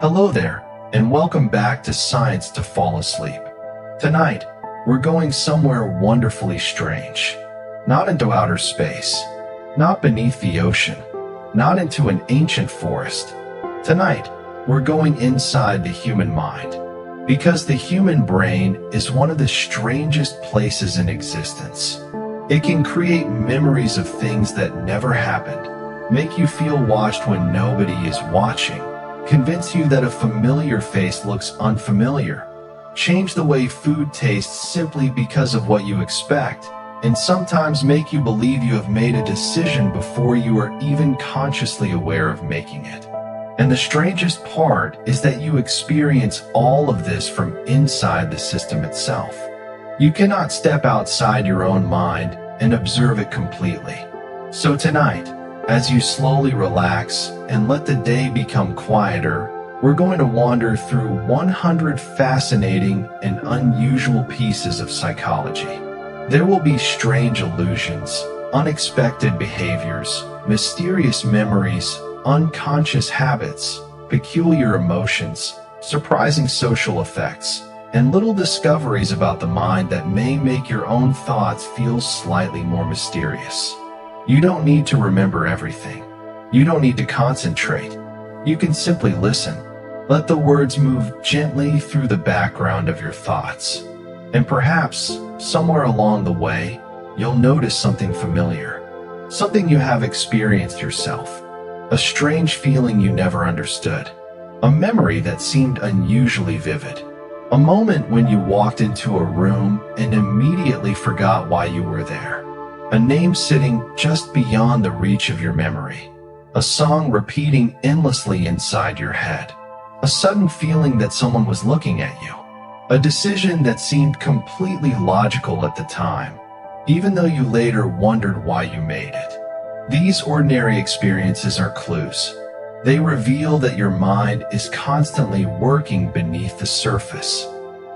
Hello there, and welcome back to Science to Fall Asleep. Tonight, we're going somewhere wonderfully strange. Not into outer space, not beneath the ocean, not into an ancient forest. Tonight, we're going inside the human mind. Because the human brain is one of the strangest places in existence. It can create memories of things that never happened, make you feel watched when nobody is watching, convince you that a familiar face looks unfamiliar, change the way food tastes simply because of what you expect, and sometimes make you believe you have made a decision before you are even consciously aware of making it. And the strangest part is that you experience all of this from inside the system itself. You cannot step outside your own mind and observe it completely. So tonight, as you slowly relax and let the day become quieter, we're going to wander through 100 fascinating and unusual pieces of psychology. There will be strange illusions, unexpected behaviors, mysterious memories, unconscious habits, peculiar emotions, surprising social effects, and little discoveries about the mind that may make your own thoughts feel slightly more mysterious. You don't need to remember everything. You don't need to concentrate. You can simply listen. Let the words move gently through the background of your thoughts. And perhaps, somewhere along the way, you'll notice something familiar. Something you have experienced yourself. A strange feeling you never understood. A memory that seemed unusually vivid. A moment when you walked into a room and immediately forgot why you were there. A name sitting just beyond the reach of your memory. A song repeating endlessly inside your head. A sudden feeling that someone was looking at you. A decision that seemed completely logical at the time, even though you later wondered why you made it. These ordinary experiences are clues. They reveal that your mind is constantly working beneath the surface,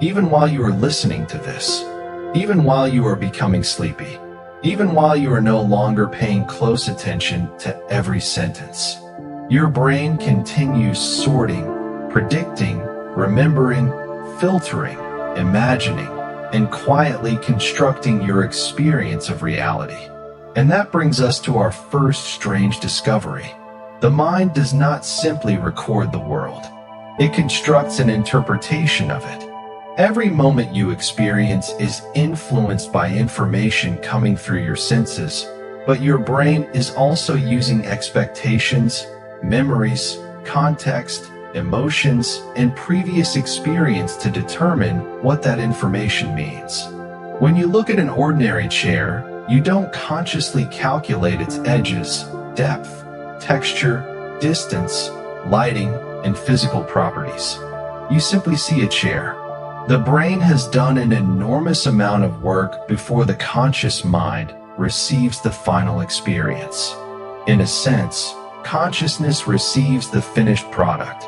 even while you are listening to this, even while you are becoming sleepy, even while you are no longer paying close attention to every sentence. Your brain continues sorting, predicting, remembering, filtering, imagining, and quietly constructing your experience of reality. And that brings us to our first strange discovery. The mind does not simply record the world. It constructs an interpretation of it. Every moment you experience is influenced by information coming through your senses, but your brain is also using expectations, memories, context, emotions, and previous experience to determine what that information means. When you look at an ordinary chair, you don't consciously calculate its edges, depth, texture, distance, lighting, and physical properties. You simply see a chair. The brain has done an enormous amount of work before the conscious mind receives the final experience. In a sense, consciousness receives the finished product.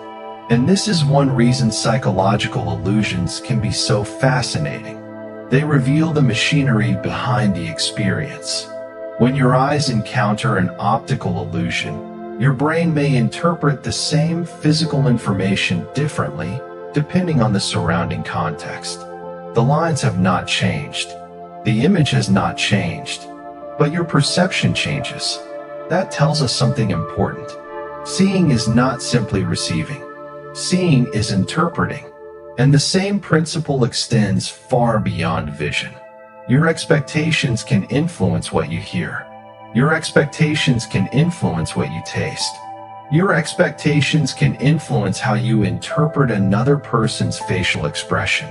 And this is one reason psychological illusions can be so fascinating. They reveal the machinery behind the experience. When your eyes encounter an optical illusion, your brain may interpret the same physical information differently depending on the surrounding context. The lines have not changed. The image has not changed. But your perception changes. That tells us something important. Seeing is not simply receiving. Seeing is interpreting. And the same principle extends far beyond vision. Your expectations can influence what you hear. Your expectations can influence what you taste. Your expectations can influence how you interpret another person's facial expression.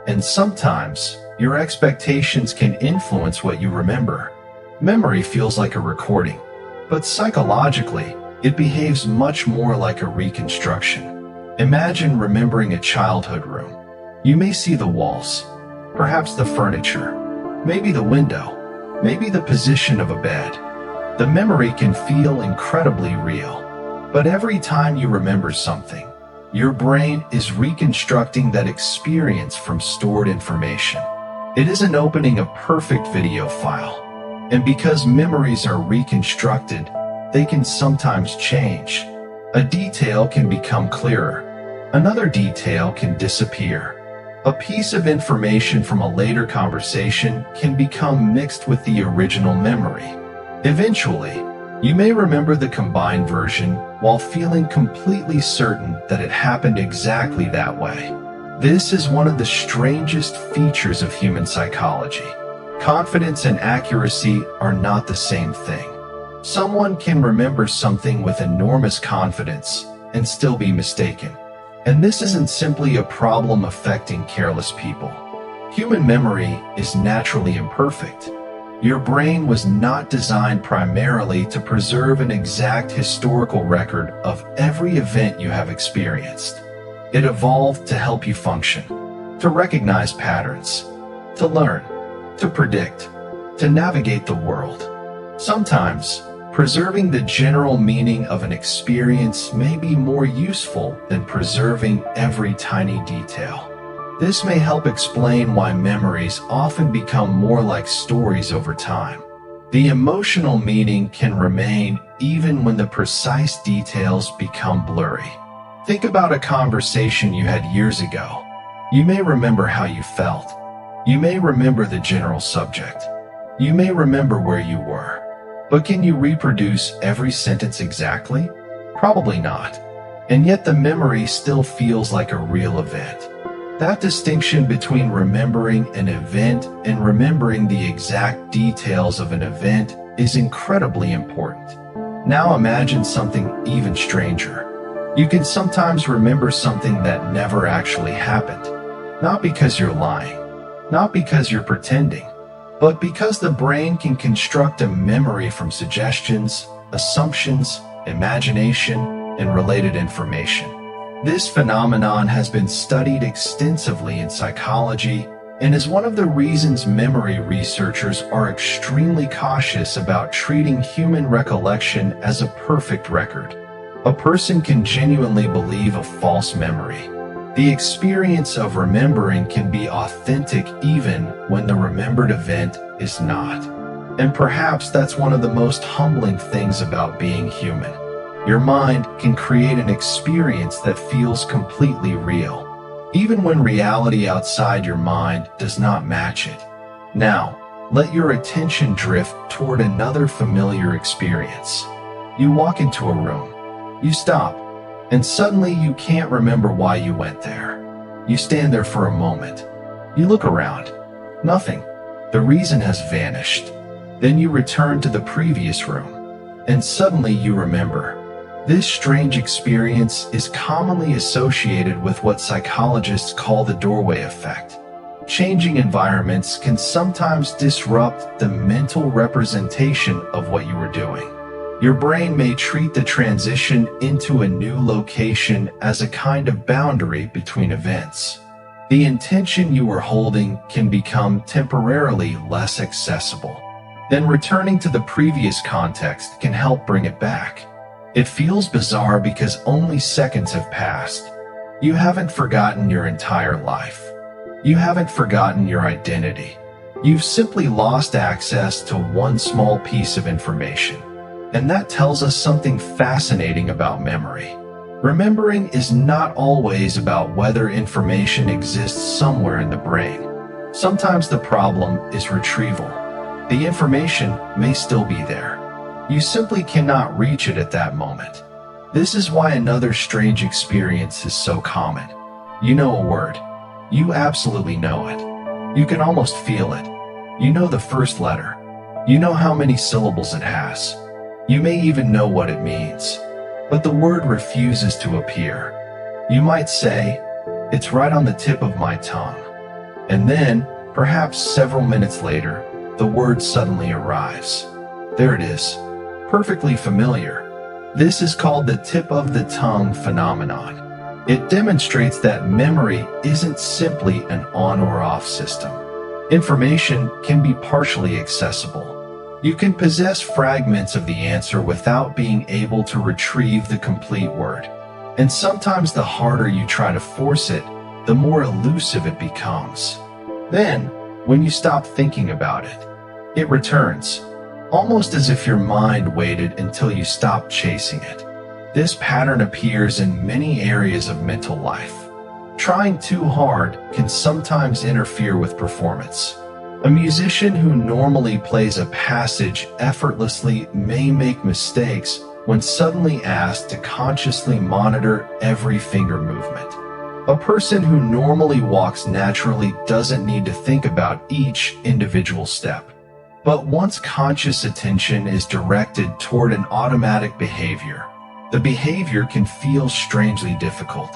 And sometimes, your expectations can influence what you remember. Memory feels like a recording, but psychologically, it behaves much more like a reconstruction. Imagine remembering a childhood room. You may see the walls, perhaps the furniture, maybe the window, maybe the position of a bed. The memory can feel incredibly real, but every time you remember something, your brain is reconstructing that experience from stored information. It isn't opening a perfect video file, and because memories are reconstructed, they can sometimes change. A detail can become clearer, Another detail can disappear. A piece of information from a later conversation can become mixed with the original memory. Eventually, you may remember the combined version while feeling completely certain that it happened exactly that way. This is one of the strangest features of human psychology. Confidence and accuracy are not the same thing. Someone can remember something with enormous confidence and still be mistaken. And this isn't simply a problem affecting careless people. Human memory is naturally imperfect. Your brain was not designed primarily to preserve an exact historical record of every event you have experienced. It evolved to help you function, to recognize patterns, to learn, to predict, to navigate the world. Sometimes, preserving the general meaning of an experience may be more useful than preserving every tiny detail. This may help explain why memories often become more like stories over time. The emotional meaning can remain even when the precise details become blurry. Think about a conversation you had years ago. You may remember how you felt. You may remember the general subject. You may remember where you were. But can you reproduce every sentence exactly? Probably not. And yet the memory still feels like a real event. That distinction between remembering an event and remembering the exact details of an event is incredibly important. Now imagine something even stranger. You can sometimes remember something that never actually happened. Not because you're lying, not because you're pretending, but because the brain can construct a memory from suggestions, assumptions, imagination, and related information. This phenomenon has been studied extensively in psychology and is one of the reasons memory researchers are extremely cautious about treating human recollection as a perfect record. A person can genuinely believe a false memory. The experience of remembering can be authentic even when the remembered event is not. And perhaps that's one of the most humbling things about being human. Your mind can create an experience that feels completely real, even when reality outside your mind does not match it. Now, let your attention drift toward another familiar experience. You walk into a room. You stop, and suddenly you can't remember why you went there. You stand there for a moment. You look around. Nothing. The reason has vanished. Then you return to the previous room, and suddenly you remember. This strange experience is commonly associated with what psychologists call the doorway effect. Changing environments can sometimes disrupt the mental representation of what you were doing. Your brain may treat the transition into a new location as a kind of boundary between events. The intention you were holding can become temporarily less accessible. Then returning to the previous context can help bring it back. It feels bizarre because only seconds have passed. You haven't forgotten your entire life. You haven't forgotten your identity. You've simply lost access to one small piece of information. And that tells us something fascinating about memory. Remembering is not always about whether information exists somewhere in the brain. Sometimes the problem is retrieval. The information may still be there. You simply cannot reach it at that moment. This is why another strange experience is so common. You know a word. You absolutely know it. You can almost feel it. You know the first letter. You know how many syllables it has. You may even know what it means. But the word refuses to appear. You might say, "It's right on the tip of my tongue." And then, perhaps several minutes later, the word suddenly arrives. There it is. Perfectly familiar. This is called the tip of the tongue phenomenon. It demonstrates that memory isn't simply an on or off system. Information can be partially accessible. You can possess fragments of the answer without being able to retrieve the complete word. And sometimes the harder you try to force it, the more elusive it becomes. Then, when you stop thinking about it, it returns. Almost as if your mind waited until you stopped chasing it. This pattern appears in many areas of mental life. Trying too hard can sometimes interfere with performance. A musician who normally plays a passage effortlessly may make mistakes when suddenly asked to consciously monitor every finger movement. A person who normally walks naturally doesn't need to think about each individual step. But once conscious attention is directed toward an automatic behavior, the behavior can feel strangely difficult.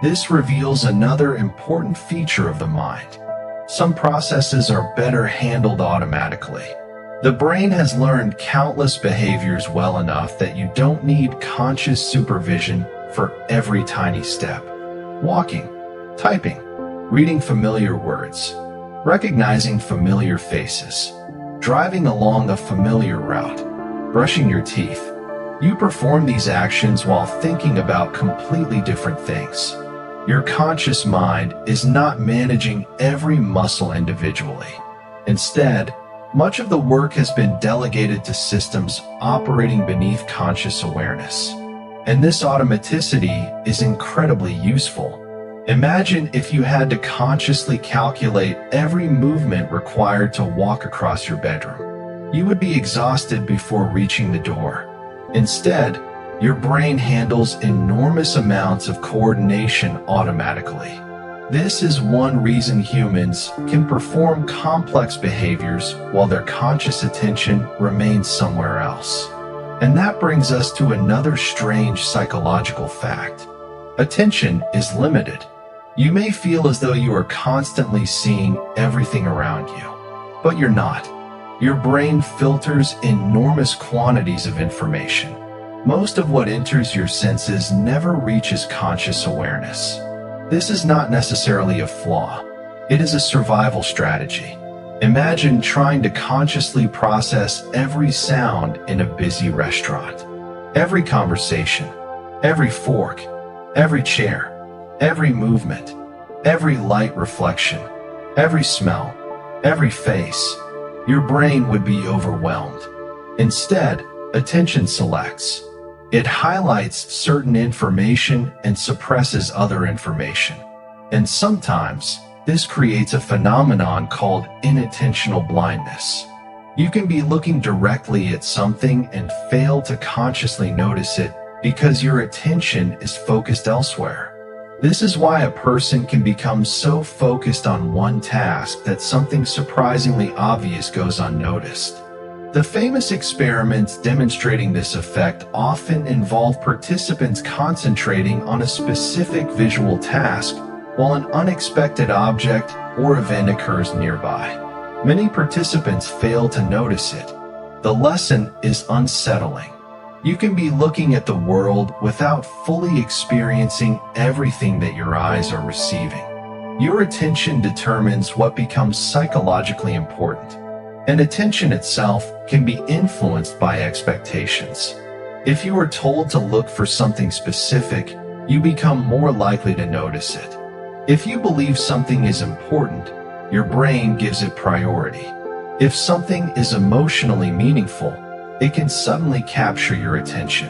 This reveals another important feature of the mind. Some processes are better handled automatically. The brain has learned countless behaviors well enough that you don't need conscious supervision for every tiny step. Walking, typing, reading familiar words, recognizing familiar faces, driving along a familiar route, brushing your teeth. You perform these actions while thinking about completely different things. Your conscious mind is not managing every muscle individually. Instead, much of the work has been delegated to systems operating beneath conscious awareness. And this automaticity is incredibly useful. Imagine if you had to consciously calculate every movement required to walk across your bedroom. You would be exhausted before reaching the door. Instead, your brain handles enormous amounts of coordination automatically. This is one reason humans can perform complex behaviors while their conscious attention remains somewhere else. And that brings us to another strange psychological fact. Attention is limited. You may feel as though you are constantly seeing everything around you, but you're not. Your brain filters enormous quantities of information. Most of what enters your senses never reaches conscious awareness. This is not necessarily a flaw. It is a survival strategy. Imagine trying to consciously process every sound in a busy restaurant. Every conversation, every fork, every chair, every movement, every light reflection, every smell, every face. Your brain would be overwhelmed. Instead, attention selects. It highlights certain information and suppresses other information. And sometimes, this creates a phenomenon called inattentional blindness. You can be looking directly at something and fail to consciously notice it because your attention is focused elsewhere. This is why a person can become so focused on one task that something surprisingly obvious goes unnoticed. The famous experiments demonstrating this effect often involve participants concentrating on a specific visual task while an unexpected object or event occurs nearby. Many participants fail to notice it. The lesson is unsettling. You can be looking at the world without fully experiencing everything that your eyes are receiving. Your attention determines what becomes psychologically important. And attention itself can be influenced by expectations. If you are told to look for something specific, you become more likely to notice it. If you believe something is important, your brain gives it priority. If something is emotionally meaningful, it can suddenly capture your attention.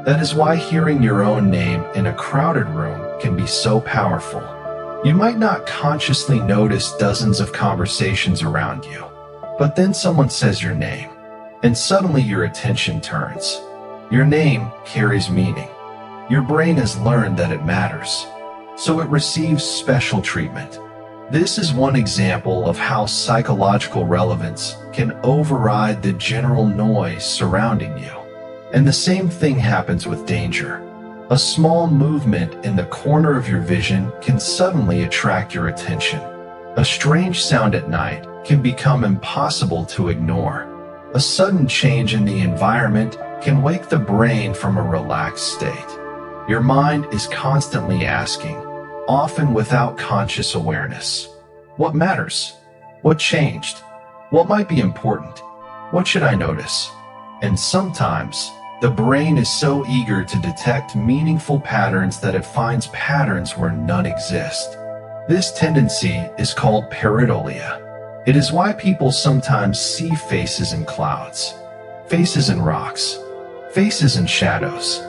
That is why hearing your own name in a crowded room can be so powerful. You might not consciously notice dozens of conversations around you. But then someone says your name, and suddenly your attention turns. Your name carries meaning. Your brain has learned that it matters, so it receives special treatment. This is one example of how psychological relevance can override the general noise surrounding you. And the same thing happens with danger. A small movement in the corner of your vision can suddenly attract your attention. A strange sound at night can become impossible to ignore. A sudden change in the environment can wake the brain from a relaxed state. Your mind is constantly asking, often without conscious awareness, what matters? What changed? What might be important? What should I notice? And sometimes, the brain is so eager to detect meaningful patterns that it finds patterns where none exist. This tendency is called pareidolia. It is why people sometimes see faces in clouds, faces in rocks, faces in shadows,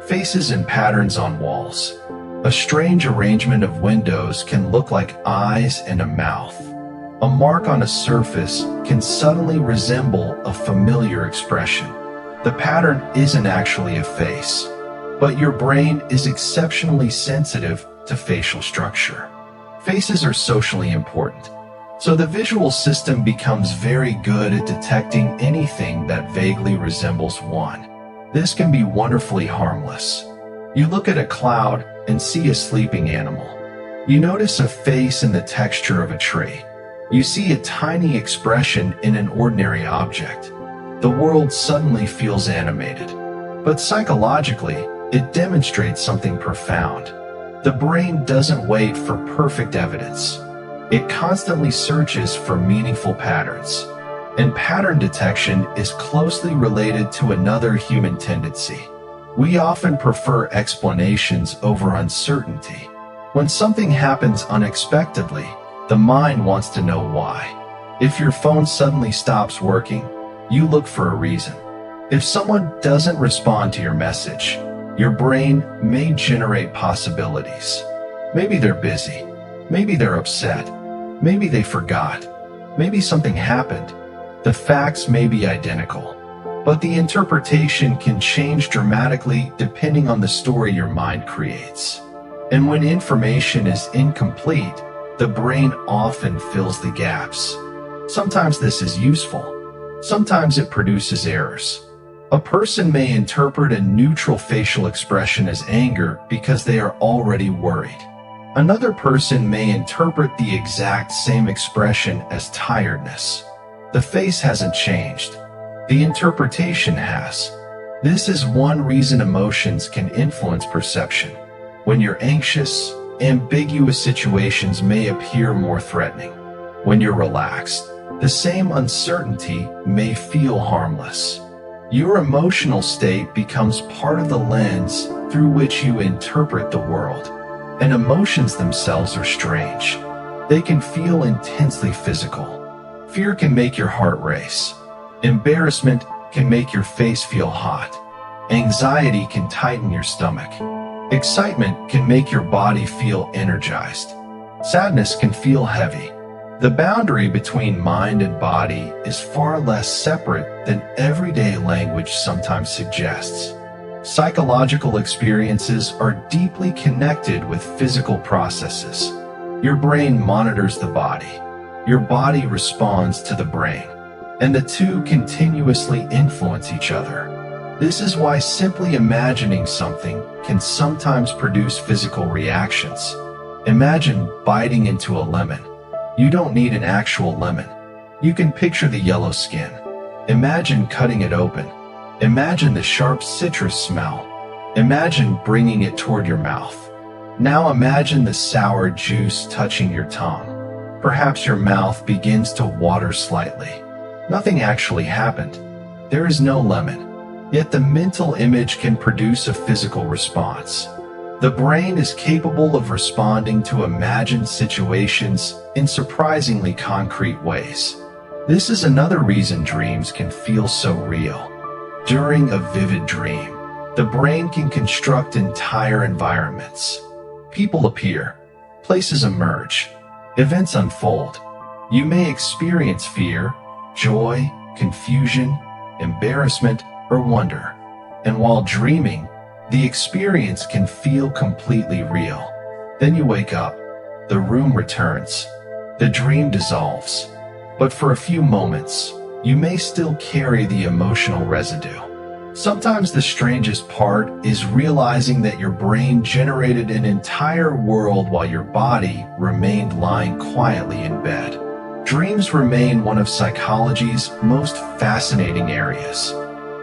Faces and patterns on walls. A strange arrangement of windows can look like eyes and a mouth. A mark on a surface can suddenly resemble a familiar expression. The pattern isn't actually a face, but your brain is exceptionally sensitive to facial structure. Faces are socially important, so the visual system becomes very good at detecting anything that vaguely resembles one. This can be wonderfully harmless. You look at a cloud and see a sleeping animal. You notice a face in the texture of a tree. You see a tiny expression in an ordinary object. The world suddenly feels animated. But psychologically, it demonstrates something profound. The brain doesn't wait for perfect evidence. It constantly searches for meaningful patterns. And pattern detection is closely related to another human tendency. We often prefer explanations over uncertainty. When something happens unexpectedly, the mind wants to know why. If your phone suddenly stops working, you look for a reason. If someone doesn't respond to your message, your brain may generate possibilities. Maybe they're busy. Maybe they're upset. Maybe they forgot. Maybe something happened. The facts may be identical, but the interpretation can change dramatically depending on the story your mind creates. And when information is incomplete, the brain often fills the gaps. Sometimes this is useful. Sometimes it produces errors. A person may interpret a neutral facial expression as anger because they are already worried. Another person may interpret the exact same expression as tiredness. The face hasn't changed. The interpretation has. This is one reason emotions can influence perception. When you're anxious, ambiguous situations may appear more threatening. When you're relaxed, the same uncertainty may feel harmless. Your emotional state becomes part of the lens through which you interpret the world. And emotions themselves are strange. They can feel intensely physical. Fear can make your heart race. Embarrassment can make your face feel hot. Anxiety can tighten your stomach. Excitement can make your body feel energized. Sadness can feel heavy. The boundary between mind and body is far less separate than everyday language sometimes suggests. Psychological experiences are deeply connected with physical processes. Your brain monitors the body. Your body responds to the brain. And the two continuously influence each other. This is why simply imagining something can sometimes produce physical reactions. Imagine biting into a lemon. You don't need an actual lemon. You can picture the yellow skin. Imagine cutting it open. Imagine the sharp citrus smell. Imagine bringing it toward your mouth. Now imagine the sour juice touching your tongue. Perhaps your mouth begins to water slightly. Nothing actually happened. There is no lemon. Yet the mental image can produce a physical response. The brain is capable of responding to imagined situations in surprisingly concrete ways. This is another reason dreams can feel so real. During a vivid dream, the brain can construct entire environments. People appear, places emerge, events unfold. You may experience fear, joy, confusion, embarrassment, or wonder. And while dreaming, the experience can feel completely real. Then you wake up, the room returns, the dream dissolves. But for a few moments, you may still carry the emotional residue. Sometimes the strangest part is realizing that your brain generated an entire world while your body remained lying quietly in bed. Dreams remain one of psychology's most fascinating areas.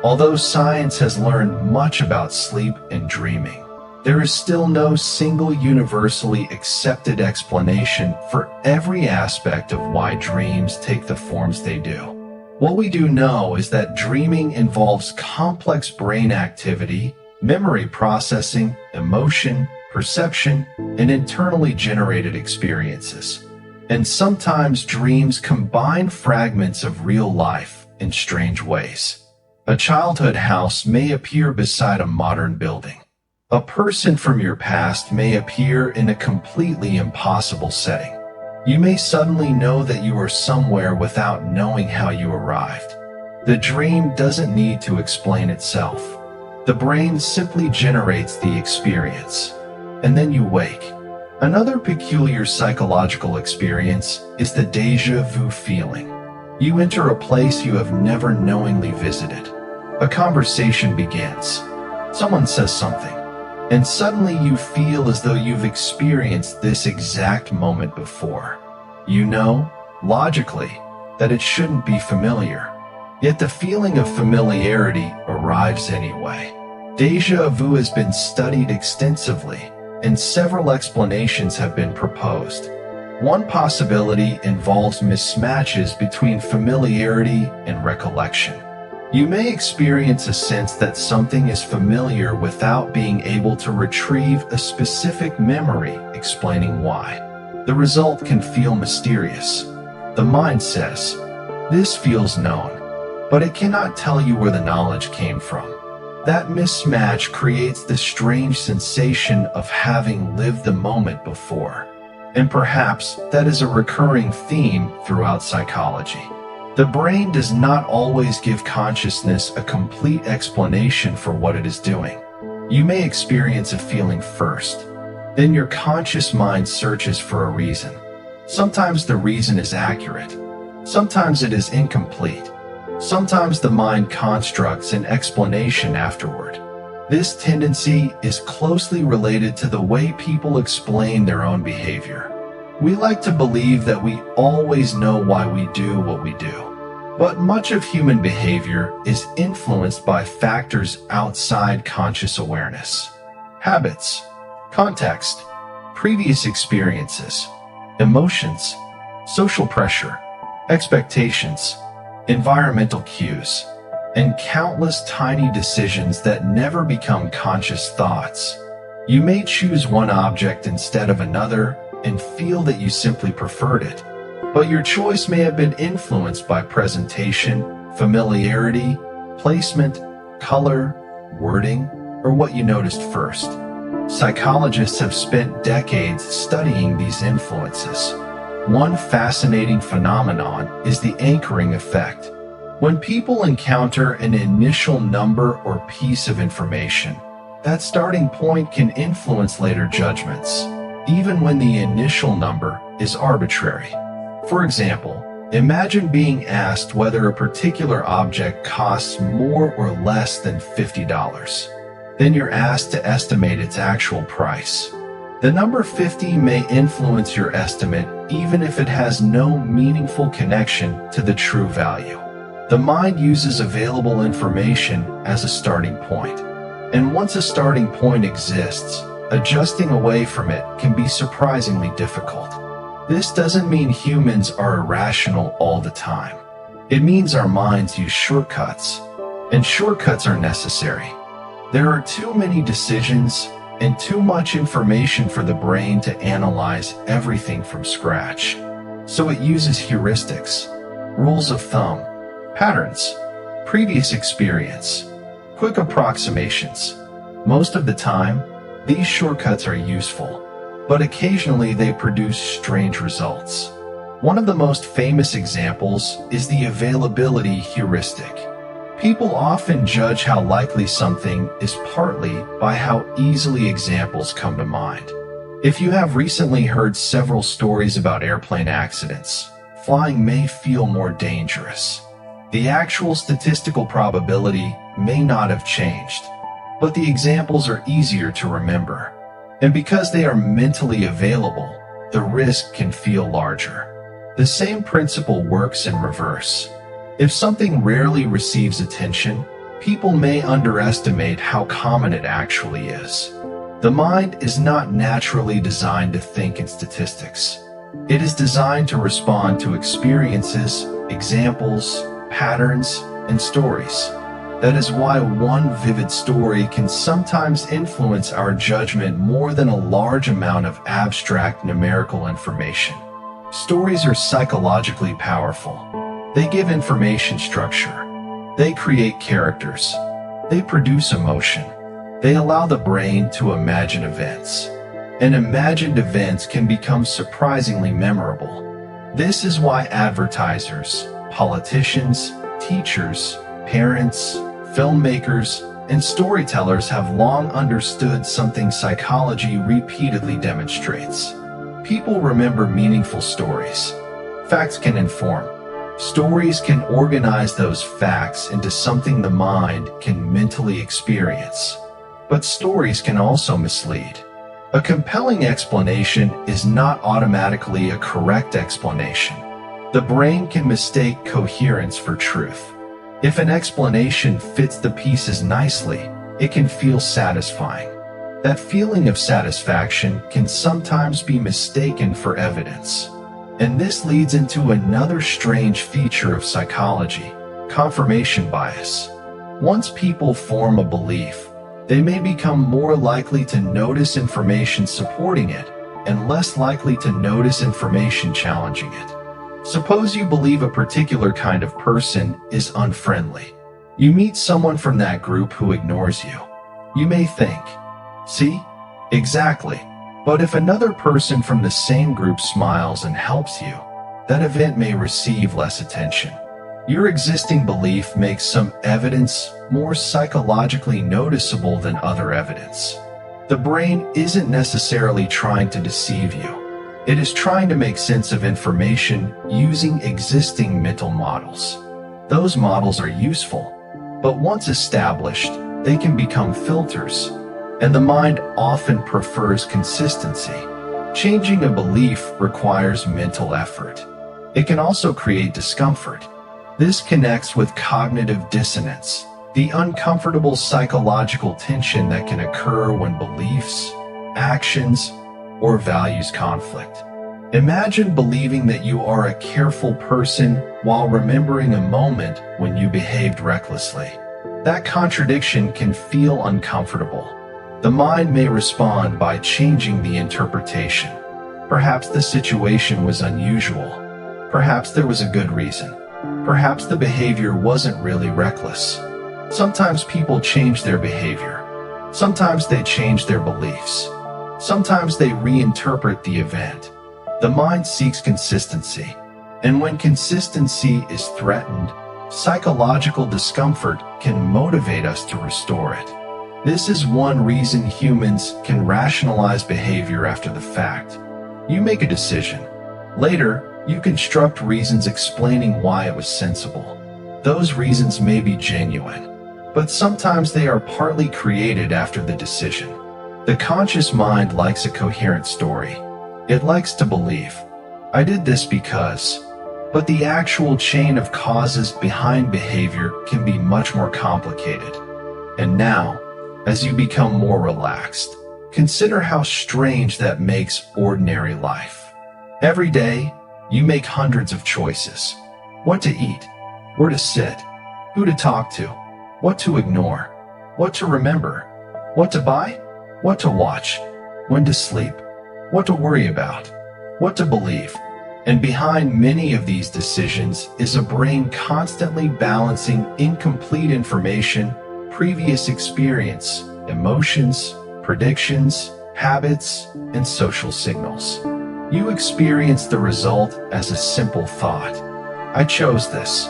Although science has learned much about sleep and dreaming, there is still no single universally accepted explanation for every aspect of why dreams take the forms they do. What we do know is that dreaming involves complex brain activity, memory processing, emotion, perception, and internally generated experiences. And sometimes dreams combine fragments of real life in strange ways. A childhood house may appear beside a modern building. A person from your past may appear in a completely impossible setting. You may suddenly know that you are somewhere without knowing how you arrived. The dream doesn't need to explain itself. The brain simply generates the experience, and then you wake. Another peculiar psychological experience is the déjà vu feeling. You enter a place you have never knowingly visited. A conversation begins. Someone says something, and suddenly you feel as though you've experienced this exact moment before. You know, logically, that it shouldn't be familiar. Yet the feeling of familiarity arrives anyway. Déjà vu has been studied extensively, and several explanations have been proposed. One possibility involves mismatches between familiarity and recollection. You may experience a sense that something is familiar without being able to retrieve a specific memory explaining why. The result can feel mysterious. The mind says, "This feels known," but it cannot tell you where the knowledge came from. That mismatch creates the strange sensation of having lived the moment before. And perhaps that is a recurring theme throughout psychology. The brain does not always give consciousness a complete explanation for what it is doing. You may experience a feeling first, then your conscious mind searches for a reason. Sometimes the reason is accurate. Sometimes it is incomplete. Sometimes the mind constructs an explanation afterward. This tendency is closely related to the way people explain their own behavior. We like to believe that we always know why we do what we do. But much of human behavior is influenced by factors outside conscious awareness. Habits, context, previous experiences, emotions, social pressure, expectations, environmental cues, and countless tiny decisions that never become conscious thoughts. You may choose one object instead of another and feel that you simply preferred it, but your choice may have been influenced by presentation, familiarity, placement, color, wording, or what you noticed first. Psychologists have spent decades studying these influences. One fascinating phenomenon is the anchoring effect. When people encounter an initial number or piece of information, that starting point can influence later judgments, even when the initial number is arbitrary. For example, imagine being asked whether a particular object costs more or less than $50. Then you're asked to estimate its actual price. The number 50 may influence your estimate even if it has no meaningful connection to the true value. The mind uses available information as a starting point. And once a starting point exists, adjusting away from it can be surprisingly difficult. This doesn't mean humans are irrational all the time. It means our minds use shortcuts, and shortcuts are necessary. There are too many decisions and too much information for the brain to analyze everything from scratch. So it uses heuristics, rules of thumb, patterns, previous experience, quick approximations. Most of the time, these shortcuts are useful, but occasionally they produce strange results. One of the most famous examples is the availability heuristic. People often judge how likely something is partly by how easily examples come to mind. If you have recently heard several stories about airplane accidents, flying may feel more dangerous. The actual statistical probability may not have changed, but the examples are easier to remember. And because they are mentally available, the risk can feel larger. The same principle works in reverse. If something rarely receives attention, people may underestimate how common it actually is. The mind is not naturally designed to think in statistics. It is designed to respond to experiences, examples, patterns, and stories. That is why one vivid story can sometimes influence our judgment more than a large amount of abstract numerical information. Stories are psychologically powerful. They give information structure. They create characters. They produce emotion. They allow the brain to imagine events, and imagined events can become surprisingly memorable. This is why advertisers, politicians, teachers, parents, filmmakers, and storytellers have long understood something psychology repeatedly demonstrates. People remember meaningful stories. Facts can inform. Stories can organize those facts into something the mind can mentally experience. But stories can also mislead. A compelling explanation is not automatically a correct explanation. The brain can mistake coherence for truth. If an explanation fits the pieces nicely, it can feel satisfying. That feeling of satisfaction can sometimes be mistaken for evidence. And this leads into another strange feature of psychology: confirmation bias. Once people form a belief, they may become more likely to notice information supporting it and less likely to notice information challenging it. Suppose you believe a particular kind of person is unfriendly. You meet someone from that group who ignores you. You may think, "See? Exactly." But if another person from the same group smiles and helps you, that event may receive less attention. Your existing belief makes some evidence more psychologically noticeable than other evidence. The brain isn't necessarily trying to deceive you. It is trying to make sense of information using existing mental models. Those models are useful, but once established, they can become filters, and the mind often prefers consistency. Changing a belief requires mental effort. It can also create discomfort. This connects with cognitive dissonance, the uncomfortable psychological tension that can occur when beliefs, actions, or values conflict. Imagine believing that you are a careful person while remembering a moment when you behaved recklessly. That contradiction can feel uncomfortable. The mind may respond by changing the interpretation. Perhaps the situation was unusual. Perhaps there was a good reason. Perhaps the behavior wasn't really reckless. Sometimes people change their behavior. Sometimes they change their beliefs. Sometimes they reinterpret the event. The mind seeks consistency, and when consistency is threatened, psychological discomfort can motivate us to restore it. This is one reason humans can rationalize behavior after the fact. You make a decision. Later, you construct reasons explaining why it was sensible. Those reasons may be genuine, but sometimes they are partly created after the decision. The conscious mind likes a coherent story. It likes to believe, "I did this because," but the actual chain of causes behind behavior can be much more complicated. And now, as you become more relaxed, consider how strange that makes ordinary life. Every day, you make hundreds of choices. What to eat, where to sit, who to talk to, what to ignore, what to remember, what to buy, what to watch, when to sleep, what to worry about, what to believe. And behind many of these decisions is a brain constantly balancing incomplete information, previous experience, emotions, predictions, habits, and social signals. You experience the result as a simple thought. "I chose this."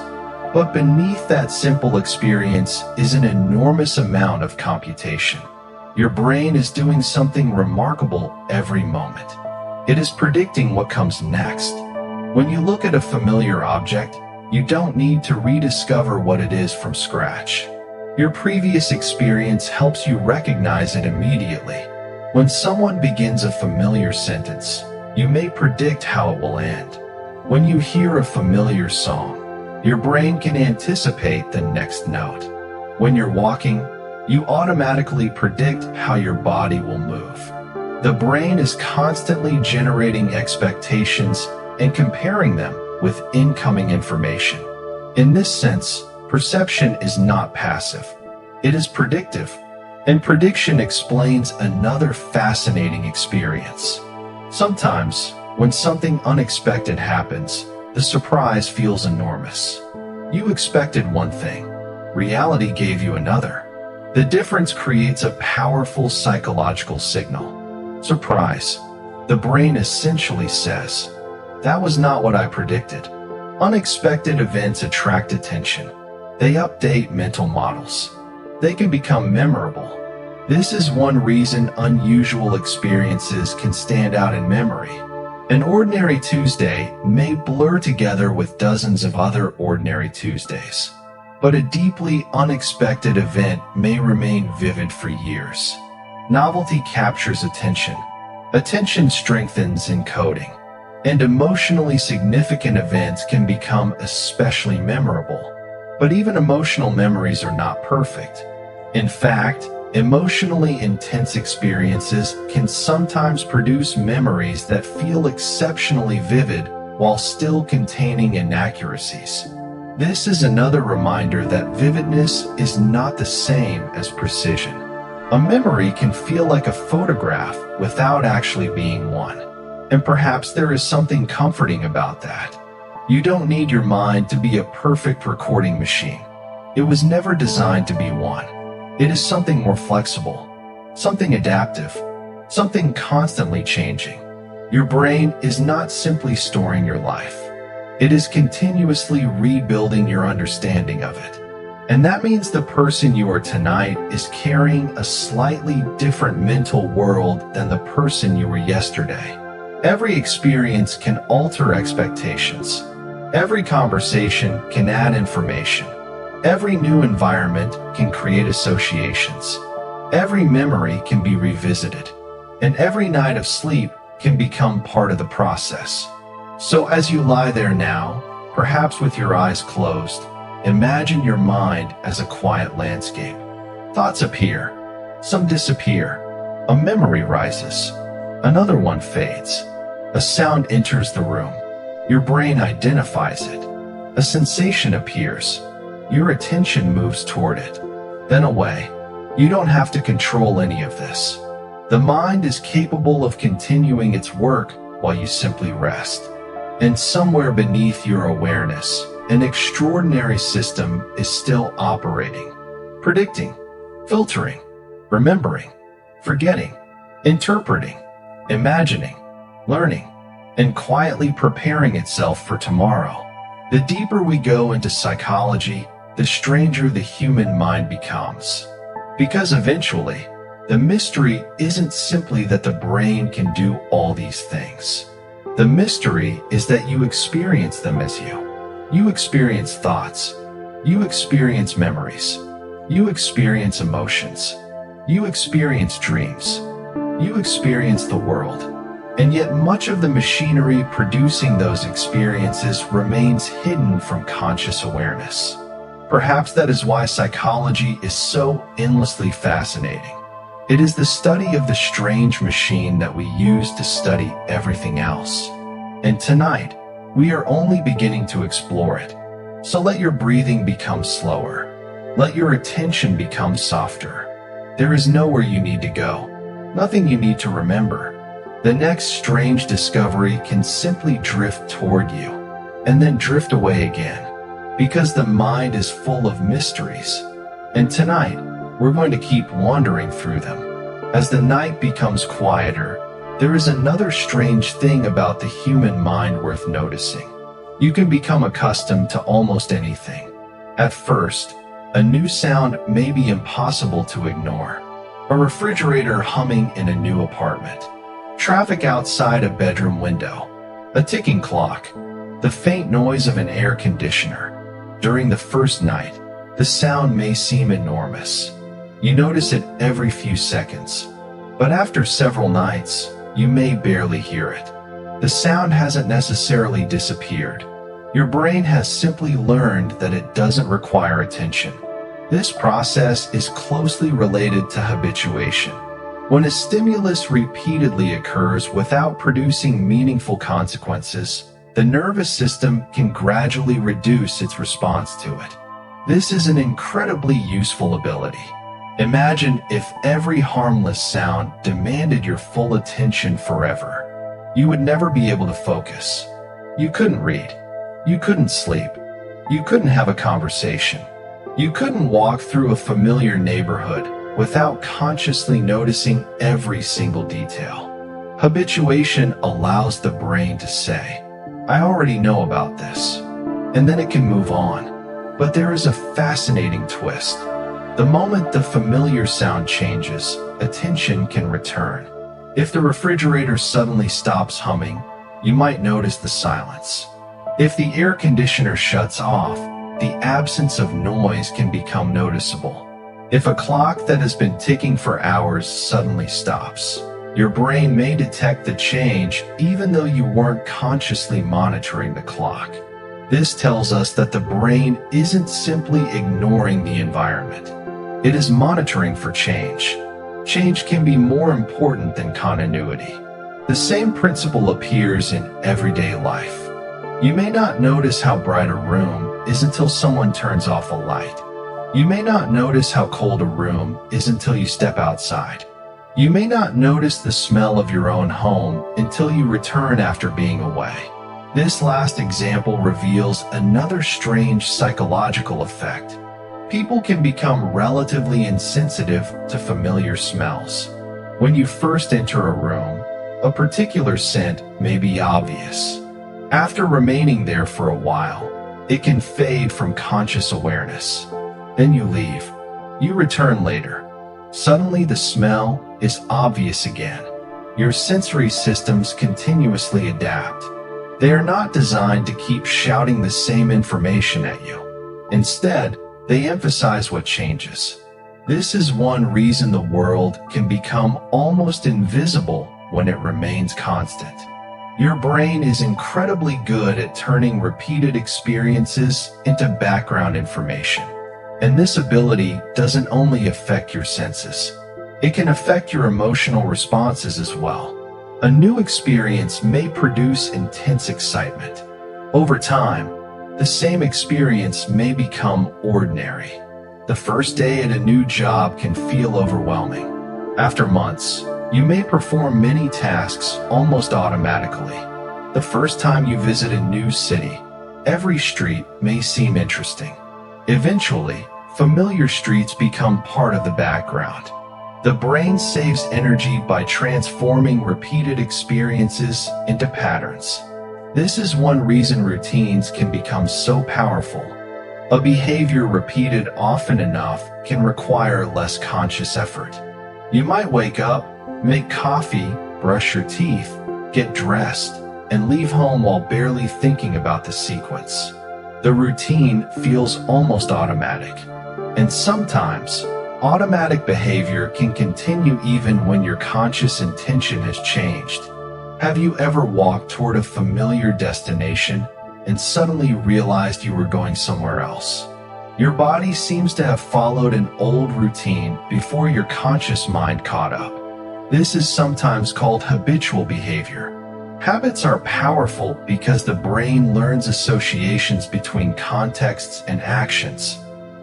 But beneath that simple experience is an enormous amount of computation. Your brain is doing something remarkable every moment. It is predicting what comes next. When you look at a familiar object, you don't need to rediscover what it is from scratch. Your previous experience helps you recognize it immediately. When someone begins a familiar sentence, you may predict how it will end. When you hear a familiar song, your brain can anticipate the next note. When you're walking, you automatically predict how your body will move. The brain is constantly generating expectations and comparing them with incoming information. In this sense, perception is not passive. It is predictive, and prediction explains another fascinating experience. Sometimes, when something unexpected happens, the surprise feels enormous. You expected one thing, reality gave you another. The difference creates a powerful psychological signal. Surprise. The brain essentially says, "That was not what I predicted." Unexpected events attract attention. They update mental models. They can become memorable. This is one reason unusual experiences can stand out in memory. An ordinary Tuesday may blur together with dozens of other ordinary Tuesdays, but a deeply unexpected event may remain vivid for years. Novelty captures attention. Attention strengthens encoding, and emotionally significant events can become especially memorable. But even emotional memories are not perfect. In fact, emotionally intense experiences can sometimes produce memories that feel exceptionally vivid while still containing inaccuracies. This is another reminder that vividness is not the same as precision. A memory can feel like a photograph without actually being one. And perhaps there is something comforting about that. You don't need your mind to be a perfect recording machine. It was never designed to be one. It is something more flexible, something adaptive, something constantly changing. Your brain is not simply storing your life. It is continuously rebuilding your understanding of it. And that means the person you are tonight is carrying a slightly different mental world than the person you were yesterday. Every experience can alter expectations. Every conversation can add information. Every new environment can create associations. Every memory can be revisited. And every night of sleep can become part of the process. So as you lie there now, perhaps with your eyes closed, imagine your mind as a quiet landscape. Thoughts appear. Some disappear. A memory rises. Another one fades. A sound enters the room. Your brain identifies it. A sensation appears. Your attention moves toward it, then away. You don't have to control any of this. The mind is capable of continuing its work while you simply rest. And somewhere beneath your awareness, an extraordinary system is still operating, predicting, filtering, remembering, forgetting, interpreting, imagining, learning, and quietly preparing itself for tomorrow. The deeper we go into psychology, the stranger the human mind becomes. Because eventually, the mystery isn't simply that the brain can do all these things. The mystery is that you experience them as you. You experience thoughts. You experience memories. You experience emotions. You experience dreams. You experience the world. And yet much of the machinery producing those experiences remains hidden from conscious awareness. Perhaps that is why psychology is so endlessly fascinating. It is the study of the strange machine that we use to study everything else. And tonight, we are only beginning to explore it. So let your breathing become slower. Let your attention become softer. There is nowhere you need to go, nothing you need to remember. The next strange discovery can simply drift toward you, and then drift away again, because the mind is full of mysteries. And tonight, we're going to keep wandering through them. As the night becomes quieter, there is another strange thing about the human mind worth noticing. You can become accustomed to almost anything. At first, a new sound may be impossible to ignore. A refrigerator humming in a new apartment. Traffic outside a bedroom window. A ticking clock. The faint noise of an air conditioner. During the first night, the sound may seem enormous. You notice it every few seconds. But after several nights, you may barely hear it. The sound hasn't necessarily disappeared. Your brain has simply learned that it doesn't require attention. This process is closely related to habituation. When a stimulus repeatedly occurs without producing meaningful consequences, the nervous system can gradually reduce its response to it. This is an incredibly useful ability. Imagine if every harmless sound demanded your full attention forever. You would never be able to focus. You couldn't read. You couldn't sleep. You couldn't have a conversation. You couldn't walk through a familiar neighborhood without consciously noticing every single detail. Habituation allows the brain to say, "I already know about this," and then it can move on. But there is a fascinating twist. The moment the familiar sound changes, attention can return. If the refrigerator suddenly stops humming, you might notice the silence. If the air conditioner shuts off, the absence of noise can become noticeable. If a clock that has been ticking for hours suddenly stops, your brain may detect the change even though you weren't consciously monitoring the clock. This tells us that the brain isn't simply ignoring the environment. It is monitoring for change. Change can be more important than continuity. The same principle appears in everyday life. You may not notice how bright a room is until someone turns off a light. You may not notice how cold a room is until you step outside. You may not notice the smell of your own home until you return after being away. This last example reveals another strange psychological effect. People can become relatively insensitive to familiar smells. When you first enter a room, a particular scent may be obvious. After remaining there for a while, it can fade from conscious awareness. Then you leave. You return later. Suddenly the smell is obvious again. Your sensory systems continuously adapt. They are not designed to keep shouting the same information at you. Instead, they emphasize what changes. This is one reason the world can become almost invisible when it remains constant. Your brain is incredibly good at turning repeated experiences into background information. And this ability doesn't only affect your senses. It can affect your emotional responses as well. A new experience may produce intense excitement. Over time, the same experience may become ordinary. The first day at a new job can feel overwhelming. After months, you may perform many tasks almost automatically. The first time you visit a new city, every street may seem interesting. Eventually, familiar streets become part of the background. The brain saves energy by transforming repeated experiences into patterns. This is one reason routines can become so powerful. A behavior repeated often enough can require less conscious effort. You might wake up, make coffee, brush your teeth, get dressed, and leave home while barely thinking about the sequence. The routine feels almost automatic. And sometimes, automatic behavior can continue even when your conscious intention has changed. Have you ever walked toward a familiar destination and suddenly realized you were going somewhere else? Your body seems to have followed an old routine before your conscious mind caught up. This is sometimes called habitual behavior. Habits are powerful because the brain learns associations between contexts and actions.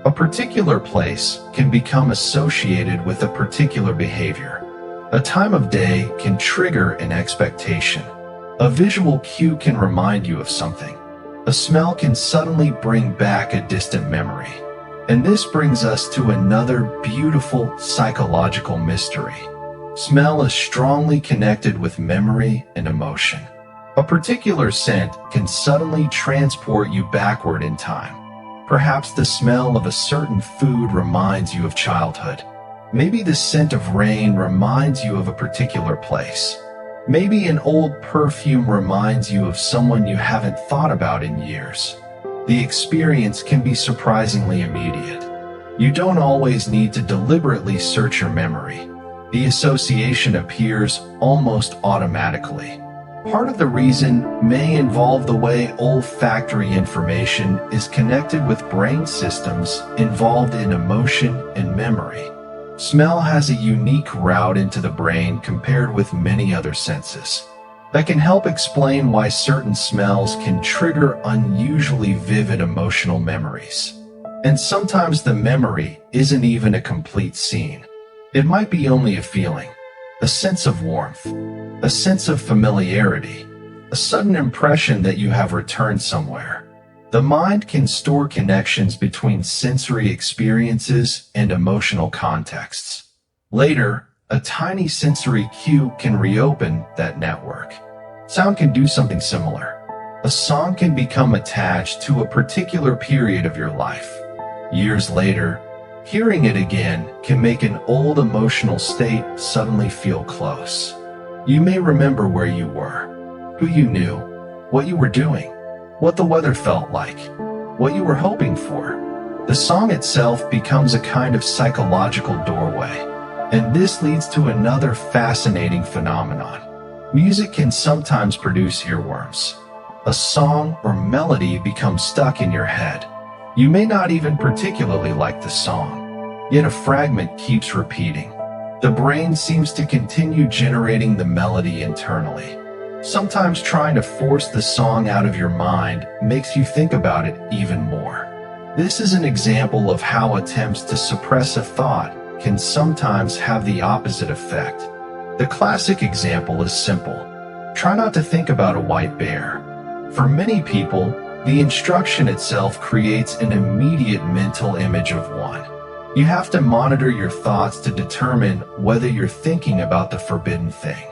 A particular place can become associated with a particular behavior. A time of day can trigger an expectation. A visual cue can remind you of something. A smell can suddenly bring back a distant memory. And this brings us to another beautiful psychological mystery. Smell is strongly connected with memory and emotion. A particular scent can suddenly transport you backward in time. Perhaps the smell of a certain food reminds you of childhood. Maybe the scent of rain reminds you of a particular place. Maybe an old perfume reminds you of someone you haven't thought about in years. The experience can be surprisingly immediate. You don't always need to deliberately search your memory. The association appears almost automatically. Part of the reason may involve the way olfactory information is connected with brain systems involved in emotion and memory. Smell has a unique route into the brain compared with many other senses. That can help explain why certain smells can trigger unusually vivid emotional memories. And sometimes the memory isn't even a complete scene. It might be only a feeling, a sense of warmth, a sense of familiarity, a sudden impression that you have returned somewhere. The mind can store connections between sensory experiences and emotional contexts. Later, a tiny sensory cue can reopen that network. Sound can do something similar. A song can become attached to a particular period of your life. Years later, hearing it again can make an old emotional state suddenly feel close. You may remember where you were, who you knew, what you were doing, what the weather felt like, what you were hoping for. The song itself becomes a kind of psychological doorway. And this leads to another fascinating phenomenon. Music can sometimes produce earworms. A song or melody becomes stuck in your head. You may not even particularly like the song, yet a fragment keeps repeating. The brain seems to continue generating the melody internally. Sometimes trying to force the song out of your mind makes you think about it even more. This is an example of how attempts to suppress a thought can sometimes have the opposite effect. The classic example is simple. Try not to think about a white bear. For many people, the instruction itself creates an immediate mental image of one. You have to monitor your thoughts to determine whether you're thinking about the forbidden thing.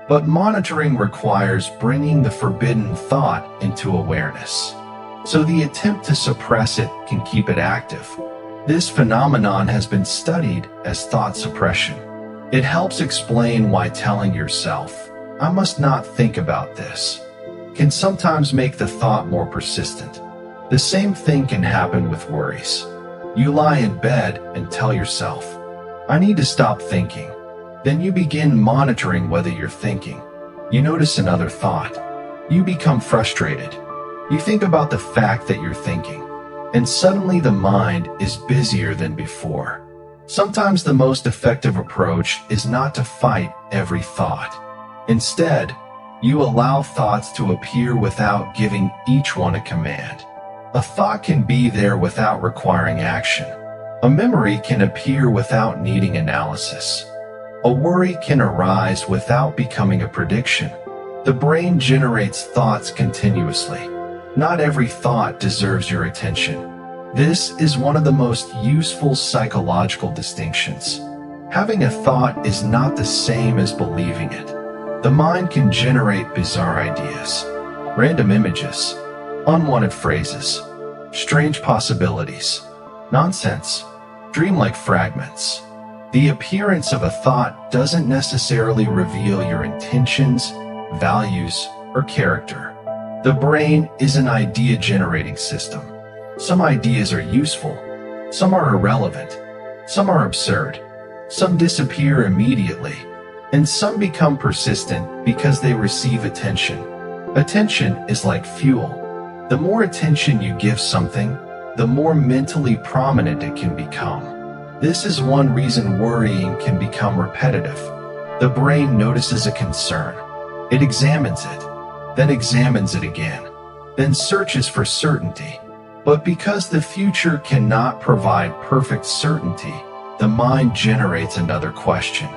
But monitoring requires bringing the forbidden thought into awareness. So the attempt to suppress it can keep it active. This phenomenon has been studied as thought suppression. It helps explain why telling yourself, "I must not think about this," can sometimes make the thought more persistent. The same thing can happen with worries. You lie in bed and tell yourself, "I need to stop thinking." Then you begin monitoring whether you're thinking. You notice another thought. You become frustrated. You think about the fact that you're thinking. And suddenly the mind is busier than before. Sometimes the most effective approach is not to fight every thought. Instead, you allow thoughts to appear without giving each one a command. A thought can be there without requiring action. A memory can appear without needing analysis. A worry can arise without becoming a prediction. The brain generates thoughts continuously. Not every thought deserves your attention. This is one of the most useful psychological distinctions. Having a thought is not the same as believing it. The mind can generate bizarre ideas, random images, unwanted phrases, strange possibilities, nonsense, dreamlike fragments. The appearance of a thought doesn't necessarily reveal your intentions, values, or character. The brain is an idea-generating system. Some ideas are useful, some are irrelevant, some are absurd, some disappear immediately, and some become persistent because they receive attention. Attention is like fuel. The more attention you give something, the more mentally prominent it can become. This is one reason worrying can become repetitive. The brain notices a concern. It examines it, then examines it again, then searches for certainty. But because the future cannot provide perfect certainty, the mind generates another question,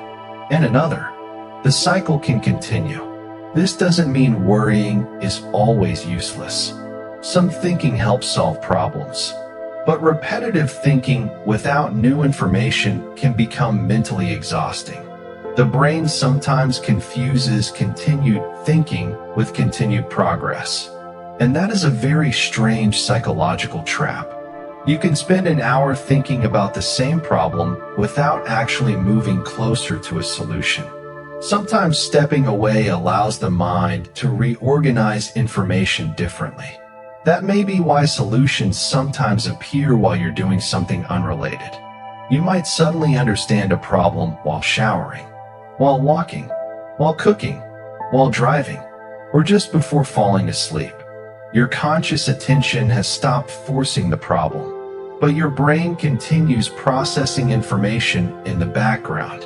and another. The cycle can continue. This doesn't mean worrying is always useless. Some thinking helps solve problems. But repetitive thinking without new information can become mentally exhausting. The brain sometimes confuses continued thinking with continued progress. And that is a very strange psychological trap. You can spend an hour thinking about the same problem without actually moving closer to a solution. Sometimes stepping away allows the mind to reorganize information differently. That may be why solutions sometimes appear while you're doing something unrelated. You might suddenly understand a problem while showering, while walking, while cooking, while driving, or just before falling asleep. Your conscious attention has stopped forcing the problem, but your brain continues processing information in the background.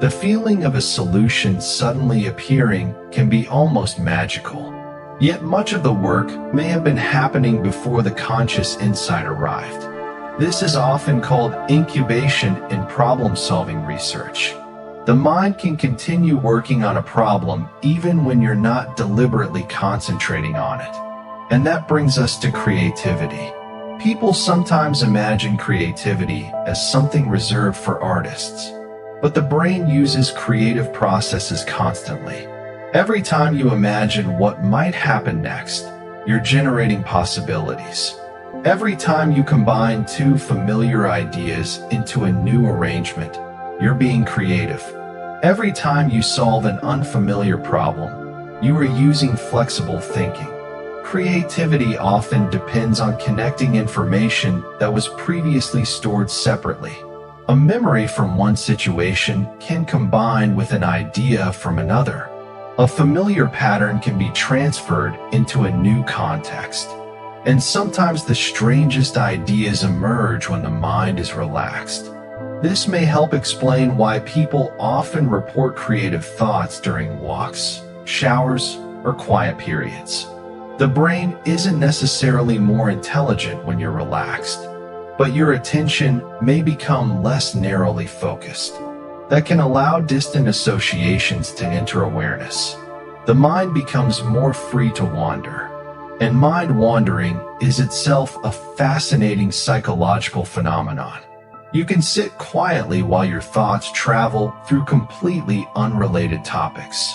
The feeling of a solution suddenly appearing can be almost magical. Yet much of the work may have been happening before the conscious insight arrived. This is often called incubation in problem-solving research. The mind can continue working on a problem even when you're not deliberately concentrating on it. And that brings us to creativity. People sometimes imagine creativity as something reserved for artists, but the brain uses creative processes constantly. Every time you imagine what might happen next, you're generating possibilities. Every time you combine two familiar ideas into a new arrangement, you're being creative. Every time you solve an unfamiliar problem, you are using flexible thinking. Creativity often depends on connecting information that was previously stored separately. A memory from one situation can combine with an idea from another. A familiar pattern can be transferred into a new context. And sometimes the strangest ideas emerge when the mind is relaxed. This may help explain why people often report creative thoughts during walks, showers, or quiet periods. The brain isn't necessarily more intelligent when you're relaxed, but your attention may become less narrowly focused. That can allow distant associations to enter awareness. The mind becomes more free to wander. And mind wandering is itself a fascinating psychological phenomenon. You can sit quietly while your thoughts travel through completely unrelated topics.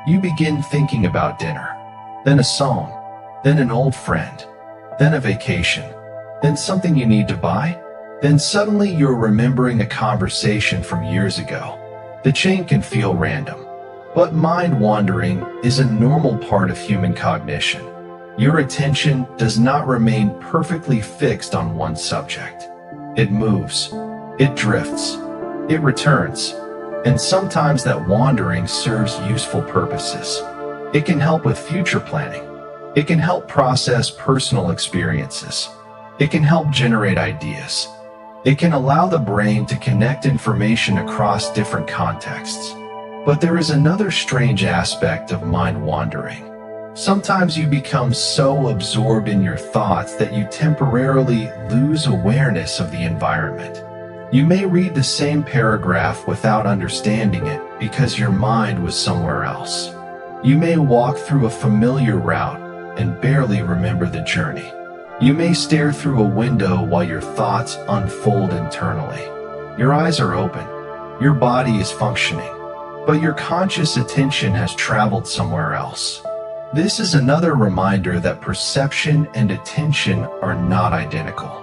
You begin thinking about dinner, then a song, then an old friend, then a vacation, then something you need to buy, then suddenly you're remembering a conversation from years ago. The chain can feel random, but mind wandering is a normal part of human cognition. Your attention does not remain perfectly fixed on one subject. It moves, it drifts, it returns, and sometimes that wandering serves useful purposes. It can help with future planning. It can help process personal experiences. It can help generate ideas. It can allow the brain to connect information across different contexts. But there is another strange aspect of mind wandering. Sometimes you become so absorbed in your thoughts that you temporarily lose awareness of the environment. You may read the same paragraph without understanding it because your mind was somewhere else. You may walk through a familiar route and barely remember the journey. You may stare through a window while your thoughts unfold internally. Your eyes are open, your body is functioning, but your conscious attention has traveled somewhere else. This is another reminder that perception and attention are not identical.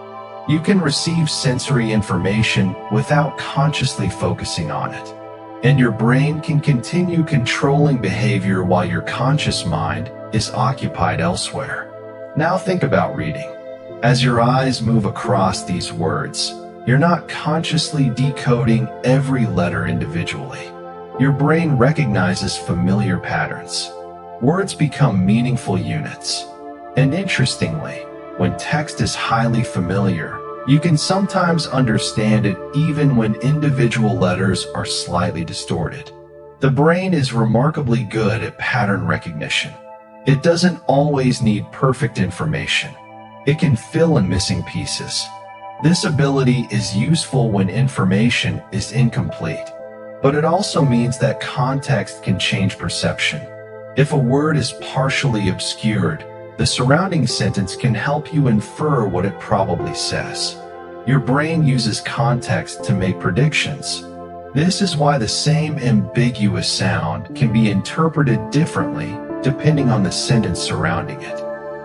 You can receive sensory information without consciously focusing on it, and your brain can continue controlling behavior while your conscious mind is occupied elsewhere. Now think about reading. As your eyes move across these words, you're not consciously decoding every letter individually. Your brain recognizes familiar patterns. Words become meaningful units. And interestingly, when text is highly familiar, you can sometimes understand it even when individual letters are slightly distorted. The brain is remarkably good at pattern recognition. It doesn't always need perfect information. It can fill in missing pieces. This ability is useful when information is incomplete, but it also means that context can change perception. If a word is partially obscured, the surrounding sentence can help you infer what it probably says. Your brain uses context to make predictions. This is why the same ambiguous sound can be interpreted differently depending on the sentence surrounding it.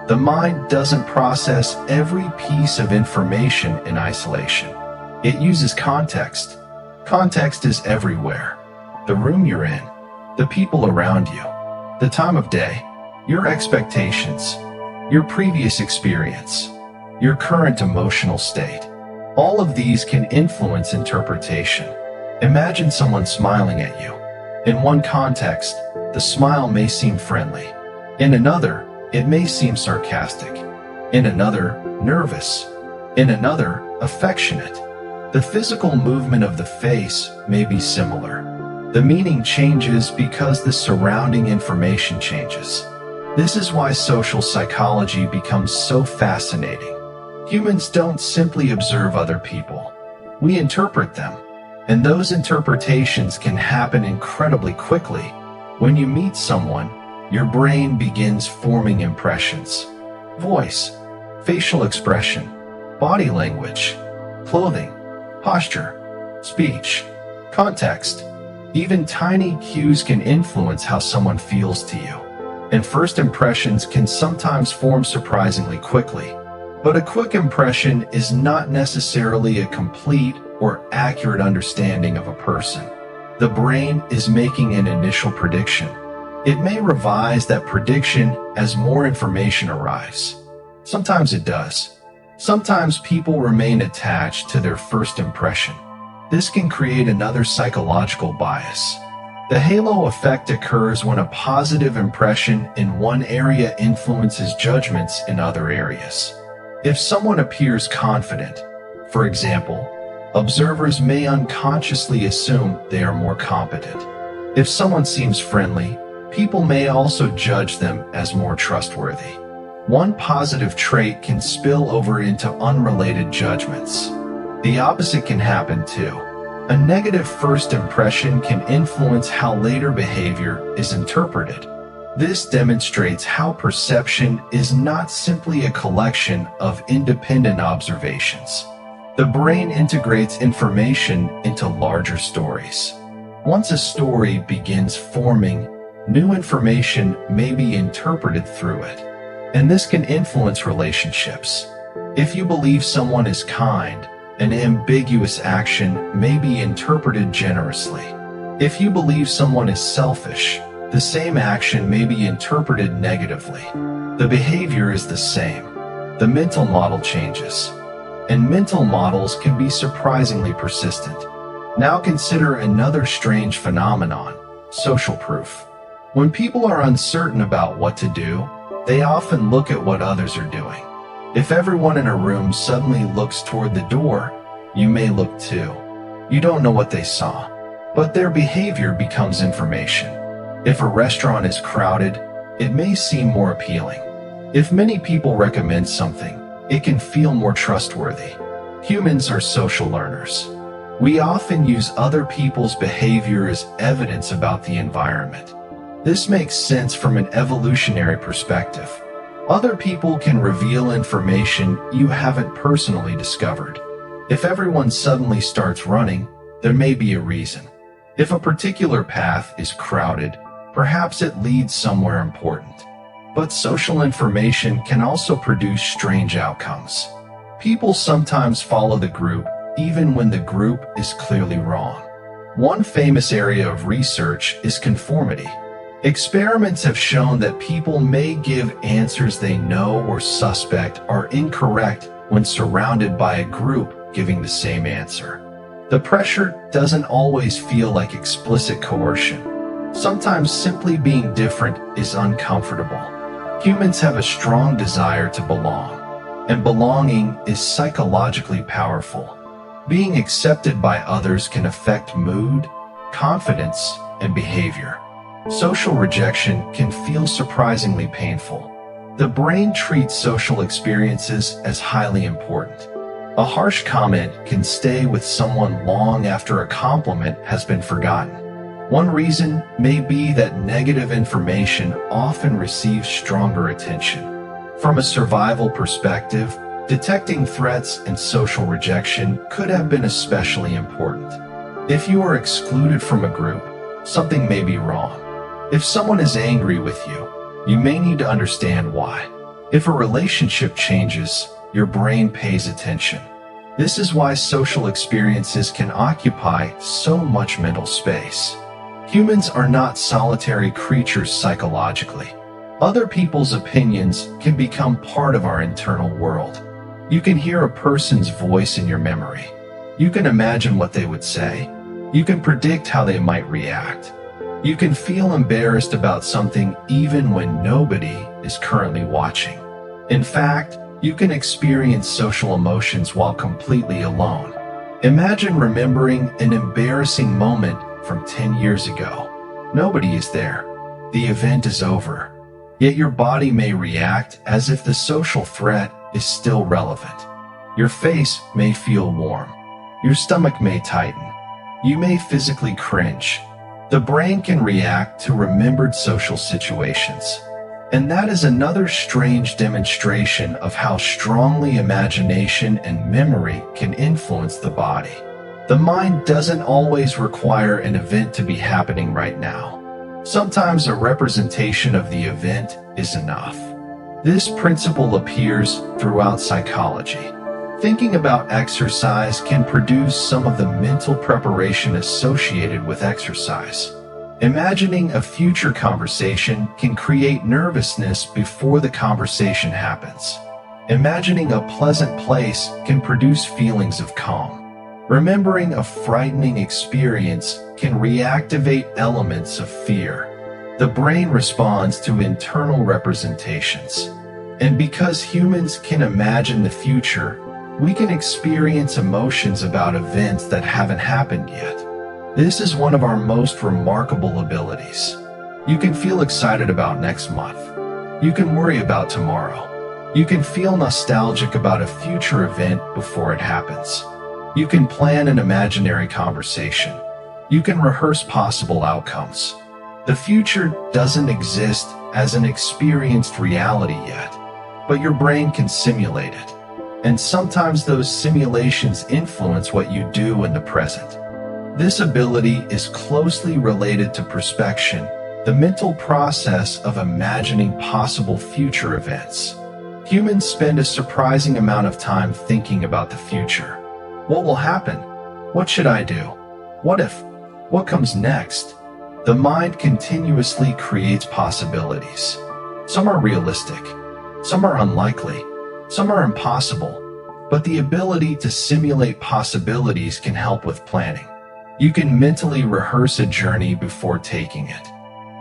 The mind doesn't process every piece of information in isolation. It uses context. Context is everywhere. The room you're in, the people around you, the time of day, your expectations, your previous experience, your current emotional state. All of these can influence interpretation. Imagine someone smiling at you. In one context, the smile may seem friendly. In another, it may seem sarcastic. In another, nervous. In another, affectionate. The physical movement of the face may be similar. The meaning changes because the surrounding information changes. This is why social psychology becomes so fascinating. Humans don't simply observe other people. We interpret them, and those interpretations can happen incredibly quickly. When you meet someone, your brain begins forming impressions. voice, facial expression, body language, clothing, posture, speech, context. Even tiny cues can influence how someone feels to you, and first impressions can sometimes form surprisingly quickly. But a quick impression is not necessarily a complete or accurate understanding of a person. The brain is making an initial prediction. It may revise that prediction as more information arrives. Sometimes it does. Sometimes people remain attached to their first impression. This can create another psychological bias. The halo effect occurs when a positive impression in one area influences judgments in other areas. If someone appears confident, for example, observers may unconsciously assume they are more competent. If someone seems friendly, people may also judge them as more trustworthy. One positive trait can spill over into unrelated judgments. The opposite can happen too. A negative first impression can influence how later behavior is interpreted. This demonstrates how perception is not simply a collection of independent observations. The brain integrates information into larger stories. Once a story begins forming, new information may be interpreted through it, and this can influence relationships. If you believe someone is kind, an ambiguous action may be interpreted generously. If you believe someone is selfish, the same action may be interpreted negatively. The behavior is the same. The mental model changes, and mental models can be surprisingly persistent. Now consider another strange phenomenon: social proof. When people are uncertain about what to do, they often look at what others are doing. If everyone in a room suddenly looks toward the door, you may look too. You don't know what they saw, but their behavior becomes information. If a restaurant is crowded, it may seem more appealing. If many people recommend something, it can feel more trustworthy. Humans are social learners. We often use other people's behavior as evidence about the environment. This makes sense from an evolutionary perspective. Other people can reveal information you haven't personally discovered. If everyone suddenly starts running, there may be a reason. If a particular path is crowded, perhaps it leads somewhere important. But social information can also produce strange outcomes. People sometimes follow the group even when the group is clearly wrong. One famous area of research is conformity. Experiments have shown that people may give answers they know or suspect are incorrect when surrounded by a group giving the same answer. The pressure doesn't always feel like explicit coercion. Sometimes simply being different is uncomfortable. Humans have a strong desire to belong, and belonging is psychologically powerful. Being accepted by others can affect mood, confidence, and behavior. Social rejection can feel surprisingly painful. The brain treats social experiences as highly important. A harsh comment can stay with someone long after a compliment has been forgotten. One reason may be that negative information often receives stronger attention. From a survival perspective, detecting threats and social rejection could have been especially important. If you are excluded from a group, something may be wrong. If someone is angry with you, you may need to understand why. If a relationship changes, your brain pays attention. This is why social experiences can occupy so much mental space. Humans are not solitary creatures psychologically. Other people's opinions can become part of our internal world. You can hear a person's voice in your memory. You can imagine what they would say. You can predict how they might react. You can feel embarrassed about something even when nobody is currently watching. In fact, you can experience social emotions while completely alone. Imagine remembering an embarrassing moment from 10 years ago. Nobody is there. The event is over. Yet your body may react as if the social threat is still relevant. Your face may feel warm. Your stomach may tighten. You may physically cringe. The brain can react to remembered social situations. And that is another strange demonstration of how strongly imagination and memory can influence the body. The mind doesn't always require an event to be happening right now. Sometimes a representation of the event is enough. This principle appears throughout psychology. Thinking about exercise can produce some of the mental preparation associated with exercise. Imagining a future conversation can create nervousness before the conversation happens. Imagining a pleasant place can produce feelings of calm. Remembering a frightening experience can reactivate elements of fear. The brain responds to internal representations. And because humans can imagine the future, we can experience emotions about events that haven't happened yet. This is one of our most remarkable abilities. You can feel excited about next month. You can worry about tomorrow. You can feel nostalgic about a future event before it happens. You can plan an imaginary conversation. You can rehearse possible outcomes. The future doesn't exist as an experienced reality yet, but your brain can simulate it. And sometimes those simulations influence what you do in the present. This ability is closely related to prospection, the mental process of imagining possible future events. Humans spend a surprising amount of time thinking about the future. What will happen? What should I do? What if? What comes next? The mind continuously creates possibilities. Some are realistic, some are unlikely, some are impossible, but the ability to simulate possibilities can help with planning. You can mentally rehearse a journey before taking it.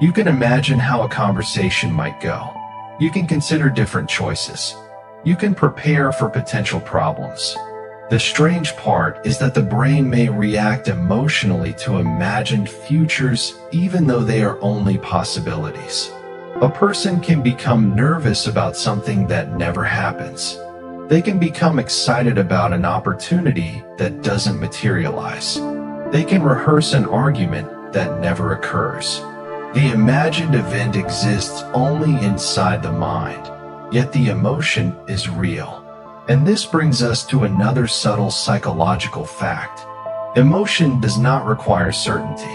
You can imagine how a conversation might go. You can consider different choices. You can prepare for potential problems. The strange part is that the brain may react emotionally to imagined futures even though they are only possibilities. A person can become nervous about something that never happens. They can become excited about an opportunity that doesn't materialize. They can rehearse an argument that never occurs. The imagined event exists only inside the mind, yet the emotion is real. And this brings us to another subtle psychological fact. Emotion does not require certainty.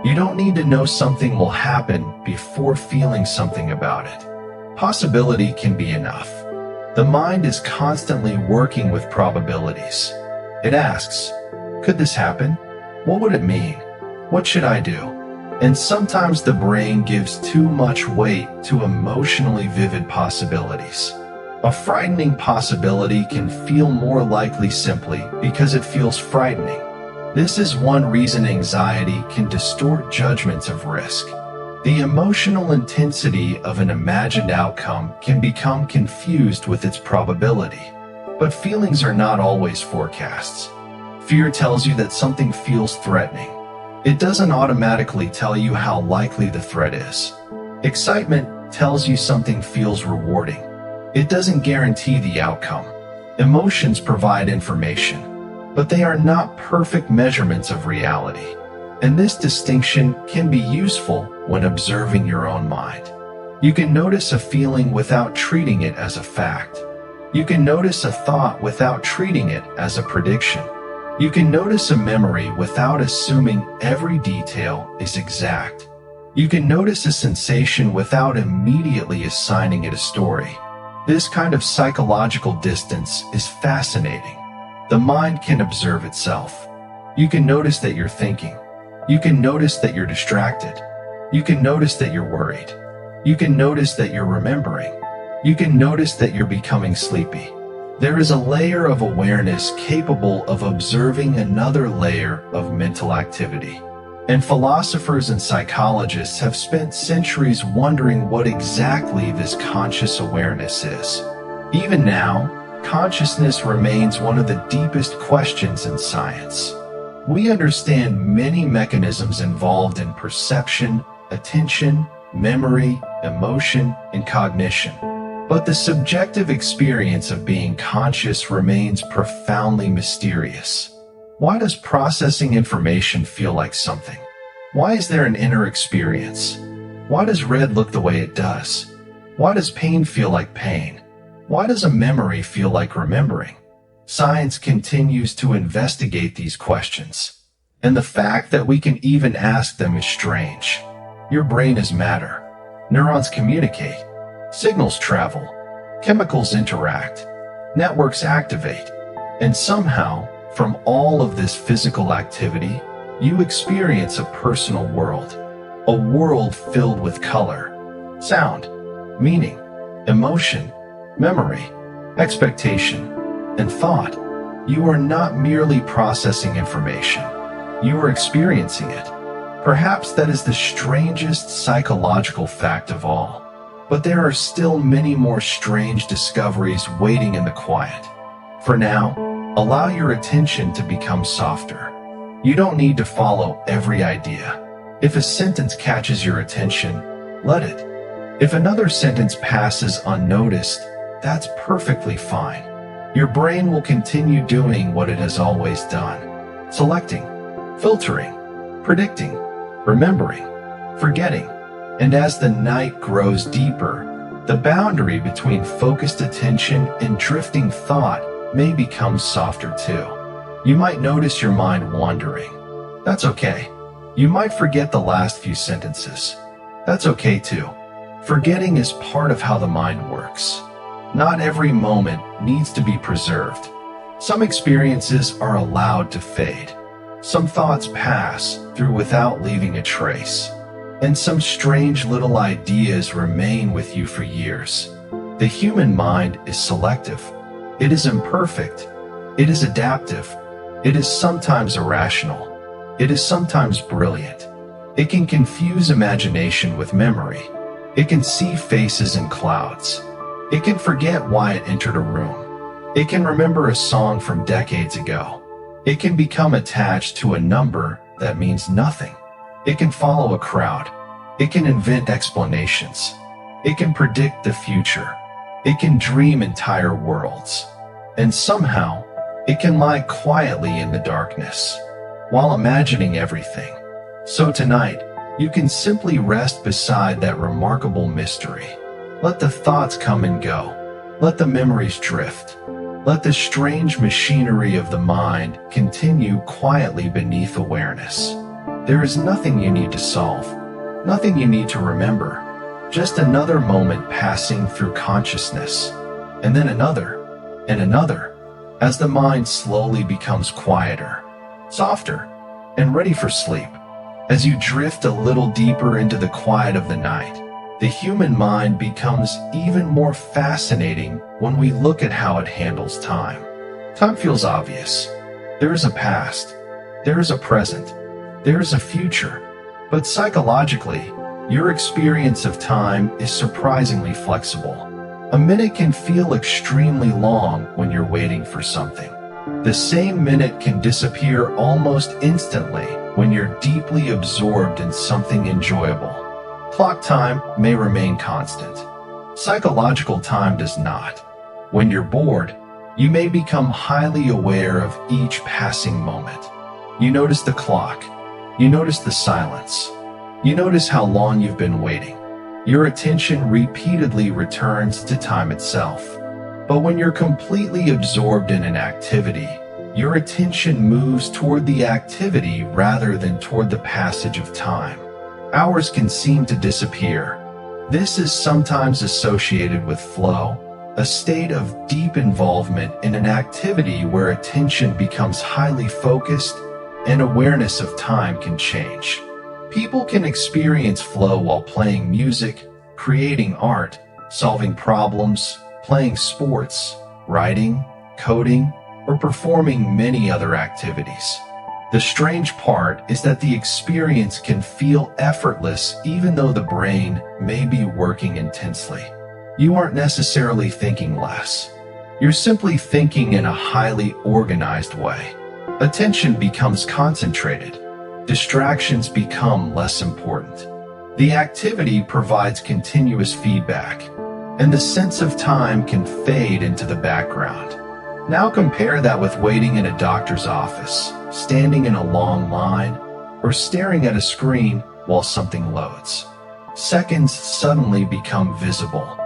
You don't need to know something will happen before feeling something about it. Possibility can be enough. The mind is constantly working with probabilities. It asks, could this happen? What would it mean? What should I do? And sometimes the brain gives too much weight to emotionally vivid possibilities. A frightening possibility can feel more likely simply because it feels frightening. This is one reason anxiety can distort judgments of risk. The emotional intensity of an imagined outcome can become confused with its probability. But feelings are not always forecasts. Fear tells you that something feels threatening. It doesn't automatically tell you how likely the threat is. Excitement tells you something feels rewarding. It doesn't guarantee the outcome. Emotions provide information, but they are not perfect measurements of reality. And this distinction can be useful when observing your own mind. You can notice a feeling without treating it as a fact. You can notice a thought without treating it as a prediction. You can notice a memory without assuming every detail is exact. You can notice a sensation without immediately assigning it a story. This kind of psychological distance is fascinating. The mind can observe itself. You can notice that you're thinking. You can notice that you're distracted. You can notice that you're worried. You can notice that you're remembering. You can notice that you're becoming sleepy. There is a layer of awareness capable of observing another layer of mental activity. And philosophers and psychologists have spent centuries wondering what exactly this conscious awareness is. Even now, consciousness remains one of the deepest questions in science. We understand many mechanisms involved in perception, attention, memory, emotion, and cognition. But the subjective experience of being conscious remains profoundly mysterious. Why does processing information feel like something? Why is there an inner experience? Why does red look the way it does? Why does pain feel like pain? Why does a memory feel like remembering? Science continues to investigate these questions, and the fact that we can even ask them is strange. Your brain is matter. Neurons communicate. Signals travel. Chemicals interact. Networks activate. And somehow, from all of this physical activity, you experience a personal world. A world filled with color, sound, meaning, emotion, memory, expectation, and thought. You are not merely processing information. You are experiencing it. Perhaps that is the strangest psychological fact of all. But there are still many more strange discoveries waiting in the quiet. For now, allow your attention to become softer. You don't need to follow every idea. If a sentence catches your attention, let it. If another sentence passes unnoticed, that's perfectly fine. Your brain will continue doing what it has always done. Selecting, filtering, predicting, remembering, forgetting. And as the night grows deeper, the boundary between focused attention and drifting thought may become softer too. You might notice your mind wandering. That's okay. You might forget the last few sentences. That's okay too. Forgetting is part of how the mind works. Not every moment needs to be preserved. Some experiences are allowed to fade. Some thoughts pass through without leaving a trace. And some strange little ideas remain with you for years. The human mind is selective. It is imperfect. It is adaptive. It is sometimes irrational. It is sometimes brilliant. It can confuse imagination with memory. It can see faces in clouds. It can forget why it entered a room. It can remember a song from decades ago. It can become attached to a number that means nothing. It can follow a crowd. It can invent explanations. It can predict the future. It can dream entire worlds. And somehow, it can lie quietly in the darkness, while imagining everything. So tonight, you can simply rest beside that remarkable mystery. Let the thoughts come and go. Let the memories drift. Let the strange machinery of the mind continue quietly beneath awareness. There is nothing you need to solve, nothing you need to remember, just another moment passing through consciousness, and then another, and another, as the mind slowly becomes quieter, softer, and ready for sleep. As you drift a little deeper into the quiet of the night, the human mind becomes even more fascinating when we look at how it handles time. Time feels obvious. There is a past. There is a present. There is a future. But psychologically, your experience of time is surprisingly flexible. A minute can feel extremely long when you're waiting for something. The same minute can disappear almost instantly when you're deeply absorbed in something enjoyable. Clock time may remain constant. Psychological time does not. When you're bored, you may become highly aware of each passing moment. You notice the clock. You notice the silence. You notice how long you've been waiting. Your attention repeatedly returns to time itself. But when you're completely absorbed in an activity, your attention moves toward the activity rather than toward the passage of time. Hours can seem to disappear. This is sometimes associated with flow, a state of deep involvement in an activity where attention becomes highly focused and awareness of time can change. People can experience flow while playing music, creating art, solving problems, playing sports, writing, coding, or performing many other activities. The strange part is that the experience can feel effortless even though the brain may be working intensely. You aren't necessarily thinking less. You're simply thinking in a highly organized way. Attention becomes concentrated. Distractions become less important. The activity provides continuous feedback, and the sense of time can fade into the background. Now compare that with waiting in a doctor's office, standing in a long line, or staring at a screen while something loads. Seconds suddenly become visible.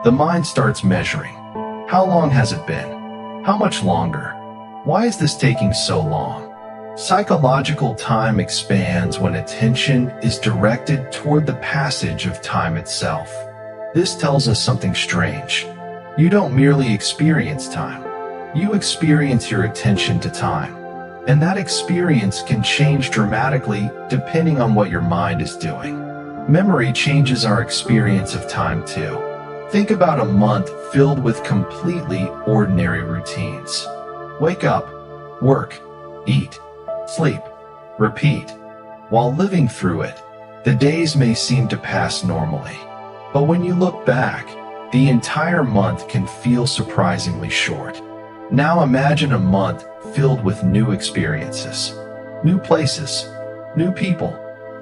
The mind starts measuring. How long has it been? How much longer? Why is this taking so long? Psychological time expands when attention is directed toward the passage of time itself. This tells us something strange. You don't merely experience time. You experience your attention to time. And that experience can change dramatically depending on what your mind is doing. Memory changes our experience of time too. Think about a month filled with completely ordinary routines. Wake up, work, eat, sleep, repeat. While living through it, the days may seem to pass normally. But when you look back, the entire month can feel surprisingly short. Now imagine a month filled with new experiences, new places, new people,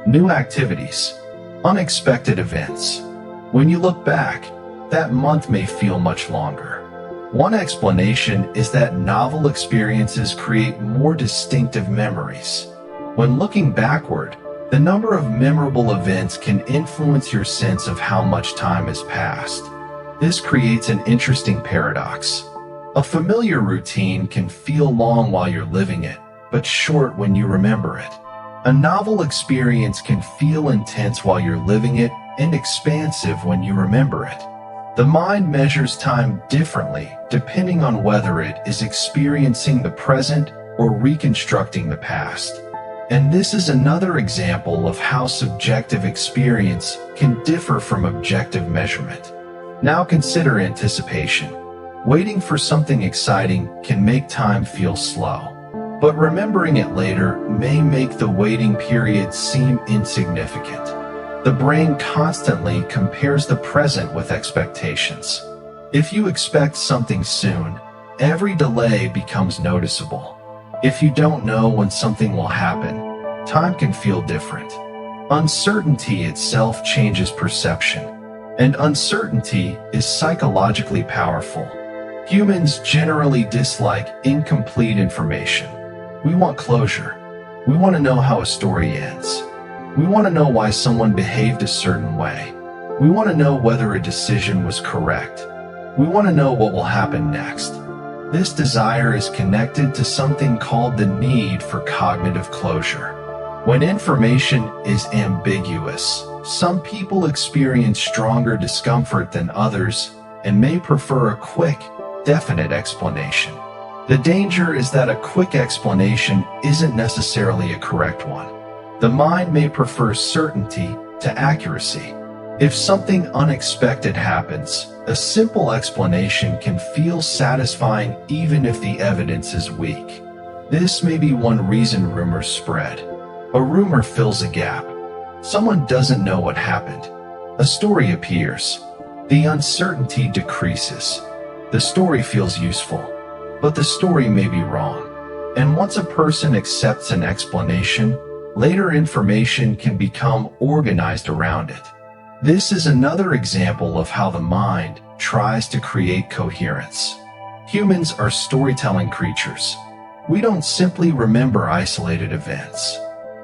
new activities, unexpected events. When you look back, that month may feel much longer. One explanation is that novel experiences create more distinctive memories. When looking backward, the number of memorable events can influence your sense of how much time has passed. This creates an interesting paradox. A familiar routine can feel long while you're living it, but short when you remember it. A novel experience can feel intense while you're living it and expansive when you remember it. The mind measures time differently depending on whether it is experiencing the present or reconstructing the past. And this is another example of how subjective experience can differ from objective measurement. Now consider anticipation. Waiting for something exciting can make time feel slow, but remembering it later may make the waiting period seem insignificant. The brain constantly compares the present with expectations. If you expect something soon, every delay becomes noticeable. If you don't know when something will happen, time can feel different. Uncertainty itself changes perception, and uncertainty is psychologically powerful. Humans generally dislike incomplete information. We want closure. We want to know how a story ends. We want to know why someone behaved a certain way. We want to know whether a decision was correct. We want to know what will happen next. This desire is connected to something called the need for cognitive closure. When information is ambiguous, some people experience stronger discomfort than others and may prefer a quick, definite explanation. The danger is that a quick explanation isn't necessarily a correct one. The mind may prefer certainty to accuracy. If something unexpected happens, a simple explanation can feel satisfying even if the evidence is weak. This may be one reason rumors spread. A rumor fills a gap. Someone doesn't know what happened. A story appears. The uncertainty decreases. The story feels useful, but the story may be wrong. And once a person accepts an explanation, later information can become organized around it. This is another example of how the mind tries to create coherence. Humans are storytelling creatures. We don't simply remember isolated events.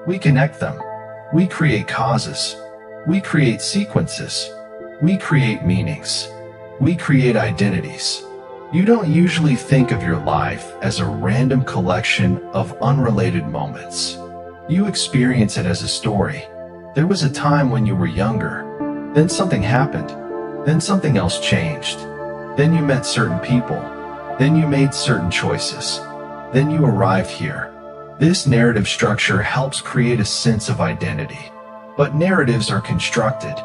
We connect them. We create causes. We create sequences. We create meanings. We create identities. You don't usually think of your life as a random collection of unrelated moments. You experience it as a story. There was a time when you were younger. Then something happened. Then something else changed. Then you met certain people. Then you made certain choices. Then you arrived here. This narrative structure helps create a sense of identity. But narratives are constructed.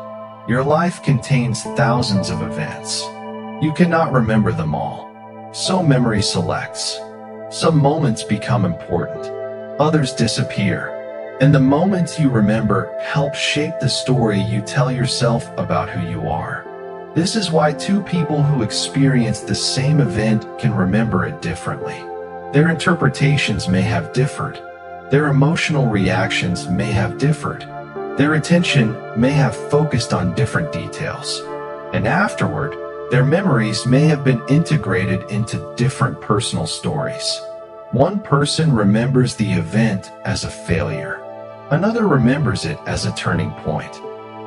Your life contains thousands of events. You cannot remember them all. So memory selects. Some moments become important. Others disappear. And the moments you remember help shape the story you tell yourself about who you are. This is why two people who experience the same event can remember it differently. Their interpretations may have differed. Their emotional reactions may have differed. Their attention may have focused on different details. And afterward, their memories may have been integrated into different personal stories. One person remembers the event as a failure. Another remembers it as a turning point.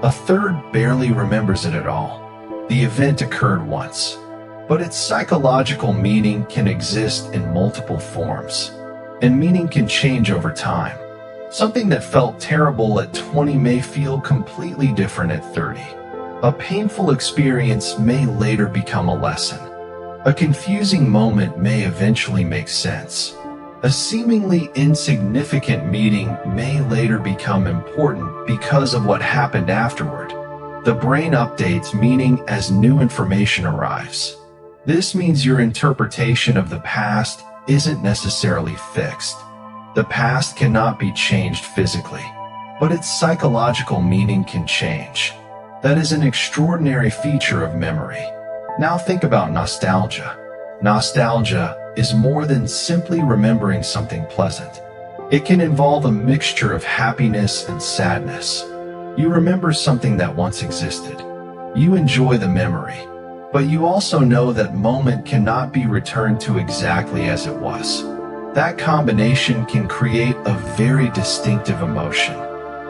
A third barely remembers it at all. The event occurred once, but its psychological meaning can exist in multiple forms, and meaning can change over time. Something that felt terrible at 20 may feel completely different at 30. A painful experience may later become a lesson. A confusing moment may eventually make sense. A seemingly insignificant meeting may later become important because of what happened afterward. The brain updates meaning as new information arrives. This means your interpretation of the past isn't necessarily fixed. The past cannot be changed physically, but its psychological meaning can change. That is an extraordinary feature of memory. Now think about nostalgia. Nostalgia is more than simply remembering something pleasant. It can involve a mixture of happiness and sadness. You remember something that once existed. You enjoy the memory, but you also know that moment cannot be returned to exactly as it was. That combination can create a very distinctive emotion.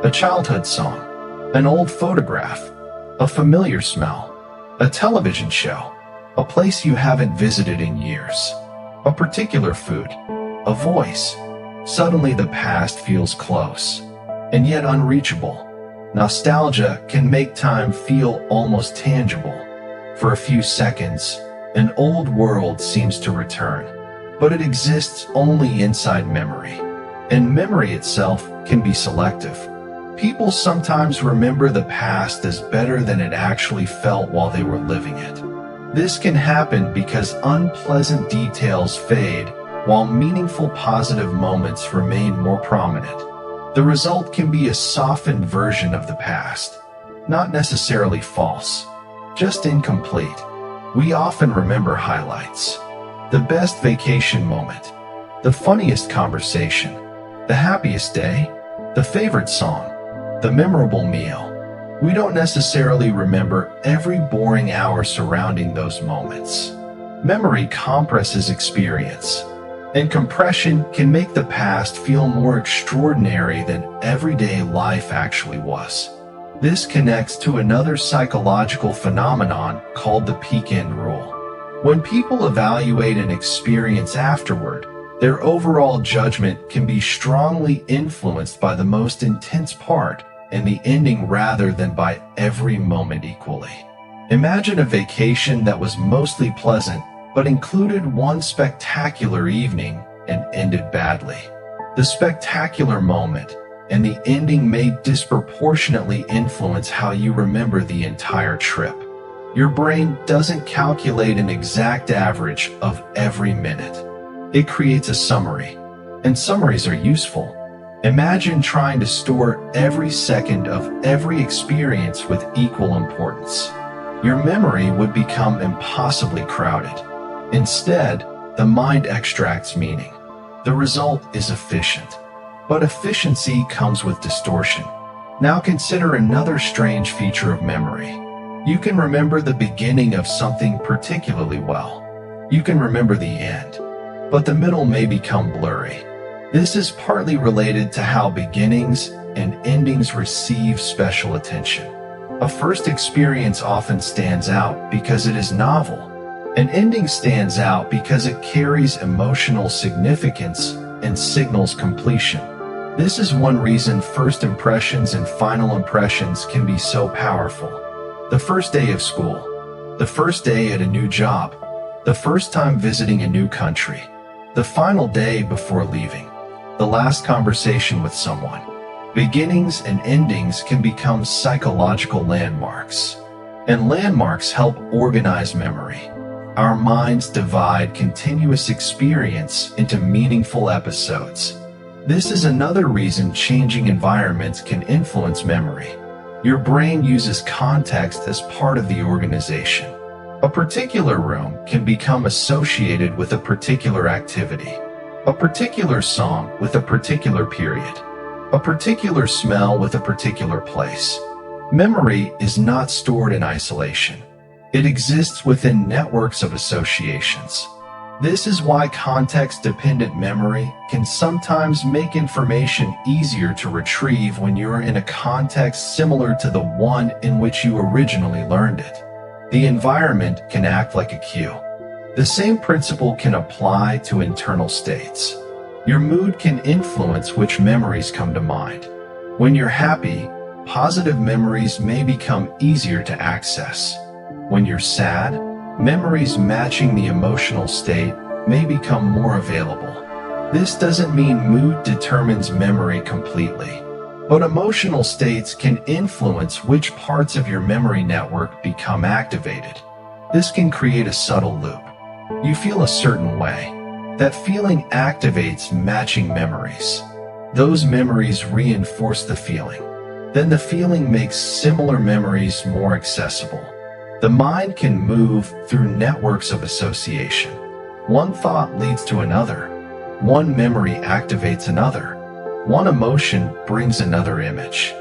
A childhood song, an old photograph, a familiar smell, a television show, a place you haven't visited in years, a particular food, a voice. Suddenly the past feels close, and yet unreachable. Nostalgia can make time feel almost tangible. For a few seconds, an old world seems to return, but it exists only inside memory, and memory itself can be selective. People sometimes remember the past as better than it actually felt while they were living it. This can happen because unpleasant details fade while meaningful positive moments remain more prominent. The result can be a softened version of the past, not necessarily false, just incomplete. We often remember highlights, the best vacation moment, the funniest conversation, the happiest day, the favorite song, the memorable meal. We don't necessarily remember every boring hour surrounding those moments. Memory compresses experience, and compression can make the past feel more extraordinary than everyday life actually was. This connects to another psychological phenomenon called the peak-end rule. When people evaluate an experience afterward, their overall judgment can be strongly influenced by the most intense part and the ending rather than by every moment equally. Imagine a vacation that was mostly pleasant but included one spectacular evening and ended badly. The spectacular moment and the ending may disproportionately influence how you remember the entire trip. Your brain doesn't calculate an exact average of every minute. It creates a summary, and summaries are useful. Imagine trying to store every second of every experience with equal importance. Your memory would become impossibly crowded. Instead, the mind extracts meaning. The result is efficient. But efficiency comes with distortion. Now consider another strange feature of memory. You can remember the beginning of something particularly well. You can remember the end, but the middle may become blurry. This is partly related to how beginnings and endings receive special attention. A first experience often stands out because it is novel. An ending stands out because it carries emotional significance and signals completion. This is one reason first impressions and final impressions can be so powerful. The first day of school, the first day at a new job, the first time visiting a new country, the final day before leaving, the last conversation with someone. Beginnings and endings can become psychological landmarks, and landmarks help organize memory. Our minds divide continuous experience into meaningful episodes. This is another reason changing environments can influence memory. Your brain uses context as part of the organization. A particular room can become associated with a particular activity, a particular song with a particular period, a particular smell with a particular place. Memory is not stored in isolation. It exists within networks of associations. This is why context-dependent memory can sometimes make information easier to retrieve when you're in a context similar to the one in which you originally learned it. The environment can act like a cue. The same principle can apply to internal states. Your mood can influence which memories come to mind. When you're happy, positive memories may become easier to access. When you're sad, memories matching the emotional state may become more available. This doesn't mean mood determines memory completely, but emotional states can influence which parts of your memory network become activated. This can create a subtle loop. You feel a certain way. That feeling activates matching memories. Those memories reinforce the feeling. Then the feeling makes similar memories more accessible. The mind can move through networks of association. One thought leads to another. One memory activates another. One emotion brings another image.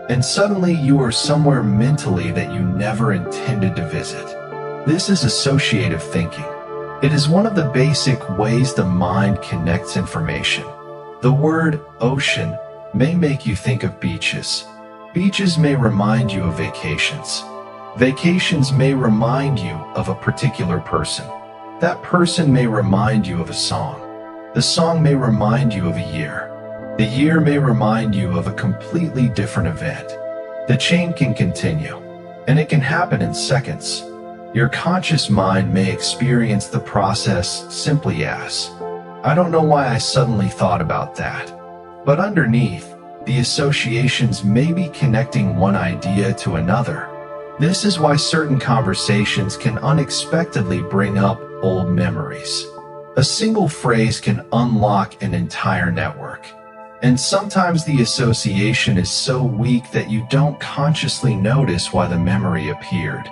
And suddenly you are somewhere mentally that you never intended to visit. This is associative thinking. It is one of the basic ways the mind connects information. The word ocean may make you think of beaches. Beaches may remind you of vacations. Vacations may remind you of a particular person. That person may remind you of a song. The song may remind you of a year. The year may remind you of a completely different event. The chain can continue, and it can happen in seconds. Your conscious mind may experience the process simply as, I don't know why I suddenly thought about that. But underneath, the associations may be connecting one idea to another. This is why certain conversations can unexpectedly bring up old memories. A single phrase can unlock an entire network. And sometimes the association is so weak that you don't consciously notice why the memory appeared.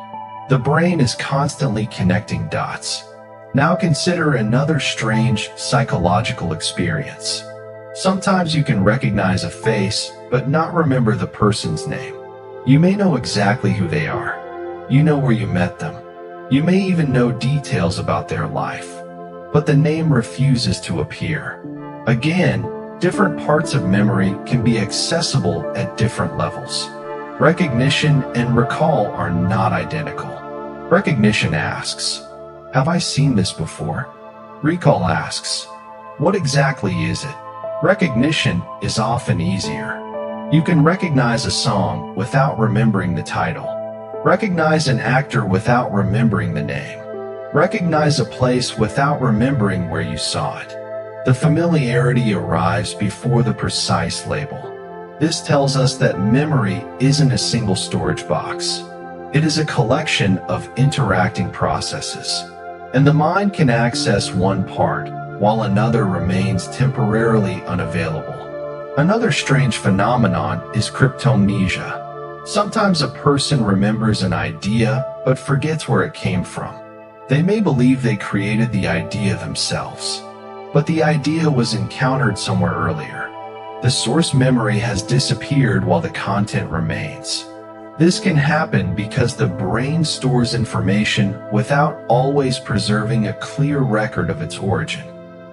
The brain is constantly connecting dots. Now consider another strange psychological experience. Sometimes you can recognize a face, but not remember the person's name. You may know exactly who they are. You know where you met them. You may even know details about their life. But the name refuses to appear. Again, different parts of memory can be accessible at different levels. Recognition and recall are not identical. Recognition asks, have I seen this before? Recall asks, what exactly is it? Recognition is often easier. You can recognize a song without remembering the title. Recognize an actor without remembering the name. Recognize a place without remembering where you saw it. The familiarity arrives before the precise label. This tells us that memory isn't a single storage box. It is a collection of interacting processes. And the mind can access one part, while another remains temporarily unavailable. Another strange phenomenon is cryptomnesia. Sometimes a person remembers an idea, but forgets where it came from. They may believe they created the idea themselves, but the idea was encountered somewhere earlier. The source memory has disappeared while the content remains. This can happen because the brain stores information without always preserving a clear record of its origin.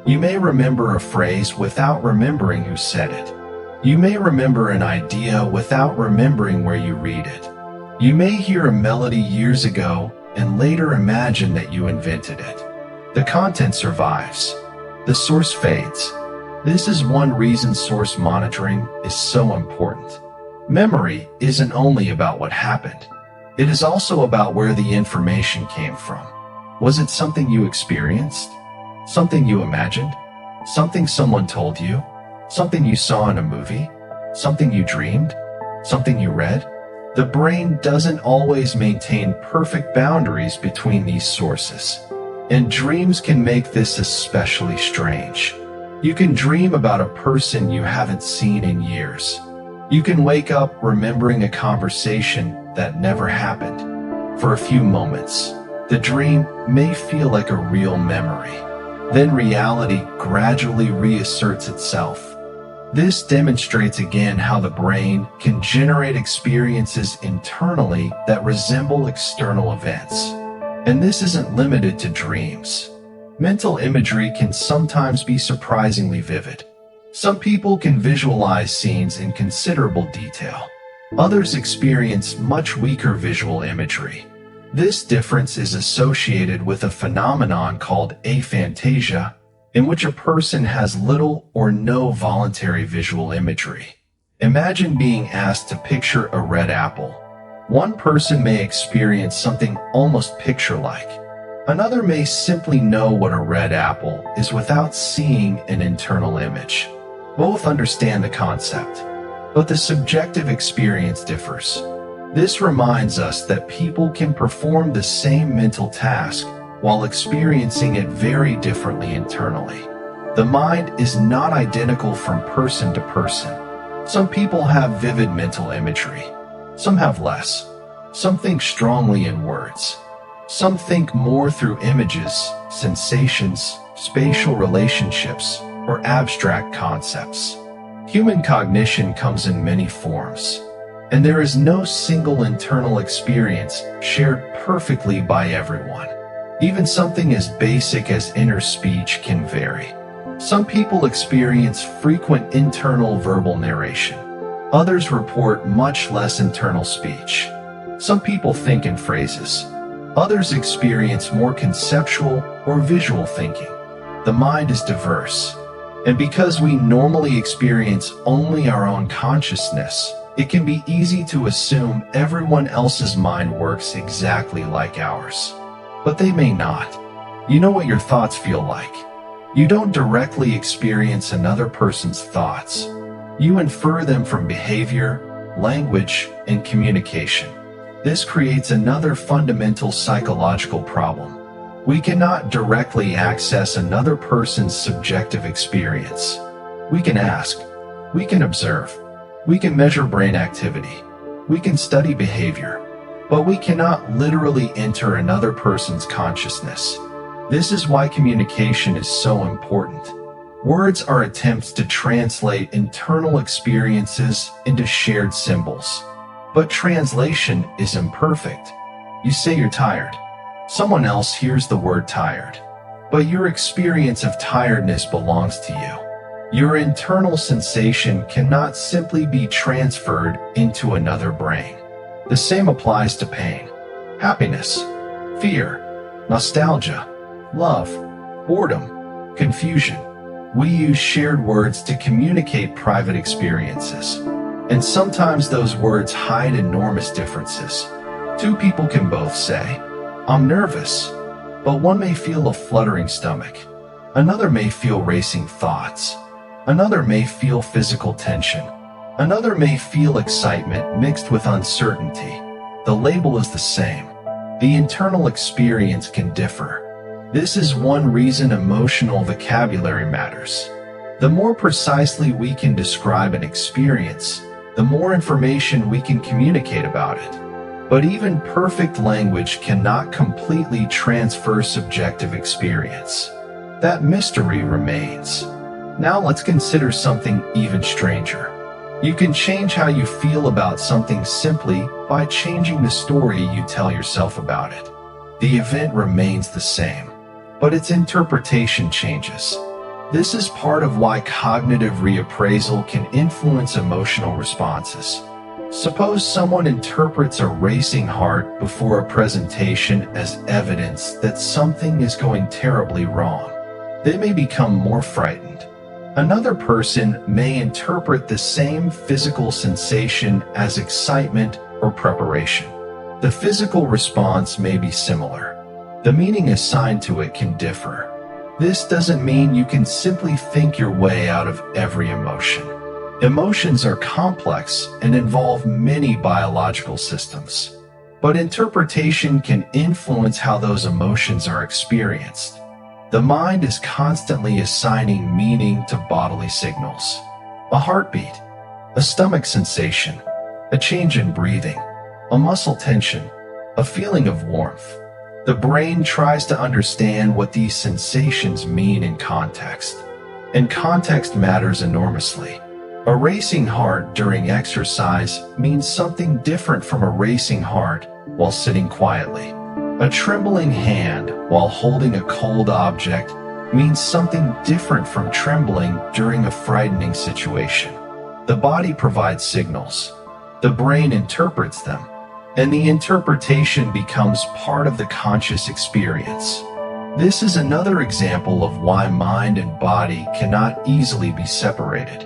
You may remember a phrase without remembering who said it. You may remember an idea without remembering where you read it. You may hear a melody years ago and later imagine that you invented it. The content survives. The source fades. This is one reason source monitoring is so important. Memory isn't only about what happened. It is also about where the information came from. Was it something you experienced? Something you imagined? Something someone told you? Something you saw in a movie? Something you dreamed? Something you read? The brain doesn't always maintain perfect boundaries between these sources. And dreams can make this especially strange. You can dream about a person you haven't seen in years. You can wake up remembering a conversation that never happened. For a few moments, the dream may feel like a real memory. Then reality gradually reasserts itself. This demonstrates again how the brain can generate experiences internally that resemble external events. And this isn't limited to dreams. Mental imagery can sometimes be surprisingly vivid. Some people can visualize scenes in considerable detail. Others experience much weaker visual imagery. This difference is associated with a phenomenon called aphantasia, in which a person has little or no voluntary visual imagery. Imagine being asked to picture a red apple. One person may experience something almost picture-like. Another may simply know what a red apple is without seeing an internal image. Both understand the concept, but the subjective experience differs. This reminds us that people can perform the same mental task while experiencing it very differently internally. The mind is not identical from person to person. Some people have vivid mental imagery. Some have less. Some think strongly in words. Some think more through images, sensations, spatial relationships, or abstract concepts. Human cognition comes in many forms, and there is no single internal experience shared perfectly by everyone. Even something as basic as inner speech can vary. Some people experience frequent internal verbal narration. Others report much less internal speech. Some people think in phrases. Others experience more conceptual or visual thinking. The mind is diverse, and because we normally experience only our own consciousness, it can be easy to assume everyone else's mind works exactly like ours. But they may not. You know what your thoughts feel like. You don't directly experience another person's thoughts. You infer them from behavior, language, and communication. This creates another fundamental psychological problem. We cannot directly access another person's subjective experience. We can ask, we can observe, we can measure brain activity, we can study behavior, but we cannot literally enter another person's consciousness. This is why communication is so important. Words are attempts to translate internal experiences into shared symbols. But translation is imperfect. You say you're tired. Someone else hears the word tired. But your experience of tiredness belongs to you. Your internal sensation cannot simply be transferred into another brain. The same applies to pain, happiness, fear, nostalgia, love, boredom, confusion. We use shared words to communicate private experiences. And sometimes those words hide enormous differences. Two people can both say, I'm nervous, but one may feel a fluttering stomach. Another may feel racing thoughts. Another may feel physical tension. Another may feel excitement mixed with uncertainty. The label is the same. The internal experience can differ. This is one reason emotional vocabulary matters. The more precisely we can describe an experience, the more information we can communicate about it. But even perfect language cannot completely transfer subjective experience. That mystery remains. Now let's consider something even stranger. You can change how you feel about something simply by changing the story you tell yourself about it. The event remains the same, but its interpretation changes. This is part of why cognitive reappraisal can influence emotional responses. Suppose someone interprets a racing heart before a presentation as evidence that something is going terribly wrong. They may become more frightened. Another person may interpret the same physical sensation as excitement or preparation. The physical response may be similar. The meaning assigned to it can differ. This doesn't mean you can simply think your way out of every emotion. Emotions are complex and involve many biological systems. But interpretation can influence how those emotions are experienced. The mind is constantly assigning meaning to bodily signals. A heartbeat, a stomach sensation, a change in breathing, a muscle tension, a feeling of warmth. The brain tries to understand what these sensations mean in context. And context matters enormously. A racing heart during exercise means something different from a racing heart while sitting quietly. A trembling hand while holding a cold object means something different from trembling during a frightening situation. The body provides signals. The brain interprets them. and the interpretation becomes part of the conscious experience. This is another example of why mind and body cannot easily be separated.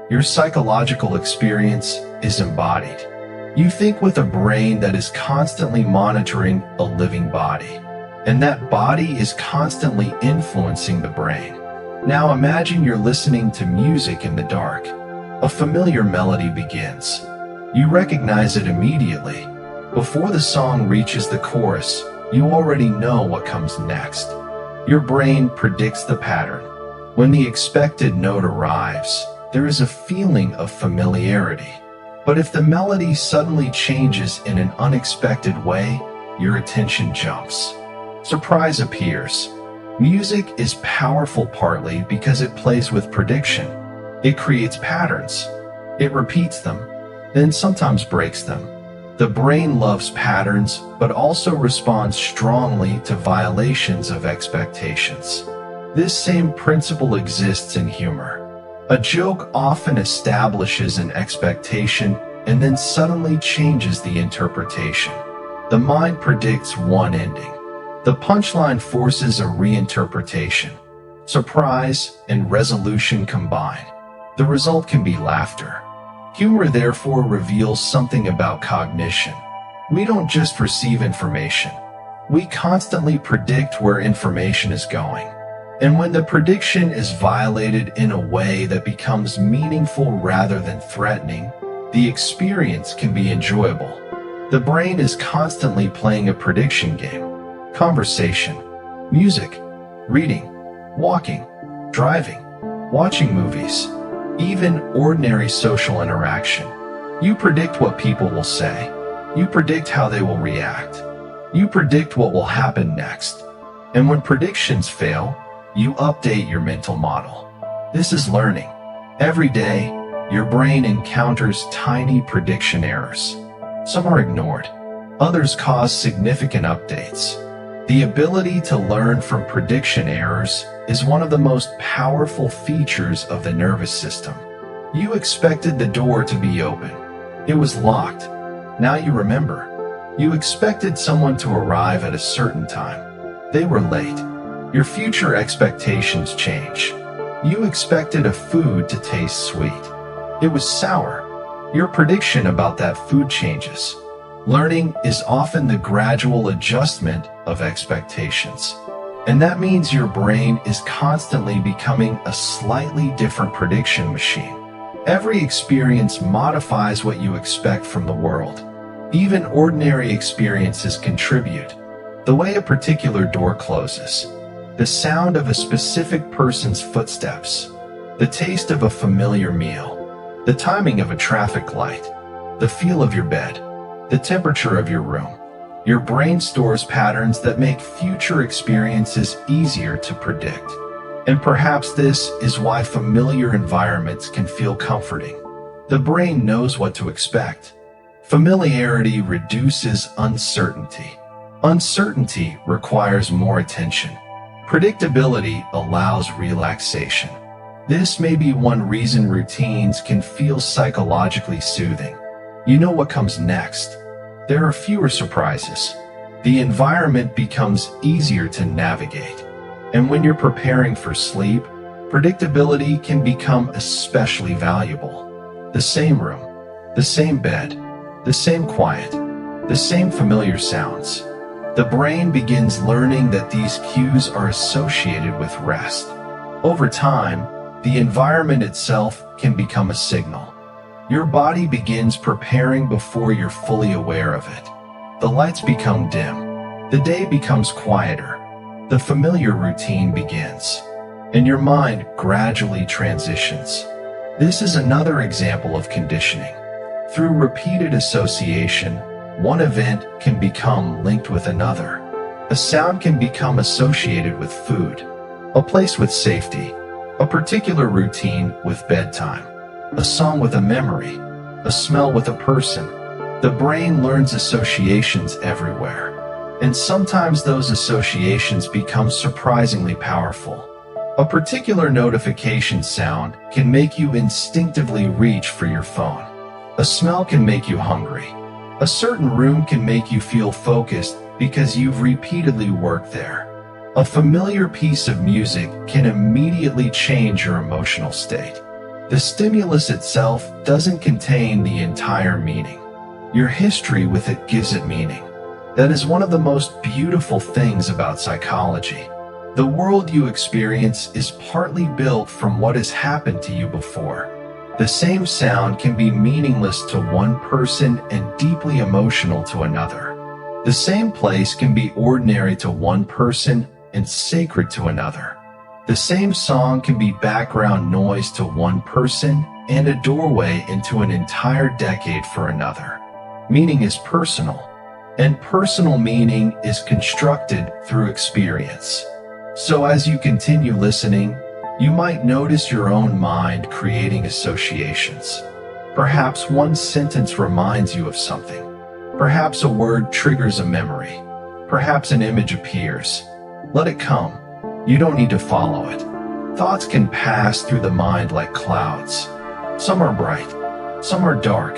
Your psychological experience is embodied. You think with a brain that is constantly monitoring a living body, and that body is constantly influencing the brain. Now imagine you're listening to music in the dark. A familiar melody begins. You recognize it immediately. Before the song reaches the chorus, you already know what comes next. Your brain predicts the pattern. When the expected note arrives, there is a feeling of familiarity. But if the melody suddenly changes in an unexpected way, your attention jumps. Surprise appears. Music is powerful partly because it plays with prediction. It creates patterns. It repeats them, then sometimes breaks them. The brain loves patterns, but also responds strongly to violations of expectations. This same principle exists in humor. A joke often establishes an expectation and then suddenly changes the interpretation. The mind predicts one ending. The punchline forces a reinterpretation. Surprise and resolution combine. The result can be laughter. Humor therefore reveals something about cognition. We don't just receive information. We constantly predict where information is going. And when the prediction is violated in a way that becomes meaningful rather than threatening, the experience can be enjoyable. The brain is constantly playing a prediction game. Conversation, music, reading, walking, driving, watching movies, even ordinary social interaction. You predict what people will say. You predict how they will react. You predict what will happen next. And when predictions fail, you update your mental model. This is learning. Every day, your brain encounters tiny prediction errors. Some are ignored. Others cause significant updates. The ability to learn from prediction errors is one of the most powerful features of the nervous system. You expected the door to be open. It was locked. Now you remember. You expected someone to arrive at a certain time. They were late. Your future expectations change. You expected a food to taste sweet. It was sour. Your prediction about that food changes. Learning is often the gradual adjustment of expectations. And that means your brain is constantly becoming a slightly different prediction machine. Every experience modifies what you expect from the world. Even ordinary experiences contribute. The way a particular door closes, the sound of a specific person's footsteps, the taste of a familiar meal, the timing of a traffic light, the feel of your bed, the temperature of your room. Your brain stores patterns that make future experiences easier to predict. And perhaps this is why familiar environments can feel comforting. The brain knows what to expect. Familiarity reduces uncertainty. Uncertainty requires more attention. Predictability allows relaxation. This may be one reason routines can feel psychologically soothing. You know what comes next. There are fewer surprises. The environment becomes easier to navigate. And when you're preparing for sleep, predictability can become especially valuable. The same room, the same bed, the same quiet, the same familiar sounds. The brain begins learning that these cues are associated with rest. Over time, the environment itself can become a signal. Your body begins preparing before you're fully aware of it. The lights become dim. The day becomes quieter. The familiar routine begins. And your mind gradually transitions. This is another example of conditioning. Through repeated association, one event can become linked with another. A sound can become associated with food, a place with safety, a particular routine with bedtime, a song with a memory, a smell with a person. The brain learns associations everywhere, and sometimes those associations become surprisingly powerful. A particular notification sound can make you instinctively reach for your phone. A smell can make you hungry. A certain room can make you feel focused because you've repeatedly worked there. A familiar piece of music can immediately change your emotional state. The stimulus itself doesn't contain the entire meaning. Your history with it gives it meaning. That is one of the most beautiful things about psychology. The world you experience is partly built from what has happened to you before. The same sound can be meaningless to one person and deeply emotional to another. The same place can be ordinary to one person and sacred to another. The same song can be background noise to one person and a doorway into an entire decade for another. Meaning is personal, and personal meaning is constructed through experience. So as you continue listening, you might notice your own mind creating associations. Perhaps one sentence reminds you of something. Perhaps a word triggers a memory. Perhaps an image appears. Let it come. You don't need to follow it. Thoughts can pass through the mind like clouds. Some are bright, some are dark,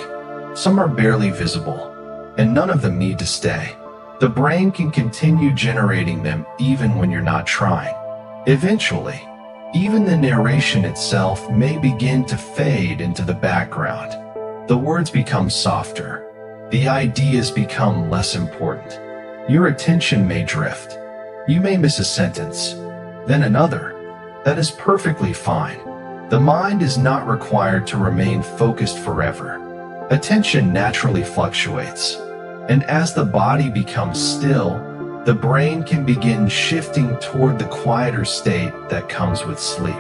some are barely visible, and none of them need to stay. The brain can continue generating them even when you're not trying. Eventually, even the narration itself may begin to fade into the background. The words become softer. The ideas become less important. Your attention may drift. You may miss a sentence, then another. That is perfectly fine. The mind is not required to remain focused forever. Attention naturally fluctuates, and as the body becomes still, the brain can begin shifting toward the quieter state that comes with sleep.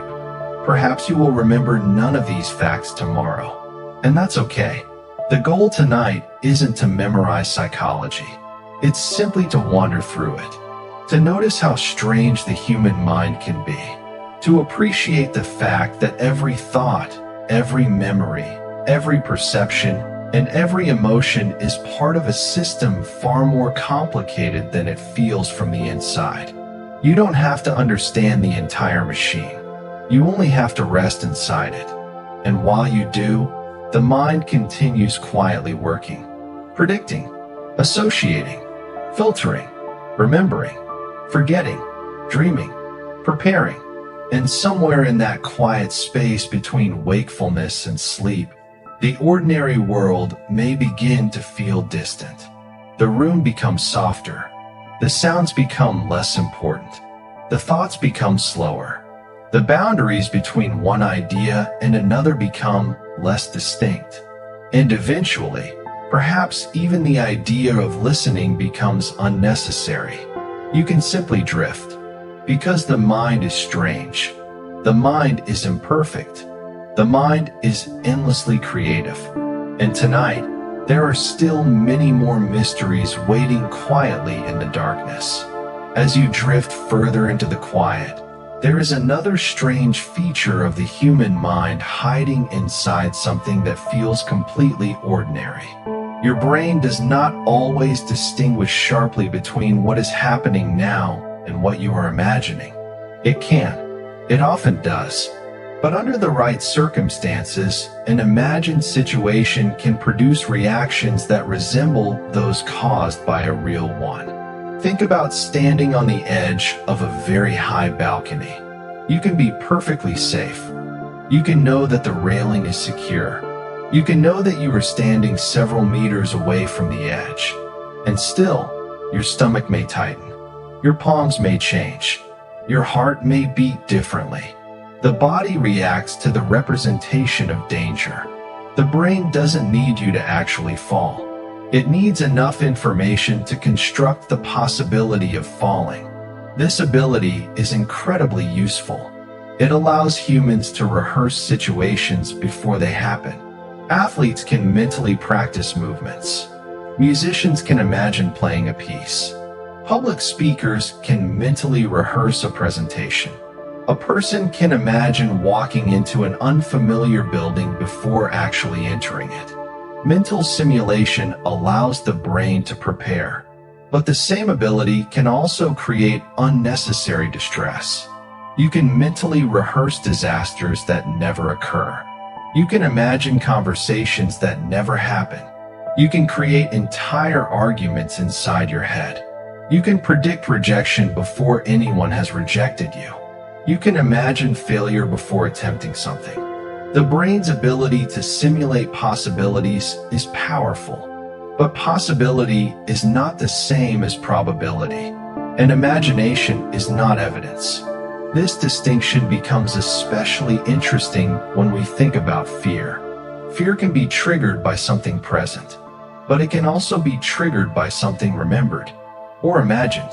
Perhaps you will remember none of these facts tomorrow, and that's okay. The goal tonight isn't to memorize psychology. It's simply to wander through it, to notice how strange the human mind can be, to appreciate the fact that every thought, every memory, every perception, and every emotion is part of a system far more complicated than it feels from the inside. You don't have to understand the entire machine. You only have to rest inside it. And while you do, the mind continues quietly working, predicting, associating, filtering, remembering, forgetting, dreaming, preparing, and somewhere in that quiet space between wakefulness and sleep, the ordinary world may begin to feel distant. The room becomes softer. The sounds become less important. The thoughts become slower. The boundaries between one idea and another become less distinct. And eventually, perhaps even the idea of listening becomes unnecessary. You can simply drift, because the mind is strange. The mind is imperfect. The mind is endlessly creative. And tonight, there are still many more mysteries waiting quietly in the darkness. As you drift further into the quiet, there is another strange feature of the human mind hiding inside something that feels completely ordinary. Your brain does not always distinguish sharply between what is happening now and what you are imagining. It can. It often does. But under the right circumstances, an imagined situation can produce reactions that resemble those caused by a real one. Think about standing on the edge of a very high balcony. You can be perfectly safe. You can know that the railing is secure. You can know that you are standing several meters away from the edge. And still, your stomach may tighten. Your palms may change. Your heart may beat differently. The body reacts to the representation of danger. The brain doesn't need you to actually fall. It needs enough information to construct the possibility of falling. This ability is incredibly useful. It allows humans to rehearse situations before they happen. Athletes can mentally practice movements. Musicians can imagine playing a piece. Public speakers can mentally rehearse a presentation. A person can imagine walking into an unfamiliar building before actually entering it. Mental simulation allows the brain to prepare, but the same ability can also create unnecessary distress. You can mentally rehearse disasters that never occur. You can imagine conversations that never happen. You can create entire arguments inside your head. You can predict rejection before anyone has rejected you. You can imagine failure before attempting something. The brain's ability to simulate possibilities is powerful, but possibility is not the same as probability, and imagination is not evidence. This distinction becomes especially interesting when we think about fear. Fear can be triggered by something present, but it can also be triggered by something remembered, or imagined,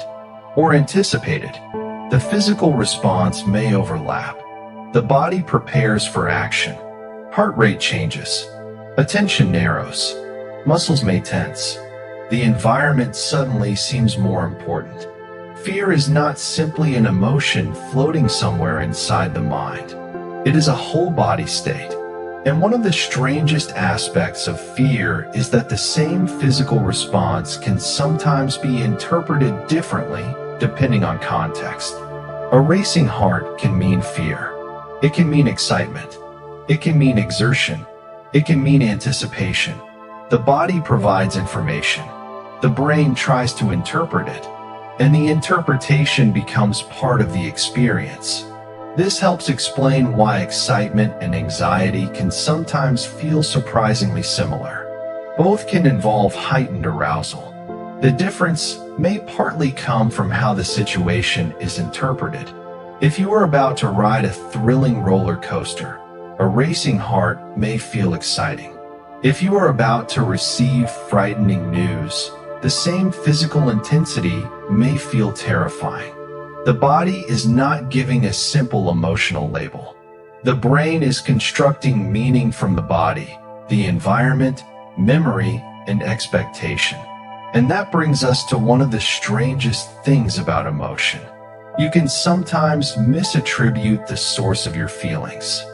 or anticipated. The physical response may overlap. The body prepares for action. Heart rate changes. Attention narrows. Muscles may tense. The environment suddenly seems more important. Fear is not simply an emotion floating somewhere inside the mind. It is a whole body state. And one of the strangest aspects of fear is that the same physical response can sometimes be interpreted differently depending on context. A racing heart can mean fear. It can mean excitement. It can mean exertion. It can mean anticipation. The body provides information. The brain tries to interpret it, and the interpretation becomes part of the experience. This helps explain why excitement and anxiety can sometimes feel surprisingly similar. Both can involve heightened arousal. The difference may partly come from how the situation is interpreted. If you are about to ride a thrilling roller coaster, a racing heart may feel exciting. If you are about to receive frightening news, the same physical intensity may feel terrifying. The body is not giving a simple emotional label. The brain is constructing meaning from the body, the environment, memory, and expectation. And that brings us to one of the strangest things about emotion. You can sometimes misattribute the source of your feelings.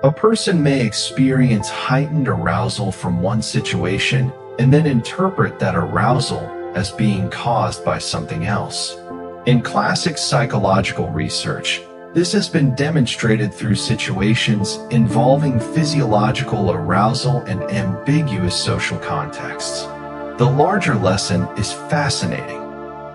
A person may experience heightened arousal from one situation and then interpret that arousal as being caused by something else. In classic psychological research, this has been demonstrated through situations involving physiological arousal and ambiguous social contexts. The larger lesson is fascinating.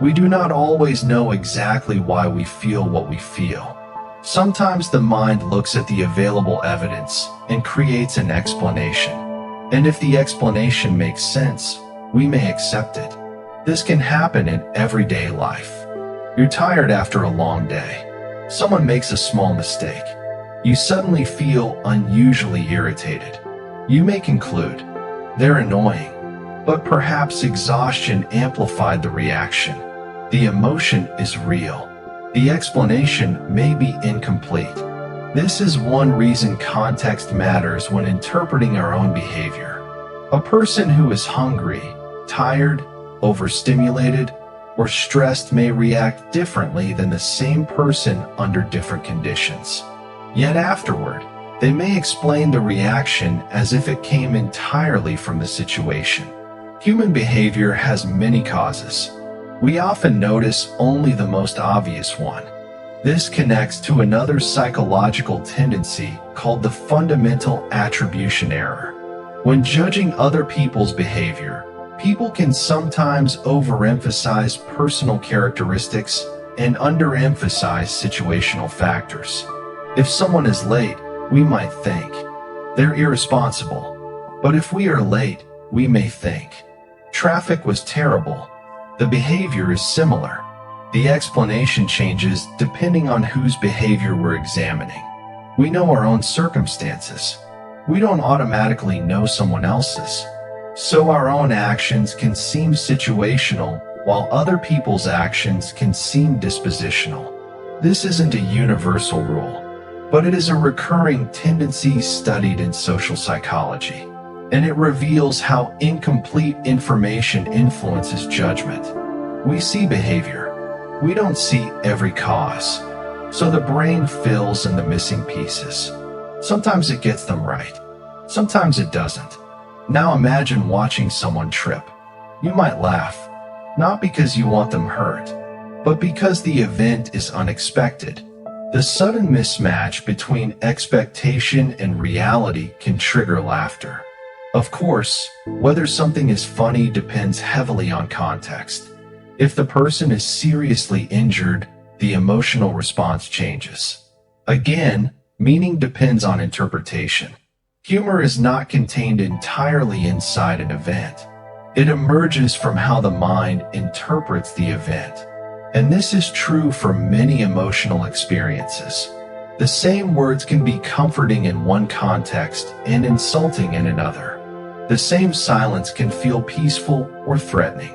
We do not always know exactly why we feel what we feel. Sometimes the mind looks at the available evidence and creates an explanation. And if the explanation makes sense, we may accept it. This can happen in everyday life. You're tired after a long day. Someone makes a small mistake. You suddenly feel unusually irritated. You may conclude, they're annoying, but perhaps exhaustion amplified the reaction. The emotion is real. The explanation may be incomplete. This is one reason context matters when interpreting our own behavior. A person who is hungry, tired, overstimulated, or stressed may react differently than the same person under different conditions. Yet afterward, they may explain the reaction as if it came entirely from the situation. Human behavior has many causes. We often notice only the most obvious one. This connects to another psychological tendency called the fundamental attribution error. When judging other people's behavior, people can sometimes overemphasize personal characteristics and underemphasize situational factors. If someone is late, we might think, they're irresponsible. But if we are late, we may think, traffic was terrible. The behavior is similar. The explanation changes depending on whose behavior we're examining. We know our own circumstances. We don't automatically know someone else's. So our own actions can seem situational, while other people's actions can seem dispositional. This isn't a universal rule, but it is a recurring tendency studied in social psychology. And it reveals how incomplete information influences judgment. We see behavior. We don't see every cause. So the brain fills in the missing pieces. Sometimes it gets them right. Sometimes it doesn't. Now imagine watching someone trip. You might laugh, not because you want them hurt, but because the event is unexpected. The sudden mismatch between expectation and reality can trigger laughter. Of course, whether something is funny depends heavily on context. If the person is seriously injured, the emotional response changes. Again, meaning depends on interpretation. Humor is not contained entirely inside an event. It emerges from how the mind interprets the event. And this is true for many emotional experiences. The same words can be comforting in one context and insulting in another. The same silence can feel peaceful or threatening.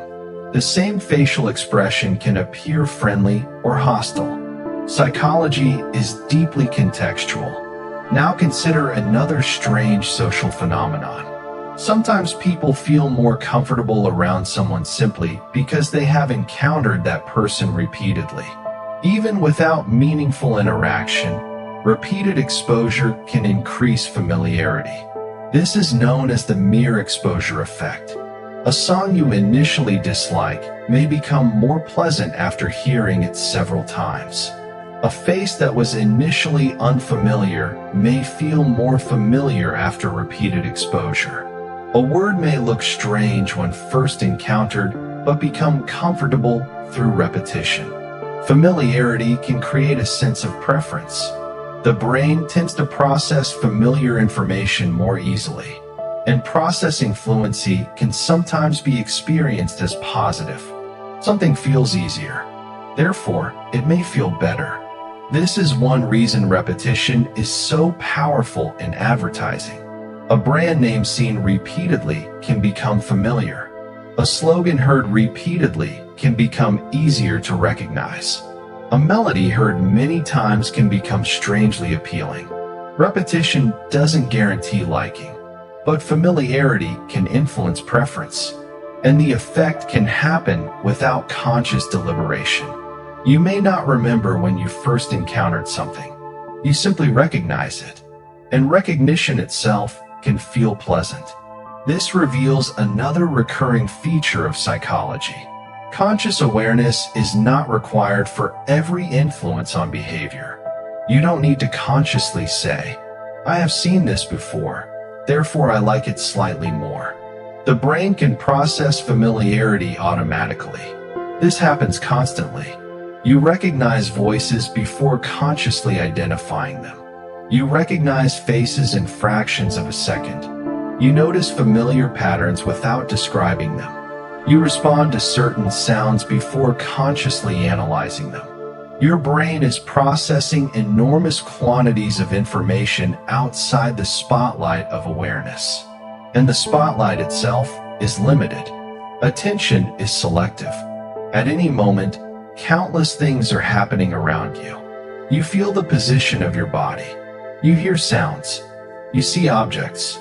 The same facial expression can appear friendly or hostile. Psychology is deeply contextual. Now consider another strange social phenomenon. Sometimes people feel more comfortable around someone simply because they have encountered that person repeatedly. Even without meaningful interaction, repeated exposure can increase familiarity. This is known as the mere exposure effect. A song you initially dislike may become more pleasant after hearing it several times. A face that was initially unfamiliar may feel more familiar after repeated exposure. A word may look strange when first encountered, but become comfortable through repetition. Familiarity can create a sense of preference. The brain tends to process familiar information more easily, and processing fluency can sometimes be experienced as positive. Something feels easier. Therefore, it may feel better. This is one reason repetition is so powerful in advertising. A brand name seen repeatedly can become familiar. A slogan heard repeatedly can become easier to recognize. A melody heard many times can become strangely appealing. Repetition doesn't guarantee liking, but familiarity can influence preference, and the effect can happen without conscious deliberation. You may not remember when you first encountered something. You simply recognize it, and recognition itself can feel pleasant. This reveals another recurring feature of psychology. Conscious awareness is not required for every influence on behavior. You don't need to consciously say, "I have seen this before, therefore I like it slightly more." The brain can process familiarity automatically. This happens constantly. You recognize voices before consciously identifying them. You recognize faces in fractions of a second. You notice familiar patterns without describing them. You respond to certain sounds before consciously analyzing them. Your brain is processing enormous quantities of information outside the spotlight of awareness. And the spotlight itself is limited. Attention is selective. At any moment, countless things are happening around you. You feel the position of your body. You hear sounds. You see objects.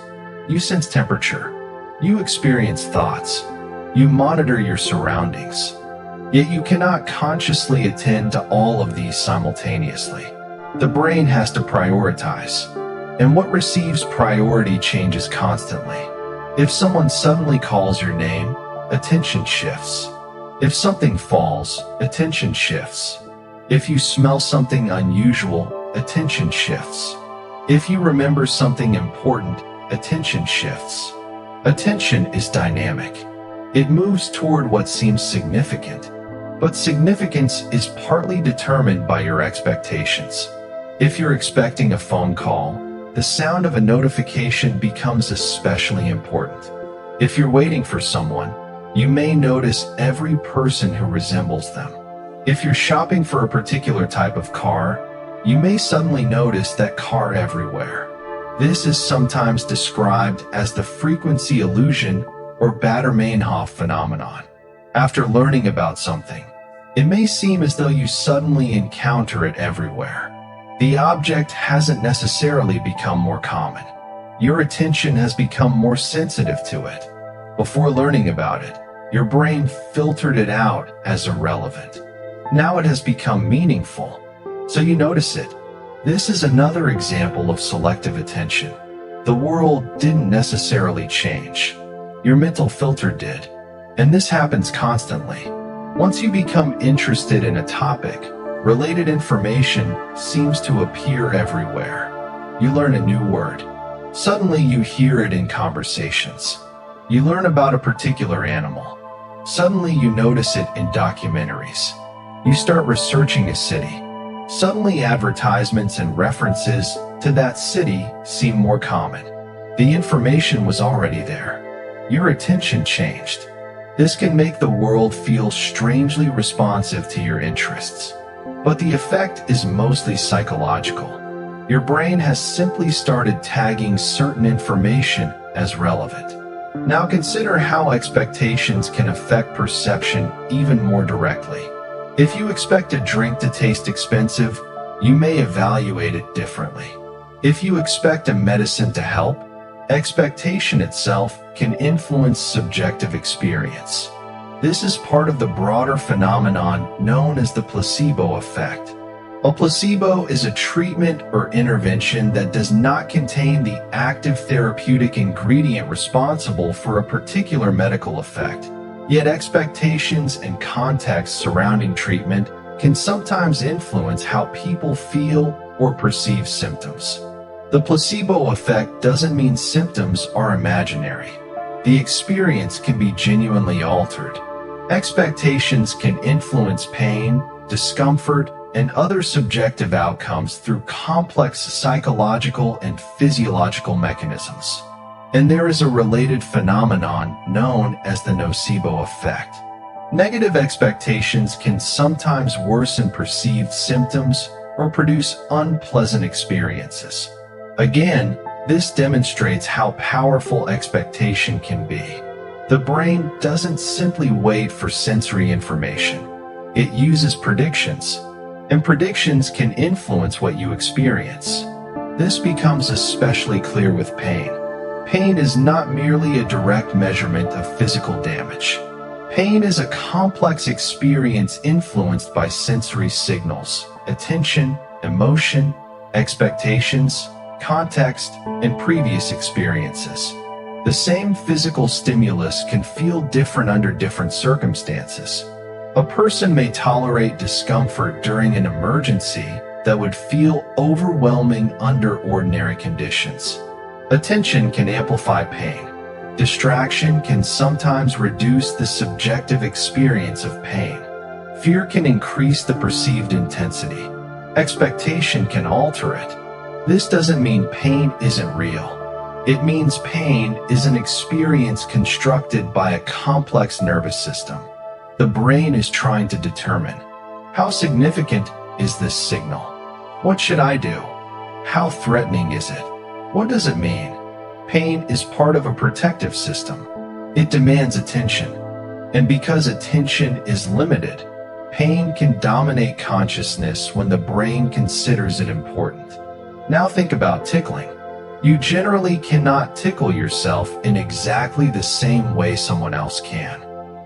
You sense temperature. You experience thoughts. You monitor your surroundings. Yet you cannot consciously attend to all of these simultaneously. The brain has to prioritize, and what receives priority changes constantly. If someone suddenly calls your name, attention shifts. If something falls, attention shifts. If you smell something unusual, attention shifts. If you remember something important, attention shifts. Attention is dynamic. It moves toward what seems significant, but significance is partly determined by your expectations. If you're expecting a phone call, the sound of a notification becomes especially important. If you're waiting for someone, you may notice every person who resembles them. If you're shopping for a particular type of car, you may suddenly notice that car everywhere. This is sometimes described as the frequency illusion or Bader-Meinhof phenomenon. After learning about something, it may seem as though you suddenly encounter it everywhere. The object hasn't necessarily become more common. Your attention has become more sensitive to it. Before learning about it, your brain filtered it out as irrelevant. Now it has become meaningful, so you notice it. This is another example of selective attention. The world didn't necessarily change. Your mental filter did, and this happens constantly. Once you become interested in a topic, related information seems to appear everywhere. You learn a new word. Suddenly you hear it in conversations. You learn about a particular animal. Suddenly you notice it in documentaries. You start researching a city. Suddenly advertisements and references to that city seem more common. The information was already there. Your attention changed. This can make the world feel strangely responsive to your interests. But the effect is mostly psychological. Your brain has simply started tagging certain information as relevant. Now consider how expectations can affect perception even more directly. If you expect a drink to taste expensive, you may evaluate it differently. If you expect a medicine to help, expectation itself can influence subjective experience. This is part of the broader phenomenon known as the placebo effect. A placebo is a treatment or intervention that does not contain the active therapeutic ingredient responsible for a particular medical effect. Yet expectations and context surrounding treatment can sometimes influence how people feel or perceive symptoms. The placebo effect doesn't mean symptoms are imaginary. The experience can be genuinely altered. Expectations can influence pain, discomfort, and other subjective outcomes through complex psychological and physiological mechanisms. And there is a related phenomenon known as the nocebo effect. Negative expectations can sometimes worsen perceived symptoms or produce unpleasant experiences. Again, this demonstrates how powerful expectation can be. The brain doesn't simply wait for sensory information. It uses predictions, and predictions can influence what you experience. This becomes especially clear with pain. Pain is not merely a direct measurement of physical damage. Pain is a complex experience influenced by sensory signals, attention, emotion, expectations, context, and previous experiences. The same physical stimulus can feel different under different circumstances. A person may tolerate discomfort during an emergency that would feel overwhelming under ordinary conditions. Attention can amplify pain. Distraction can sometimes reduce the subjective experience of pain. Fear can increase the perceived intensity. Expectation can alter it. This doesn't mean pain isn't real. It means pain is an experience constructed by a complex nervous system. The brain is trying to determine, how significant is this signal? What should I do? How threatening is it? What does it mean? Pain is part of a protective system. It demands attention. And because attention is limited, pain can dominate consciousness when the brain considers it important. Now think about tickling. You generally cannot tickle yourself in exactly the same way someone else can.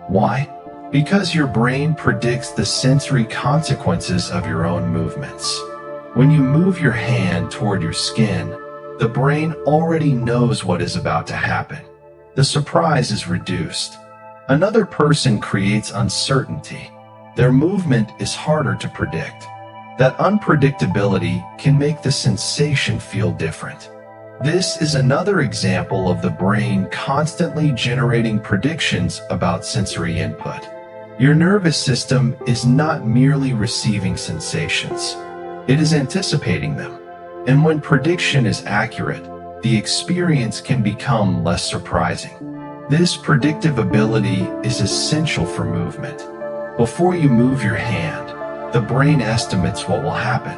Why? Because your brain predicts the sensory consequences of your own movements. When you move your hand toward your skin, the brain already knows what is about to happen. The surprise is reduced. Another person creates uncertainty. Their movement is harder to predict. That unpredictability can make the sensation feel different. This is another example of the brain constantly generating predictions about sensory input. Your nervous system is not merely receiving sensations. It is anticipating them. And when prediction is accurate, the experience can become less surprising. This predictive ability is essential for movement. Before you move your hand, the brain estimates what will happen.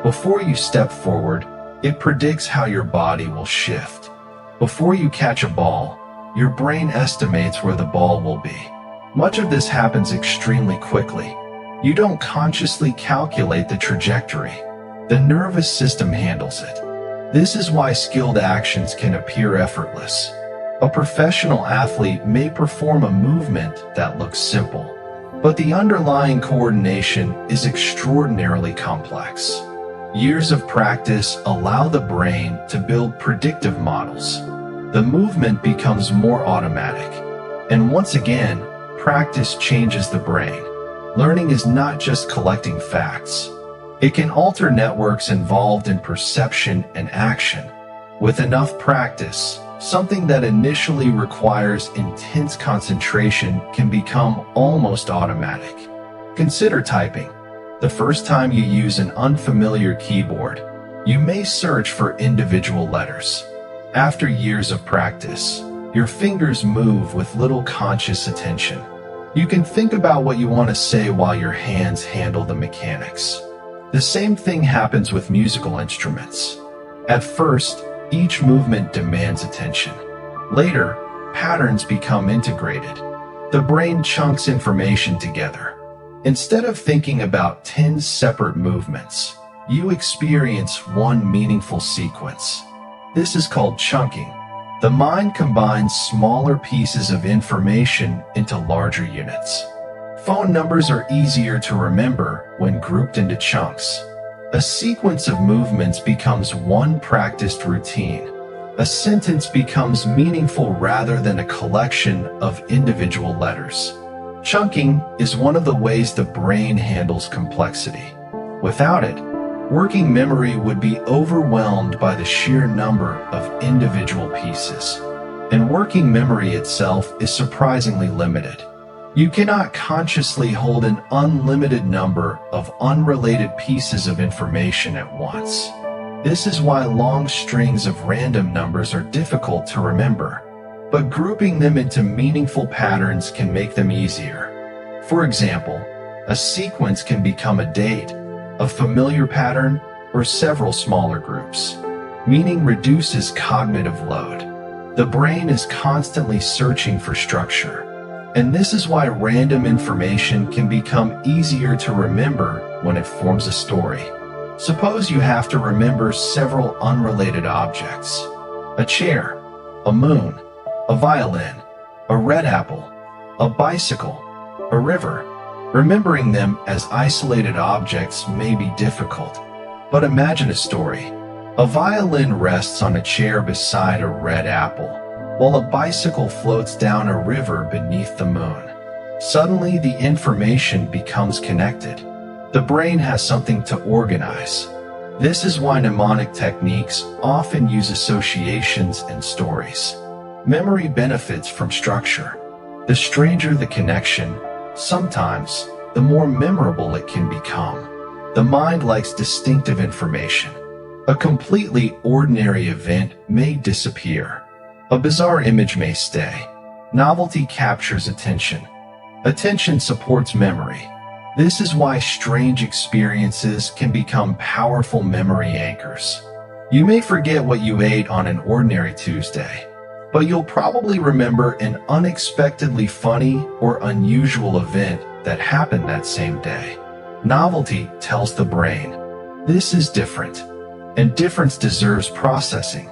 Before you step forward, it predicts how your body will shift. Before you catch a ball, your brain estimates where the ball will be. Much of this happens extremely quickly. You don't consciously calculate the trajectory. The nervous system handles it. This is why skilled actions can appear effortless. A professional athlete may perform a movement that looks simple, but the underlying coordination is extraordinarily complex. Years of practice allow the brain to build predictive models. The movement becomes more automatic. And once again, practice changes the brain. Learning is not just collecting facts. It can alter networks involved in perception and action. With enough practice, something that initially requires intense concentration can become almost automatic. Consider typing. The first time you use an unfamiliar keyboard, you may search for individual letters. After years of practice, your fingers move with little conscious attention. You can think about what you want to say while your hands handle the mechanics. The same thing happens with musical instruments. At first, each movement demands attention. Later, patterns become integrated. The brain chunks information together. Instead of thinking about 10 separate movements, you experience one meaningful sequence. This is called chunking. The mind combines smaller pieces of information into larger units. Phone numbers are easier to remember when grouped into chunks. A sequence of movements becomes one practiced routine. A sentence becomes meaningful rather than a collection of individual letters. Chunking is one of the ways the brain handles complexity. Without it, working memory would be overwhelmed by the sheer number of individual pieces. And working memory itself is surprisingly limited. You cannot consciously hold an unlimited number of unrelated pieces of information at once. This is why long strings of random numbers are difficult to remember, but grouping them into meaningful patterns can make them easier. For example, a sequence can become a date, a familiar pattern, or several smaller groups. Meaning reduces cognitive load. The brain is constantly searching for structure. And this is why random information can become easier to remember when it forms a story. Suppose you have to remember several unrelated objects. A chair, a moon, a violin, a red apple, a bicycle, a river. Remembering them as isolated objects may be difficult, but imagine a story. A violin rests on a chair beside a red apple, while a bicycle floats down a river beneath the moon. Suddenly, the information becomes connected. The brain has something to organize. This is why mnemonic techniques often use associations and stories. Memory benefits from structure. The stranger the connection, sometimes, the more memorable it can become. The mind likes distinctive information. A completely ordinary event may disappear. A bizarre image may stay. Novelty captures attention. Attention supports memory. This is why strange experiences can become powerful memory anchors. You may forget what you ate on an ordinary Tuesday, but you'll probably remember an unexpectedly funny or unusual event that happened that same day. Novelty tells the brain, this is different, and difference deserves processing.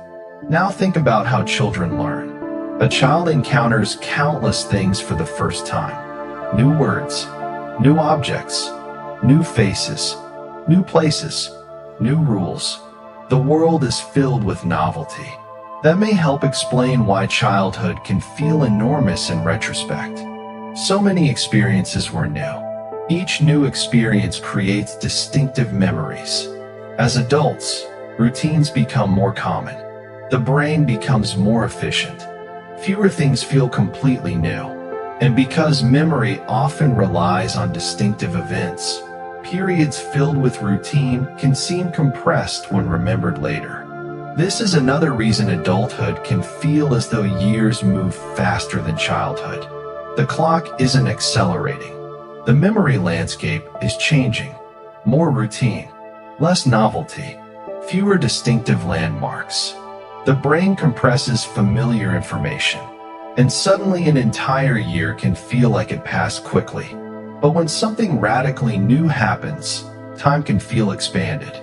Now think about how children learn. A child encounters countless things for the first time. New words, new objects, new faces, new places, new rules. The world is filled with novelty. That may help explain why childhood can feel enormous in retrospect. So many experiences were new. Each new experience creates distinctive memories. As adults, routines become more common. The brain becomes more efficient. Fewer things feel completely new. And because memory often relies on distinctive events, periods filled with routine can seem compressed when remembered later. This is another reason adulthood can feel as though years move faster than childhood. The clock isn't accelerating. The memory landscape is changing. More routine, less novelty, fewer distinctive landmarks. The brain compresses familiar information, and suddenly an entire year can feel like it passed quickly. But when something radically new happens, time can feel expanded.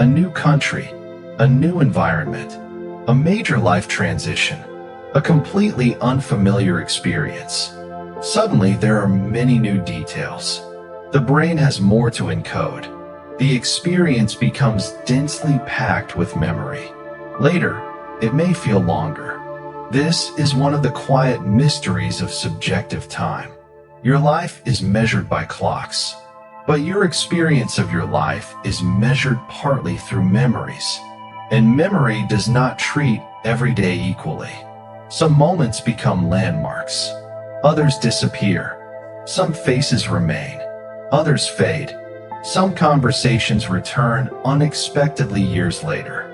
A new country, a new environment, a major life transition, a completely unfamiliar experience. Suddenly, there are many new details. The brain has more to encode. The experience becomes densely packed with memory. Later, it may feel longer. This is one of the quiet mysteries of subjective time. Your life is measured by clocks, but your experience of your life is measured partly through memories. And memory does not treat every day equally. Some moments become landmarks. Others disappear. Some faces remain. Others fade. Some conversations return unexpectedly years later.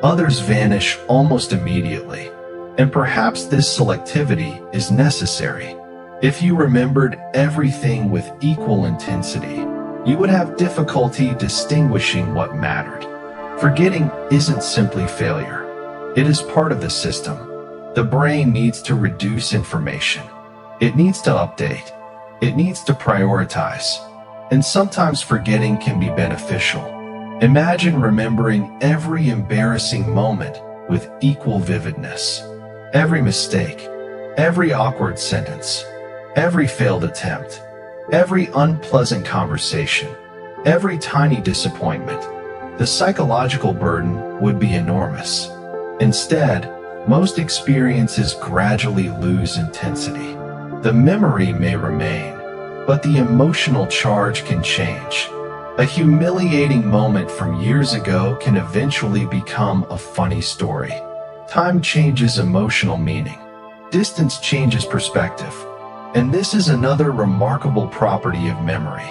Others vanish almost immediately. And perhaps this selectivity is necessary. If you remembered everything with equal intensity, you would have difficulty distinguishing what mattered. Forgetting isn't simply failure. It is part of the system. The brain needs to reduce information. It needs to update. It needs to prioritize. And sometimes forgetting can be beneficial. Imagine remembering every embarrassing moment with equal vividness. Every mistake, every awkward sentence, every failed attempt, every unpleasant conversation, every tiny disappointment. The psychological burden would be enormous. Instead, most experiences gradually lose intensity. The memory may remain, but the emotional charge can change. A humiliating moment from years ago can eventually become a funny story. Time changes emotional meaning. Distance changes perspective. And this is another remarkable property of memory.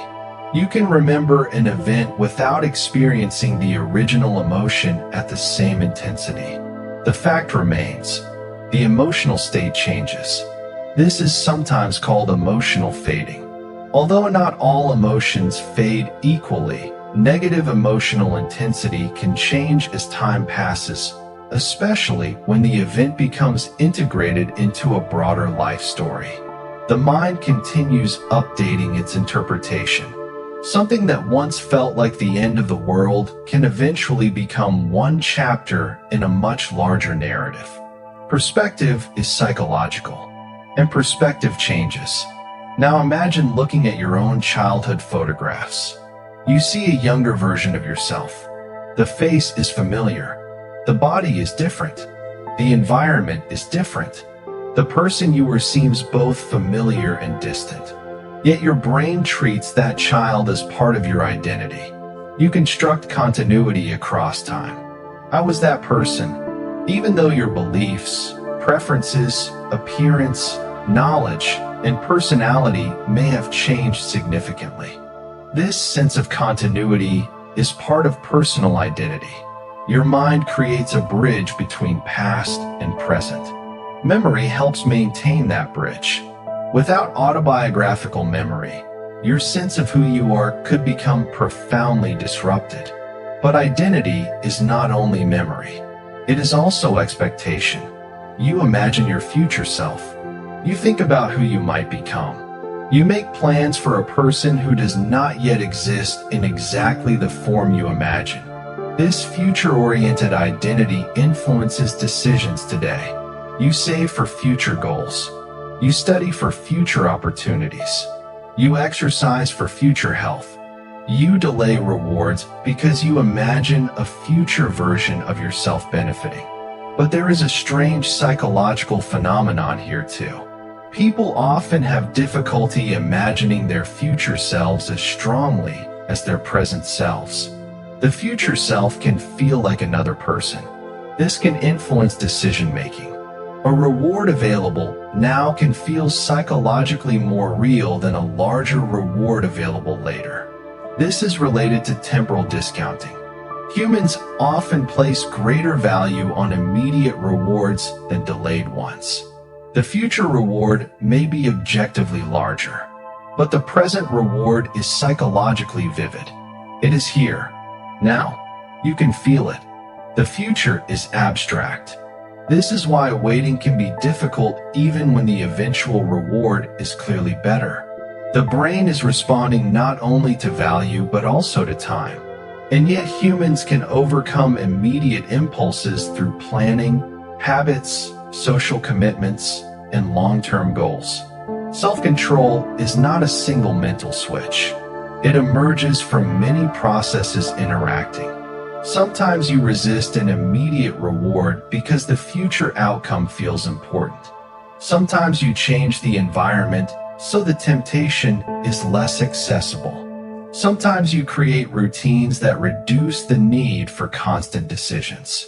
You can remember an event without experiencing the original emotion at the same intensity. The fact remains, the emotional state changes. This is sometimes called emotional fading. Although not all emotions fade equally, negative emotional intensity can change as time passes, especially when the event becomes integrated into a broader life story. The mind continues updating its interpretation. Something that once felt like the end of the world can eventually become one chapter in a much larger narrative. Perspective is psychological, and perspective changes. Now imagine looking at your own childhood photographs. You see a younger version of yourself. The face is familiar. The body is different. The environment is different. The person you were seems both familiar and distant. Yet your brain treats that child as part of your identity. You construct continuity across time. I was that person, even though your beliefs, preferences, appearance, knowledge, and personality may have changed significantly. This sense of continuity is part of personal identity. Your mind creates a bridge between past and present. Memory helps maintain that bridge. Without autobiographical memory, your sense of who you are could become profoundly disrupted. But identity is not only memory. It is also expectation. You imagine your future self. You think about who you might become. You make plans for a person who does not yet exist in exactly the form you imagine. This future-oriented identity influences decisions today. You save for future goals. You study for future opportunities. You exercise for future health. You delay rewards because you imagine a future version of yourself benefiting. But there is a strange psychological phenomenon here too. People often have difficulty imagining their future selves as strongly as their present selves. The future self can feel like another person. This can influence decision-making. A reward available now can feel psychologically more real than a larger reward available later. This is related to temporal discounting. Humans often place greater value on immediate rewards than delayed ones. The future reward may be objectively larger, but the present reward is psychologically vivid. It is here, now. You can feel it. The future is abstract. This is why waiting can be difficult even when the eventual reward is clearly better. The brain is responding not only to value but also to time. And yet humans can overcome immediate impulses through planning, habits, social commitments, and long-term goals. Self-control is not a single mental switch. It emerges from many processes interacting. Sometimes you resist an immediate reward because the future outcome feels important. Sometimes you change the environment so the temptation is less accessible. Sometimes you create routines that reduce the need for constant decisions.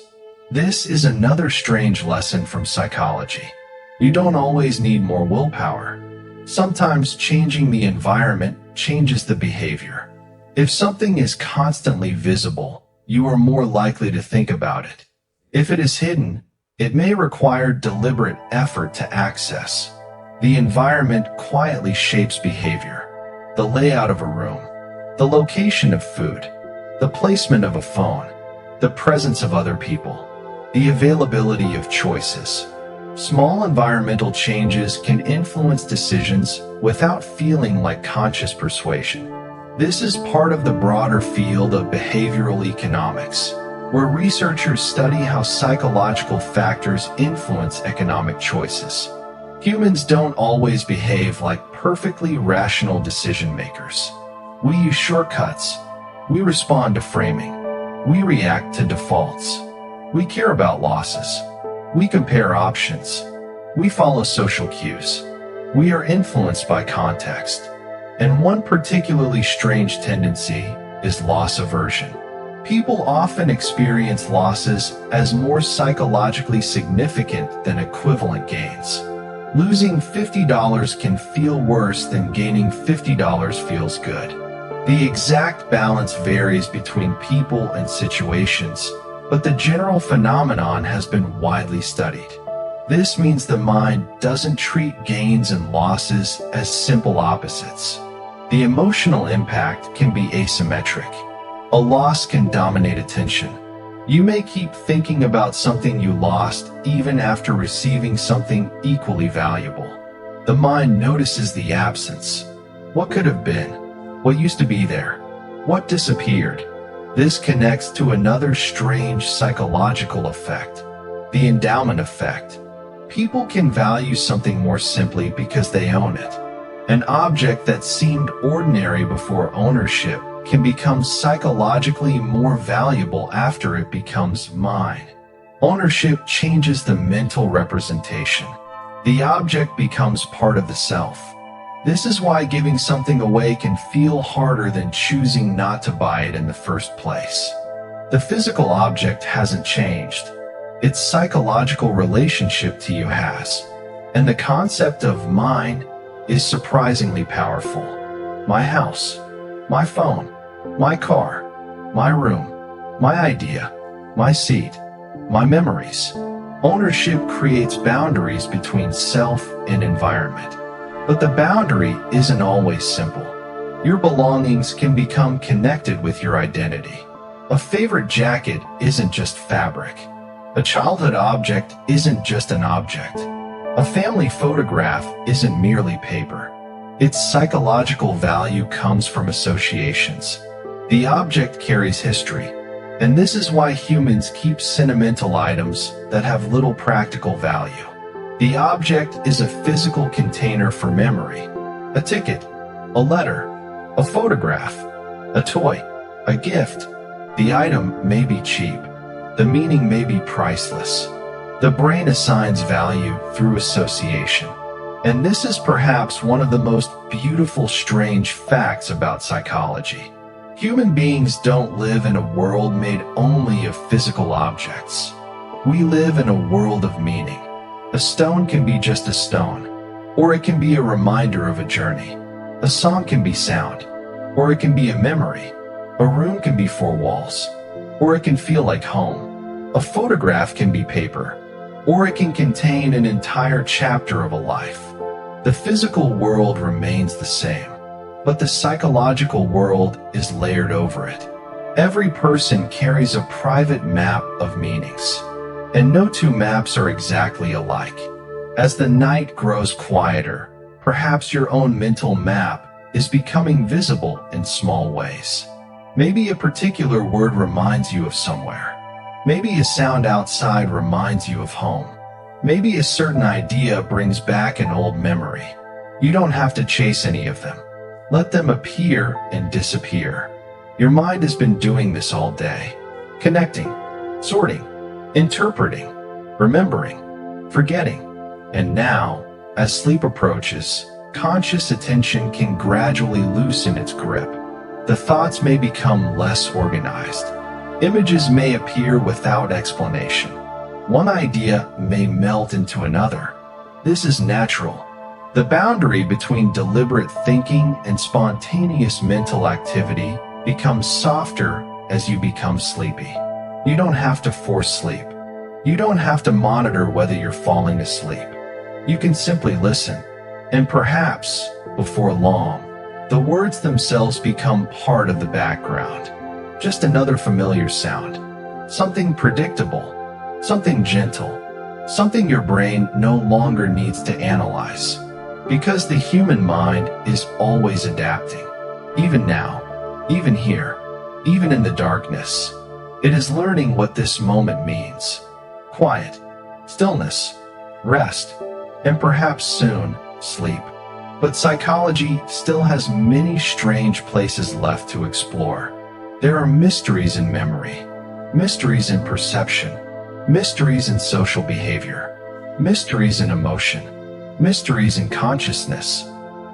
This is another strange lesson from psychology. You don't always need more willpower. Sometimes changing the environment changes the behavior. If something is constantly visible, you are more likely to think about it. If it is hidden, it may require deliberate effort to access. The environment quietly shapes behavior. The layout of a room, the location of food, the placement of a phone, the presence of other people, the availability of choices. Small environmental changes can influence decisions without feeling like conscious persuasion. This is part of the broader field of behavioral economics, where researchers study how psychological factors influence economic choices. Humans don't always behave like perfectly rational decision makers. We use shortcuts. We respond to framing. We react to defaults. We care about losses. We compare options. We follow social cues. We are influenced by context. And one particularly strange tendency is loss aversion. People often experience losses as more psychologically significant than equivalent gains. Losing $50 can feel worse than gaining $50 feels good. The exact balance varies between people and situations, but the general phenomenon has been widely studied. This means the mind doesn't treat gains and losses as simple opposites. The emotional impact can be asymmetric. A loss can dominate attention. You may keep thinking about something you lost even after receiving something equally valuable. The mind notices the absence. What could have been? What used to be there? What disappeared? This connects to another strange psychological effect, the endowment effect. People can value something more simply because they own it. An object that seemed ordinary before ownership can become psychologically more valuable after it becomes mine. Ownership changes the mental representation. The object becomes part of the self. This is why giving something away can feel harder than choosing not to buy it in the first place. The physical object hasn't changed. Its psychological relationship to you has. And the concept of mine is surprisingly powerful. My house, my phone, my car, my room, my idea, my seat, my memories. Ownership creates boundaries between self and environment. But the boundary isn't always simple. Your belongings can become connected with your identity. A favorite jacket isn't just fabric. A childhood object isn't just an object. A family photograph isn't merely paper. Its psychological value comes from associations. The object carries history, and this is why humans keep sentimental items that have little practical value. The object is a physical container for memory. A ticket, a letter, a photograph, a toy, a gift. The item may be cheap. The meaning may be priceless. The brain assigns value through association. And this is perhaps one of the most beautiful, strange facts about psychology. Human beings don't live in a world made only of physical objects. We live in a world of meaning. A stone can be just a stone, or it can be a reminder of a journey. A song can be sound, or it can be a memory. A room can be four walls, or it can feel like home. A photograph can be paper, or it can contain an entire chapter of a life. The physical world remains the same, but the psychological world is layered over it. Every person carries a private map of meanings, and no two maps are exactly alike. As the night grows quieter, perhaps your own mental map is becoming visible in small ways. Maybe a particular word reminds you of somewhere. Maybe a sound outside reminds you of home. Maybe a certain idea brings back an old memory. You don't have to chase any of them. Let them appear and disappear. Your mind has been doing this all day, connecting, sorting, interpreting, remembering, forgetting. And now, as sleep approaches, conscious attention can gradually loosen its grip. The thoughts may become less organized. Images may appear without explanation. One idea may melt into another. This is natural. The boundary between deliberate thinking and spontaneous mental activity becomes softer as you become sleepy. You don't have to force sleep. You don't have to monitor whether you're falling asleep. You can simply listen, and perhaps, before long, the words themselves become part of the background. Just another familiar sound. Something predictable. Something gentle. Something your brain no longer needs to analyze. Because the human mind is always adapting. Even now, even here, even in the darkness. It is learning what this moment means. Quiet, stillness, rest, and perhaps soon, sleep. But psychology still has many strange places left to explore. There are mysteries in memory, mysteries in perception, mysteries in social behavior, mysteries in emotion, mysteries in consciousness.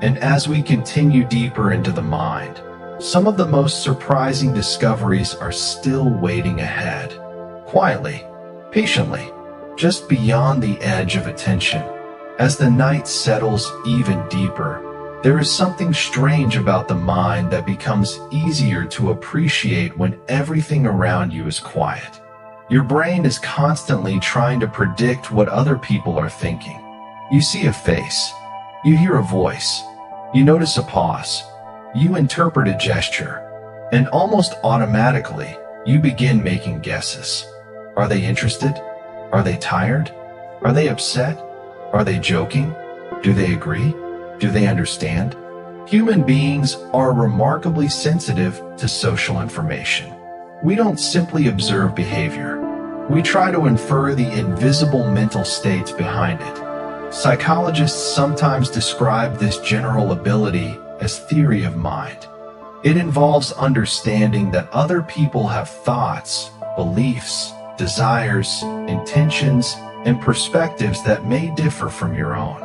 And as we continue deeper into the mind, some of the most surprising discoveries are still waiting ahead. Quietly, patiently, just beyond the edge of attention. As the night settles even deeper, there is something strange about the mind that becomes easier to appreciate when everything around you is quiet. Your brain is constantly trying to predict what other people are thinking. You see a face, you hear a voice, you notice a pause, you interpret a gesture, and almost automatically, you begin making guesses. Are they interested? Are they tired? Are they upset? Are they joking? Do they agree? Do they understand? Human beings are remarkably sensitive to social information. We don't simply observe behavior. We try to infer the invisible mental states behind it. Psychologists sometimes describe this general ability as theory of mind. It involves understanding that other people have thoughts, beliefs, desires, intentions, and perspectives that may differ from your own.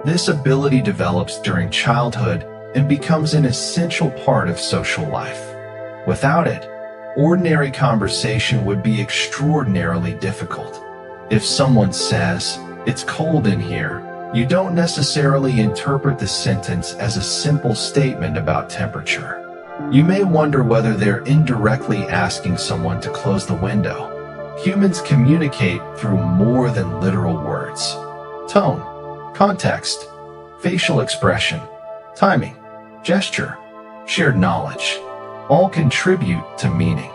This ability develops during childhood and becomes an essential part of social life. Without it, ordinary conversation would be extraordinarily difficult. If someone says, "It's cold in here," you don't necessarily interpret the sentence as a simple statement about temperature. You may wonder whether they're indirectly asking someone to close the window. Humans communicate through more than literal words. Tone, context, facial expression, timing, gesture, shared knowledge, all contribute to meaning.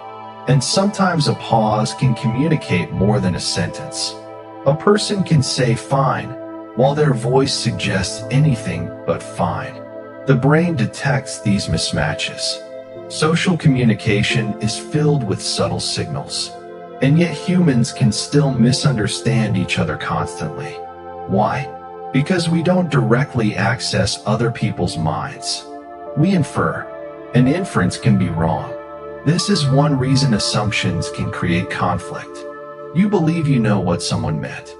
And sometimes a pause can communicate more than a sentence. A person can say fine, while their voice suggests anything but fine. The brain detects these mismatches. Social communication is filled with subtle signals. And yet humans can still misunderstand each other constantly. Why? Because we don't directly access other people's minds. We infer, and inference can be wrong. This is one reason assumptions can create conflict. You believe you know what someone meant.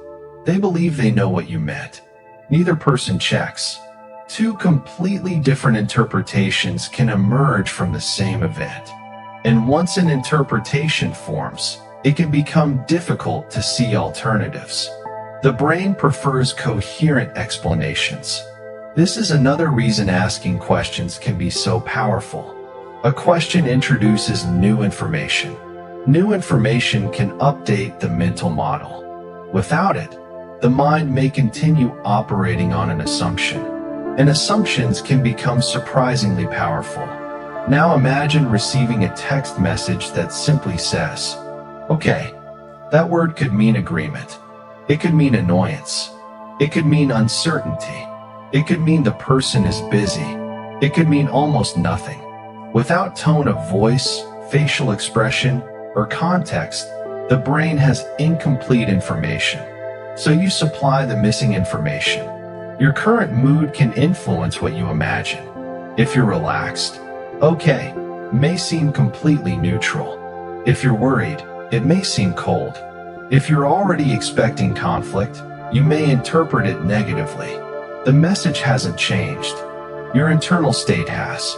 They believe they know what you meant. Neither person checks. Two completely different interpretations can emerge from the same event. And once an interpretation forms, it can become difficult to see alternatives. The brain prefers coherent explanations. This is another reason asking questions can be so powerful. A question introduces new information. New information can update the mental model. Without it, the mind may continue operating on an assumption, and assumptions can become surprisingly powerful. Now imagine receiving a text message that simply says, "Okay," that word could mean agreement. It could mean annoyance. It could mean uncertainty. It could mean the person is busy. It could mean almost nothing. Without tone of voice, facial expression, or context, the brain has incomplete information. So you supply the missing information. Your current mood can influence what you imagine. If you're relaxed, "Okay" may seem completely neutral. If you're worried, it may seem cold. If you're already expecting conflict, you may interpret it negatively. The message hasn't changed. Your internal state has.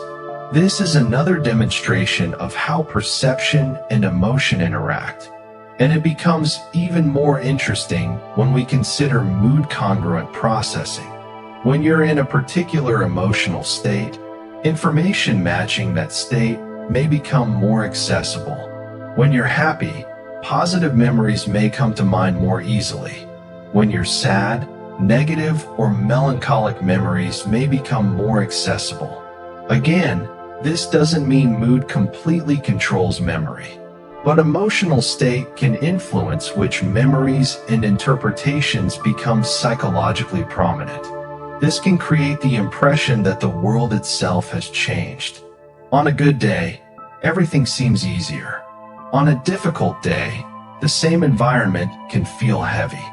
This is another demonstration of how perception and emotion interact. And it becomes even more interesting when we consider mood-congruent processing. When you're in a particular emotional state, information matching that state may become more accessible. When you're happy, positive memories may come to mind more easily. When you're sad, negative or melancholic memories may become more accessible. Again, this doesn't mean mood completely controls memory, but emotional state can influence which memories and interpretations become psychologically prominent. This can create the impression that the world itself has changed. On a good day, everything seems easier. On a difficult day, the same environment can feel heavy.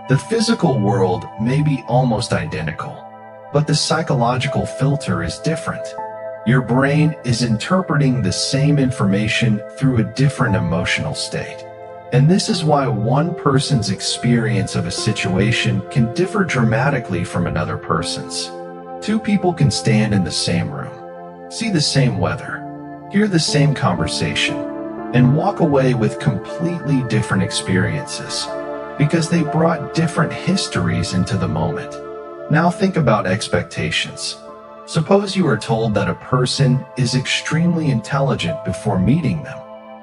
The physical world may be almost identical, but the psychological filter is different. Your brain is interpreting the same information through a different emotional state. And this is why one person's experience of a situation can differ dramatically from another person's. Two people can stand in the same room, see the same weather, hear the same conversation, and walk away with completely different experiences, because they brought different histories into the moment. Now think about expectations. Suppose you are told that a person is extremely intelligent before meeting them.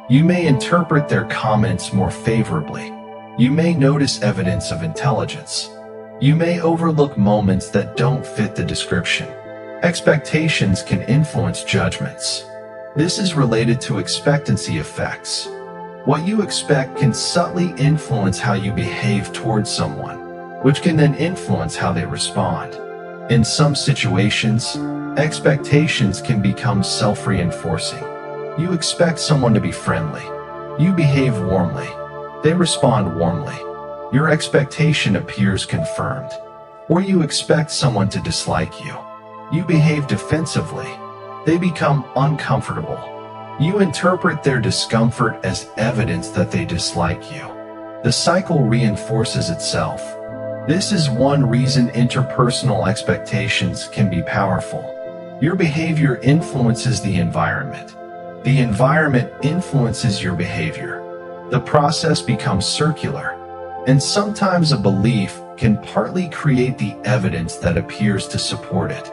You may interpret their comments more favorably. You may notice evidence of intelligence. You may overlook moments that don't fit the description. Expectations can influence judgments. This is related to expectancy effects. What you expect can subtly influence how you behave towards someone, which can then influence how they respond. In some situations, expectations can become self-reinforcing. You expect someone to be friendly. You behave warmly. They respond warmly. Your expectation appears confirmed. Or you expect someone to dislike you. You behave defensively. They become uncomfortable. You interpret their discomfort as evidence that they dislike you. The cycle reinforces itself. This is one reason interpersonal expectations can be powerful. Your behavior influences the environment. The environment influences your behavior. The process becomes circular, and sometimes a belief can partly create the evidence that appears to support it.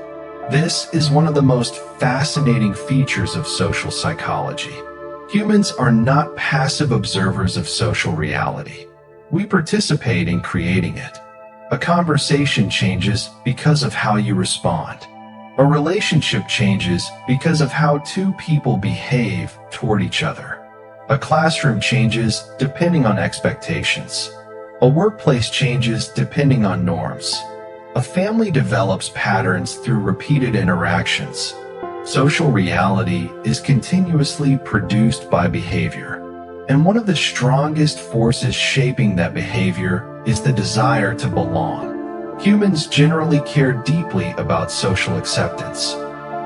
This is one of the most fascinating features of social psychology. Humans are not passive observers of social reality. We participate in creating it. A conversation changes because of how you respond. A relationship changes because of how two people behave toward each other. A classroom changes depending on expectations. A workplace changes depending on norms. A family develops patterns through repeated interactions. Social reality is continuously produced by behavior, and one of the strongest forces shaping that behavior is the desire to belong. Humans generally care deeply about social acceptance.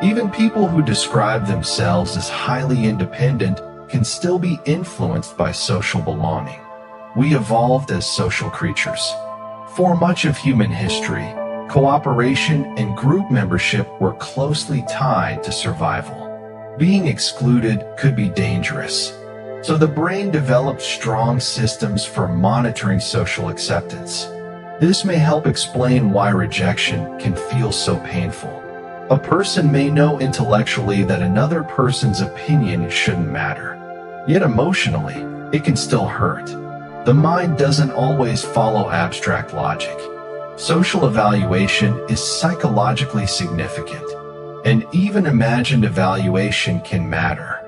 Even people who describe themselves as highly independent can still be influenced by social belonging. We evolved as social creatures. For much of human history, cooperation and group membership were closely tied to survival. Being excluded could be dangerous, so the brain developed strong systems for monitoring social acceptance. This may help explain why rejection can feel so painful. A person may know intellectually that another person's opinion shouldn't matter, yet emotionally, it can still hurt. The mind doesn't always follow abstract logic. Social evaluation is psychologically significant, and even imagined evaluation can matter.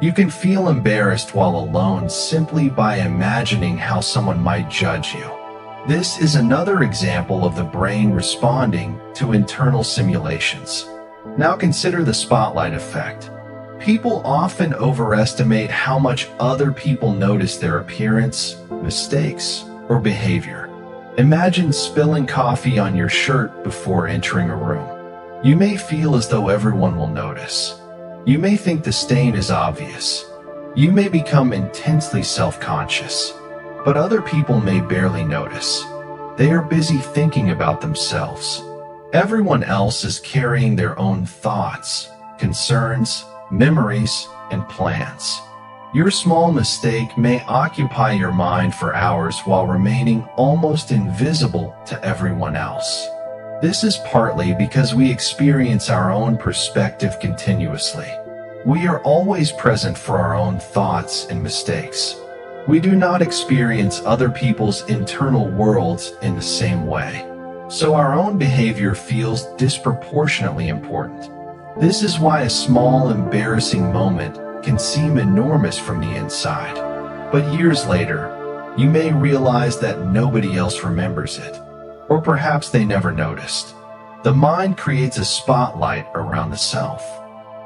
You can feel embarrassed while alone simply by imagining how someone might judge you. This is another example of the brain responding to internal simulations. Now consider the spotlight effect. People often overestimate how much other people notice their appearance, mistakes, or behavior. Imagine spilling coffee on your shirt before entering a room. You may feel as though everyone will notice. You may think the stain is obvious. You may become intensely self-conscious, but other people may barely notice. They are busy thinking about themselves. Everyone else is carrying their own thoughts, concerns, memories, and plans. Your small mistake may occupy your mind for hours while remaining almost invisible to everyone else. This is partly because we experience our own perspective continuously. We are always present for our own thoughts and mistakes. We do not experience other people's internal worlds in the same way. So our own behavior feels disproportionately important. This is why a small, embarrassing moment can seem enormous from the inside. But years later, you may realize that nobody else remembers it, or perhaps they never noticed. The mind creates a spotlight around the self.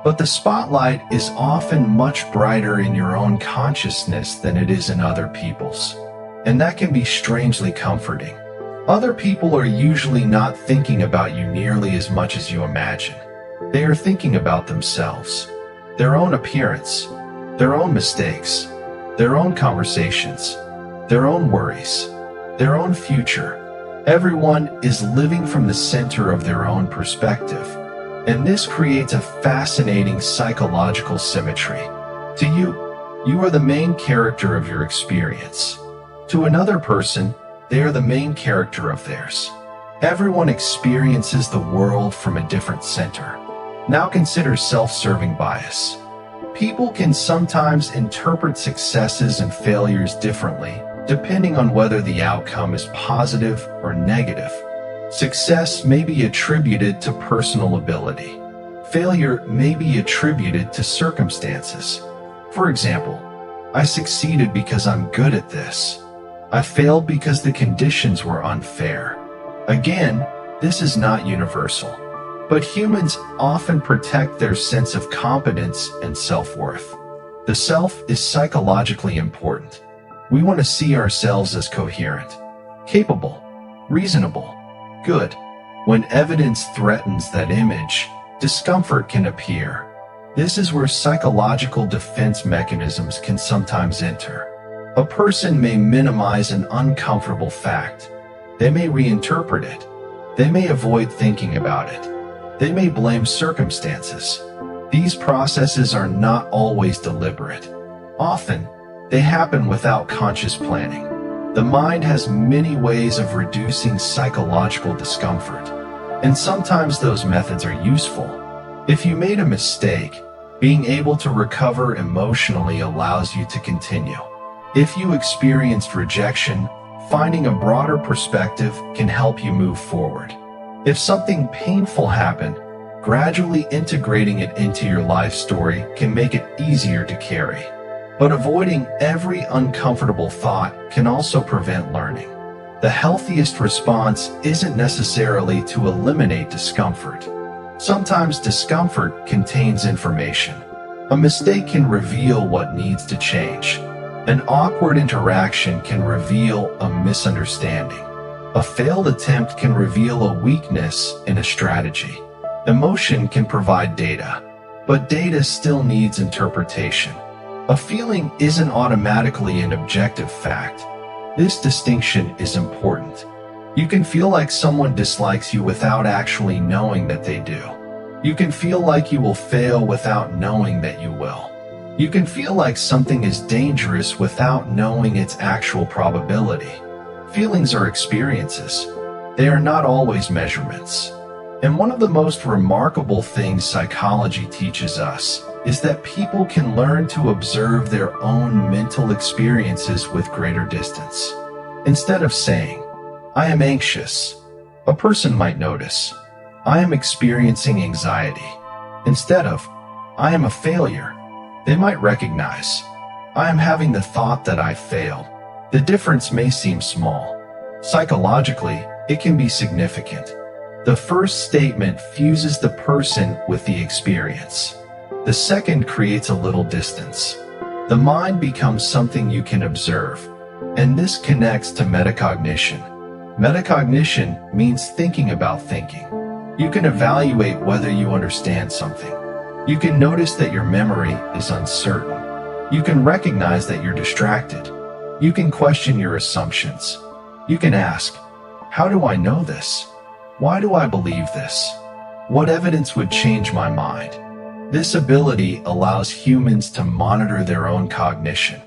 But the spotlight is often much brighter in your own consciousness than it is in other people's. And that can be strangely comforting. Other people are usually not thinking about you nearly as much as you imagine. They are thinking about themselves, their own appearance, their own mistakes, their own conversations, their own worries, their own future. Everyone is living from the center of their own perspective. And this creates a fascinating psychological symmetry. To you, you are the main character of your experience. To another person, they are the main character of theirs. Everyone experiences the world from a different center. Now consider self-serving bias. People can sometimes interpret successes and failures differently, depending on whether the outcome is positive or negative. Success may be attributed to personal ability. Failure may be attributed to circumstances. For example, I succeeded because I'm good at this. I failed because the conditions were unfair. Again, this is not universal, but humans often protect their sense of competence and self-worth. The self is psychologically important. We want to see ourselves as coherent, capable, reasonable, good. When evidence threatens that image, discomfort can appear. This is where psychological defense mechanisms can sometimes enter. A person may minimize an uncomfortable fact. They may reinterpret it. They may avoid thinking about it. They may blame circumstances. These processes are not always deliberate. Often, they happen without conscious planning. The mind has many ways of reducing psychological discomfort, and sometimes those methods are useful. If you made a mistake, being able to recover emotionally allows you to continue. If you experienced rejection, finding a broader perspective can help you move forward. If something painful happened, gradually integrating it into your life story can make it easier to carry. But avoiding every uncomfortable thought can also prevent learning. The healthiest response isn't necessarily to eliminate discomfort. Sometimes discomfort contains information. A mistake can reveal what needs to change. An awkward interaction can reveal a misunderstanding. A failed attempt can reveal a weakness in a strategy. Emotion can provide data, but data still needs interpretation. A feeling isn't automatically an objective fact. This distinction is important. You can feel like someone dislikes you without actually knowing that they do. You can feel like you will fail without knowing that you will. You can feel like something is dangerous without knowing its actual probability. Feelings are experiences. They are not always measurements. And one of the most remarkable things psychology teaches us is that people can learn to observe their own mental experiences with greater distance. Instead of saying, "I am anxious," a person might notice, "I am experiencing anxiety." Instead of, "I am a failure," they might recognize, "I am having the thought that I failed." The difference may seem small. Psychologically, it can be significant. The first statement fuses the person with the experience. The second creates a little distance. The mind becomes something you can observe, and this connects to metacognition. Metacognition means thinking about thinking. You can evaluate whether you understand something. You can notice that your memory is uncertain. You can recognize that you're distracted. You can question your assumptions. You can ask, "How do I know this? Why do I believe this? What evidence would change my mind?" This ability allows humans to monitor their own cognition.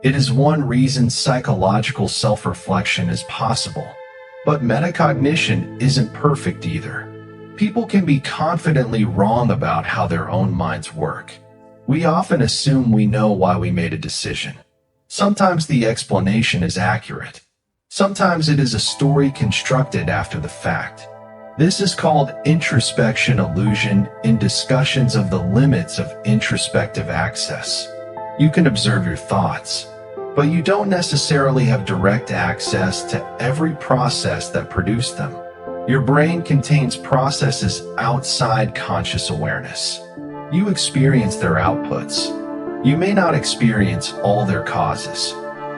It is one reason psychological self-reflection is possible. But metacognition isn't perfect either. People can be confidently wrong about how their own minds work. We often assume we know why we made a decision. Sometimes the explanation is accurate. Sometimes it is a story constructed after the fact. This is called introspection illusion in discussions of the limits of introspective access. You can observe your thoughts, but you don't necessarily have direct access to every process that produced them. Your brain contains processes outside conscious awareness. You experience their outputs. You may not experience all their causes.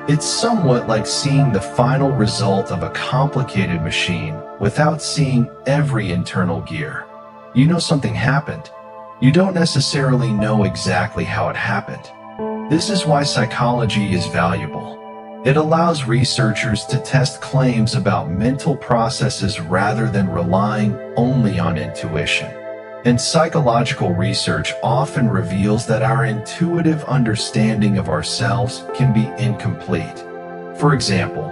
It's somewhat like seeing the final result of a complicated machine without seeing every internal gear. You know something happened. You don't necessarily know exactly how it happened. This is why psychology is valuable. It allows researchers to test claims about mental processes rather than relying only on intuition. And psychological research often reveals that our intuitive understanding of ourselves can be incomplete. For example,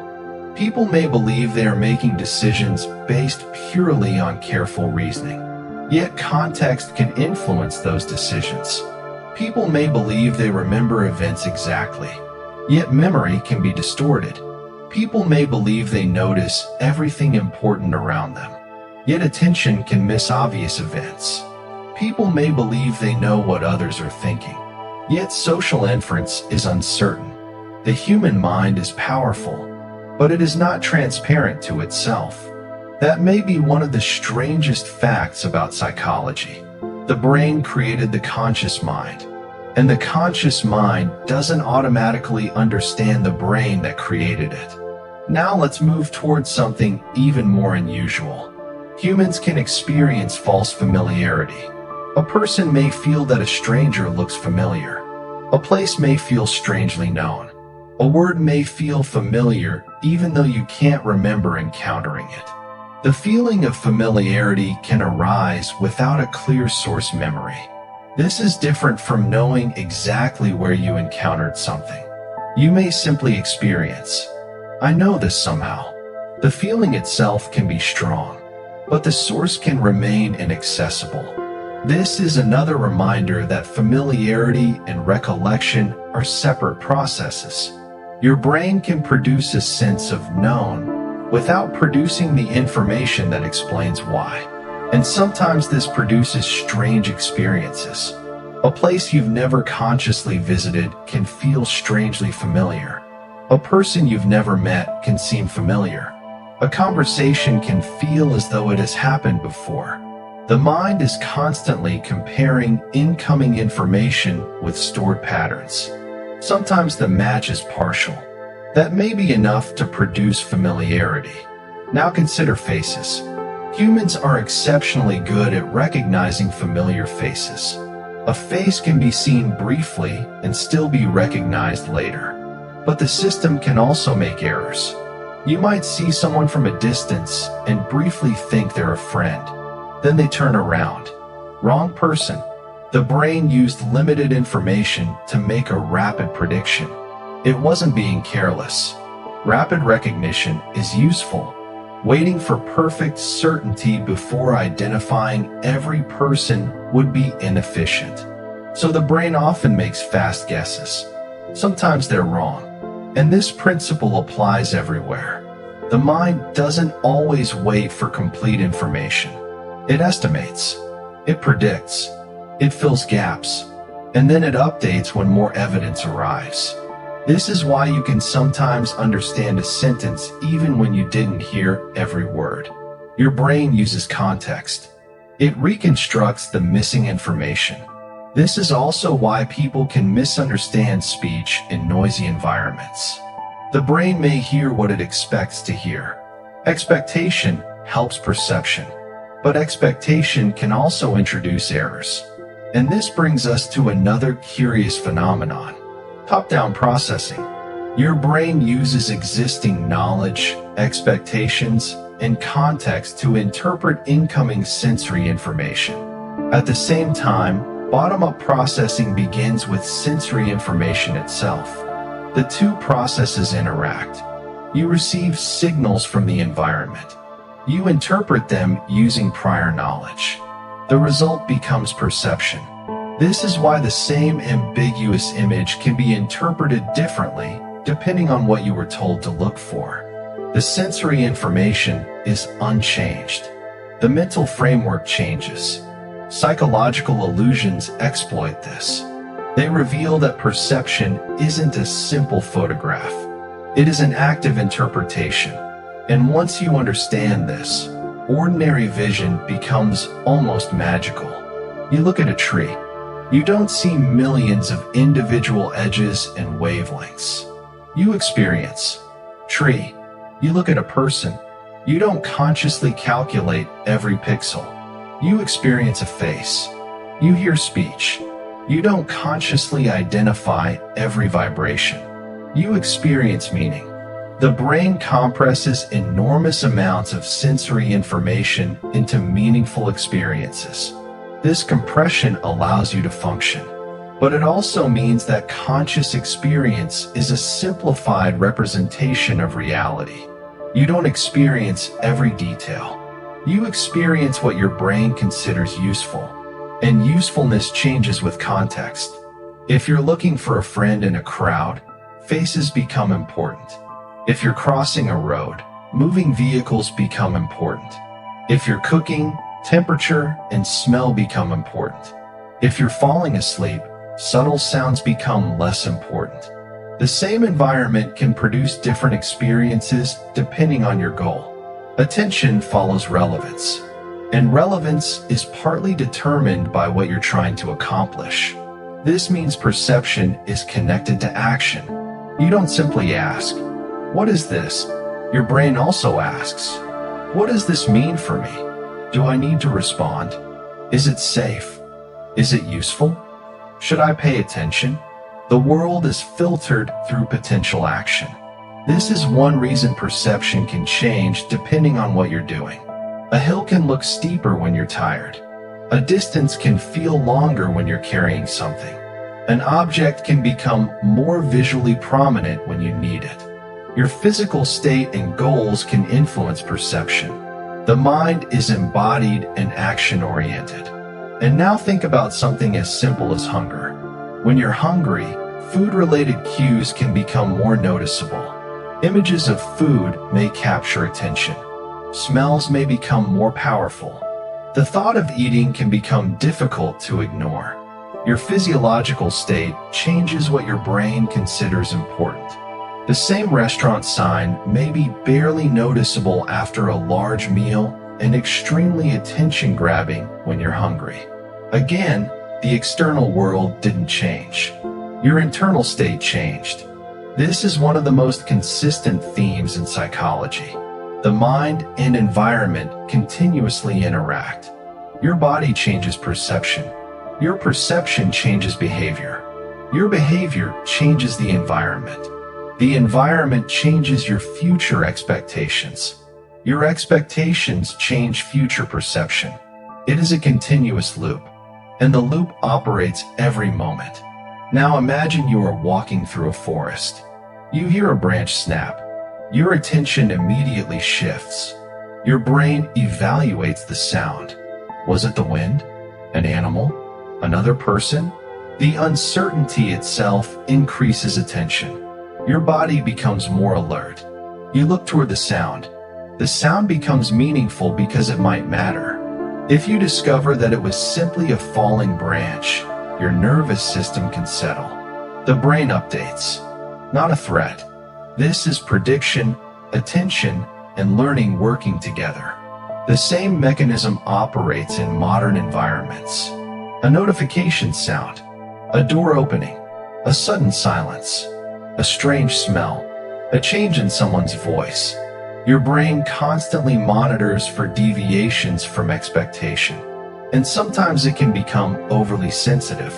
people may believe they are making decisions based purely on careful reasoning, yet context can influence those decisions. People may believe they remember events exactly, yet memory can be distorted. People may believe they notice everything important around them, yet attention can miss obvious events. People may believe they know what others are thinking, yet social inference is uncertain. The human mind is powerful, but it is not transparent to itself. That may be one of the strangest facts about psychology. The brain created the conscious mind, and the conscious mind doesn't automatically understand the brain that created it. Now let's move towards something even more unusual. Humans can experience false familiarity. A person may feel that a stranger looks familiar. A place may feel strangely known. A word may feel familiar even though you can't remember encountering it. The feeling of familiarity can arise without a clear source memory. This is different from knowing exactly where you encountered something. You may simply experience, "I know this somehow." The feeling itself can be strong, but the source can remain inaccessible. This is another reminder that familiarity and recollection are separate processes. Your brain can produce a sense of known without producing the information that explains why. And sometimes this produces strange experiences. A place you've never consciously visited can feel strangely familiar. A person you've never met can seem familiar. A conversation can feel as though it has happened before. The mind is constantly comparing incoming information with stored patterns. Sometimes the match is partial. That may be enough to produce familiarity. Now consider faces. Humans are exceptionally good at recognizing familiar faces. A face can be seen briefly and still be recognized later. But the system can also make errors. You might see someone from a distance and briefly think they're a friend. Then they turn around. Wrong person. The brain used limited information to make a rapid prediction. It wasn't being careless. Rapid recognition is useful. Waiting for perfect certainty before identifying every person would be inefficient. So the brain often makes fast guesses. Sometimes they're wrong. And this principle applies everywhere. The mind doesn't always wait for complete information. It estimates, it predicts, it fills gaps, and then it updates when more evidence arrives. This is why you can sometimes understand a sentence even when you didn't hear every word. Your brain uses context. It reconstructs the missing information. This is also why people can misunderstand speech in noisy environments. The brain may hear what it expects to hear. Expectation helps perception. But expectation can also introduce errors. And this brings us to another curious phenomenon: top-down processing. Your brain uses existing knowledge, expectations, and context to interpret incoming sensory information. At the same time, Bottom-up processing begins with sensory information itself. The two processes interact. You receive signals from the environment. You interpret them using prior knowledge. The result becomes perception. This is why the same ambiguous image can be interpreted differently depending on what you were told to look for. The sensory information is unchanged. The mental framework changes. Psychological illusions exploit this. They reveal that perception isn't a simple photograph. It is an active interpretation. And once you understand this, ordinary vision becomes almost magical. You look at a tree. You don't see millions of individual edges and wavelengths. You experience. Tree. You look at a person. You don't consciously calculate every pixel. You experience a face. You hear speech. You don't consciously identify every vibration. You experience meaning. The brain compresses enormous amounts of sensory information into meaningful experiences. This compression allows you to function, but it also means that conscious experience is a simplified representation of reality. You don't experience every detail. You experience what your brain considers useful, and usefulness changes with context. If you're looking for a friend in a crowd, faces become important. If you're crossing a road, moving vehicles become important. If you're cooking, temperature and smell become important. If you're falling asleep, subtle sounds become less important. The same environment can produce different experiences depending on your goal. Attention follows relevance, and relevance is partly determined by what you're trying to accomplish. This means perception is connected to action. You don't simply ask, "What is this?" Your brain also asks, "What does this mean for me? Do I need to respond? Is it safe? Is it useful? Should I pay attention?" The world is filtered through potential action. This is one reason perception can change depending on what you're doing. A hill can look steeper when you're tired. A distance can feel longer when you're carrying something. An object can become more visually prominent when you need it. Your physical state and goals can influence perception. The mind is embodied and action-oriented. And now think about something as simple as hunger. When you're hungry, food-related cues can become more noticeable. Images of food may capture attention. Smells may become more powerful. The thought of eating can become difficult to ignore. Your physiological state changes what your brain considers important. The same restaurant sign may be barely noticeable after a large meal and extremely attention-grabbing when you're hungry. Again, the external world didn't change. Your internal state changed. This is one of the most consistent themes in psychology. The mind and environment continuously interact. Your body changes perception. Your perception changes behavior. Your behavior changes the environment. The environment changes your future expectations. Your expectations change future perception. It is a continuous loop, and the loop operates every moment. Now imagine you are walking through a forest. You hear a branch snap. Your attention immediately shifts. Your brain evaluates the sound. Was it the wind? An animal? Another person? The uncertainty itself increases attention. Your body becomes more alert. You look toward the sound. The sound becomes meaningful because it might matter. If you discover that it was simply a falling branch, your nervous system can settle. The brain updates, not a threat. This is prediction, attention, and learning working together. The same mechanism operates in modern environments. A notification sound, a door opening, a sudden silence, a strange smell, a change in someone's voice. Your brain constantly monitors for deviations from expectation, and sometimes it can become overly sensitive.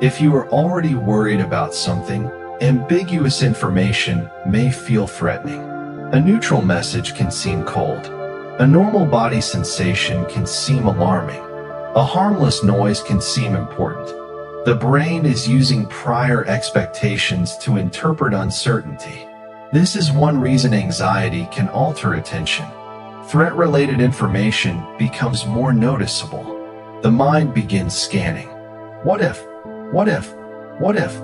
If you are already worried about something, ambiguous information may feel threatening. A neutral message can seem cold. A normal body sensation can seem alarming. A harmless noise can seem important. The brain is using prior expectations to interpret uncertainty. This is one reason anxiety can alter attention. Threat-related information becomes more noticeable. The mind begins scanning. What if? What if? What if?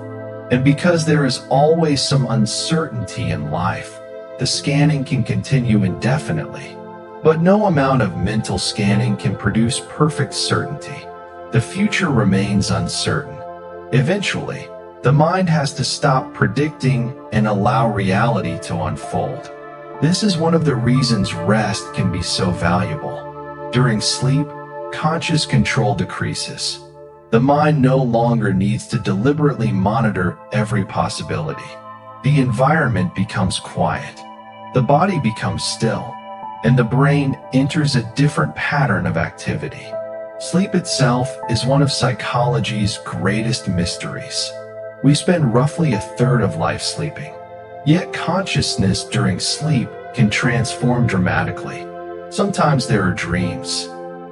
And because there is always some uncertainty in life, the scanning can continue indefinitely. But no amount of mental scanning can produce perfect certainty. The future remains uncertain. Eventually, the mind has to stop predicting and allow reality to unfold. This is one of the reasons rest can be so valuable. During sleep, conscious control decreases. The mind no longer needs to deliberately monitor every possibility. The environment becomes quiet. The body becomes still, and the brain enters a different pattern of activity. Sleep itself is one of psychology's greatest mysteries. We spend roughly a third of life sleeping. Yet consciousness during sleep can transform dramatically. Sometimes there are dreams.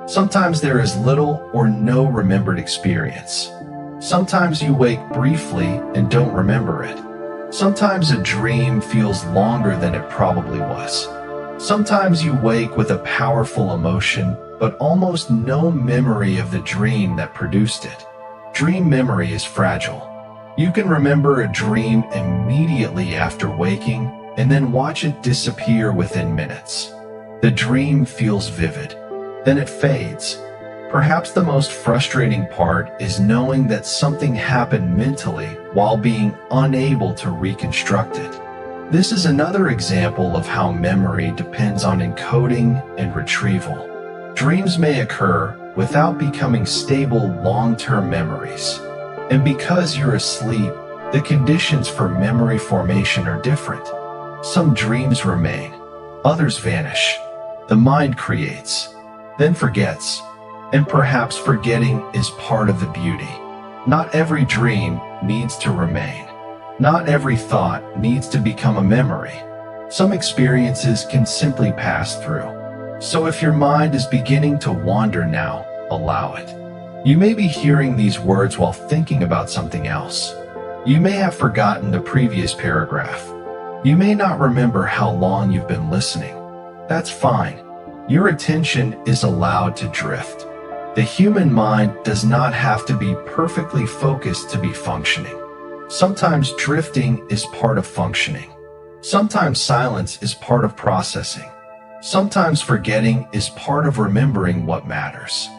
Sometimes there is little or no remembered experience. Sometimes you wake briefly and don't remember it. Sometimes a dream feels longer than it probably was. Sometimes you wake with a powerful emotion, but almost no memory of the dream that produced it. Dream memory is fragile. You can remember a dream immediately after waking and then watch it disappear within minutes. The dream feels vivid. Then it fades. Perhaps the most frustrating part is knowing that something happened mentally while being unable to reconstruct it. This is another example of how memory depends on encoding and retrieval. Dreams may occur without becoming stable long-term memories. And because you're asleep, the conditions for memory formation are different. Some dreams remain, others vanish. The mind creates, then forgets, and perhaps forgetting is part of the beauty. Not every dream needs to remain. Not every thought needs to become a memory. Some experiences can simply pass through. So if your mind is beginning to wander now, allow it. You may be hearing these words while thinking about something else. You may have forgotten the previous paragraph. You may not remember how long you've been listening. That's fine. Your attention is allowed to drift. The human mind does not have to be perfectly focused to be functioning. Sometimes drifting is part of functioning. Sometimes silence is part of processing. Sometimes forgetting is part of remembering what matters.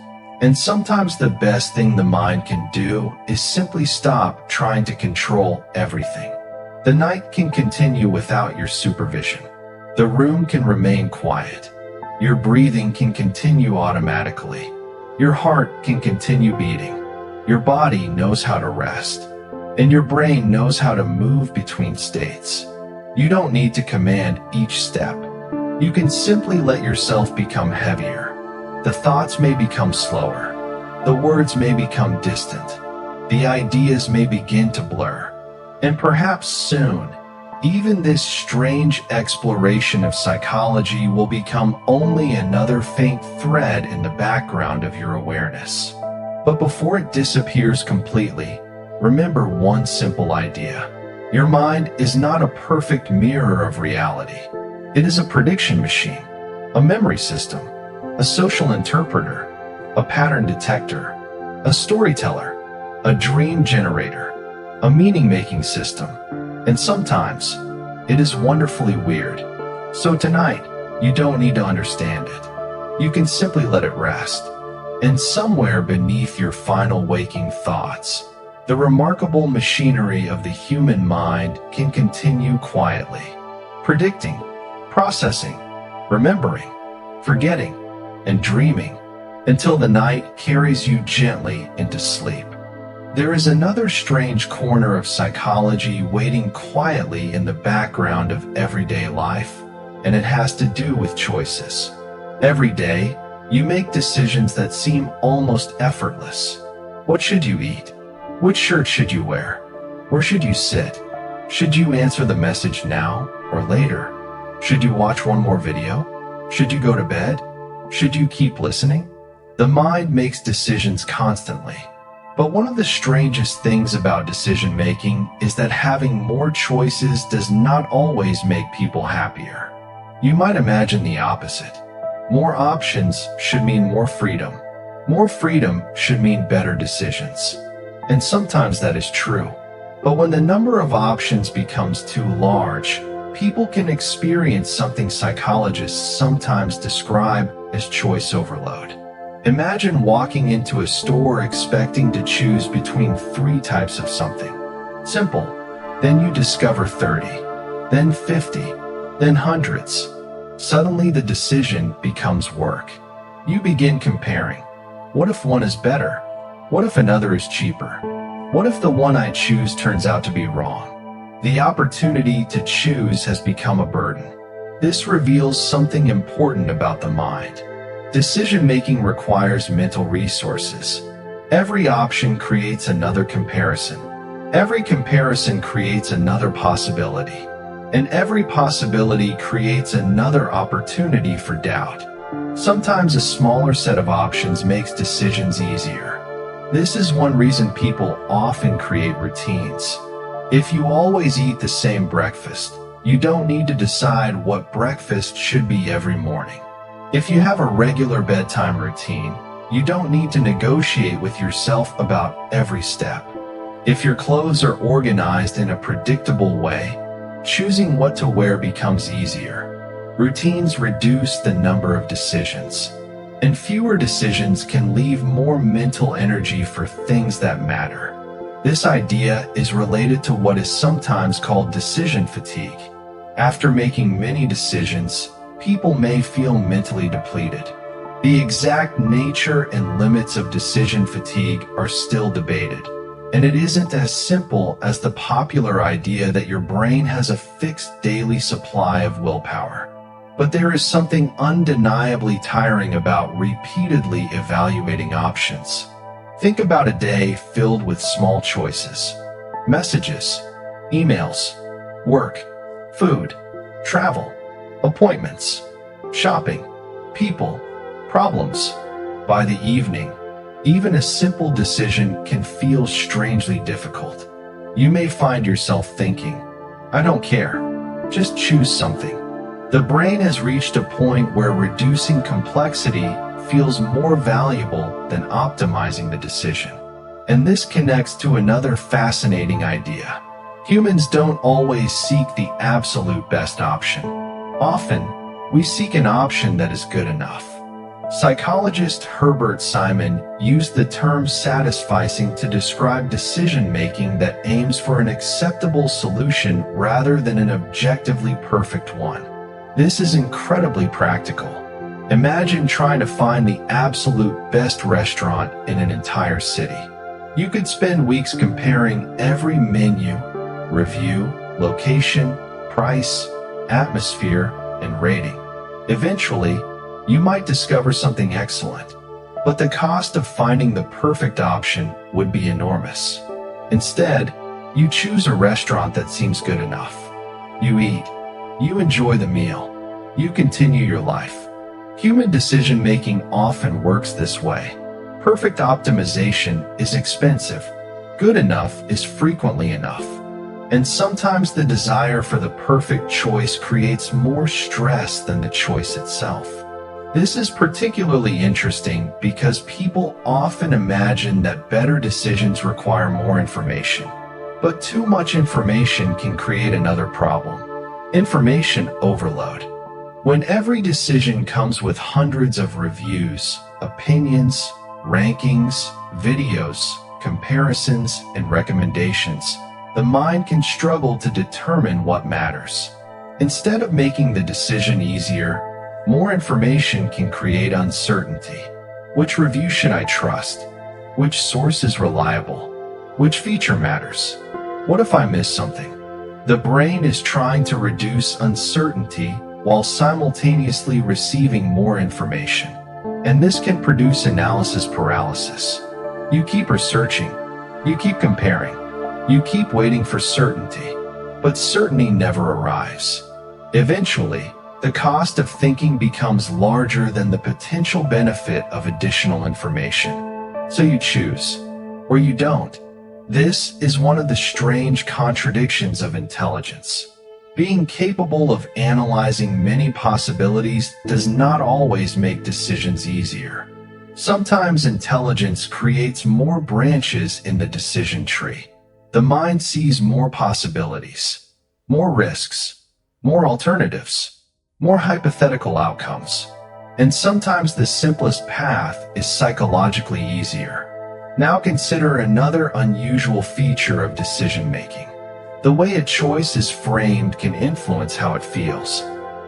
And sometimes the best thing the mind can do is simply stop trying to control everything. The night can continue without your supervision. The room can remain quiet. Your breathing can continue automatically. Your heart can continue beating. Your body knows how to rest. And your brain knows how to move between states. You don't need to command each step. You can simply let yourself become heavier. The thoughts may become slower. The words may become distant. The ideas may begin to blur. And perhaps soon, even this strange exploration of psychology will become only another faint thread in the background of your awareness. But before it disappears completely, remember one simple idea. Your mind is not a perfect mirror of reality. It is a prediction machine, a memory system, a social interpreter, a pattern detector, a storyteller, a dream generator, a meaning-making system, and sometimes it is wonderfully weird. So tonight, you don't need to understand it. You can simply let it rest. And somewhere beneath your final waking thoughts, the remarkable machinery of the human mind can continue quietly, predicting, processing, remembering, forgetting, and dreaming until the night carries you gently into sleep. There is another strange corner of psychology waiting quietly in the background of everyday life, and it has to do with choices. Every day, you make decisions that seem almost effortless. What should you eat? Which shirt should you wear? Where should you sit? Should you answer the message now or later? Should you watch one more video? Should you go to bed? Should you keep listening? The mind makes decisions constantly. But one of the strangest things about decision making is that having more choices does not always make people happier. You might imagine the opposite. More options should mean more freedom. More freedom should mean better decisions. And sometimes that is true. But when the number of options becomes too large, people can experience something psychologists sometimes describe as choice overload. Imagine walking into a store expecting to choose between 3 types of something. Simple. Then you discover 30, then 50, then hundreds. Suddenly the decision becomes work. You begin comparing. What if one is better? What if another is cheaper? What if the one I choose turns out to be wrong? The opportunity to choose has become a burden. This reveals something important about the mind. Decision-making requires mental resources. Every option creates another comparison. Every comparison creates another possibility. And every possibility creates another opportunity for doubt. Sometimes a smaller set of options makes decisions easier. This is one reason people often create routines. If you always eat the same breakfast, you don't need to decide what breakfast should be every morning. If you have a regular bedtime routine, you don't need to negotiate with yourself about every step. If your clothes are organized in a predictable way, choosing what to wear becomes easier. Routines reduce the number of decisions, and fewer decisions can leave more mental energy for things that matter. This idea is related to what is sometimes called decision fatigue. After making many decisions, people may feel mentally depleted. The exact nature and limits of decision fatigue are still debated, and it isn't as simple as the popular idea that your brain has a fixed daily supply of willpower. But there is something undeniably tiring about repeatedly evaluating options. Think about a day filled with small choices: messages, emails, work, food, travel, appointments, shopping, people, problems. By the evening, even a simple decision can feel strangely difficult. You may find yourself thinking, "I don't care, just choose something." The brain has reached a point where reducing complexity feels more valuable than optimizing the decision. And this connects to another fascinating idea. Humans don't always seek the absolute best option. Often, we seek an option that is good enough. Psychologist Herbert Simon used the term satisficing to describe decision-making that aims for an acceptable solution rather than an objectively perfect one. This is incredibly practical. Imagine trying to find the absolute best restaurant in an entire city. You could spend weeks comparing every menu, review, location, price, atmosphere, and rating. Eventually, you might discover something excellent, but the cost of finding the perfect option would be enormous. Instead, you choose a restaurant that seems good enough. You eat. You enjoy the meal. You continue your life. Human decision-making often works this way. Perfect optimization is expensive. Good enough is frequently enough. And sometimes the desire for the perfect choice creates more stress than the choice itself. This is particularly interesting because people often imagine that better decisions require more information. But too much information can create another problem: information overload. When every decision comes with hundreds of reviews, opinions, rankings, videos, comparisons, and recommendations, the mind can struggle to determine what matters. Instead of making the decision easier, more information can create uncertainty. Which review should I trust? Which source is reliable? Which feature matters? What if I miss something? The brain is trying to reduce uncertainty while simultaneously receiving more information. And this can produce analysis paralysis. You keep researching, you keep comparing, you keep waiting for certainty, but certainty never arrives. Eventually, The cost of thinking becomes larger than the potential benefit of additional information. So you choose, or you don't. This is one of the strange contradictions of intelligence. Being capable of analyzing many possibilities does not always make decisions easier. Sometimes intelligence creates more branches in the decision tree. The mind sees more possibilities, more risks, more alternatives, more hypothetical outcomes. And sometimes the simplest path is psychologically easier. Now consider another unusual feature of decision-making. The way a choice is framed can influence how it feels.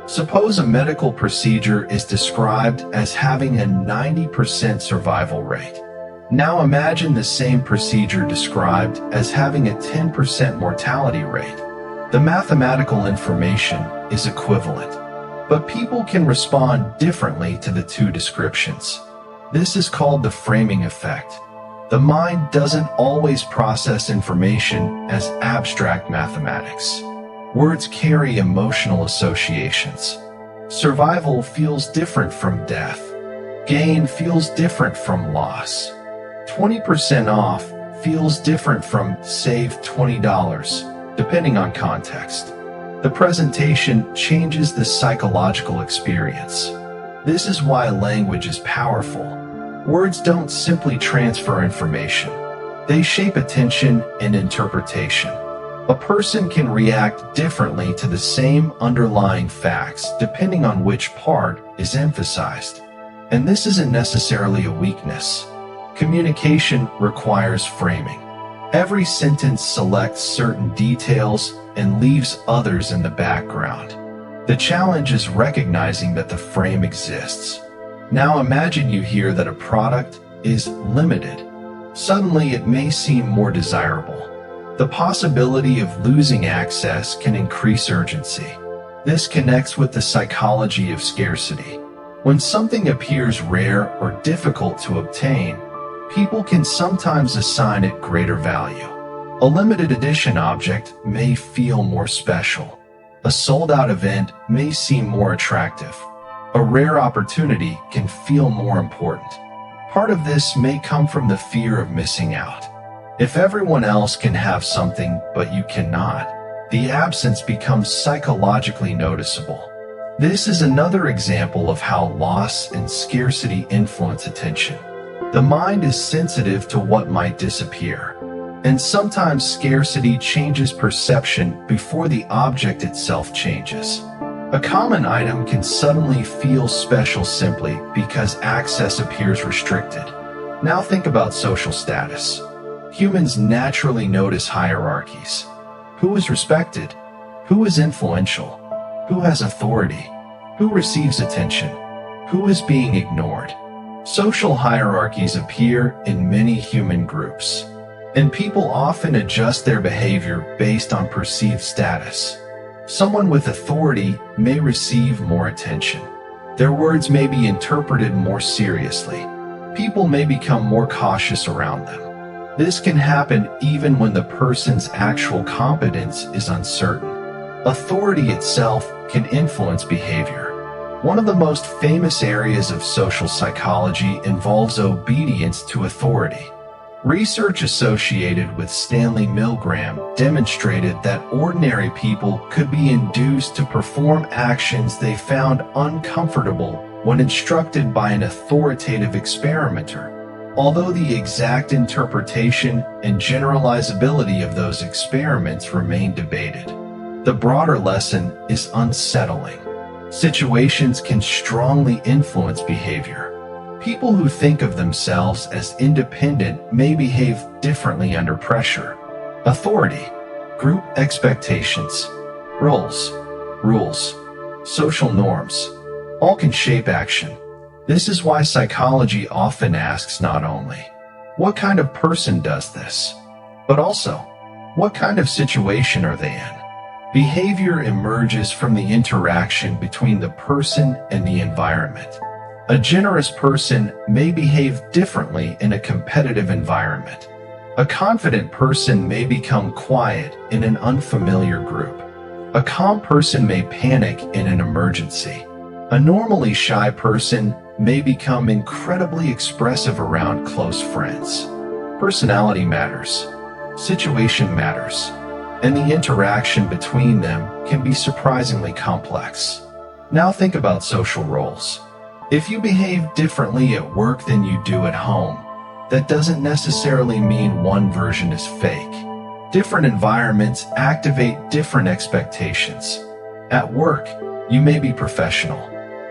Suppose a medical procedure is described as having a 90% survival rate. Now imagine the same procedure described as having a 10% mortality rate. The mathematical information is equivalent, but people can respond differently to the two descriptions. This is called the framing effect. The mind doesn't always process information as abstract mathematics. Words carry emotional associations. Survival feels different from death. Gain feels different from loss. 20% off feels different from save $20, depending on context. The presentation changes the psychological experience. This is why language is powerful. Words don't simply transfer information. They shape attention and interpretation. A person can react differently to the same underlying facts depending on which part is emphasized. And this isn't necessarily a weakness. Communication requires framing. Every sentence selects certain details and leaves others in the background. The challenge is recognizing that the frame exists. Now imagine you hear that a product is limited. Suddenly it may seem more desirable. The possibility of losing access can increase urgency. This connects with the psychology of scarcity. When something appears rare or difficult to obtain, people can sometimes assign it greater value. A limited edition object may feel more special. A sold-out event may seem more attractive. A rare opportunity can feel more important. Part of this may come from the fear of missing out. If everyone else can have something but you cannot, the absence becomes psychologically noticeable. This is another example of how loss and scarcity influence attention. The mind is sensitive to what might disappear, and sometimes scarcity changes perception before the object itself changes. A common item can suddenly feel special simply because access appears restricted. Now think about social status. Humans naturally notice hierarchies. Who is respected? Who is influential? Who has authority? Who receives attention? Who is being ignored? Social hierarchies appear in many human groups, and people often adjust their behavior based on perceived status. Someone with authority may receive more attention. Their words may be interpreted more seriously. People may become more cautious around them. This can happen even when the person's actual competence is uncertain. Authority itself can influence behavior. One of the most famous areas of social psychology involves obedience to authority. Research associated with Stanley Milgram demonstrated that ordinary people could be induced to perform actions they found uncomfortable when instructed by an authoritative experimenter. Although the exact interpretation and generalizability of those experiments remain debated, the broader lesson is unsettling. Situations can strongly influence behavior. People who think of themselves as independent may behave differently under pressure. Authority, group expectations, roles, rules, social norms, all can shape action. This is why psychology often asks not only, what kind of person does this, but also, what kind of situation are they in? Behavior emerges from the interaction between the person and the environment. A generous person may behave differently in a competitive environment. A confident person may become quiet in an unfamiliar group. A calm person may panic in an emergency. A normally shy person may become incredibly expressive around close friends. Personality matters. Situation matters. And the interaction between them can be surprisingly complex. Now think about social roles. If you behave differently at work than you do at home, that doesn't necessarily mean one version is fake. Different environments activate different expectations. At work, you may be professional.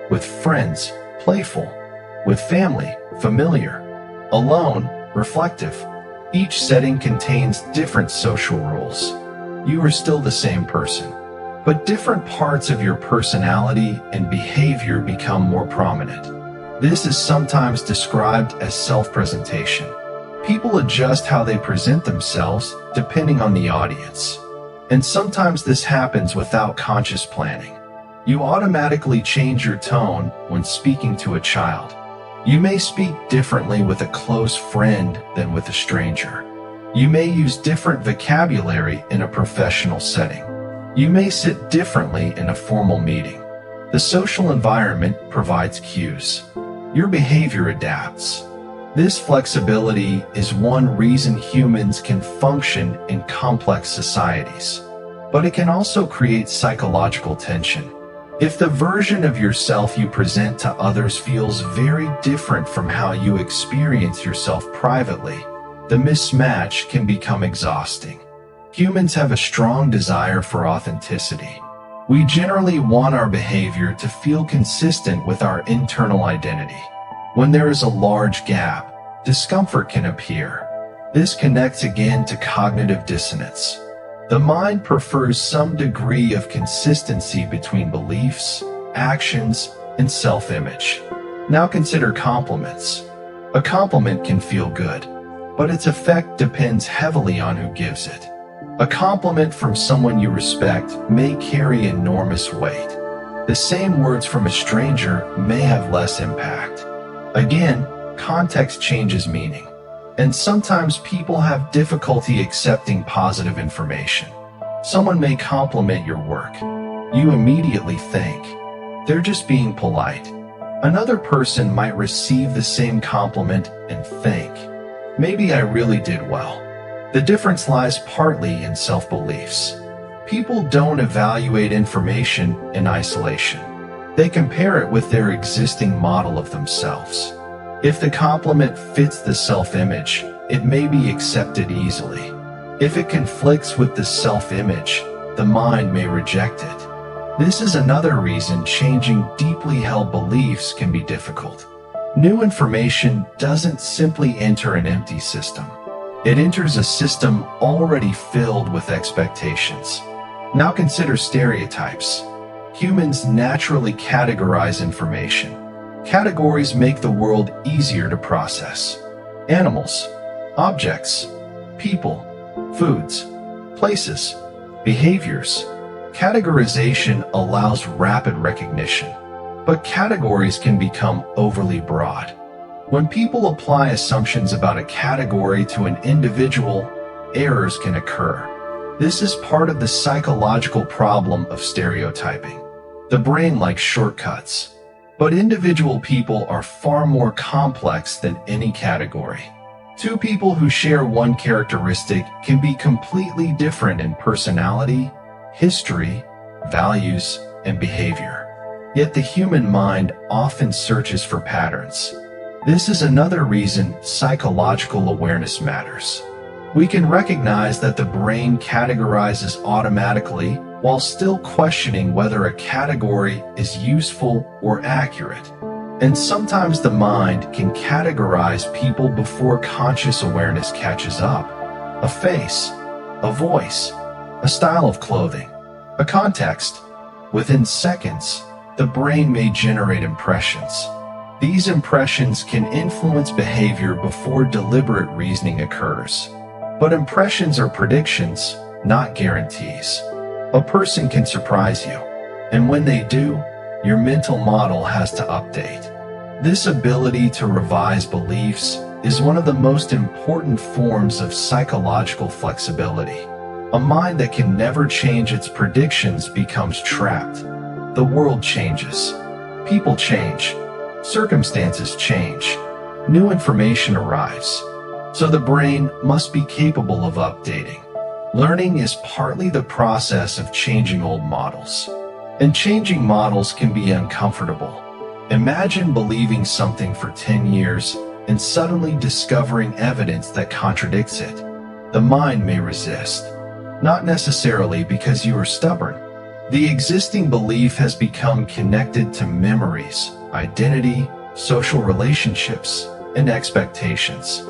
With friends, playful. With family, familiar. Alone, reflective. Each setting contains different social rules. You are still the same person, but different parts of your personality and behavior become more prominent. This is sometimes described as self-presentation. People adjust how they present themselves depending on the audience. And sometimes this happens without conscious planning. You automatically change your tone when speaking to a child. You may speak differently with a close friend than with a stranger. You may use different vocabulary in a professional setting. You may sit differently in a formal meeting. The social environment provides cues. Your behavior adapts. This flexibility is one reason humans can function in complex societies. But it can also create psychological tension. If the version of yourself you present to others feels very different from how you experience yourself privately, the mismatch can become exhausting. Humans have a strong desire for authenticity. We generally want our behavior to feel consistent with our internal identity. When there is a large gap, discomfort can appear. This connects again to cognitive dissonance. The mind prefers some degree of consistency between beliefs, actions, and self-image. Now consider compliments. A compliment can feel good, but its effect depends heavily on who gives it. A compliment from someone you respect may carry enormous weight. The same words from a stranger may have less impact. Again, context changes meaning. And sometimes people have difficulty accepting positive information. Someone may compliment your work. You immediately think, they're just being polite. Another person might receive the same compliment and think, maybe I really did well. The difference lies partly in self-beliefs. People don't evaluate information in isolation. They compare it with their existing model of themselves. If the compliment fits the self-image, it may be accepted easily. If it conflicts with the self-image, the mind may reject it. This is another reason changing deeply held beliefs can be difficult. New information doesn't simply enter an empty system. It enters a system already filled with expectations. Now consider stereotypes. Humans naturally categorize information. Categories make the world easier to process. Animals, objects, people, foods, places, behaviors. Categorization allows rapid recognition, but categories can become overly broad. When people apply assumptions about a category to an individual, errors can occur. This is part of the psychological problem of stereotyping. The brain likes shortcuts. But individual people are far more complex than any category. Two people who share one characteristic can be completely different in personality, history, values, and behavior. Yet the human mind often searches for patterns. This is another reason psychological awareness matters. We can recognize that the brain categorizes automatically while still questioning whether a category is useful or accurate. And sometimes the mind can categorize people before conscious awareness catches up. A face, a voice, a style of clothing, a context. Within seconds, the brain may generate impressions. These impressions can influence behavior before deliberate reasoning occurs. But impressions are predictions, not guarantees. A person can surprise you, and when they do, your mental model has to update. This ability to revise beliefs is one of the most important forms of psychological flexibility. A mind that can never change its predictions becomes trapped. The world changes. People change. Circumstances change. New information arrives. So the brain must be capable of updating. Learning is partly the process of changing old models. And changing models can be uncomfortable. Imagine believing something for 10 years and suddenly discovering evidence that contradicts it. The mind may resist. Not necessarily because you are stubborn. The existing belief has become connected to memories, identity, social relationships, and expectations.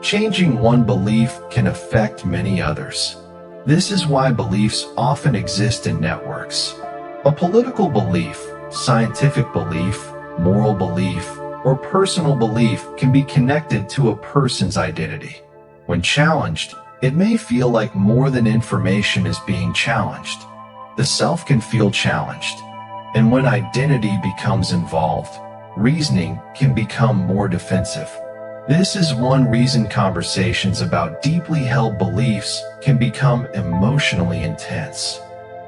Changing one belief can affect many others. This is why beliefs often exist in networks. A political belief, scientific belief, moral belief, or personal belief can be connected to a person's identity. When challenged, it may feel like more than information is being challenged. The self can feel challenged. And when identity becomes involved, reasoning can become more defensive. This is one reason conversations about deeply held beliefs can become emotionally intense.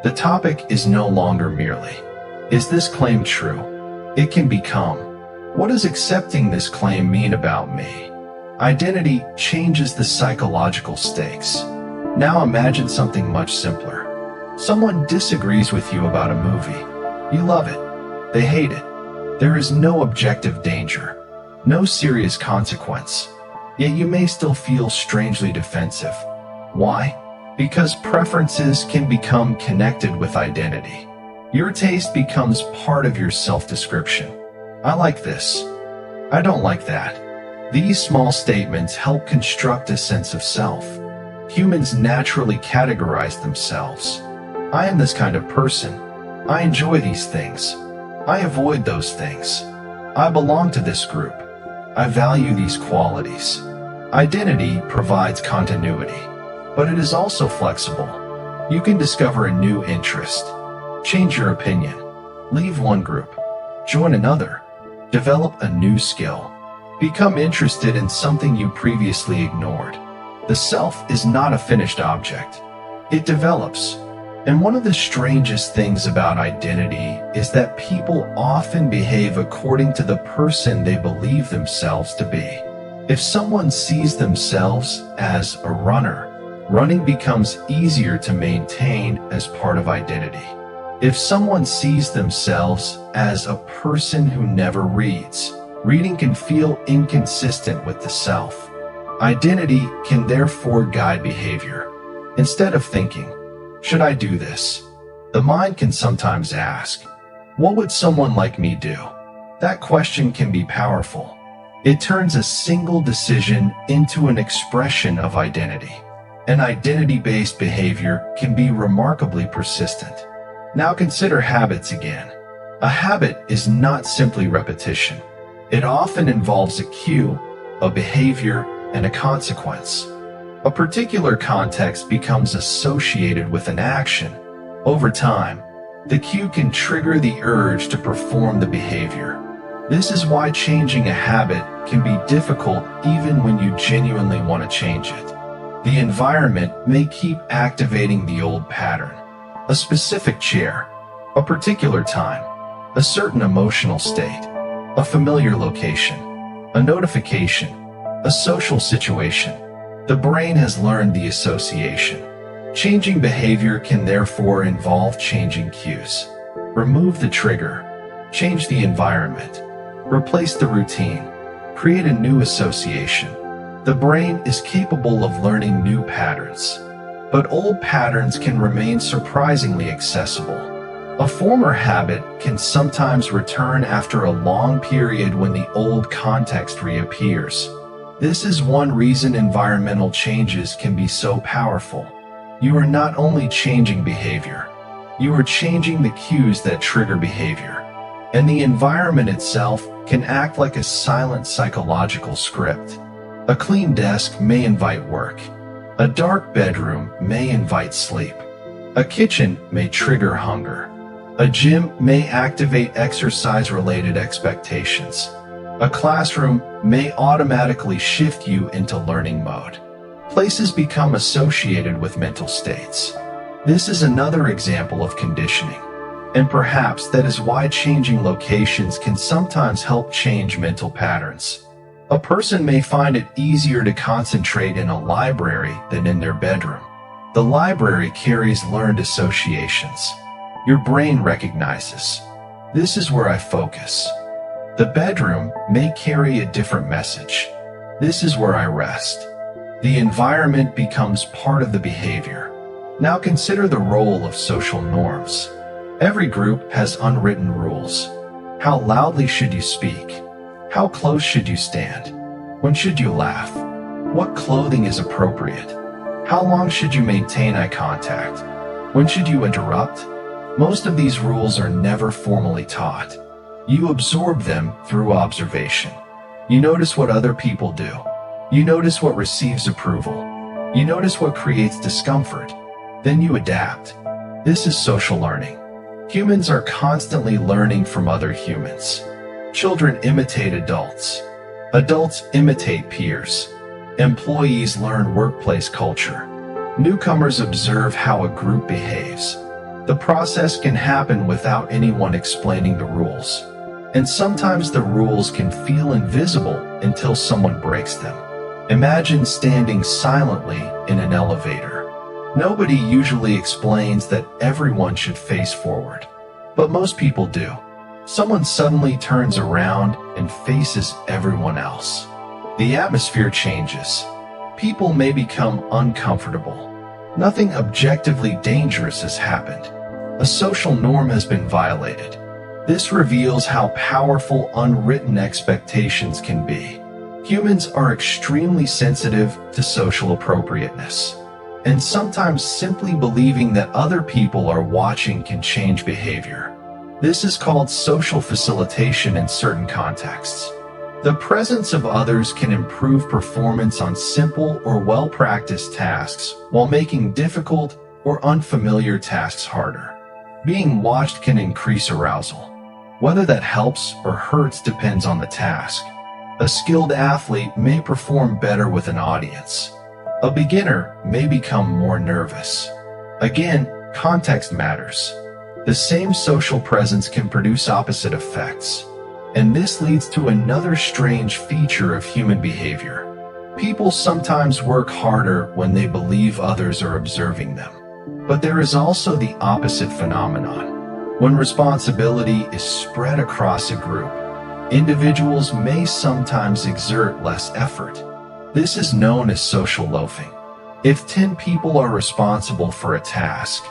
The topic is no longer merely, is this claim true? It can become, what does accepting this claim mean about me? Identity changes the psychological stakes. Now imagine something much simpler. Someone disagrees with you about a movie. You love it. They hate it. There is no objective danger. No serious consequence, yet you may still feel strangely defensive. Why? Because preferences can become connected with identity. Your taste becomes part of your self-description. I like this. I don't like that. These small statements help construct a sense of self. Humans naturally categorize themselves. I am this kind of person. I enjoy these things. I avoid those things. I belong to this group. I value these qualities. Identity provides continuity, but it is also flexible. You can discover a new interest, change your opinion, leave one group, join another, develop a new skill, become interested in something you previously ignored. The self is not a finished object. It develops. And one of the strangest things about identity is that people often behave according to the person they believe themselves to be. If someone sees themselves as a runner, running becomes easier to maintain as part of identity. If someone sees themselves as a person who never reads, reading can feel inconsistent with the self. Identity can therefore guide behavior. Instead of thinking, should I do this? The mind can sometimes ask, what would someone like me do? That question can be powerful. It turns a single decision into an expression of identity. And identity-based behavior can be remarkably persistent. Now consider habits again. A habit is not simply repetition. It often involves a cue, a behavior, and a consequence. A particular context becomes associated with an action. Over time, the cue can trigger the urge to perform the behavior. This is why changing a habit can be difficult even when you genuinely want to change it. The environment may keep activating the old pattern. A specific chair, a particular time, a certain emotional state, a familiar location, a notification, a social situation. The brain has learned the association. Changing behavior can therefore involve changing cues. Remove the trigger. Change the environment. Replace the routine. Create a new association. The brain is capable of learning new patterns. But old patterns can remain surprisingly accessible. A former habit can sometimes return after a long period when the old context reappears. This is one reason environmental changes can be so powerful. You are not only changing behavior, you are changing the cues that trigger behavior. And the environment itself can act like a silent psychological script. A clean desk may invite work. A dark bedroom may invite sleep. A kitchen may trigger hunger. A gym may activate exercise-related expectations. A classroom may automatically shift you into learning mode. Places become associated with mental states. This is another example of conditioning, and perhaps that is why changing locations can sometimes help change mental patterns. A person may find it easier to concentrate in a library than in their bedroom. The library carries learned associations. Your brain recognizes, this is where I focus. The bedroom may carry a different message. This is where I rest. The environment becomes part of the behavior. Now consider the role of social norms. Every group has unwritten rules. How loudly should you speak? How close should you stand? When should you laugh? What clothing is appropriate? How long should you maintain eye contact? When should you interrupt? Most of these rules are never formally taught. You absorb them through observation. You notice what other people do. You notice what receives approval. You notice what creates discomfort. Then you adapt. This is social learning. Humans are constantly learning from other humans. Children imitate adults. Adults imitate peers. Employees learn workplace culture. Newcomers observe how a group behaves. The process can happen without anyone explaining the rules. And sometimes the rules can feel invisible until someone breaks them. Imagine standing silently in an elevator. Nobody usually explains that everyone should face forward, but most people do. Someone suddenly turns around and faces everyone else. The atmosphere changes. People may become uncomfortable. Nothing objectively dangerous has happened. A social norm has been violated. This reveals how powerful unwritten expectations can be. Humans are extremely sensitive to social appropriateness, and sometimes simply believing that other people are watching can change behavior. This is called social facilitation in certain contexts. The presence of others can improve performance on simple or well-practiced tasks while making difficult or unfamiliar tasks harder. Being watched can increase arousal. Whether that helps or hurts depends on the task. A skilled athlete may perform better with an audience. A beginner may become more nervous. Again, context matters. The same social presence can produce opposite effects. And this leads to another strange feature of human behavior. People sometimes work harder when they believe others are observing them. But there is also the opposite phenomenon. When responsibility is spread across a group, individuals may sometimes exert less effort. This is known as social loafing. If 10 people are responsible for a task,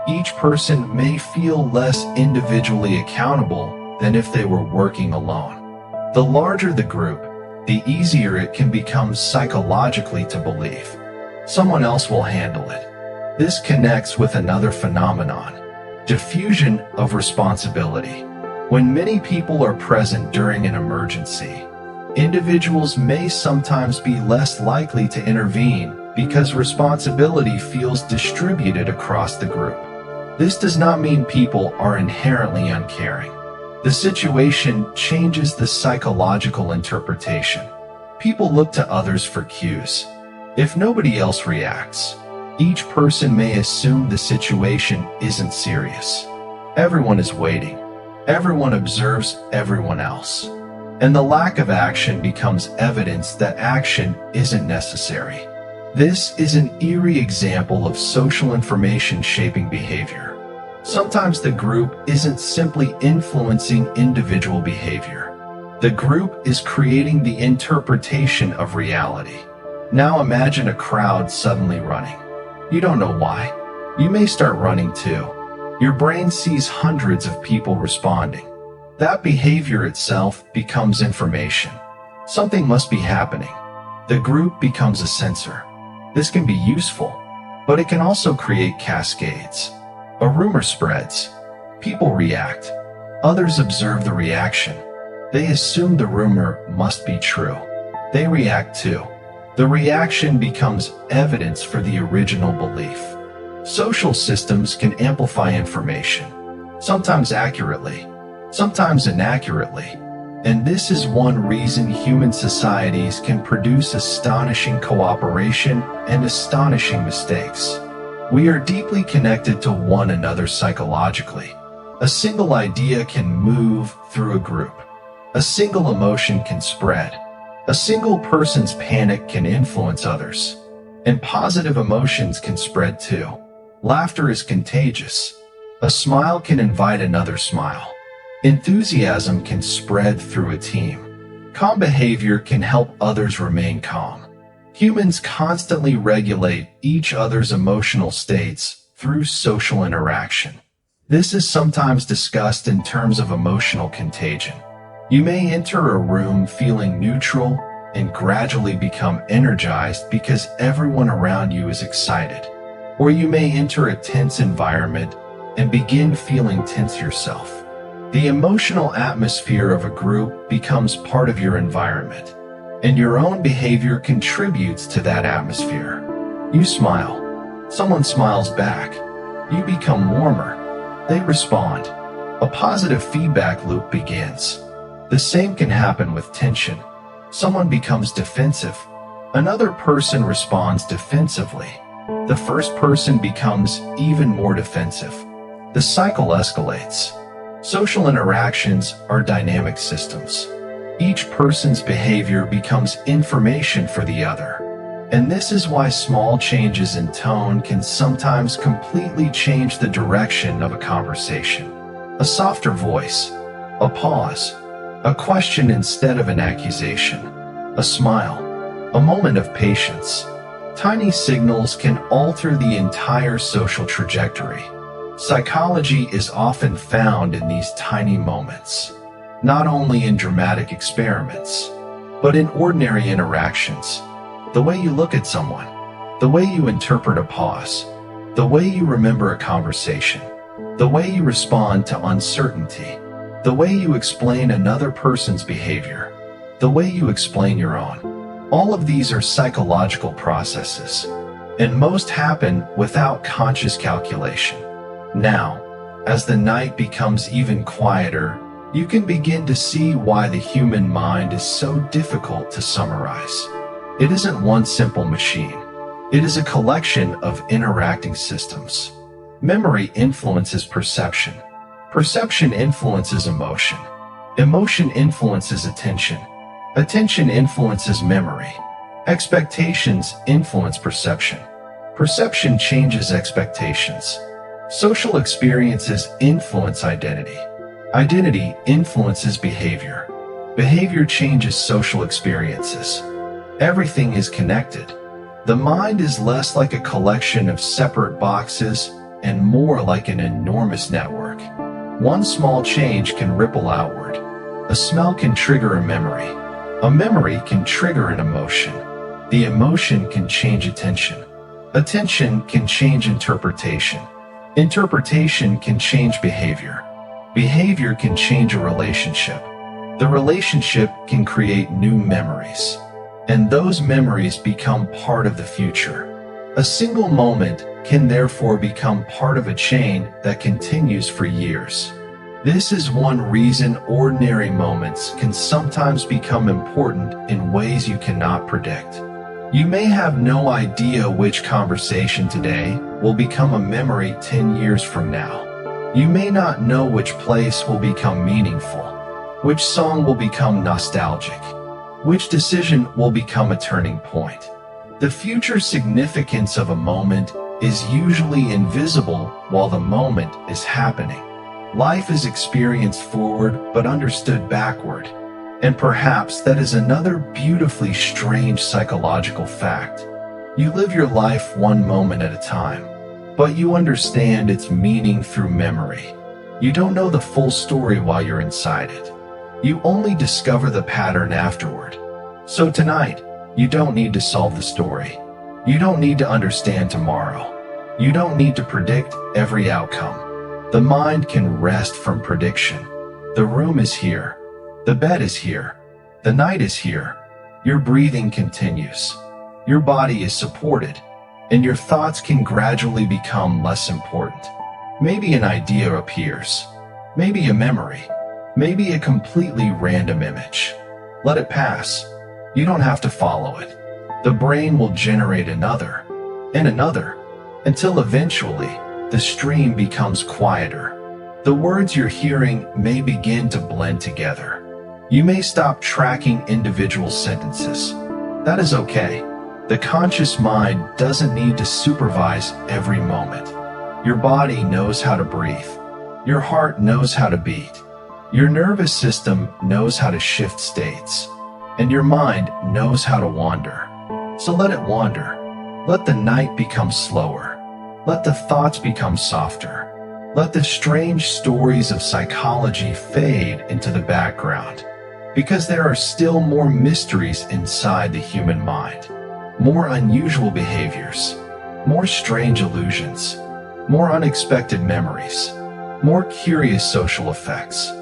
each person may feel less individually accountable than if they were working alone. The larger the group, the easier it can become psychologically to believe someone else will handle it. This connects with another phenomenon, diffusion of responsibility. When many people are present during an emergency, individuals may sometimes be less likely to intervene because responsibility feels distributed across the group. This does not mean people are inherently uncaring. The situation changes the psychological interpretation. People look to others for cues. If nobody else reacts, each person may assume the situation isn't serious. Everyone is waiting. Everyone observes everyone else. And the lack of action becomes evidence that action isn't necessary. This is an eerie example of social information shaping behavior. Sometimes the group isn't simply influencing individual behavior. The group is creating the interpretation of reality. Now imagine a crowd suddenly running. You don't know why. You may start running too. Your brain sees hundreds of people responding. That behavior itself becomes information. Something must be happening. The group becomes a sensor. This can be useful, but it can also create cascades. A rumor spreads. People react. Others observe the reaction. They assume the rumor must be true. They react too. The reaction becomes evidence for the original belief. Social systems can amplify information, sometimes accurately, sometimes inaccurately. And this is one reason human societies can produce astonishing cooperation and astonishing mistakes. We are deeply connected to one another psychologically. A single idea can move through a group. A single emotion can spread. A single person's panic can influence others. And positive emotions can spread too. Laughter is contagious. A smile can invite another smile. Enthusiasm can spread through a team. Calm behavior can help others remain calm. Humans constantly regulate each other's emotional states through social interaction. This is sometimes discussed in terms of emotional contagion. You may enter a room feeling neutral and gradually become energized because everyone around you is excited. Or you may enter a tense environment and begin feeling tense yourself. The emotional atmosphere of a group becomes part of your environment, and your own behavior contributes to that atmosphere. You smile. Someone smiles back. You become warmer. They respond. A positive feedback loop begins. The same can happen with tension. Someone becomes defensive. Another person responds defensively. The first person becomes even more defensive. The cycle escalates. Social interactions are dynamic systems. Each person's behavior becomes information for the other. And this is why small changes in tone can sometimes completely change the direction of a conversation. A softer voice, a pause, a question instead of an accusation, a smile, a moment of patience. Tiny signals can alter the entire social trajectory. Psychology is often found in these tiny moments, not only in dramatic experiments, but in ordinary interactions. The way you look at someone, the way you interpret a pause, the way you remember a conversation, the way you respond to uncertainty, the way you explain another person's behavior, the way you explain your own. All of these are psychological processes, and most happen without conscious calculation. Now, as the night becomes even quieter, you can begin to see why the human mind is so difficult to summarize. It isn't one simple machine. It is a collection of interacting systems. Memory influences perception. Perception influences emotion. Emotion influences attention. Attention influences memory. Expectations influence perception. Perception changes expectations. Social experiences influence identity. Identity influences behavior. Behavior changes social experiences. Everything is connected. The mind is less like a collection of separate boxes and more like an enormous network. One small change can ripple outward. A smell can trigger a memory. A memory can trigger an emotion. The emotion can change attention. Attention can change interpretation. Interpretation can change behavior. Behavior can change a relationship. The relationship can create new memories. And those memories become part of the future. A single moment can therefore become part of a chain that continues for years. This is one reason ordinary moments can sometimes become important in ways you cannot predict. You may have no idea which conversation today will become a memory 10 years from now. You may not know which place will become meaningful, which song will become nostalgic, which decision will become a turning point. The future significance of a moment is usually invisible while the moment is happening. Life is experienced forward but understood backward. And perhaps that is another beautifully strange psychological fact. You live your life one moment at a time, but you understand its meaning through memory. You don't know the full story while you're inside it. You only discover the pattern afterward. So tonight, you don't need to solve the story. You don't need to understand tomorrow. You don't need to predict every outcome. The mind can rest from prediction. The room is here. The bed is here. The night is here. Your breathing continues. Your body is supported. And your thoughts can gradually become less important. Maybe an idea appears. Maybe a memory. Maybe a completely random image. Let it pass. You don't have to follow it. The brain will generate another, and another, until eventually the stream becomes quieter. The words you're hearing may begin to blend together. You may stop tracking individual sentences. That is okay. The conscious mind doesn't need to supervise every moment. Your body knows how to breathe. Your heart knows how to beat. Your nervous system knows how to shift states. And your mind knows how to wander. So let it wander. Let the night become slower. Let the thoughts become softer. Let the strange stories of psychology fade into the background. Because there are still more mysteries inside the human mind. More unusual behaviors. More strange illusions. More unexpected memories. More curious social effects.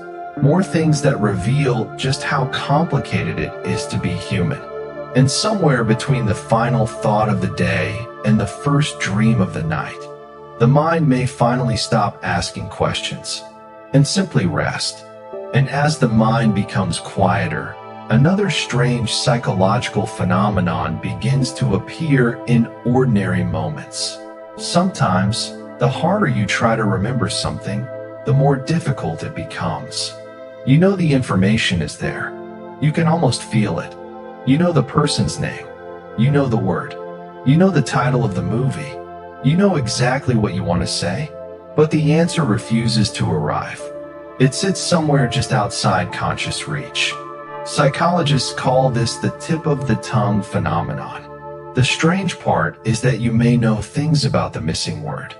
More things that reveal just how complicated it is to be human. And somewhere between the final thought of the day and the first dream of the night, the mind may finally stop asking questions and simply rest. And as the mind becomes quieter, another strange psychological phenomenon begins to appear in ordinary moments. Sometimes, the harder you try to remember something, the more difficult it becomes. You know the information is there. You can almost feel it. You know the person's name. You know the word. You know the title of the movie. You know exactly what you want to say, but the answer refuses to arrive. It sits somewhere just outside conscious reach. Psychologists call this the tip of the tongue phenomenon. The strange part is that you may know things about the missing word.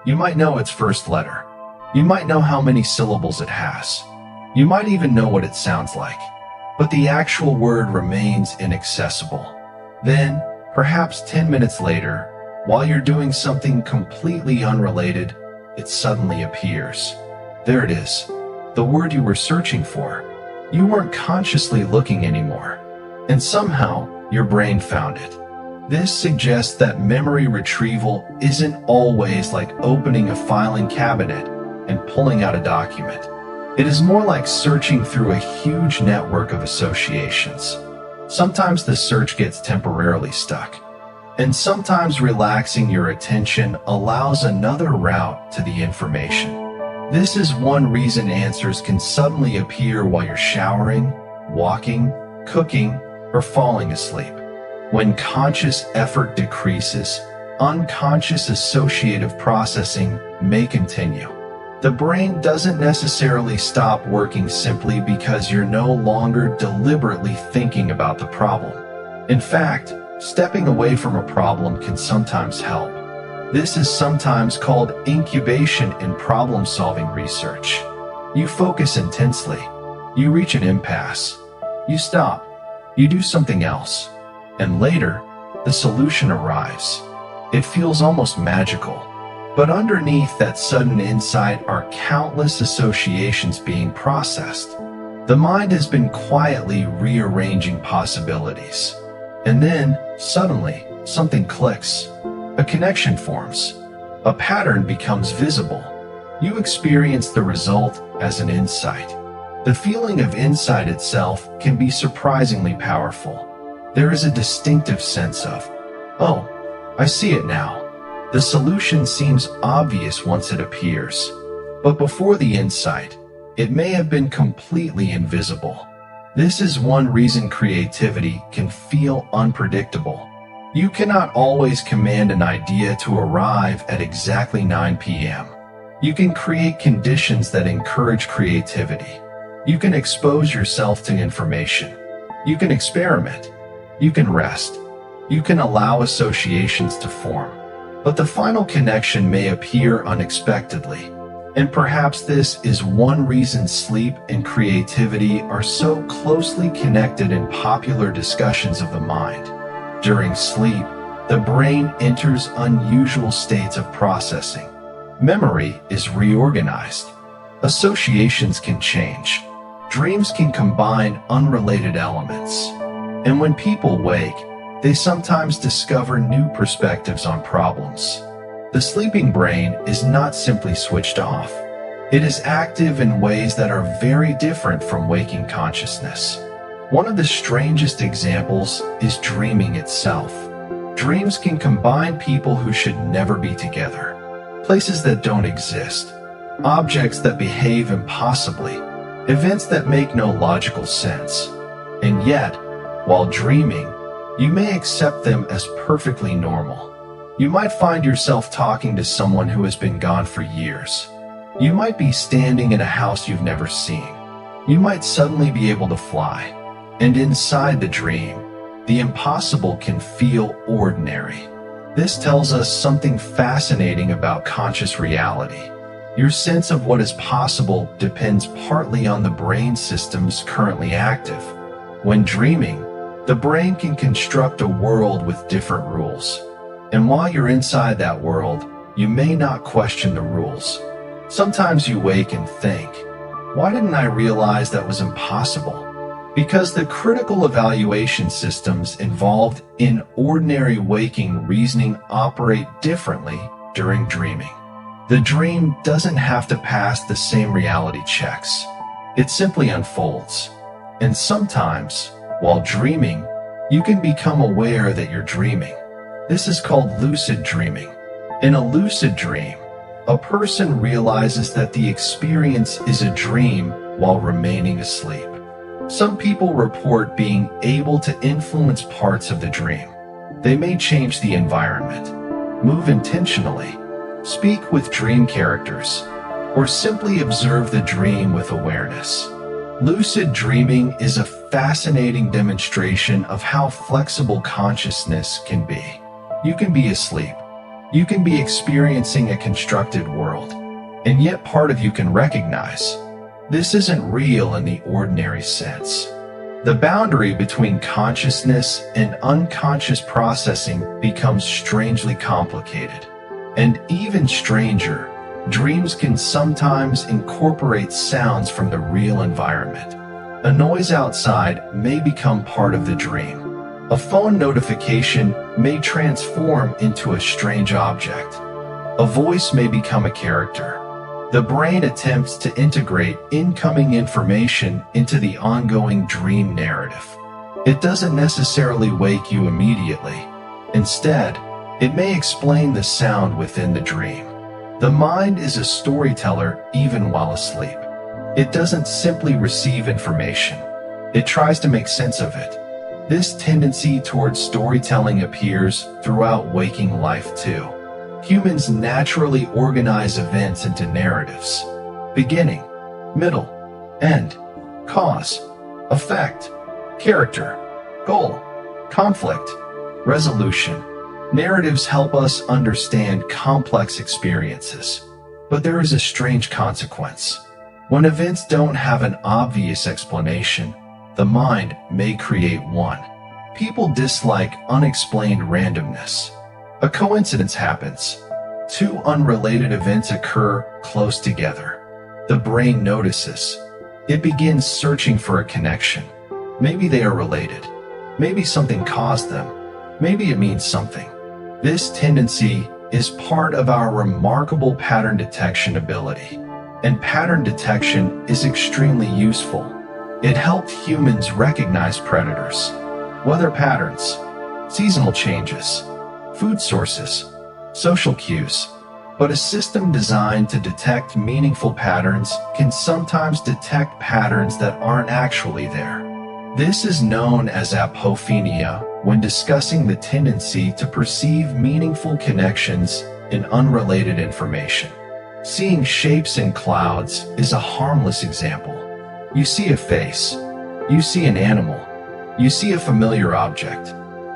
You might know its first letter. You might know how many syllables it has. You might even know what it sounds like. But the actual word remains inaccessible. Then, perhaps 10 minutes later, while you're doing something completely unrelated, it suddenly appears. There it is, the word you were searching for. You weren't consciously looking anymore, and somehow your brain found it. This suggests that memory retrieval isn't always like opening a filing cabinet and pulling out a document. It is more like searching through a huge network of associations. Sometimes the search gets temporarily stuck, and sometimes relaxing your attention allows another route to the information. This is one reason answers can suddenly appear while you're showering, walking, cooking, or falling asleep. When conscious effort decreases, unconscious associative processing may continue. The brain doesn't necessarily stop working simply because you're no longer deliberately thinking about the problem. In fact, stepping away from a problem can sometimes help. This is sometimes called incubation in problem-solving research. You focus intensely. You reach an impasse. You stop. You do something else. And later, the solution arrives. It feels almost magical. But underneath that sudden insight are countless associations being processed. The mind has been quietly rearranging possibilities. And then, suddenly, something clicks. A connection forms. A pattern becomes visible. You experience the result as an insight. The feeling of insight itself can be surprisingly powerful. There is a distinctive sense of, oh, I see it now. The solution seems obvious once it appears, but before the insight, it may have been completely invisible. This is one reason creativity can feel unpredictable. You cannot always command an idea to arrive at exactly 9 p.m. You can create conditions that encourage creativity. You can expose yourself to information. You can experiment. You can rest. You can allow associations to form. But the final connection may appear unexpectedly. And perhaps this is one reason sleep and creativity are so closely connected in popular discussions of the mind. During sleep, the brain enters unusual states of processing. Memory is reorganized. Associations can change. Dreams can combine unrelated elements. And when people wake, they sometimes discover new perspectives on problems. The sleeping brain is not simply switched off. It is active in ways that are very different from waking consciousness. One of the strangest examples is dreaming itself. Dreams can combine people who should never be together, places that don't exist, objects that behave impossibly, events that make no logical sense. And yet, while dreaming, you may accept them as perfectly normal. You might find yourself talking to someone who has been gone for years. You might be standing in a house you've never seen. You might suddenly be able to fly. And inside the dream, the impossible can feel ordinary. This tells us something fascinating about conscious reality. Your sense of what is possible depends partly on the brain systems currently active. When dreaming, the brain can construct a world with different rules. And while you're inside that world, you may not question the rules. Sometimes you wake and think, why didn't I realize that was impossible? Because the critical evaluation systems involved in ordinary waking reasoning operate differently during dreaming. The dream doesn't have to pass the same reality checks. It simply unfolds. And sometimes, while dreaming, you can become aware that you're dreaming. This is called lucid dreaming. In a lucid dream, a person realizes that the experience is a dream while remaining asleep. Some people report being able to influence parts of the dream. They may change the environment, move intentionally, speak with dream characters, or simply observe the dream with awareness. Lucid dreaming is a fascinating demonstration of how flexible consciousness can be. You can be asleep. You can be experiencing a constructed world, and yet part of you can recognize this isn't real in the ordinary sense. The boundary between consciousness and unconscious processing becomes strangely complicated. And even stranger, dreams can sometimes incorporate sounds from the real environment. A noise outside may become part of the dream. A phone notification may transform into a strange object. A voice may become a character. The brain attempts to integrate incoming information into the ongoing dream narrative. It doesn't necessarily wake you immediately. Instead, it may explain the sound within the dream. The mind is a storyteller even while asleep. It doesn't simply receive information. It tries to make sense of it. This tendency towards storytelling appears throughout waking life too. Humans naturally organize events into narratives: beginning, middle, end, cause, effect, character, goal, conflict, resolution. Narratives help us understand complex experiences. But there is a strange consequence. When events don't have an obvious explanation, the mind may create one. People dislike unexplained randomness. A coincidence happens. Two unrelated events occur close together. The brain notices. It begins searching for a connection. Maybe they are related. Maybe something caused them. Maybe it means something. This tendency is part of our remarkable pattern detection ability. And pattern detection is extremely useful. It helped humans recognize predators, weather patterns, seasonal changes, food sources, social cues. But a system designed to detect meaningful patterns can sometimes detect patterns that aren't actually there. This is known as apophenia when discussing the tendency to perceive meaningful connections in unrelated information. Seeing shapes in clouds is a harmless example. You see a face. You see an animal. You see a familiar object.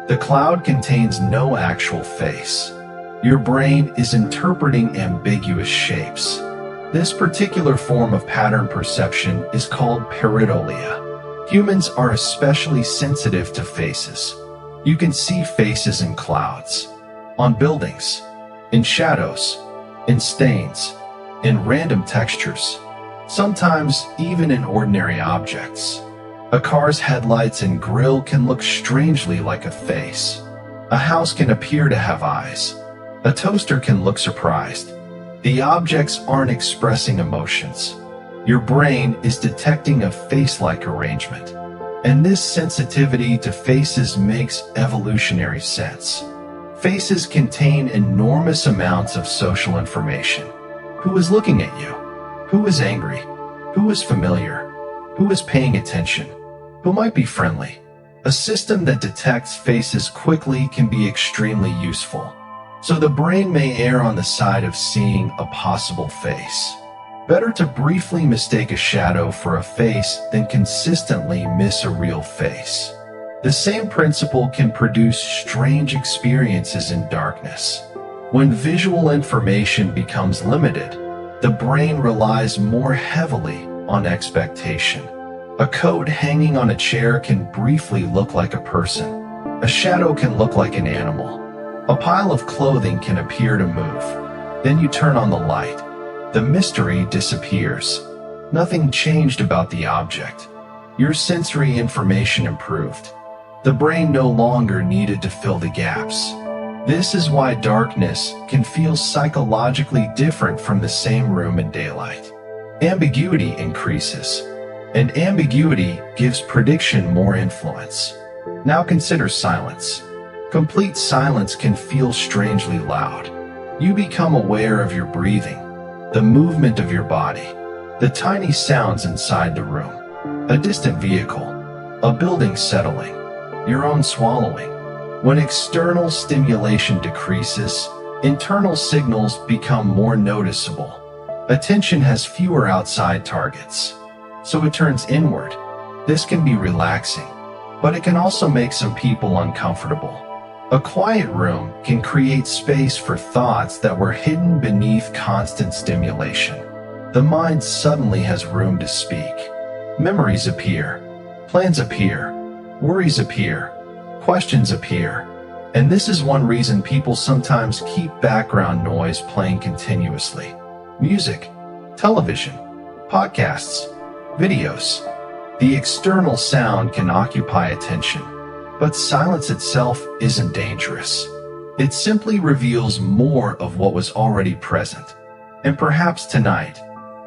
The cloud contains no actual face. Your brain is interpreting ambiguous shapes. This particular form of pattern perception is called pareidolia. Humans are especially sensitive to faces. You can see faces in clouds, on buildings, in shadows, in stains, in random textures, sometimes even in ordinary objects. A car's headlights and grille can look strangely like a face. A house can appear to have eyes. A toaster can look surprised. The objects aren't expressing emotions. Your brain is detecting a face-like arrangement. And this sensitivity to faces makes evolutionary sense. Faces contain enormous amounts of social information. Who is looking at you? Who is angry? Who is familiar? Who is paying attention? Who might be friendly? A system that detects faces quickly can be extremely useful. So the brain may err on the side of seeing a possible face. Better to briefly mistake a shadow for a face than consistently miss a real face. The same principle can produce strange experiences in darkness. When visual information becomes limited, the brain relies more heavily on expectation. A coat hanging on a chair can briefly look like a person. A shadow can look like an animal. A pile of clothing can appear to move. Then you turn on the light. The mystery disappears. Nothing changed about the object. Your sensory information improved. The brain no longer needed to fill the gaps. This is why darkness can feel psychologically different from the same room in daylight. Ambiguity increases, and ambiguity gives prediction more influence. Now consider silence. Complete silence can feel strangely loud. You become aware of your breathing, the movement of your body, the tiny sounds inside the room, a distant vehicle, a building settling, your own swallowing. When external stimulation decreases, internal signals become more noticeable. Attention has fewer outside targets, so it turns inward. This can be relaxing, but it can also make some people uncomfortable. A quiet room can create space for thoughts that were hidden beneath constant stimulation. The mind suddenly has room to speak. Memories appear, plans appear, worries appear, questions appear. And this is one reason people sometimes keep background noise playing continuously. Music, television, podcasts, videos. The external sound can occupy attention. But silence itself isn't dangerous. It simply reveals more of what was already present. And perhaps tonight,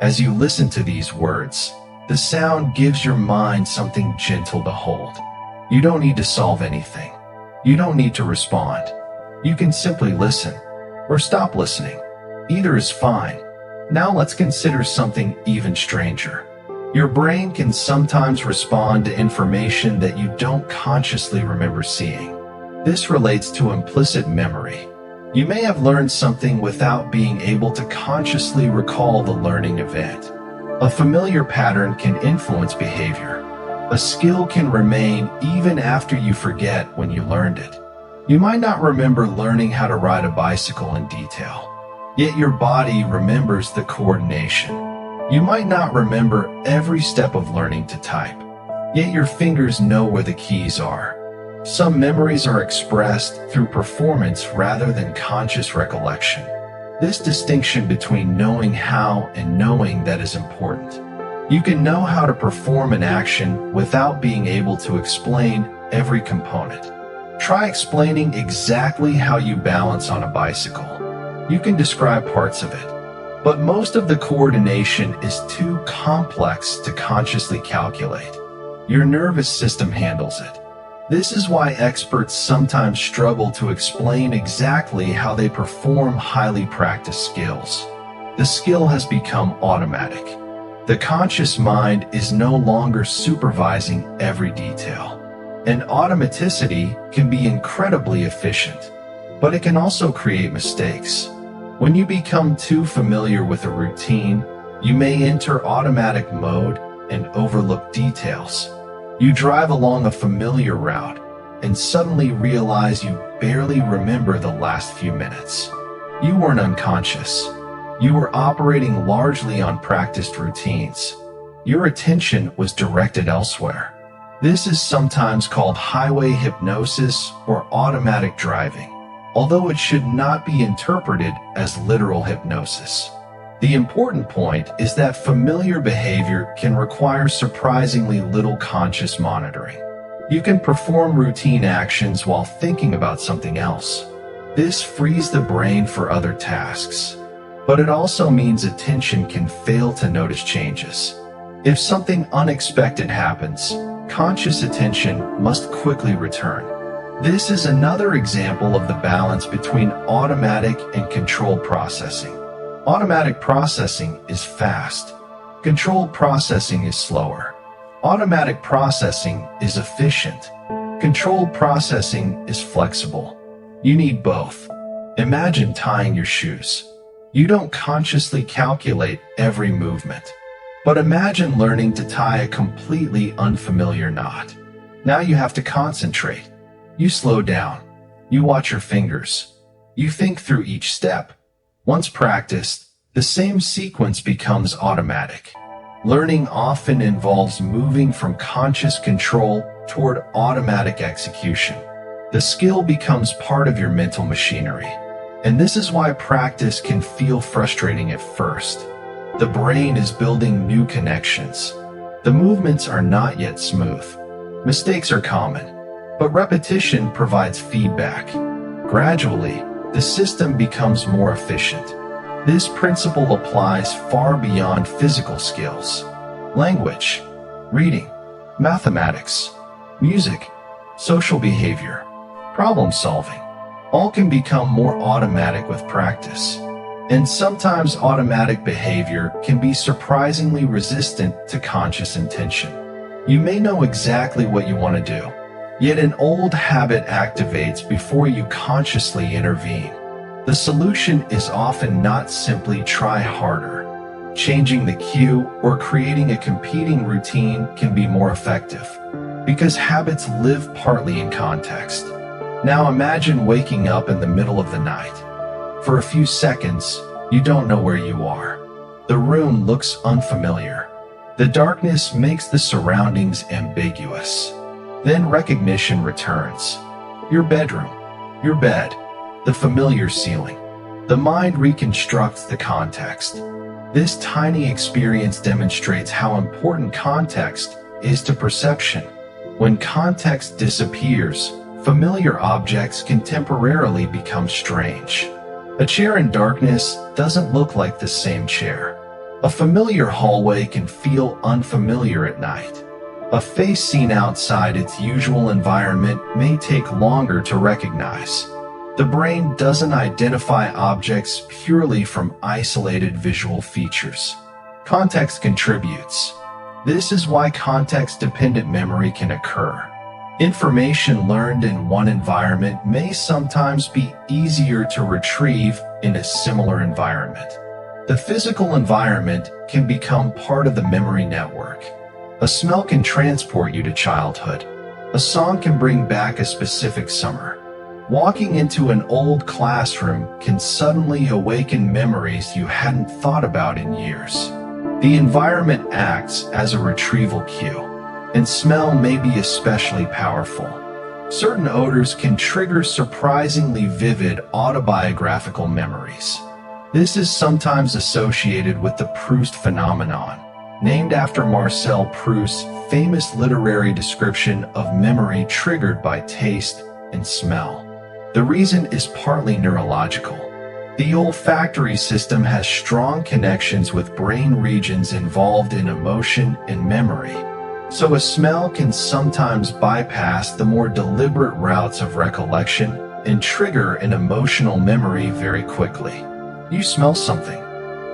as you listen to these words, the sound gives your mind something gentle to hold. You don't need to solve anything. You don't need to respond. You can simply listen, or stop listening. Either is fine. Now let's consider something even stranger. Your brain can sometimes respond to information that you don't consciously remember seeing. This relates to implicit memory. You may have learned something without being able to consciously recall the learning event. A familiar pattern can influence behavior. A skill can remain even after you forget when you learned it. You might not remember learning how to ride a bicycle in detail, yet your body remembers the coordination. You might not remember every step of learning to type, yet your fingers know where the keys are. Some memories are expressed through performance rather than conscious recollection. This distinction between knowing how and knowing that is important. You can know how to perform an action without being able to explain every component. Try explaining exactly how you balance on a bicycle. You can describe parts of it, but most of the coordination is too complex to consciously calculate. Your nervous system handles it. This is why experts sometimes struggle to explain exactly how they perform highly practiced skills. The skill has become automatic. The conscious mind is no longer supervising every detail. And automaticity can be incredibly efficient, but it can also create mistakes. When you become too familiar with a routine, you may enter automatic mode and overlook details. You drive along a familiar route and suddenly realize you barely remember the last few minutes. You weren't unconscious. You were operating largely on practiced routines. Your attention was directed elsewhere. This is sometimes called highway hypnosis or automatic driving, although it should not be interpreted as literal hypnosis. The important point is that familiar behavior can require surprisingly little conscious monitoring. You can perform routine actions while thinking about something else. This frees the brain for other tasks. but it also means attention can fail to notice changes. If something unexpected happens, conscious attention must quickly return. This is another example of the balance between automatic and controlled processing. Automatic processing is fast. Controlled processing is slower. Automatic processing is efficient. Controlled processing is flexible. You need both. Imagine tying your shoes. You don't consciously calculate every movement. But imagine learning to tie a completely unfamiliar knot. Now you have to concentrate. You slow down. You watch your fingers. You think through each step. Once practiced, the same sequence becomes automatic. Learning often involves moving from conscious control toward automatic execution. The skill becomes part of your mental machinery. And this is why practice can feel frustrating at first. The brain is building new connections. The movements are not yet smooth. Mistakes are common, but repetition provides feedback. Gradually, the system becomes more efficient. This principle applies far beyond physical skills. Language, reading, mathematics, music, social behavior, problem solving, all can become more automatic with practice. And sometimes automatic behavior can be surprisingly resistant to conscious intention. You may know exactly what you want to do, yet an old habit activates before you consciously intervene. The solution is often not simply try harder. Changing the cue or creating a competing routine can be more effective, because habits live partly in context. Now imagine waking up in the middle of the night. For a few seconds, you don't know where you are. The room looks unfamiliar. The darkness makes the surroundings ambiguous. Then recognition returns. Your bedroom, your bed, the familiar ceiling. The mind reconstructs the context. This tiny experience demonstrates how important context is to perception. When context disappears, familiar objects can temporarily become strange. A chair in darkness doesn't look like the same chair. A familiar hallway can feel unfamiliar at night. A face seen outside its usual environment may take longer to recognize. The brain doesn't identify objects purely from isolated visual features. Context contributes. This is why context-dependent memory can occur. Information learned in one environment may sometimes be easier to retrieve in a similar environment. The physical environment can become part of the memory network. A smell can transport you to childhood. A song can bring back a specific summer. Walking into an old classroom can suddenly awaken memories you hadn't thought about in years. The environment acts as a retrieval cue. And smell may be especially powerful. Certain odors can trigger surprisingly vivid autobiographical memories. This is sometimes associated with the Proust phenomenon, named after Marcel Proust's famous literary description of memory triggered by taste and smell. The reason is partly neurological. The olfactory system has strong connections with brain regions involved in emotion and memory. So a smell can sometimes bypass the more deliberate routes of recollection and trigger an emotional memory very quickly. You smell something,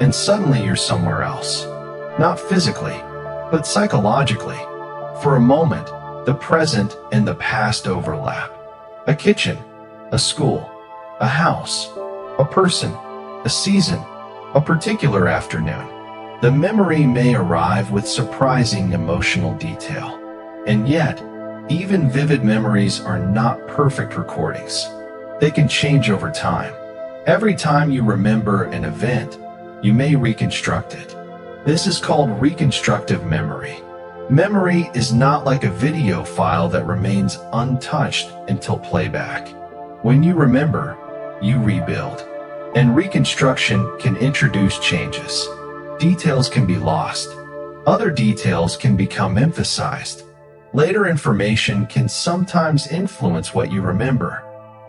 and suddenly you're somewhere else. Not physically, but psychologically. For a moment, the present and the past overlap. A kitchen, a school, a house, a person, a season, a particular afternoon. The memory may arrive with surprising emotional detail. And yet, even vivid memories are not perfect recordings. They can change over time. Every time you remember an event, you may reconstruct it. This is called reconstructive memory. Memory is not like a video file that remains untouched until playback. When you remember, you rebuild. And reconstruction can introduce changes. Details can be lost. Other details can become emphasized. Later information can sometimes influence what you remember.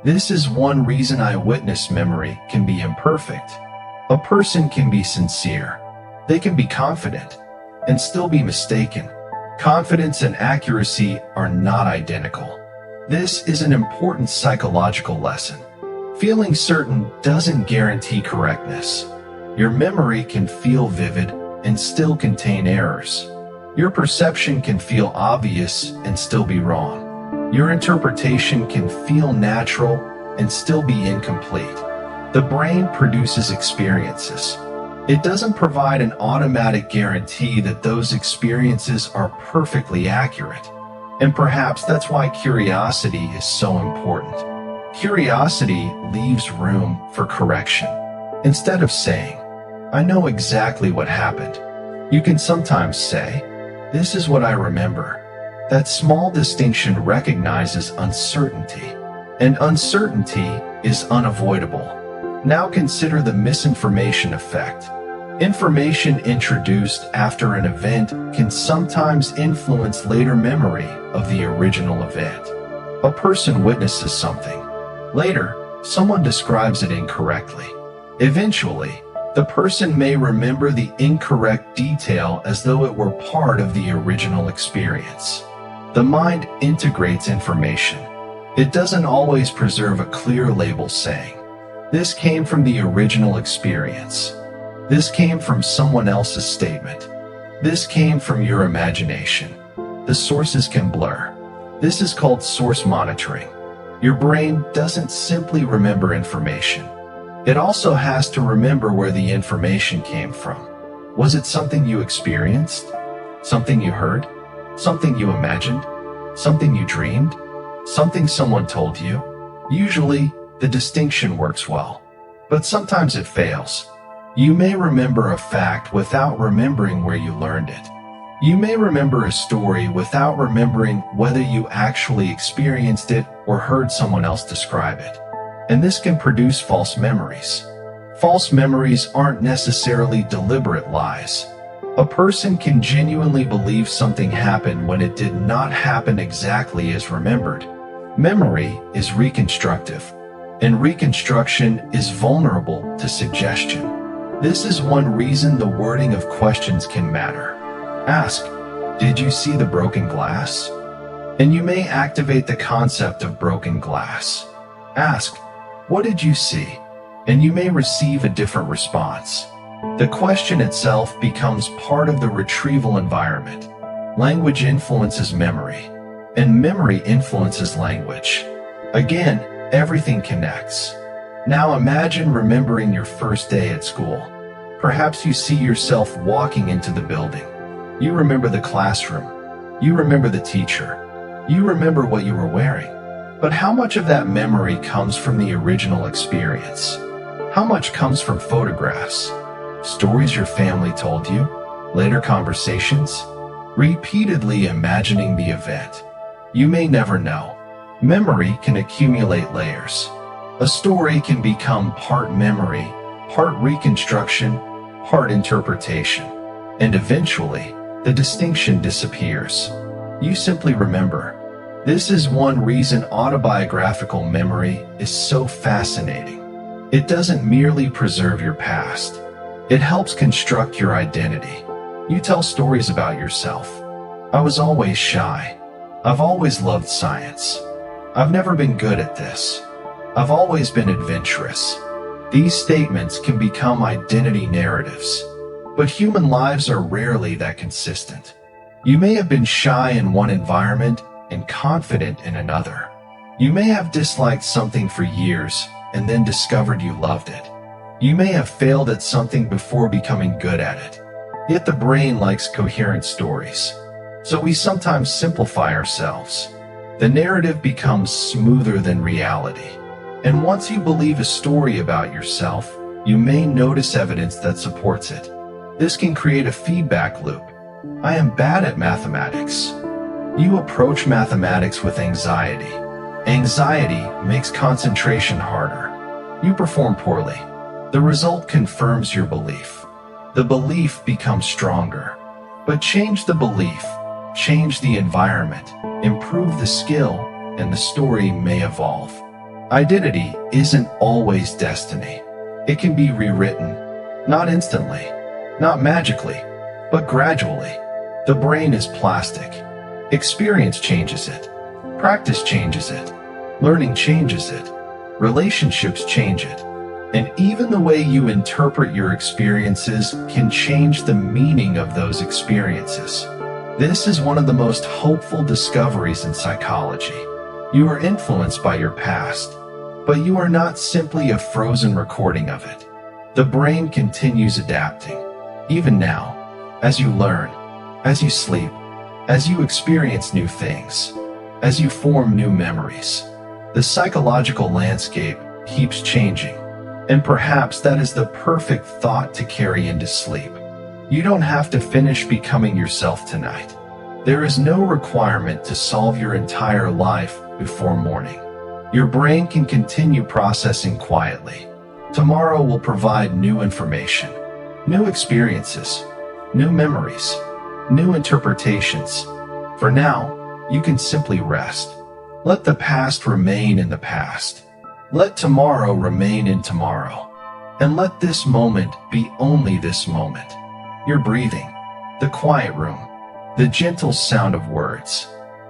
This is one reason eyewitness memory can be imperfect. A person can be sincere. They can be confident and still be mistaken. Confidence and accuracy are not identical. This is an important psychological lesson. Feeling certain doesn't guarantee correctness. Your memory can feel vivid and still contain errors. Your perception can feel obvious and still be wrong. Your interpretation can feel natural and still be incomplete. The brain produces experiences. It doesn't provide an automatic guarantee that those experiences are perfectly accurate. And perhaps that's why curiosity is so important. Curiosity leaves room for correction. Instead of saying, "I know exactly what happened," you can sometimes say, "This is what I remember." That small distinction recognizes uncertainty, and uncertainty is unavoidable. Now consider the misinformation effect. Information introduced after an event can sometimes influence later memory of the original event. A person witnesses something. Later, someone describes it incorrectly. Eventually, the person may remember the incorrect detail as though it were part of the original experience. The mind integrates information. It doesn't always preserve a clear label saying, "This came from the original experience. This came from someone else's statement. This came from your imagination." The sources can blur. This is called source monitoring. Your brain doesn't simply remember information. It also has to remember where the information came from. Was it something you experienced? Something you heard? Something you imagined? Something you dreamed? Something someone told you? Usually, the distinction works well, but sometimes it fails. You may remember a fact without remembering where you learned it. You may remember a story without remembering whether you actually experienced it or heard someone else describe it. And this can produce false memories. False memories aren't necessarily deliberate lies. A person can genuinely believe something happened when it did not happen exactly as remembered. Memory is reconstructive, and reconstruction is vulnerable to suggestion. This is one reason the wording of questions can matter. Ask, "Did you see the broken glass?" And you may activate the concept of broken glass. Ask, "What did you see?" And you may receive a different response. The question itself becomes part of the retrieval environment. Language influences memory, and memory influences language. Again, everything connects. Now imagine remembering your first day at school. Perhaps you see yourself walking into the building. You remember the classroom. You remember the teacher. You remember what you were wearing. But how much of that memory comes from the original experience? How much comes from photographs? Stories your family told you? Later conversations? Repeatedly imagining the event? You may never know. Memory can accumulate layers. A story can become part memory, part reconstruction, part interpretation. And eventually, the distinction disappears. You simply remember. This is one reason autobiographical memory is so fascinating. It doesn't merely preserve your past. It helps construct your identity. You tell stories about yourself. "I was always shy. I've always loved science. I've never been good at this. I've always been adventurous." These statements can become identity narratives. But human lives are rarely that consistent. You may have been shy in one environment and confident in another. You may have disliked something for years and then discovered you loved it. You may have failed at something before becoming good at it. Yet the brain likes coherent stories. So we sometimes simplify ourselves. The narrative becomes smoother than reality. And once you believe a story about yourself, you may notice evidence that supports it. This can create a feedback loop. "I am bad at mathematics." You approach mathematics with anxiety. Anxiety makes concentration harder. You perform poorly. The result confirms your belief. The belief becomes stronger. But change the belief, change the environment, improve the skill, and the story may evolve. Identity isn't always destiny. It can be rewritten, Not instantly, not magically, but gradually. The brain is plastic. Experience changes it. Practice changes it. Learning changes it. Relationships change it. And even the way you interpret your experiences can change the meaning of those experiences. This is one of the most hopeful discoveries in psychology. You are influenced by your past, but you are not simply a frozen recording of it. The brain continues adapting, even now, as you learn, as you sleep, as you experience new things, as you form new memories. The psychological landscape keeps changing, and perhaps that is the perfect thought to carry into sleep. You don't have to finish becoming yourself tonight. There is no requirement to solve your entire life before morning. Your brain can continue processing quietly. Tomorrow will provide new information, new experiences, new memories, new interpretations. For now, you can simply rest. Let the past remain in the past. Let tomorrow remain in tomorrow. And let this moment be only this moment. Your breathing, the quiet room, the gentle sound of words,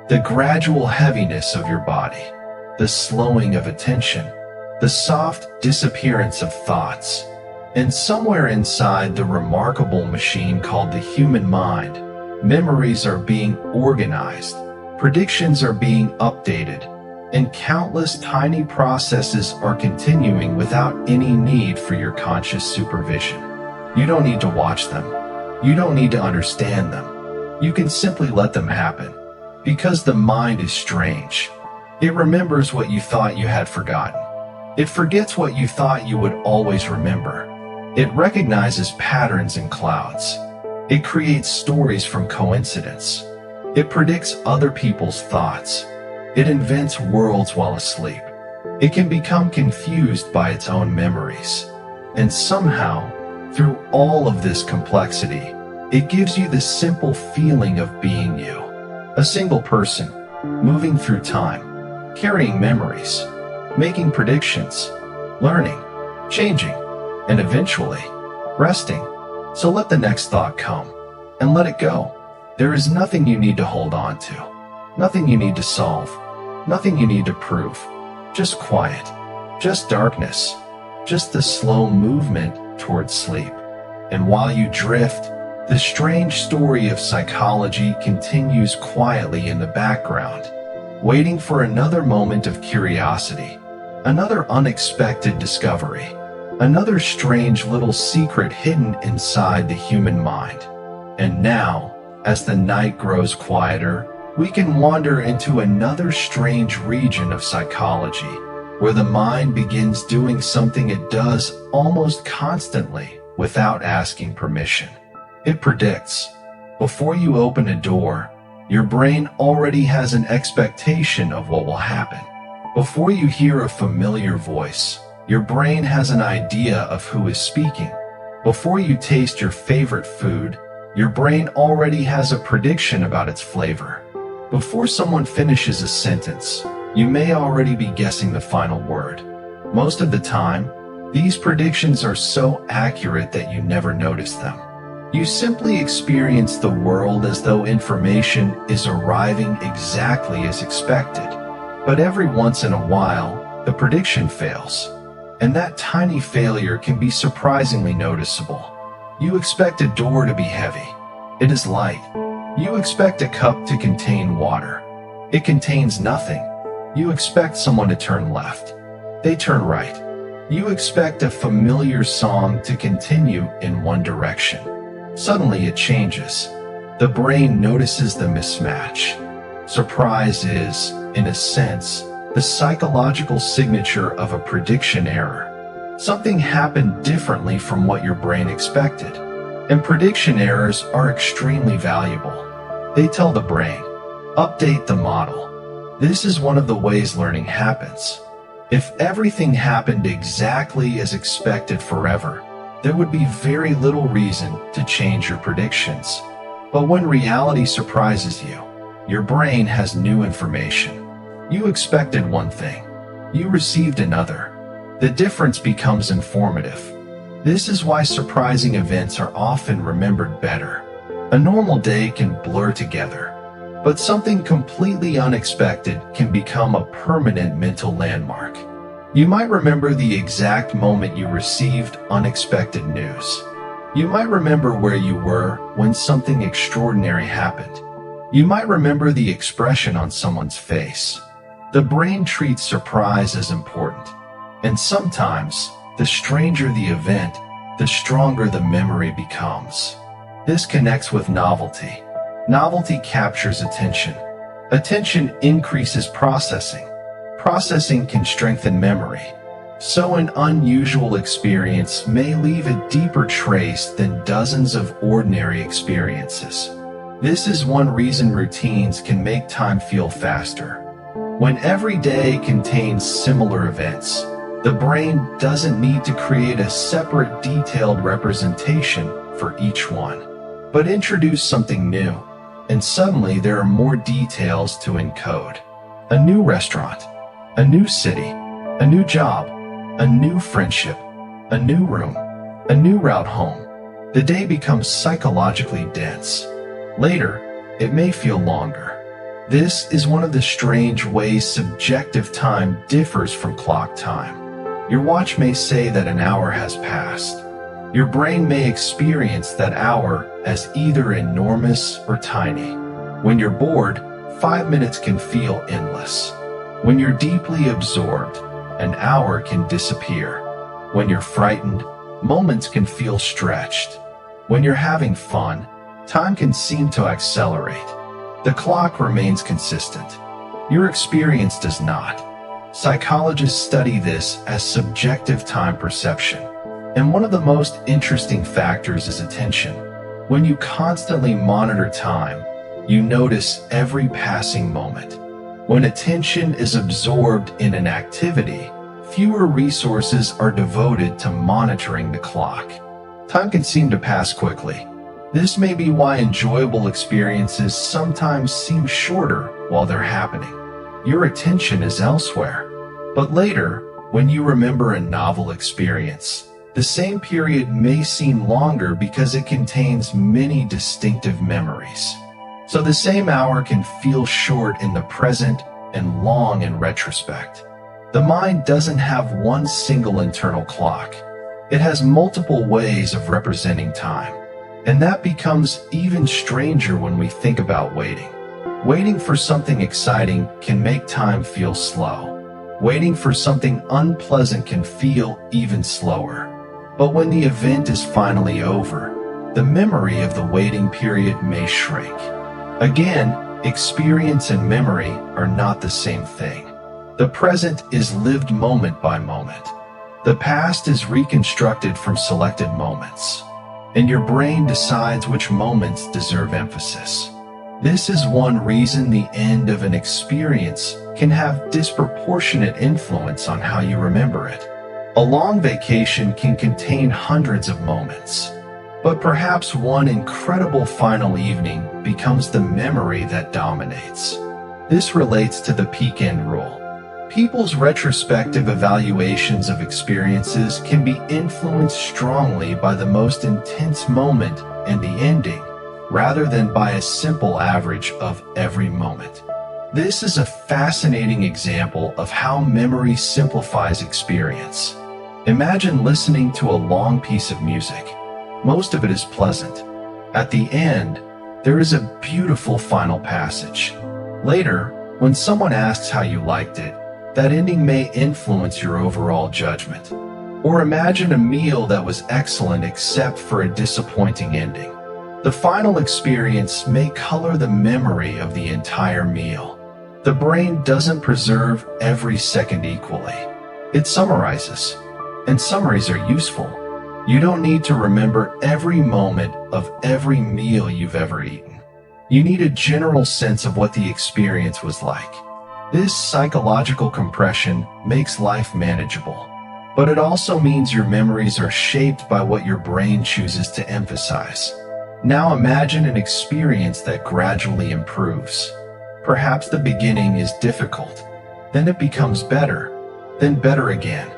the gradual heaviness of your body, the slowing of attention, the soft disappearance of thoughts. And somewhere inside the remarkable machine called the human mind, memories are being organized, predictions are being updated, and countless tiny processes are continuing without any need for your conscious supervision. You don't need to watch them. You don't need to understand them. You can simply let them happen. Because the mind is strange. It remembers what you thought you had forgotten. It forgets what you thought you would always remember. It recognizes patterns in clouds. It creates stories from coincidence. It predicts other people's thoughts. It invents worlds while asleep. It can become confused by its own memories. And somehow, through all of this complexity, it gives you the simple feeling of being you. A single person, moving through time, carrying memories, making predictions, learning, changing, and eventually, resting. So let the next thought come, and let it go. There is nothing you need to hold on to, nothing you need to solve, nothing you need to prove. Just quiet, just darkness, just the slow movement towards sleep. And while you drift, the strange story of psychology continues quietly in the background, waiting for another moment of curiosity, another unexpected discovery, another strange little secret hidden inside the human mind. And now, as the night grows quieter, we can wander into another strange region of psychology, where the mind begins doing something it does almost constantly without asking permission. It predicts. Before you open a door, your brain already has an expectation of what will happen. Before you hear a familiar voice, your brain has an idea of who is speaking. Before you taste your favorite food, your brain already has a prediction about its flavor. Before someone finishes a sentence, you may already be guessing the final word. Most of the time, these predictions are so accurate that you never notice them. You simply experience the world as though information is arriving exactly as expected. But every once in a while, the prediction fails. And that tiny failure can be surprisingly noticeable. You expect a door to be heavy. It is light. You expect a cup to contain water. It contains nothing. You expect someone to turn left. They turn right. You expect a familiar song to continue in one direction. Suddenly it changes. The brain notices the mismatch. Surprise is, in a sense, the psychological signature of a prediction error. Something happened differently from what your brain expected. And prediction errors are extremely valuable. They tell the brain, update the model. This is one of the ways learning happens. If everything happened exactly as expected forever, there would be very little reason to change your predictions. But when reality surprises you, your brain has new information. You expected one thing, you received another. The difference becomes informative. This is why surprising events are often remembered better. A normal day can blur together, but something completely unexpected can become a permanent mental landmark. You might remember the exact moment you received unexpected news. You might remember where you were when something extraordinary happened. You might remember the expression on someone's face. The brain treats surprise as important, and sometimes, the stranger the event, the stronger the memory becomes. This connects with novelty. Novelty captures attention. Attention increases processing. Processing can strengthen memory. So an unusual experience may leave a deeper trace than dozens of ordinary experiences. This is one reason routines can make time feel faster. When every day contains similar events, the brain doesn't need to create a separate detailed representation for each one, but introduce something new, and suddenly there are more details to encode. A new restaurant, a new city, a new job, a new friendship, a new room, a new route home. The day becomes psychologically dense. Later, it may feel longer. This is one of the strange ways subjective time differs from clock time. Your watch may say that an hour has passed. Your brain may experience that hour as either enormous or tiny. When you're bored, 5 minutes can feel endless. When you're deeply absorbed, an hour can disappear. When you're frightened, moments can feel stretched. When you're having fun, time can seem to accelerate. The clock remains consistent. Your experience does not. Psychologists study this as subjective time perception. And one of the most interesting factors is attention. When you constantly monitor time, you notice every passing moment. When attention is absorbed in an activity, fewer resources are devoted to monitoring the clock. Time can seem to pass quickly. This may be why enjoyable experiences sometimes seem shorter while they're happening. Your attention is elsewhere. But later, when you remember a novel experience, the same period may seem longer because it contains many distinctive memories. So the same hour can feel short in the present and long in retrospect. The mind doesn't have one single internal clock. It has multiple ways of representing time. And that becomes even stranger when we think about waiting. Waiting for something exciting can make time feel slow. Waiting for something unpleasant can feel even slower. But when the event is finally over, the memory of the waiting period may shrink. Again, experience and memory are not the same thing. The present is lived moment by moment. The past is reconstructed from selected moments. And your brain decides which moments deserve emphasis. This is one reason the end of an experience can have disproportionate influence on how you remember it. A long vacation can contain hundreds of moments, but perhaps one incredible final evening becomes the memory that dominates. This relates to the peak end rule. People's retrospective evaluations of experiences can be influenced strongly by the most intense moment and the ending, rather than by a simple average of every moment. This is a fascinating example of how memory simplifies experience. Imagine listening to a long piece of music. Most of it is pleasant. At the end, there is a beautiful final passage. Later, when someone asks how you liked it, that ending may influence your overall judgment. Or imagine a meal that was excellent except for a disappointing ending. The final experience may color the memory of the entire meal. The brain doesn't preserve every second equally. It summarizes, and summaries are useful. You don't need to remember every moment of every meal you've ever eaten. You need a general sense of what the experience was like. This psychological compression makes life manageable, but it also means your memories are shaped by what your brain chooses to emphasize. Now imagine an experience that gradually improves. Perhaps the beginning is difficult, then it becomes better, then better again,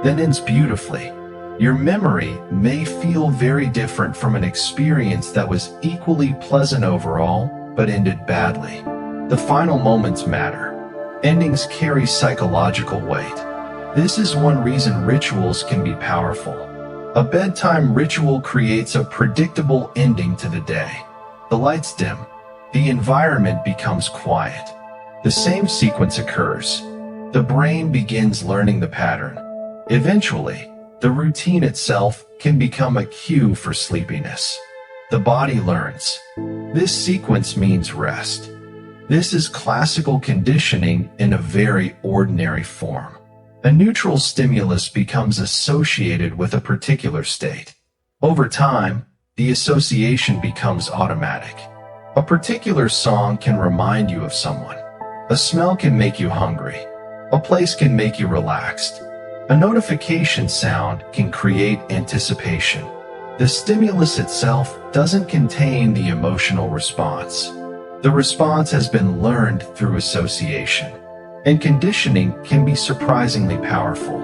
then ends beautifully. Your memory may feel very different from an experience that was equally pleasant overall, but ended badly. The final moments matter. Endings carry psychological weight. This is one reason rituals can be powerful. A bedtime ritual creates a predictable ending to the day. The lights dim. The environment becomes quiet. The same sequence occurs. The brain begins learning the pattern. Eventually, the routine itself can become a cue for sleepiness. The body learns. This sequence means rest. This is classical conditioning in a very ordinary form. A neutral stimulus becomes associated with a particular state. Over time, the association becomes automatic. A particular song can remind you of someone. A smell can make you hungry. A place can make you relaxed. A notification sound can create anticipation. The stimulus itself doesn't contain the emotional response. The response has been learned through association. And conditioning can be surprisingly powerful.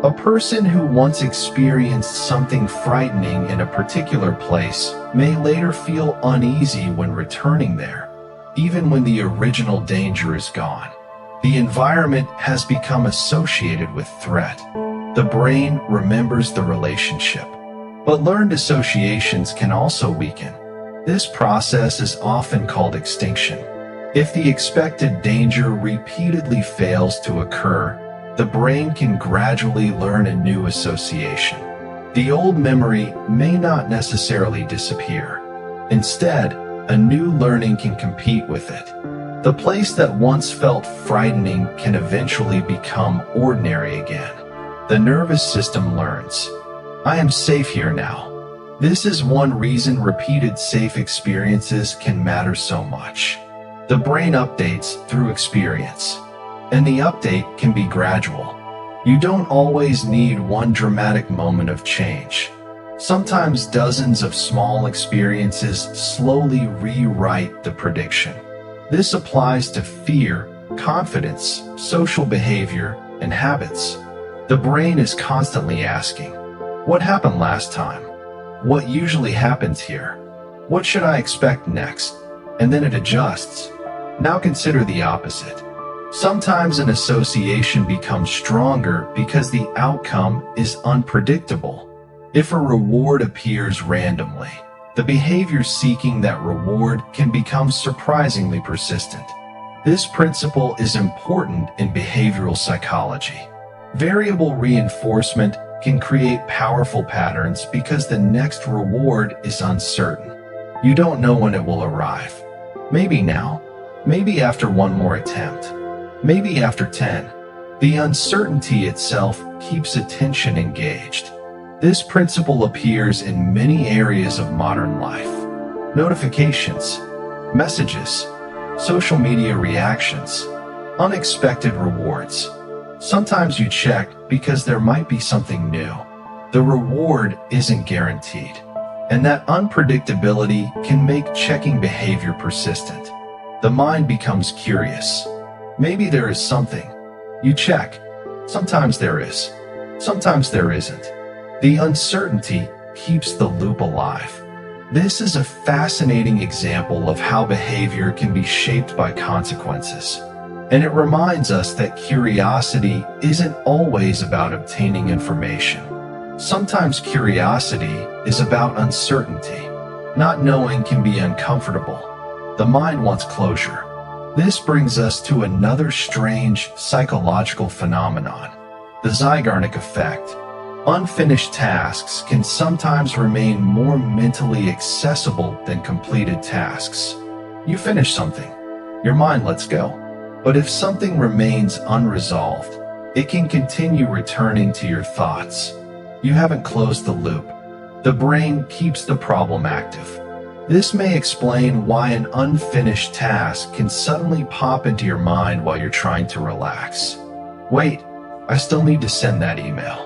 A person who once experienced something frightening in a particular place may later feel uneasy when returning there, even when the original danger is gone. The environment has become associated with threat. The brain remembers the relationship. But learned associations can also weaken. This process is often called extinction. If the expected danger repeatedly fails to occur, the brain can gradually learn a new association. The old memory may not necessarily disappear. Instead, a new learning can compete with it. The place that once felt frightening can eventually become ordinary again. The nervous system learns. I am safe here now. This is one reason repeated safe experiences can matter so much. The brain updates through experience, and the update can be gradual. You don't always need one dramatic moment of change. Sometimes dozens of small experiences slowly rewrite the prediction. This applies to fear, confidence, social behavior, and habits. The brain is constantly asking, what happened last time? What usually happens here? What should I expect next? And then it adjusts. Now consider the opposite. Sometimes an association becomes stronger because the outcome is unpredictable. If a reward appears randomly, the behavior seeking that reward can become surprisingly persistent. This principle is important in behavioral psychology. Variable reinforcement can create powerful patterns because the next reward is uncertain. You don't know when it will arrive. Maybe now. Maybe after one more attempt. Maybe after 10. The uncertainty itself keeps attention engaged. This principle appears in many areas of modern life. Notifications, messages, social media reactions, unexpected rewards. Sometimes you check because there might be something new. The reward isn't guaranteed, and that unpredictability can make checking behavior persistent. The mind becomes curious. Maybe there is something. You check. Sometimes there is. Sometimes there isn't. The uncertainty keeps the loop alive. This is a fascinating example of how behavior can be shaped by consequences. And it reminds us that curiosity isn't always about obtaining information. Sometimes curiosity is about uncertainty. Not knowing can be uncomfortable. The mind wants closure. This brings us to another strange psychological phenomenon, the Zeigarnik effect. Unfinished tasks can sometimes remain more mentally accessible than completed tasks. You finish something, your mind lets go. But if something remains unresolved, it can continue returning to your thoughts. You haven't closed the loop. The brain keeps the problem active. This may explain why an unfinished task can suddenly pop into your mind while you're trying to relax. Wait, I still need to send that email.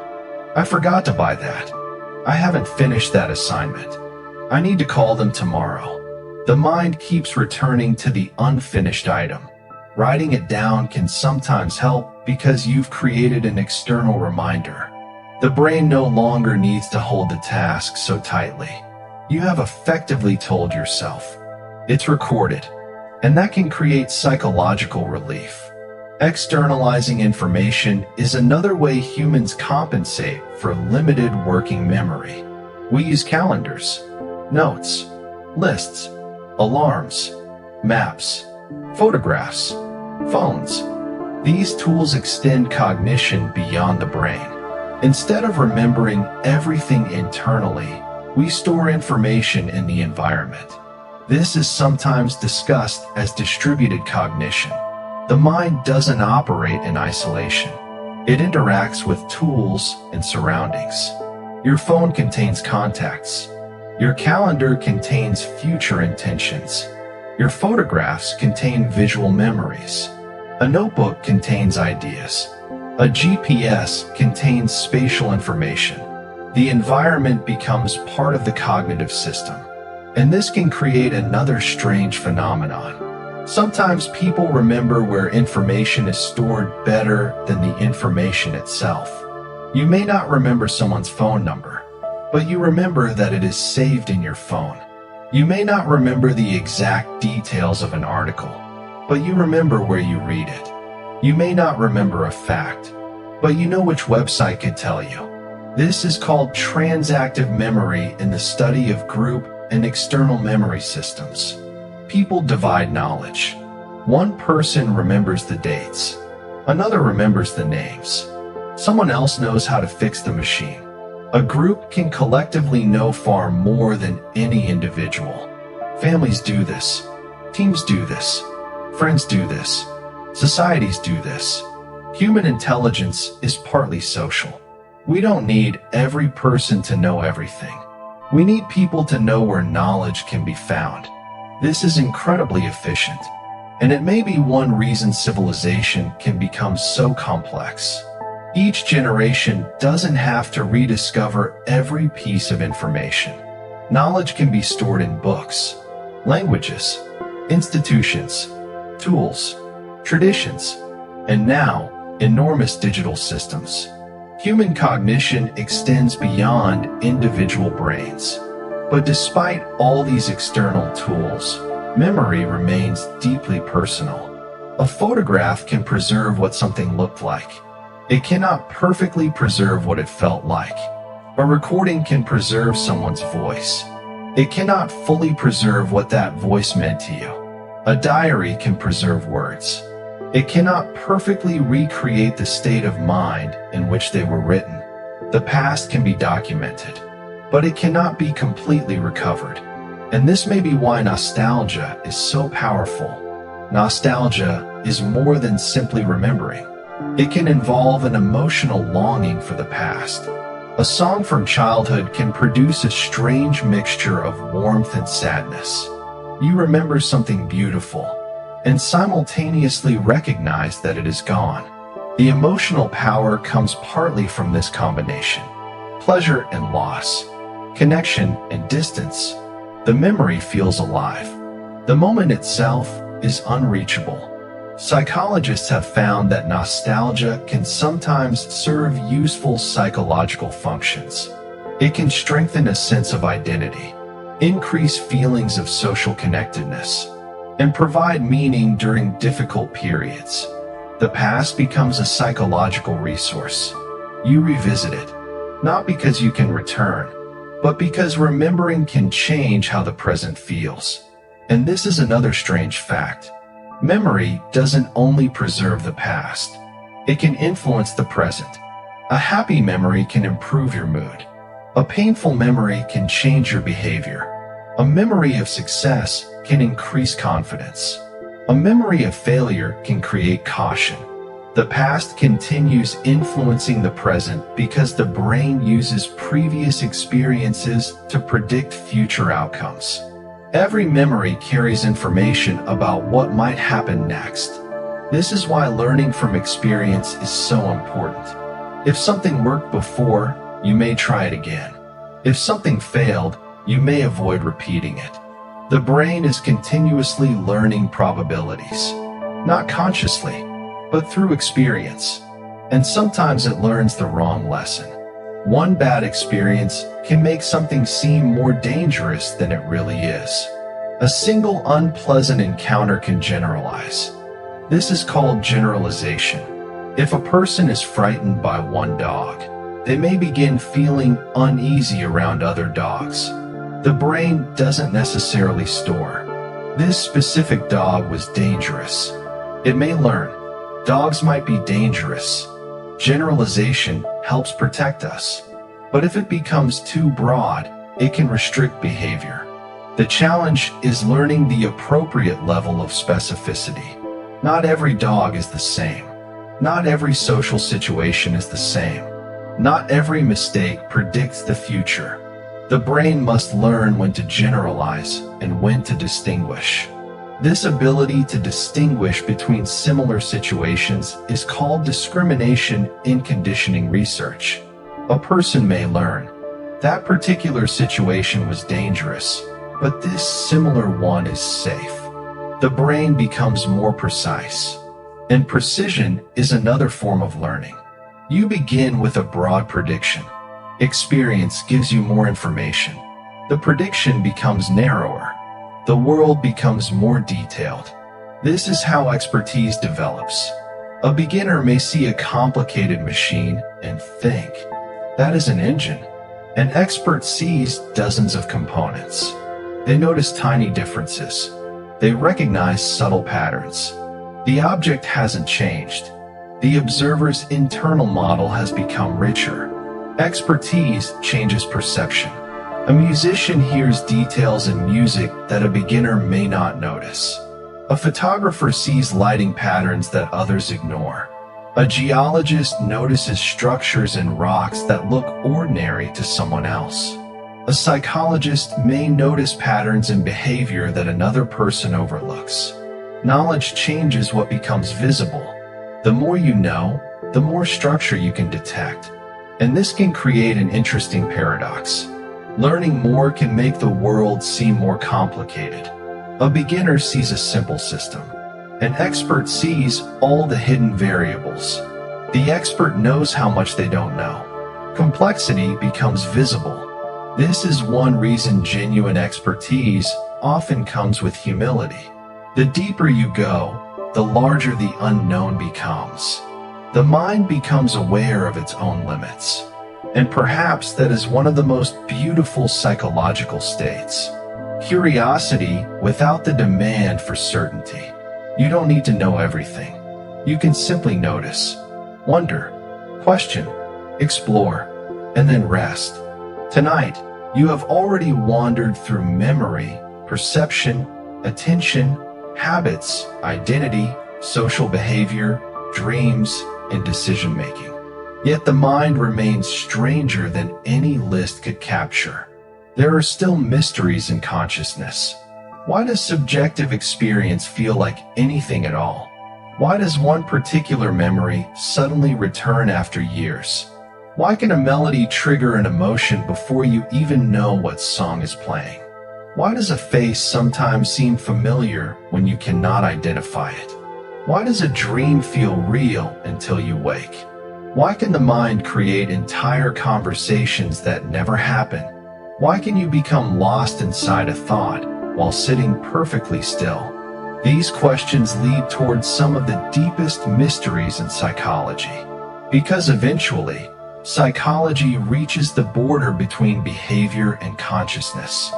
I forgot to buy that. I haven't finished that assignment. I need to call them tomorrow. The mind keeps returning to the unfinished item. Writing it down can sometimes help because you've created an external reminder. The brain no longer needs to hold the task so tightly. You have effectively told yourself. It's recorded, and that can create psychological relief. Externalizing information is another way humans compensate for limited working memory. We use calendars, notes, lists, alarms, maps, photographs, phones. These tools extend cognition beyond the brain. Instead of remembering everything internally, we store information in the environment. This is sometimes discussed as distributed cognition. The mind doesn't operate in isolation. It interacts with tools and surroundings. Your phone contains contacts. Your calendar contains future intentions. Your photographs contain visual memories. A notebook contains ideas. A GPS contains spatial information. The environment becomes part of the cognitive system. And this can create another strange phenomenon. Sometimes people remember where information is stored better than the information itself. You may not remember someone's phone number, but you remember that it is saved in your phone. You may not remember the exact details of an article, but you remember where you read it. You may not remember a fact, but you know which website could tell you. This is called transactive memory in the study of group and external memory systems. People divide knowledge. One person remembers the dates. Another remembers the names. Someone else knows how to fix the machine. A group can collectively know far more than any individual. Families do this. Teams do this. Friends do this. Societies do this. Human intelligence is partly social. We don't need every person to know everything. We need people to know where knowledge can be found. This is incredibly efficient, and it may be one reason civilization can become so complex. Each generation doesn't have to rediscover every piece of information. Knowledge can be stored in books, languages, institutions, tools, traditions, and now, enormous digital systems. Human cognition extends beyond individual brains. But despite all these external tools, memory remains deeply personal. A photograph can preserve what something looked like. It cannot perfectly preserve what it felt like. A recording can preserve someone's voice. It cannot fully preserve what that voice meant to you. A diary can preserve words. It cannot perfectly recreate the state of mind in which they were written. The past can be documented, but it cannot be completely recovered. And this may be why nostalgia is so powerful. Nostalgia is more than simply remembering. It can involve an emotional longing for the past. A song from childhood can produce a strange mixture of warmth and sadness. You remember something beautiful, and simultaneously recognize that it is gone. The emotional power comes partly from this combination: pleasure and loss, connection and distance. The memory feels alive. The moment itself is unreachable. Psychologists have found that nostalgia can sometimes serve useful psychological functions. It can strengthen a sense of identity, increase feelings of social connectedness, and provide meaning during difficult periods. The past becomes a psychological resource. You revisit it, not because you can return, but because remembering can change how the present feels. And this is another strange fact. Memory doesn't only preserve the past. It can influence the present. A happy memory can improve your mood. A painful memory can change your behavior. A memory of success can increase confidence. A memory of failure can create caution. The past continues influencing the present because the brain uses previous experiences to predict future outcomes. Every memory carries information about what might happen next. This is why learning from experience is so important. If something worked before, you may try it again. If something failed, you may avoid repeating it. The brain is continuously learning probabilities, not consciously, but through experience. And sometimes it learns the wrong lesson. One bad experience can make something seem more dangerous than it really is. A single unpleasant encounter can generalize. This is called generalization. If a person is frightened by one dog, they may begin feeling uneasy around other dogs. The brain doesn't necessarily store, "This specific dog was dangerous." It may learn, "Dogs might be dangerous." Generalization helps protect us, but if it becomes too broad, it can restrict behavior. The challenge is learning the appropriate level of specificity. Not every dog is the same. Not every social situation is the same. Not every mistake predicts the future. The brain must learn when to generalize and when to distinguish. This ability to distinguish between similar situations is called discrimination in conditioning research. A person may learn, "That particular situation was dangerous, but this similar one is safe." The brain becomes more precise. And precision is another form of learning. You begin with a broad prediction. Experience gives you more information. The prediction becomes narrower. The world becomes more detailed. This is how expertise develops. A beginner may see a complicated machine and think, "That is an engine." An expert sees dozens of components. They notice tiny differences. They recognize subtle patterns. The object hasn't changed. The observer's internal model has become richer. Expertise changes perception. A musician hears details in music that a beginner may not notice. A photographer sees lighting patterns that others ignore. A geologist notices structures in rocks that look ordinary to someone else. A psychologist may notice patterns in behavior that another person overlooks. Knowledge changes what becomes visible. The more you know, the more structure you can detect. And this can create an interesting paradox. Learning more can make the world seem more complicated. A beginner sees a simple system. An expert sees all the hidden variables. The expert knows how much they don't know. Complexity becomes visible. This is one reason genuine expertise often comes with humility. The deeper you go, the larger the unknown becomes. The mind becomes aware of its own limits. And perhaps that is one of the most beautiful psychological states. Curiosity without the demand for certainty. You don't need to know everything. You can simply notice, wonder, question, explore, and then rest. Tonight, you have already wandered through memory, perception, attention, habits, identity, social behavior, dreams, and decision-making. Yet the mind remains stranger than any list could capture. There are still mysteries in consciousness. Why does subjective experience feel like anything at all? Why does one particular memory suddenly return after years? Why can a melody trigger an emotion before you even know what song is playing? Why does a face sometimes seem familiar when you cannot identify it? Why does a dream feel real until you wake? Why can the mind create entire conversations that never happen? Why can you become lost inside a thought while sitting perfectly still? These questions lead towards some of the deepest mysteries in psychology. Because eventually, psychology reaches the border between behavior and consciousness.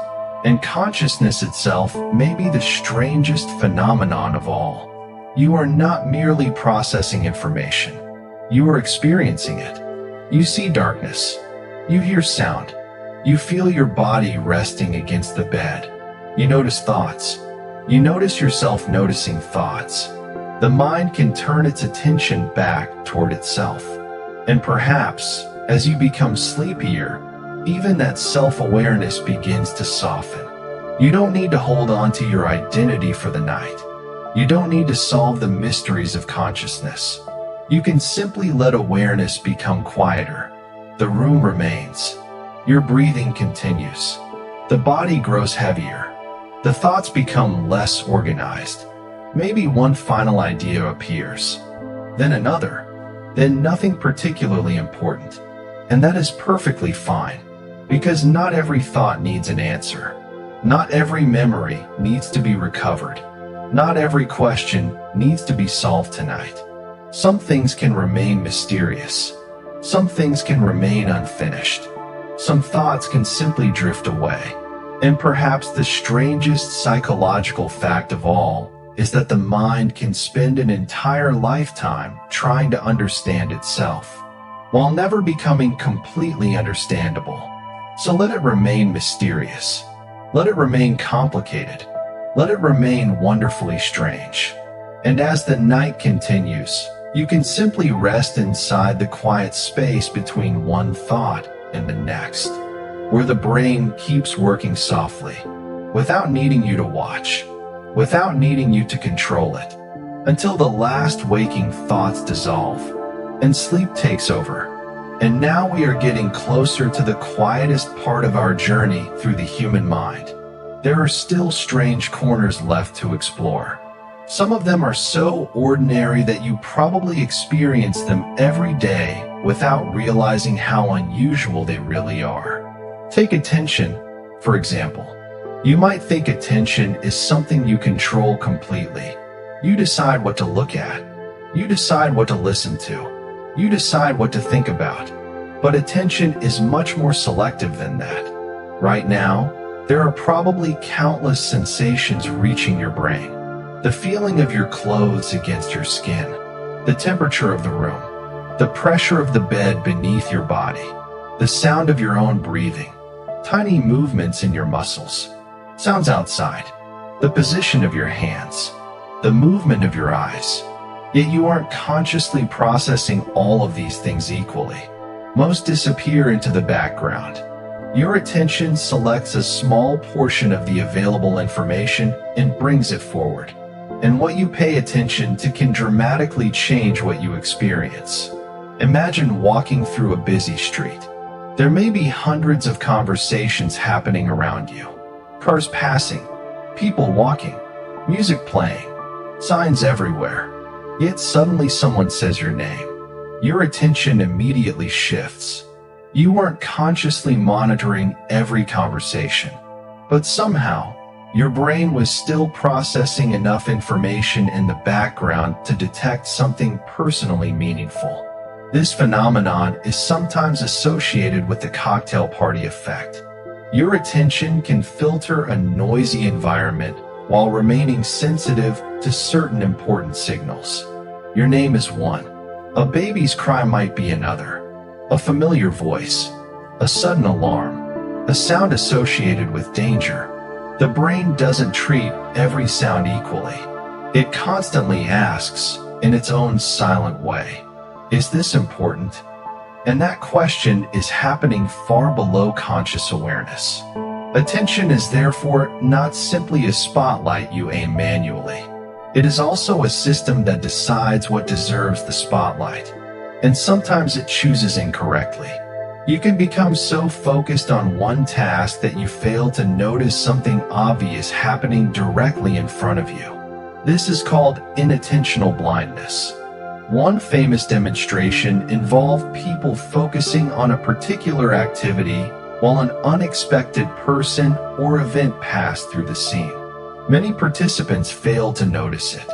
And consciousness itself may be the strangest phenomenon of all. You are not merely processing information. You are experiencing it. You see darkness. You hear sound. You feel your body resting against the bed. You notice thoughts. You notice yourself noticing thoughts. The mind can turn its attention back toward itself. And perhaps, as you become sleepier, even that self-awareness begins to soften. You don't need to hold on to your identity for the night. You don't need to solve the mysteries of consciousness. You can simply let awareness become quieter. The room remains. Your breathing continues. The body grows heavier. The thoughts become less organized. Maybe one final idea appears. Then another. Then nothing particularly important. And that is perfectly fine, because not every thought needs an answer. Not every memory needs to be recovered. Not every question needs to be solved tonight. Some things can remain mysterious. Some things can remain unfinished. Some thoughts can simply drift away. And perhaps the strangest psychological fact of all is that the mind can spend an entire lifetime trying to understand itself, while never becoming completely understandable. So let it remain mysterious. Let it remain complicated. Let it remain wonderfully strange. And as the night continues, you can simply rest inside the quiet space between one thought and the next, where the brain keeps working softly, without needing you to watch, without needing you to control it, until the last waking thoughts dissolve and sleep takes over. And now we are getting closer to the quietest part of our journey through the human mind. There are still strange corners left to explore. Some of them are so ordinary that you probably experience them every day without realizing how unusual they really are. Take attention, for example. You might think attention is something you control completely. You decide what to look at. You decide what to listen to. You decide what to think about. But attention is much more selective than that. Right now, there are probably countless sensations reaching your brain. The feeling of your clothes against your skin, the temperature of the room, the pressure of the bed beneath your body, the sound of your own breathing, tiny movements in your muscles, sounds outside, the position of your hands, the movement of your eyes. Yet you aren't consciously processing all of these things equally. Most disappear into the background. Your attention selects a small portion of the available information and brings it forward. And what you pay attention to can dramatically change what you experience. Imagine walking through a busy street. There may be hundreds of conversations happening around you. Cars passing, people walking, music playing, signs everywhere. Yet suddenly someone says your name. Your attention immediately shifts. You weren't consciously monitoring every conversation, but somehow, your brain was still processing enough information in the background to detect something personally meaningful. This phenomenon is sometimes associated with the cocktail party effect. Your attention can filter a noisy environment while remaining sensitive to certain important signals. Your name is one. A baby's cry might be another. A familiar voice. A sudden alarm. A sound associated with danger. The brain doesn't treat every sound equally. It constantly asks, in its own silent way, is this important? And that question is happening far below conscious awareness. Attention is therefore not simply a spotlight you aim manually. It is also a system that decides what deserves the spotlight, and sometimes it chooses incorrectly. You can become so focused on one task that you fail to notice something obvious happening directly in front of you. This is called inattentional blindness. One famous demonstration involved people focusing on a particular activity while an unexpected person or event passed through the scene. Many participants failed to notice it,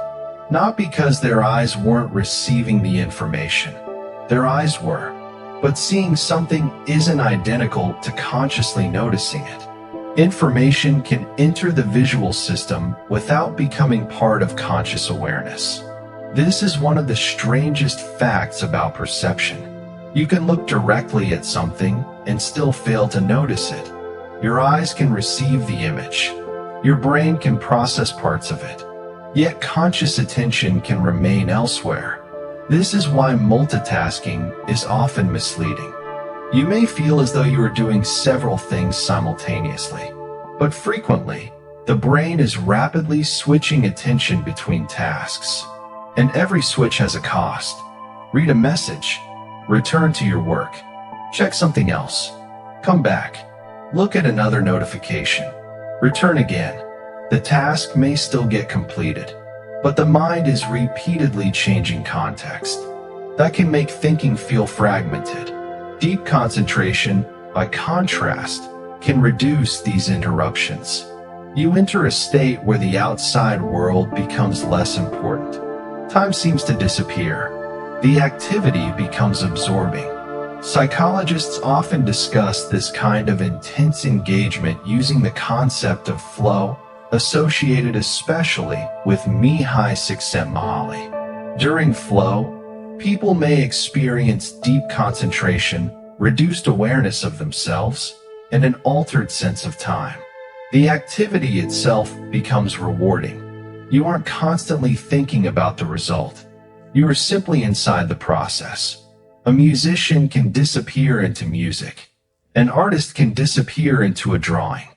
not because their eyes weren't receiving the information. Their eyes were, but seeing something isn't identical to consciously noticing it. Information can enter the visual system without becoming part of conscious awareness. This is one of the strangest facts about perception. You can look directly at something and still fail to notice it. Your eyes can receive the image. Your brain can process parts of it. Yet conscious attention can remain elsewhere. This is why multitasking is often misleading. You may feel as though you are doing several things simultaneously, but frequently, the brain is rapidly switching attention between tasks. And every switch has a cost. Read a message. Return to your work. Check something else. Come back. Look at another notification. Return again. The task may still get completed, but the mind is repeatedly changing context. That can make thinking feel fragmented. Deep concentration, by contrast, can reduce these interruptions. You enter a state where the outside world becomes less important. Time seems to disappear. The activity becomes absorbing. Psychologists often discuss this kind of intense engagement using the concept of flow, associated especially with Csikszentmihalyi. During flow, people may experience deep concentration, reduced awareness of themselves, and an altered sense of time. The activity itself becomes rewarding. You aren't constantly thinking about the result. You are simply inside the process. A musician can disappear into music. An artist can disappear into a drawing.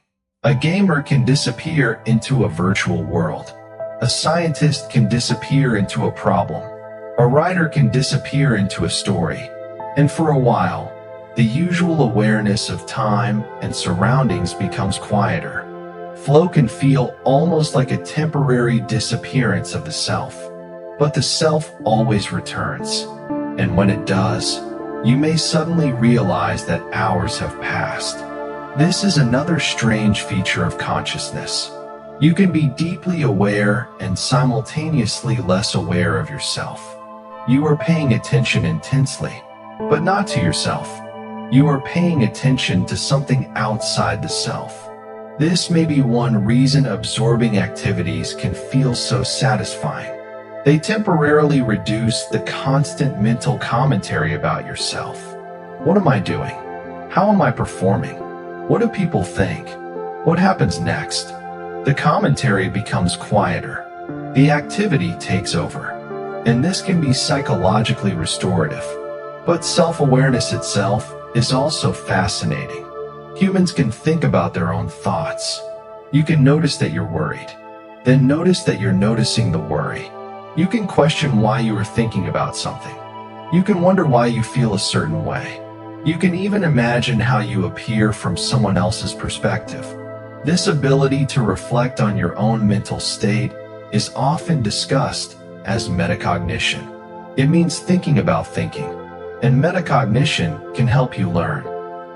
A gamer can disappear into a virtual world. A scientist can disappear into a problem. A writer can disappear into a story. And for a while, the usual awareness of time and surroundings becomes quieter. Flow can feel almost like a temporary disappearance of the self. But the self always returns. And when it does, you may suddenly realize that hours have passed. This is another strange feature of consciousness. You can be deeply aware and simultaneously less aware of yourself. You are paying attention intensely, but not to yourself. You are paying attention to something outside the self. This may be one reason absorbing activities can feel so satisfying. They temporarily reduce the constant mental commentary about yourself. What am I doing? How am I performing? What do people think? What happens next? The commentary becomes quieter. The activity takes over. And this can be psychologically restorative. But self-awareness itself is also fascinating. Humans can think about their own thoughts. You can notice that you're worried. Then notice that you're noticing the worry. You can question why you are thinking about something. You can wonder why you feel a certain way. You can even imagine how you appear from someone else's perspective. This ability to reflect on your own mental state is often discussed as metacognition. It means thinking about thinking, and metacognition can help you learn.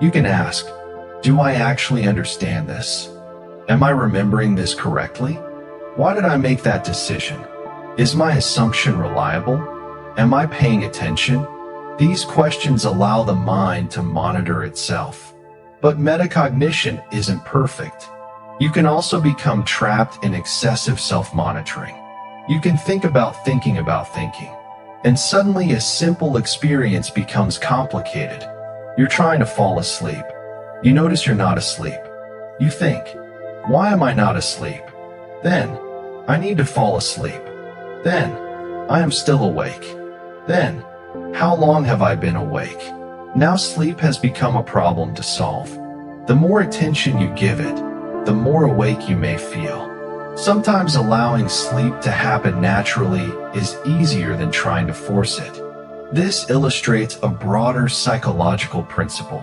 You can ask, do I actually understand this? Am I remembering this correctly? Why did I make that decision? Is my assumption reliable? Am I paying attention? These questions allow the mind to monitor itself. But metacognition isn't perfect. You can also become trapped in excessive self-monitoring. You can think about thinking, and suddenly a simple experience becomes complicated. You're trying to fall asleep. You notice you're not asleep. You think, why am I not asleep? Then, I need to fall asleep. Then, I am still awake. Then, how long have I been awake? Now sleep has become a problem to solve. The more attention you give it, the more awake you may feel. Sometimes allowing sleep to happen naturally is easier than trying to force it. This illustrates a broader psychological principle.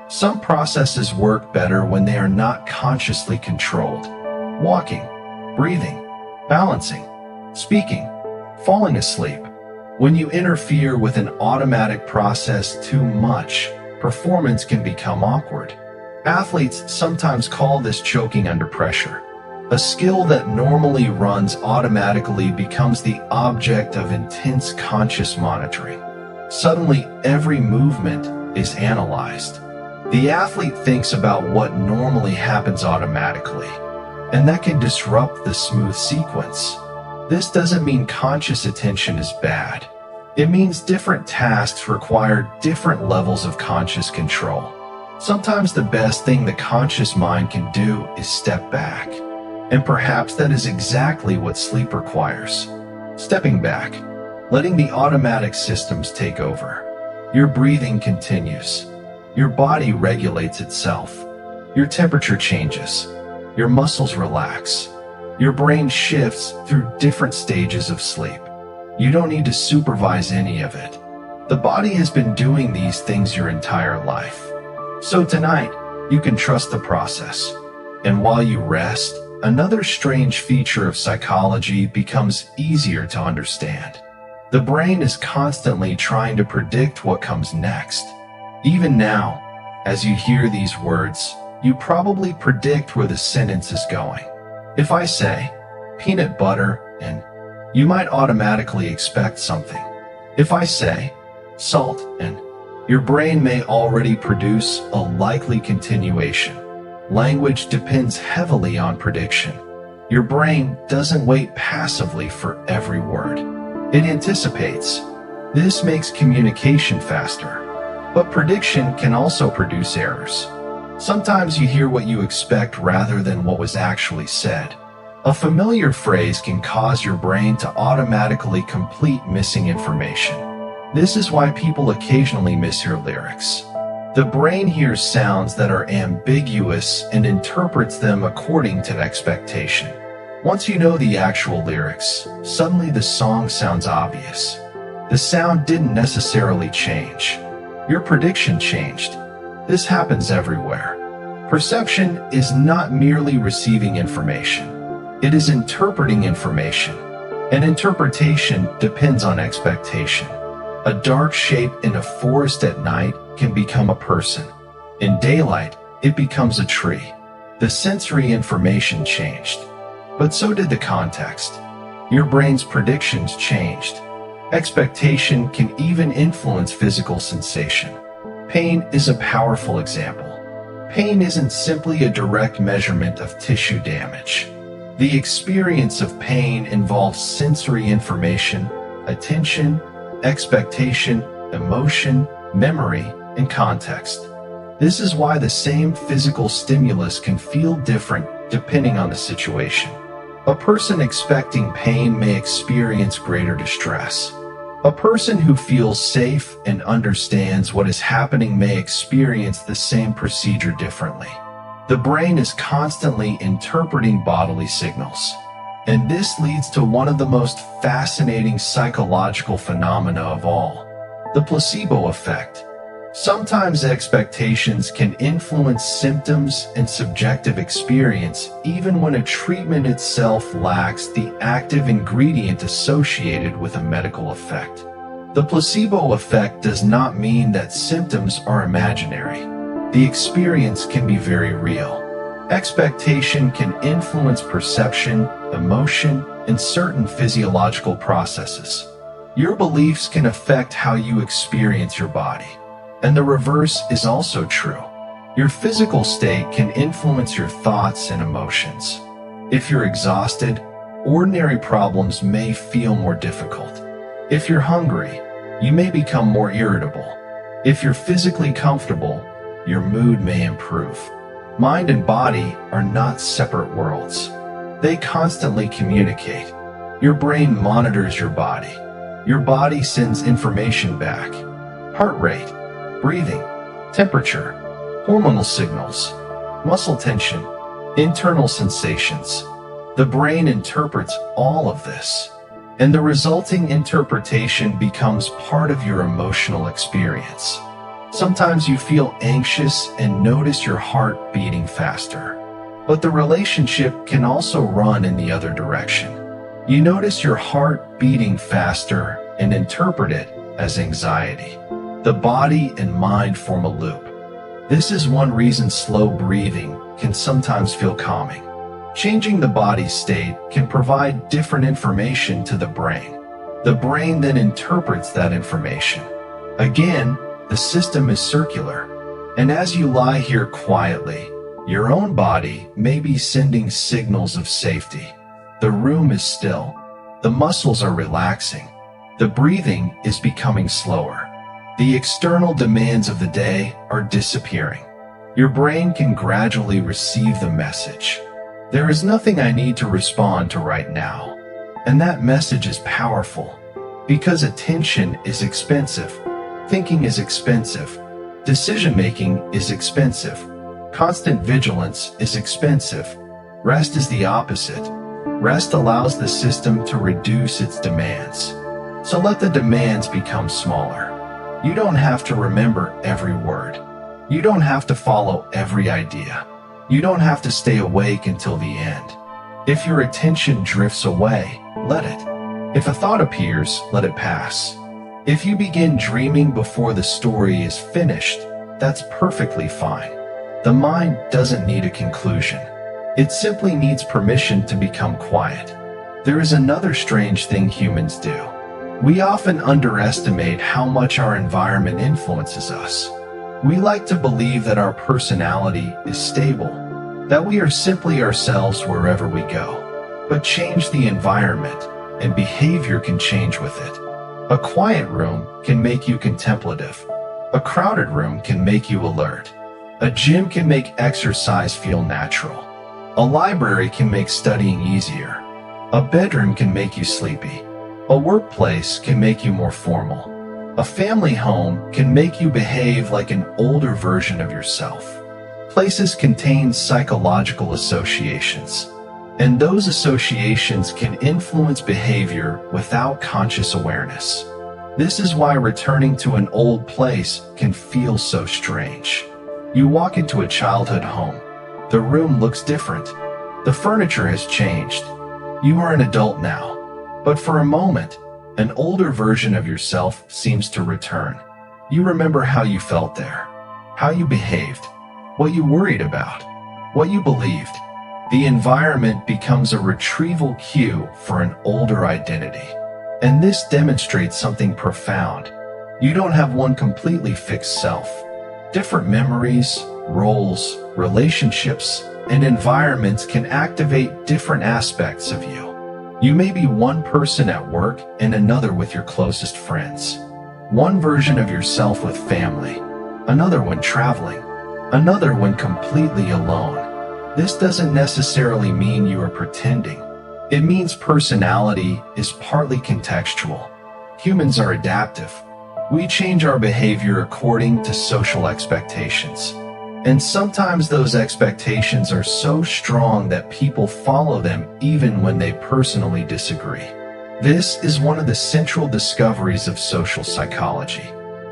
Some processes work better when they are not consciously controlled. Walking, breathing, balancing, speaking, falling asleep. When you interfere with an automatic process too much, performance can become awkward. Athletes sometimes call this choking under pressure. A skill that normally runs automatically becomes the object of intense conscious monitoring. Suddenly, every movement is analyzed. The athlete thinks about what normally happens automatically, and that can disrupt the smooth sequence. This doesn't mean conscious attention is bad. It means different tasks require different levels of conscious control. Sometimes the best thing the conscious mind can do is step back. And perhaps that is exactly what sleep requires. Stepping back, letting the automatic systems take over. Your breathing continues. Your body regulates itself. Your temperature changes. Your muscles relax. Your brain shifts through different stages of sleep. You don't need to supervise any of it. The body has been doing these things your entire life. So tonight, you can trust the process. And while you rest, another strange feature of psychology becomes easier to understand. The brain is constantly trying to predict what comes next. Even now, as you hear these words, you probably predict where the sentence is going. If I say, peanut butter, and you might automatically expect something. If I say, salt, and your brain may already produce a likely continuation. Language depends heavily on prediction. Your brain doesn't wait passively for every word. It anticipates. This makes communication faster. But prediction can also produce errors. Sometimes you hear what you expect rather than what was actually said. A familiar phrase can cause your brain to automatically complete missing information. This is why people occasionally mishear lyrics. The brain hears sounds that are ambiguous and interprets them according to expectation. Once you know the actual lyrics, suddenly the song sounds obvious. The sound didn't necessarily change. Your prediction changed. This happens everywhere. Perception is not merely receiving information. It is interpreting information. And interpretation depends on expectation. A dark shape in a forest at night can become a person. In daylight, it becomes a tree. The sensory information changed. But so did the context. Your brain's predictions changed. Expectation can even influence physical sensation. Pain is a powerful example. Pain isn't simply a direct measurement of tissue damage. The experience of pain involves sensory information, attention, expectation, emotion, memory, and context. This is why the same physical stimulus can feel different depending on the situation. A person expecting pain may experience greater distress. A person who feels safe and understands what is happening may experience the same procedure differently. The brain is constantly interpreting bodily signals. And this leads to one of the most fascinating psychological phenomena of all, the placebo effect. Sometimes expectations can influence symptoms and subjective experience even when a treatment itself lacks the active ingredient associated with a medical effect. The placebo effect does not mean that symptoms are imaginary. The experience can be very real. Expectation can influence perception, emotion, and certain physiological processes. Your beliefs can affect how you experience your body. And the reverse is also true. Your physical state can influence your thoughts and emotions. If you're exhausted, ordinary problems may feel more difficult. If you're hungry, you may become more irritable. If you're physically comfortable, your mood may improve. Mind and body are not separate worlds. They constantly communicate. Your brain monitors your body. Your body sends information back. Heart rate, breathing, temperature, hormonal signals, muscle tension, internal sensations. The brain interprets all of this, and the resulting interpretation becomes part of your emotional experience. Sometimes you feel anxious and notice your heart beating faster. But the relationship can also run in the other direction. You notice your heart beating faster and interpret it as anxiety. The body and mind form a loop. This is one reason slow breathing can sometimes feel calming. Changing the body's state can provide different information to the brain. The brain then interprets that information. Again, the system is circular. And as you lie here quietly, your own body may be sending signals of safety. The room is still. The muscles are relaxing. The breathing is becoming slower. The external demands of the day are disappearing. Your brain can gradually receive the message. There is nothing I need to respond to right now. And that message is powerful. Because attention is expensive. Thinking is expensive. Decision-making is expensive. Constant vigilance is expensive. Rest is the opposite. Rest allows the system to reduce its demands. So let the demands become smaller. You don't have to remember every word. You don't have to follow every idea. You don't have to stay awake until the end. If your attention drifts away, let it. If a thought appears, let it pass. If you begin dreaming before the story is finished, that's perfectly fine. The mind doesn't need a conclusion. It simply needs permission to become quiet. There is another strange thing humans do. We often underestimate how much our environment influences us. We like to believe that our personality is stable, that we are simply ourselves wherever we go. But change the environment, and behavior can change with it. A quiet room can make you contemplative. A crowded room can make you alert. A gym can make exercise feel natural. A library can make studying easier. A bedroom can make you sleepy. A workplace can make you more formal. A family home can make you behave like an older version of yourself. Places contain psychological associations, and those associations can influence behavior without conscious awareness. This is why returning to an old place can feel so strange. You walk into a childhood home. The room looks different. The furniture has changed. You are an adult now. But for a moment, an older version of yourself seems to return. You remember how you felt there, how you behaved, what you worried about, what you believed. The environment becomes a retrieval cue for an older identity. And this demonstrates something profound. You don't have one completely fixed self. Different memories, roles, relationships, and environments can activate different aspects of you. You may be one person at work and another with your closest friends. One version of yourself with family, another when traveling, another when completely alone. This doesn't necessarily mean you are pretending. It means personality is partly contextual. Humans are adaptive. We change our behavior according to social expectations. And sometimes those expectations are so strong that people follow them even when they personally disagree. This is one of the central discoveries of social psychology.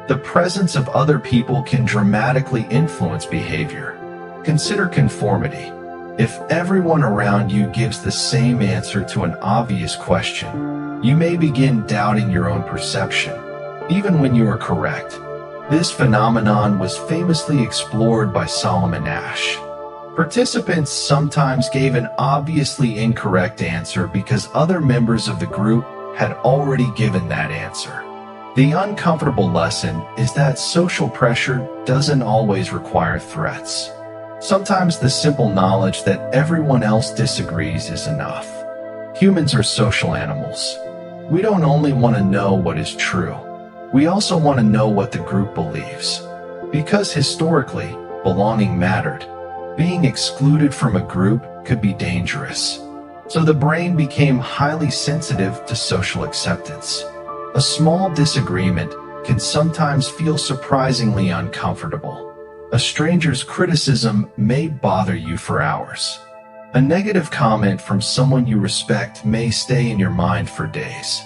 The presence of other people can dramatically influence behavior. Consider conformity. If everyone around you gives the same answer to an obvious question, you may begin doubting your own perception, even when you are correct. This phenomenon was famously explored by Solomon Asch. Participants sometimes gave an obviously incorrect answer because other members of the group had already given that answer. The uncomfortable lesson is that social pressure doesn't always require threats. Sometimes the simple knowledge that everyone else disagrees is enough. Humans are social animals. We don't only want to know what is true. We also want to know what the group believes. Because historically, belonging mattered. Being excluded from a group could be dangerous. So the brain became highly sensitive to social acceptance. A small disagreement can sometimes feel surprisingly uncomfortable. A stranger's criticism may bother you for hours. A negative comment from someone you respect may stay in your mind for days.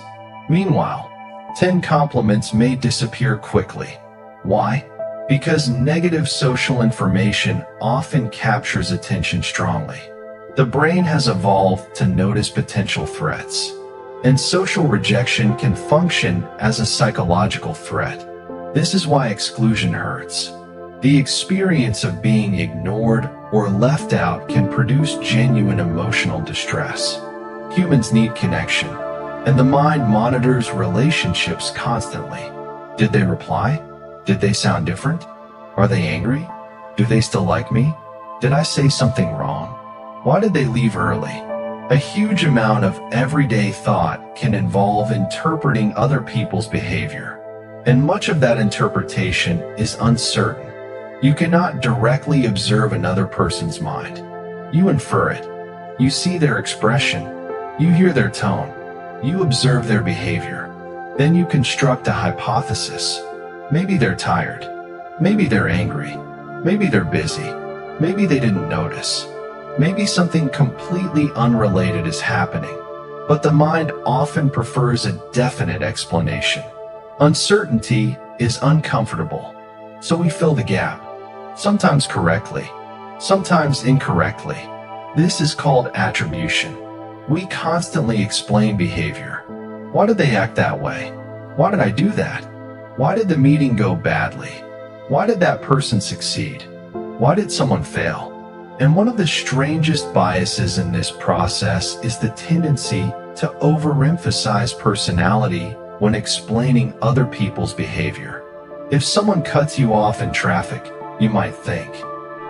Meanwhile, 10 compliments may disappear quickly. Why? Because negative social information often captures attention strongly. The brain has evolved to notice potential threats, and social rejection can function as a psychological threat. This is why exclusion hurts. The experience of being ignored or left out can produce genuine emotional distress. Humans need connection, and the mind monitors relationships constantly. Did they reply? Did they sound different? Are they angry? Do they still like me? Did I say something wrong? Why did they leave early? A huge amount of everyday thought can involve interpreting other people's behavior, and much of that interpretation is uncertain. You cannot directly observe another person's mind. You infer it. You see their expression. You hear their tone. You observe their behavior. Then you construct a hypothesis. Maybe they're tired. Maybe they're angry. Maybe they're busy. Maybe they didn't notice. Maybe something completely unrelated is happening. But the mind often prefers a definite explanation. Uncertainty is uncomfortable, so we fill the gap. Sometimes correctly, sometimes incorrectly. This is called attribution. We constantly explain behavior. Why did they act that way? Why did I do that? Why did the meeting go badly? Why did that person succeed? Why did someone fail? And one of the strangest biases in this process is the tendency to overemphasize personality when explaining other people's behavior. If someone cuts you off in traffic, you might think,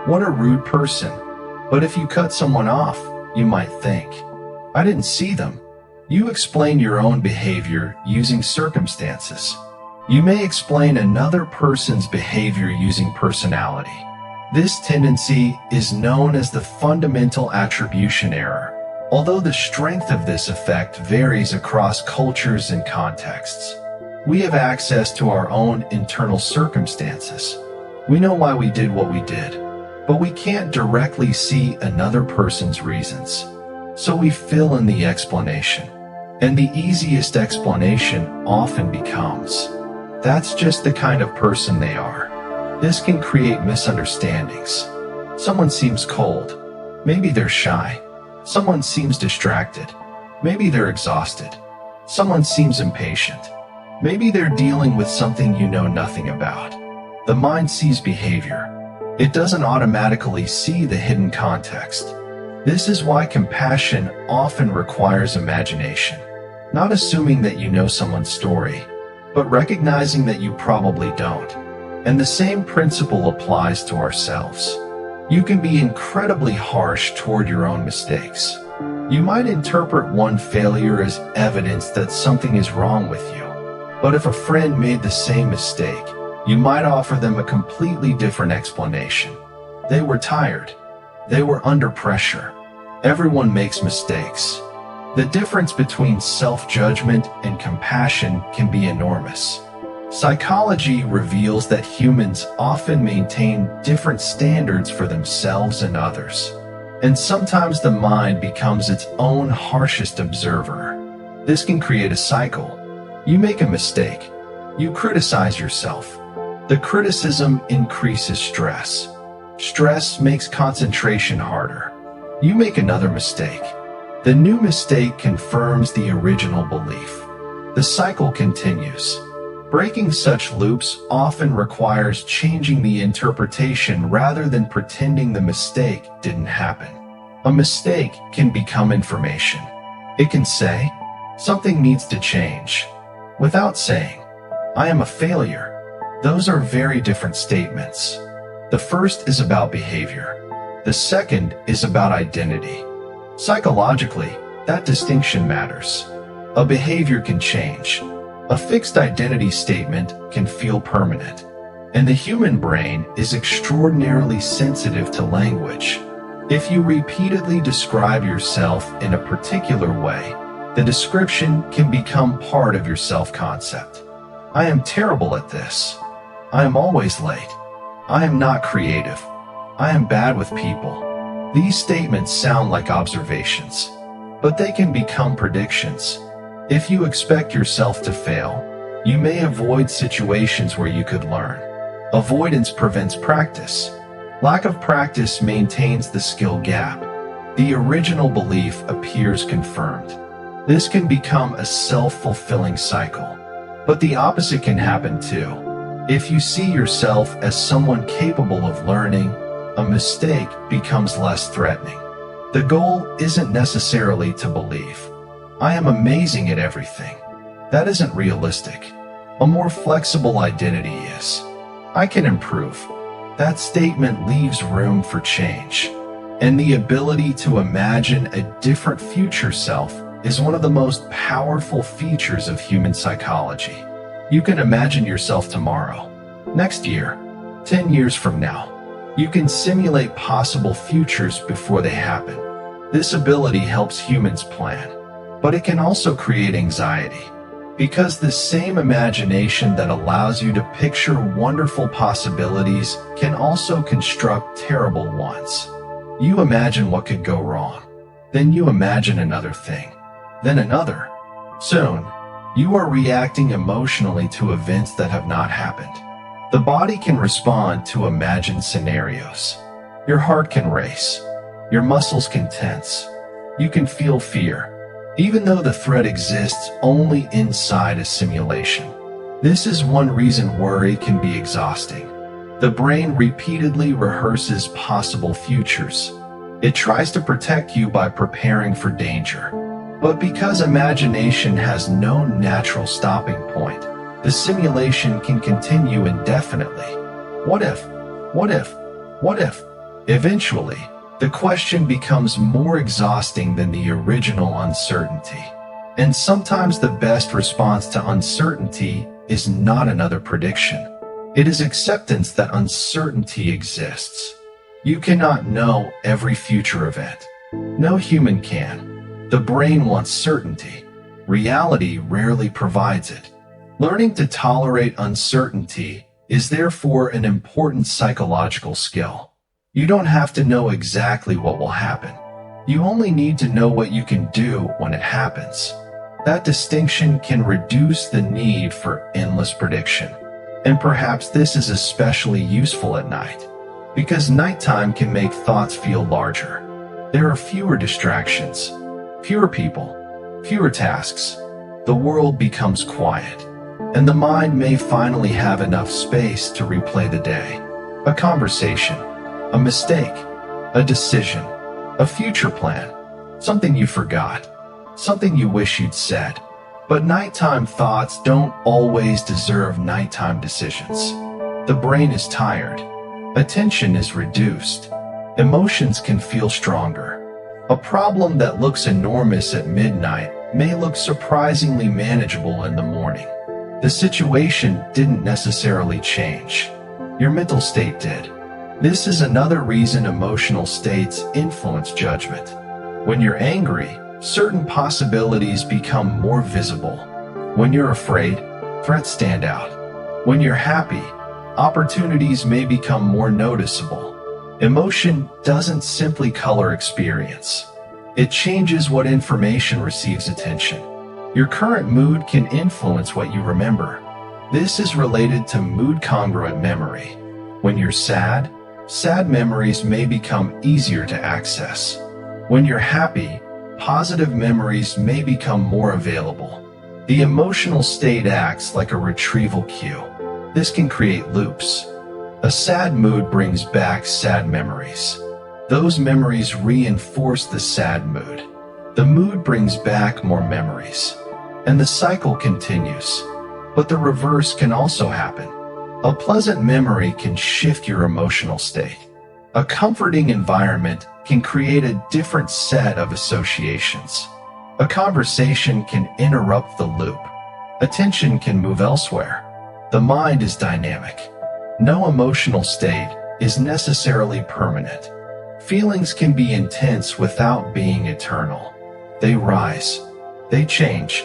"What a rude person." But if you cut someone off, you might think, "I didn't see them." You explain your own behavior using circumstances. You may explain another person's behavior using personality. This tendency is known as the fundamental attribution error, although the strength of this effect varies across cultures and contexts. We have access to our own internal circumstances. We know why we did what we did, but we can't directly see another person's reasons. So we fill in the explanation. And the easiest explanation often becomes, "That's just the kind of person they are." This can create misunderstandings. Someone seems cold. Maybe they're shy. Someone seems distracted. Maybe they're exhausted. Someone seems impatient. Maybe they're dealing with something you know nothing about. The mind sees behavior. It doesn't automatically see the hidden context. This is why compassion often requires imagination. Not assuming that you know someone's story, but recognizing that you probably don't. And the same principle applies to ourselves. You can be incredibly harsh toward your own mistakes. You might interpret one failure as evidence that something is wrong with you. But if a friend made the same mistake, you might offer them a completely different explanation. They were tired. They were under pressure. Everyone makes mistakes. The difference between self-judgment and compassion can be enormous. Psychology reveals that humans often maintain different standards for themselves and others. And sometimes the mind becomes its own harshest observer. This can create a cycle. You make a mistake. You criticize yourself. The criticism increases stress. Stress makes concentration harder. You make another mistake. The new mistake confirms the original belief. The cycle continues. Breaking such loops often requires changing the interpretation rather than pretending the mistake didn't happen. A mistake can become information. It can say, "Something needs to change," without saying, "I am a failure." Those are very different statements. The first is about behavior. The second is about identity. Psychologically, that distinction matters. A behavior can change. A fixed identity statement can feel permanent. And the human brain is extraordinarily sensitive to language. If you repeatedly describe yourself in a particular way, the description can become part of your self-concept. "I am terrible at this." "I am always late." "I am not creative." "I am bad with people." These statements sound like observations, but they can become predictions. If you expect yourself to fail, you may avoid situations where you could learn. Avoidance prevents practice. Lack of practice maintains the skill gap. The original belief appears confirmed. This can become a self-fulfilling cycle. But the opposite can happen too. If you see yourself as someone capable of learning, a mistake becomes less threatening. The goal isn't necessarily to believe, "I am amazing at everything." That isn't realistic. A more flexible identity is, "I can improve." That statement leaves room for change. And the ability to imagine a different future self is one of the most powerful features of human psychology. You can imagine yourself tomorrow, next year, 10 years from now. You can simulate possible futures before they happen. This ability helps humans plan, but it can also create anxiety, because the same imagination that allows you to picture wonderful possibilities can also construct terrible ones. You imagine what could go wrong, then you imagine another thing, then another. Soon, you are reacting emotionally to events that have not happened. The body can respond to imagined scenarios. Your heart can race. Your muscles can tense. You can feel fear, even though the threat exists only inside a simulation. This is one reason worry can be exhausting. The brain repeatedly rehearses possible futures. It tries to protect you by preparing for danger. But because imagination has no natural stopping point, the simulation can continue indefinitely. What if? What if? What if? Eventually, the question becomes more exhausting than the original uncertainty. And sometimes the best response to uncertainty is not another prediction. It is acceptance that uncertainty exists. You cannot know every future event. No human can. The brain wants certainty. Reality rarely provides it. Learning to tolerate uncertainty is therefore an important psychological skill. You don't have to know exactly what will happen. You only need to know what you can do when it happens. That distinction can reduce the need for endless prediction. And perhaps this is especially useful at night, because nighttime can make thoughts feel larger. There are fewer distractions, fewer people, fewer tasks. The world becomes quiet, and the mind may finally have enough space to replay the day. A conversation, a mistake, a decision, a future plan, something you forgot, something you wish you'd said. But nighttime thoughts don't always deserve nighttime decisions. The brain is tired. Attention is reduced. Emotions can feel stronger. A problem that looks enormous at midnight may look surprisingly manageable in the morning. The situation didn't necessarily change. Your mental state did. This is another reason emotional states influence judgment. When you're angry, certain possibilities become more visible. When you're afraid, threats stand out. When you're happy, opportunities may become more noticeable. Emotion doesn't simply color experience. It changes what information receives attention. Your current mood can influence what you remember. This is related to mood-congruent memory. When you're sad, sad memories may become easier to access. When you're happy, positive memories may become more available. The emotional state acts like a retrieval cue. This can create loops. A sad mood brings back sad memories. Those memories reinforce the sad mood. The mood brings back more memories. And the cycle continues. But the reverse can also happen. A pleasant memory can shift your emotional state. A comforting environment can create a different set of associations. A conversation can interrupt the loop. Attention can move elsewhere. The mind is dynamic. No emotional state is necessarily permanent. Feelings can be intense without being eternal. They rise, they change,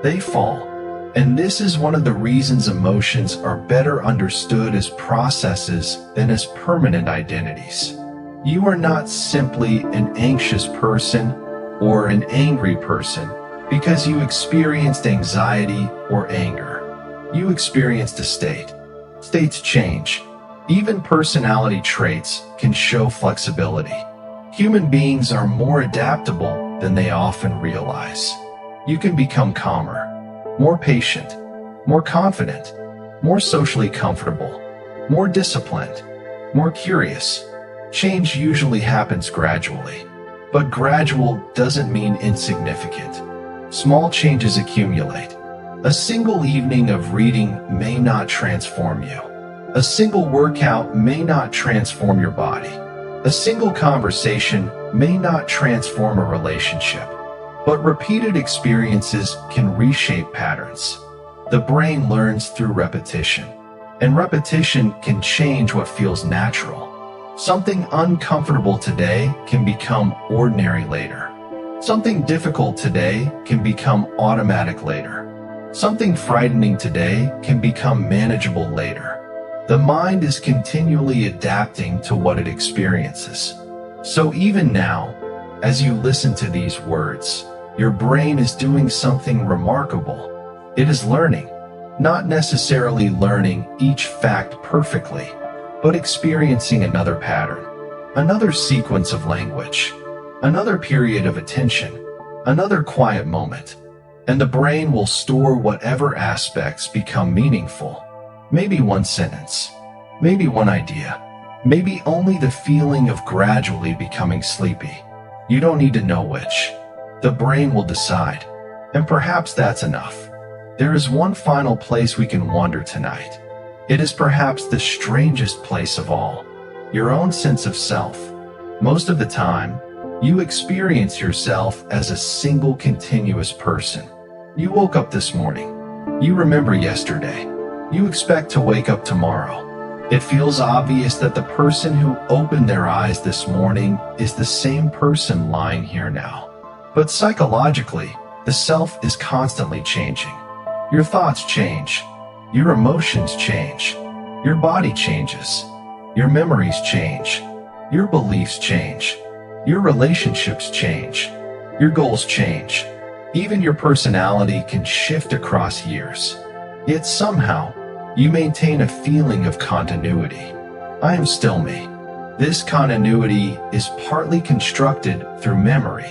they fall. And this is one of the reasons emotions are better understood as processes than as permanent identities. You are not simply an anxious person or an angry person because you experienced anxiety or anger. You experienced a state. States change. Even personality traits can show flexibility. Human beings are more adaptable than they often realize. You can become calmer, more patient, more confident, more socially comfortable, more disciplined, more curious. Change usually happens gradually, but gradual doesn't mean insignificant. Small changes accumulate. A single evening of reading may not transform you. A single workout may not transform your body. A single conversation may not transform a relationship. But repeated experiences can reshape patterns. The brain learns through repetition, and repetition can change what feels natural. Something uncomfortable today can become ordinary later. Something difficult today can become automatic later. Something frightening today can become manageable later. The mind is continually adapting to what it experiences. So even now, as you listen to these words, your brain is doing something remarkable. It is learning, not necessarily learning each fact perfectly, but experiencing another pattern, another sequence of language, another period of attention, another quiet moment. And the brain will store whatever aspects become meaningful. Maybe one sentence, Maybe one idea. Maybe only the feeling of gradually becoming sleepy. You don't need to know which. The brain will decide. And perhaps that's enough. There is one final place we can wander tonight. It is perhaps the strangest place of all. Your own sense of self. Most of the time, you experience yourself as a single continuous person. You woke up this morning. You remember yesterday. You expect to wake up tomorrow. It feels obvious that the person who opened their eyes this morning is the same person lying here now. But psychologically, the self is constantly changing. Your thoughts change. Your emotions change. Your body changes. Your memories change. Your beliefs change. Your relationships change. Your goals change. Even your personality can shift across years. Yet somehow, you maintain a feeling of continuity. I am still me. This continuity is partly constructed through memory.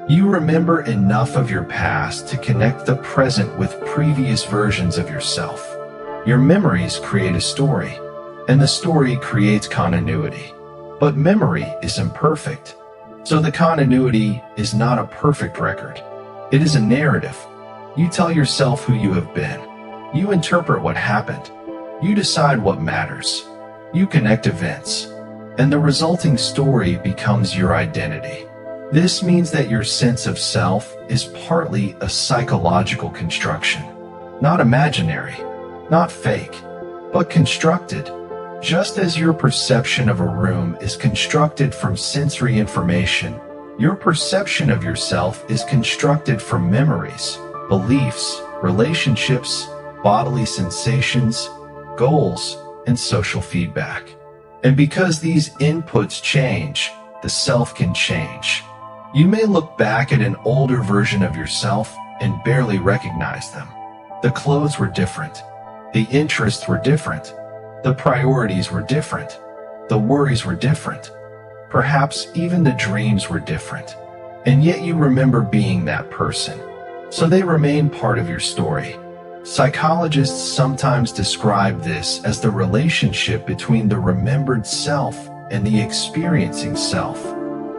You remember enough of your past to connect the present with previous versions of yourself. Your memories create a story, and the story creates continuity. But memory is imperfect, so the continuity is not a perfect record. It is a narrative. You tell yourself who you have been. You interpret what happened. You decide what matters. You connect events, and the resulting story becomes your identity. This means that your sense of self is partly a psychological construction, not imaginary, not fake, but constructed. Just as your perception of a room is constructed from sensory information, your perception of yourself is constructed from memories, beliefs, relationships, bodily sensations, goals, and social feedback. And because these inputs change, the self can change. You may look back at an older version of yourself and barely recognize them. The clothes were different. The interests were different. The priorities were different. The worries were different. Perhaps even the dreams were different. And yet you remember being that person. So they remain part of your story. Psychologists sometimes describe this as the relationship between the remembered self and the experiencing self.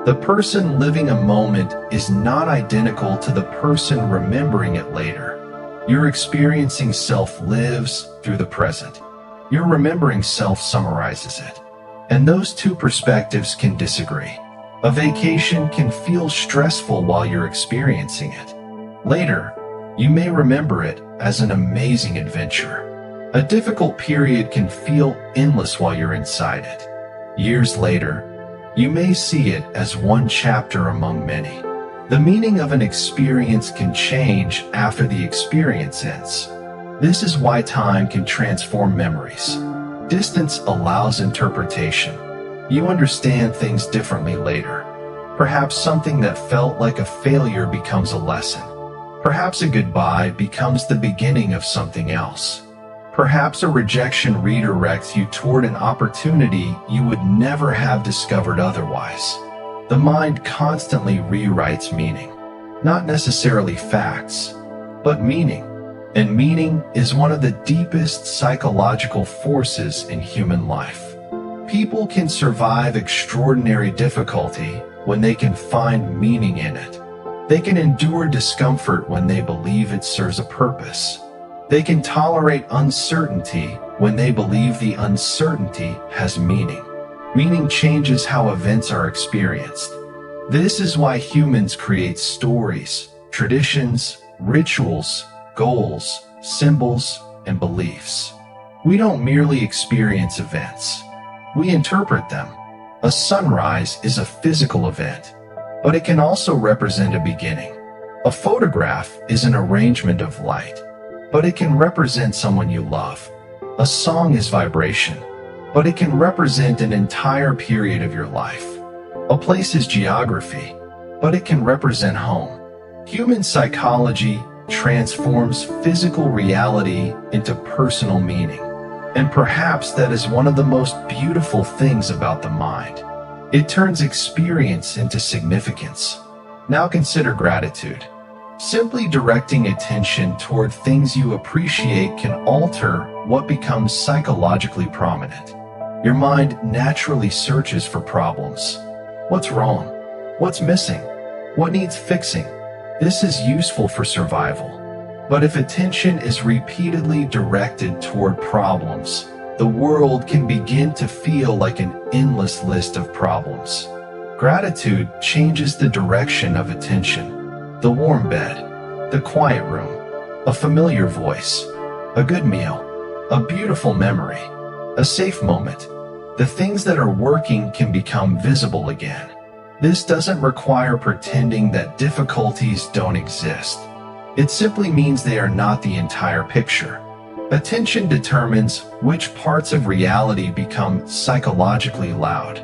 The person living a moment is not identical to the person remembering it later. Your experiencing self lives through the present. Your remembering self summarizes it. And those two perspectives can disagree. A vacation can feel stressful while you're experiencing it. Later, you may remember it as an amazing adventure. A difficult period can feel endless while you're inside it. Years later, you may see it as one chapter among many. The meaning of an experience can change after the experience ends. This is why time can transform memories. Distance allows interpretation. You understand things differently later. Perhaps something that felt like a failure becomes a lesson. Perhaps a goodbye becomes the beginning of something else. Perhaps a rejection redirects you toward an opportunity you would never have discovered otherwise. The mind constantly rewrites meaning, not necessarily facts, but meaning. And meaning is one of the deepest psychological forces in human life. People can survive extraordinary difficulty when they can find meaning in it. They can endure discomfort when they believe it serves a purpose. They can tolerate uncertainty when they believe the uncertainty has meaning. Meaning changes how events are experienced. This is why humans create stories, traditions, rituals, goals, symbols, and beliefs. We don't merely experience events. We interpret them. A sunrise is a physical event, but it can also represent a beginning. A photograph is an arrangement of light, but it can represent someone you love. A song is vibration, but it can represent an entire period of your life. A place is geography, but it can represent home. Human psychology transforms physical reality into personal meaning. And perhaps that is one of the most beautiful things about the mind. It turns experience into significance. Now consider gratitude. Simply directing attention toward things you appreciate can alter what becomes psychologically prominent. Your mind naturally searches for problems. What's wrong? What's missing? What needs fixing? This is useful for survival. But if attention is repeatedly directed toward problems, the world can begin to feel like an endless list of problems. Gratitude changes the direction of attention. The warm bed, the quiet room, a familiar voice, a good meal, a beautiful memory, a safe moment. The things that are working can become visible again. This doesn't require pretending that difficulties don't exist. It simply means they are not the entire picture. Attention determines which parts of reality become psychologically loud.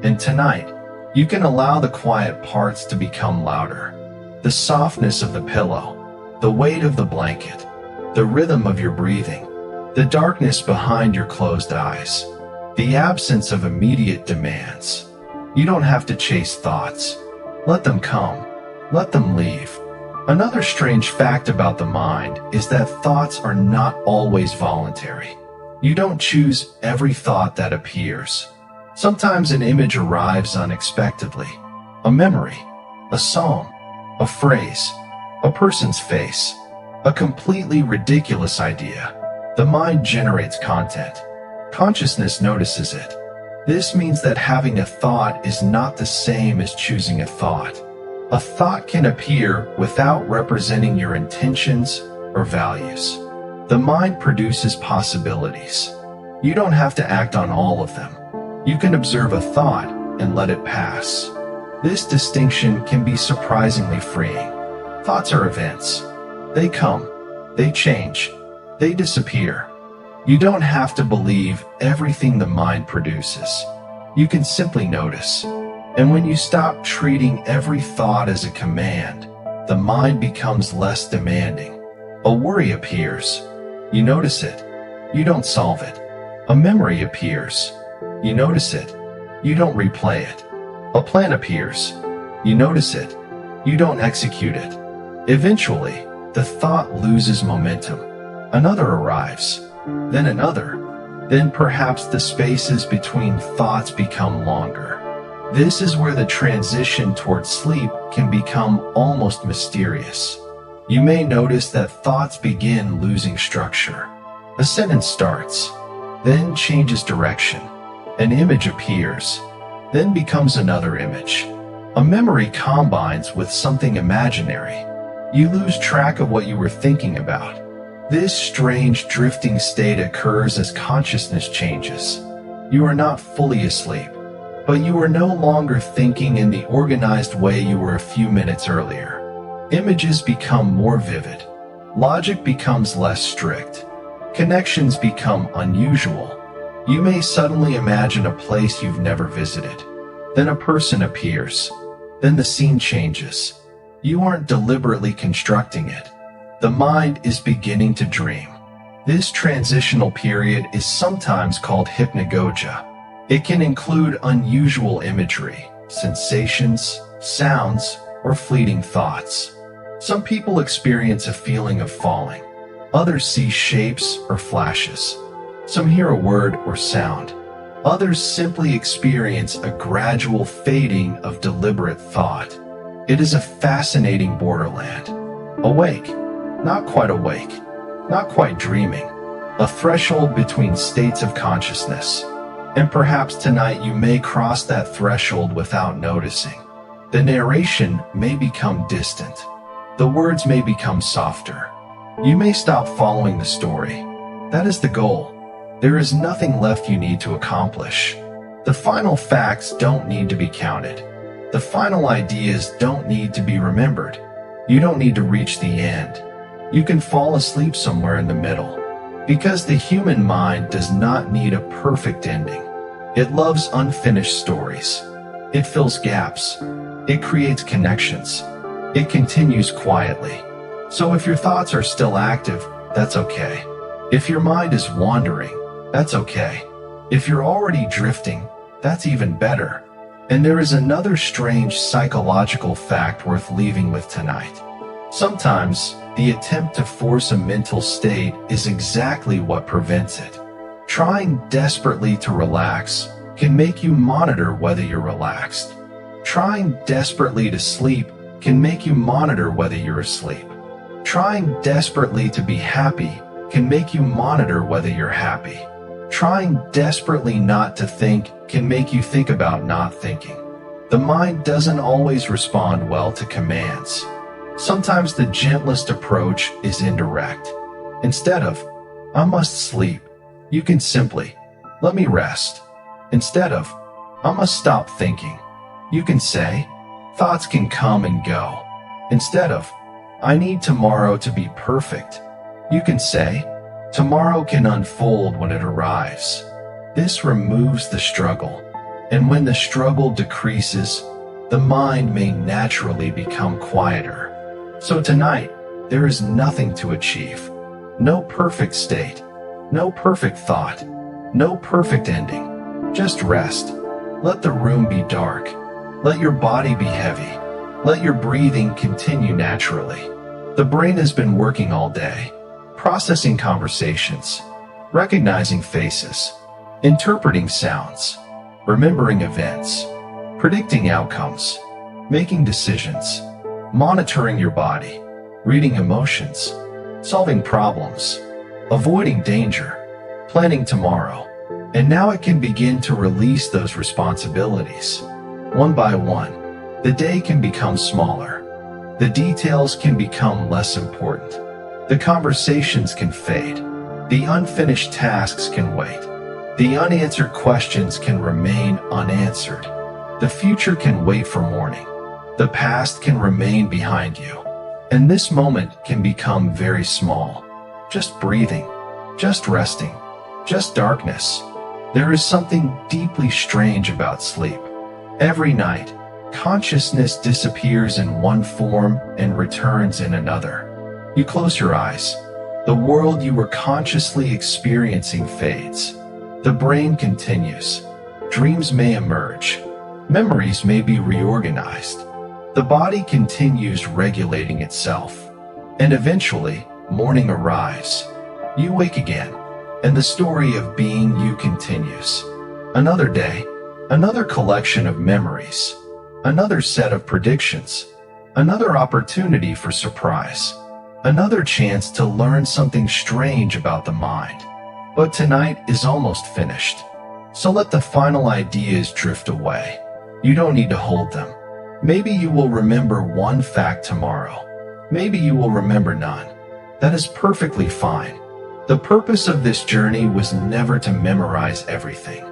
And tonight, you can allow the quiet parts to become louder. The softness of the pillow, the weight of the blanket, the rhythm of your breathing, the darkness behind your closed eyes, the absence of immediate demands. You don't have to chase thoughts. Let them come. Let them leave. Another strange fact about the mind is that thoughts are not always voluntary. You don't choose every thought that appears. Sometimes an image arrives unexpectedly. A memory, a song, a phrase, a person's face, a completely ridiculous idea. The mind generates content. Consciousness notices it. This means that having a thought is not the same as choosing a thought. A thought can appear without representing your intentions or values. The mind produces possibilities. You don't have to act on all of them. You can observe a thought and let it pass. This distinction can be surprisingly freeing. Thoughts are events. They come, they change, they disappear. You don't have to believe everything the mind produces. You can simply notice. And when you stop treating every thought as a command, the mind becomes less demanding. A worry appears. You notice it. You don't solve it. A memory appears. You notice it. You don't replay it. A plan appears. You notice it. You don't execute it. Eventually, the thought loses momentum. Another arrives. Then another. Then perhaps the spaces between thoughts become longer. This is where the transition toward sleep can become almost mysterious. You may notice that thoughts begin losing structure. A sentence starts, then changes direction. An image appears, then becomes another image. A memory combines with something imaginary. You lose track of what you were thinking about. This strange drifting state occurs as consciousness changes. You are not fully asleep, but you are no longer thinking in the organized way you were a few minutes earlier. Images become more vivid. Logic becomes less strict. Connections become unusual. You may suddenly imagine a place you've never visited. Then a person appears. Then the scene changes. You aren't deliberately constructing it. The mind is beginning to dream. This transitional period is sometimes called hypnagogia. It can include unusual imagery, sensations, sounds, or fleeting thoughts. Some people experience a feeling of falling. Others see shapes or flashes. Some hear a word or sound. Others simply experience a gradual fading of deliberate thought. It is a fascinating borderland. Awake, not quite awake, not quite dreaming. A threshold between states of consciousness. And perhaps tonight you may cross that threshold without noticing. The narration may become distant. The words may become softer. You may stop following the story. That is the goal. There is nothing left you need to accomplish. The final facts don't need to be counted. The final ideas don't need to be remembered. You don't need to reach the end. You can fall asleep somewhere in the middle. Because the human mind does not need a perfect ending. It loves unfinished stories. It fills gaps. It creates connections. It continues quietly. So if your thoughts are still active, that's okay. If your mind is wandering, that's okay. If you're already drifting, that's even better. And there is another strange psychological fact worth leaving with tonight. Sometimes, the attempt to force a mental state is exactly what prevents it. Trying desperately to relax can make you monitor whether you're relaxed. Trying desperately to sleep can make you monitor whether you're asleep. Trying desperately to be happy can make you monitor whether you're happy. Trying desperately not to think can make you think about not thinking. The mind doesn't always respond well to commands. Sometimes the gentlest approach is indirect. Instead of, "I must sleep," you can simply, "Let me rest." Instead of, "I must stop thinking," you can say, "Thoughts can come and go." Instead of, "I need tomorrow to be perfect," you can say, "Tomorrow can unfold when it arrives." This removes the struggle, and when the struggle decreases, the mind may naturally become quieter. So tonight, there is nothing to achieve. No perfect state, no perfect thought, no perfect ending. Just rest. Let the room be dark. Let your body be heavy. Let your breathing continue naturally. The brain has been working all day, processing conversations, recognizing faces, interpreting sounds, remembering events, predicting outcomes, making decisions, monitoring your body, reading emotions, solving problems, avoiding danger, planning tomorrow. And now it can begin to release those responsibilities. One by one, the day can become smaller. The details can become less important. The conversations can fade. The unfinished tasks can wait. The unanswered questions can remain unanswered. The future can wait for morning. The past can remain behind you. And this moment can become very small. Just breathing, just resting, just darkness. There is something deeply strange about sleep. Every night, consciousness disappears in one form and returns in another. You close your eyes. The world you were consciously experiencing fades. The brain continues. Dreams may emerge. Memories may be reorganized. The body continues regulating itself. And eventually, morning arrives. You wake again, and the story of being you continues. Another day, another collection of memories, another set of predictions, another opportunity for surprise, another chance to learn something strange about the mind. But tonight is almost finished. So let the final ideas drift away. You don't need to hold them. Maybe you will remember one fact tomorrow. Maybe you will remember none. That is perfectly fine. The purpose of this journey was never to memorize everything.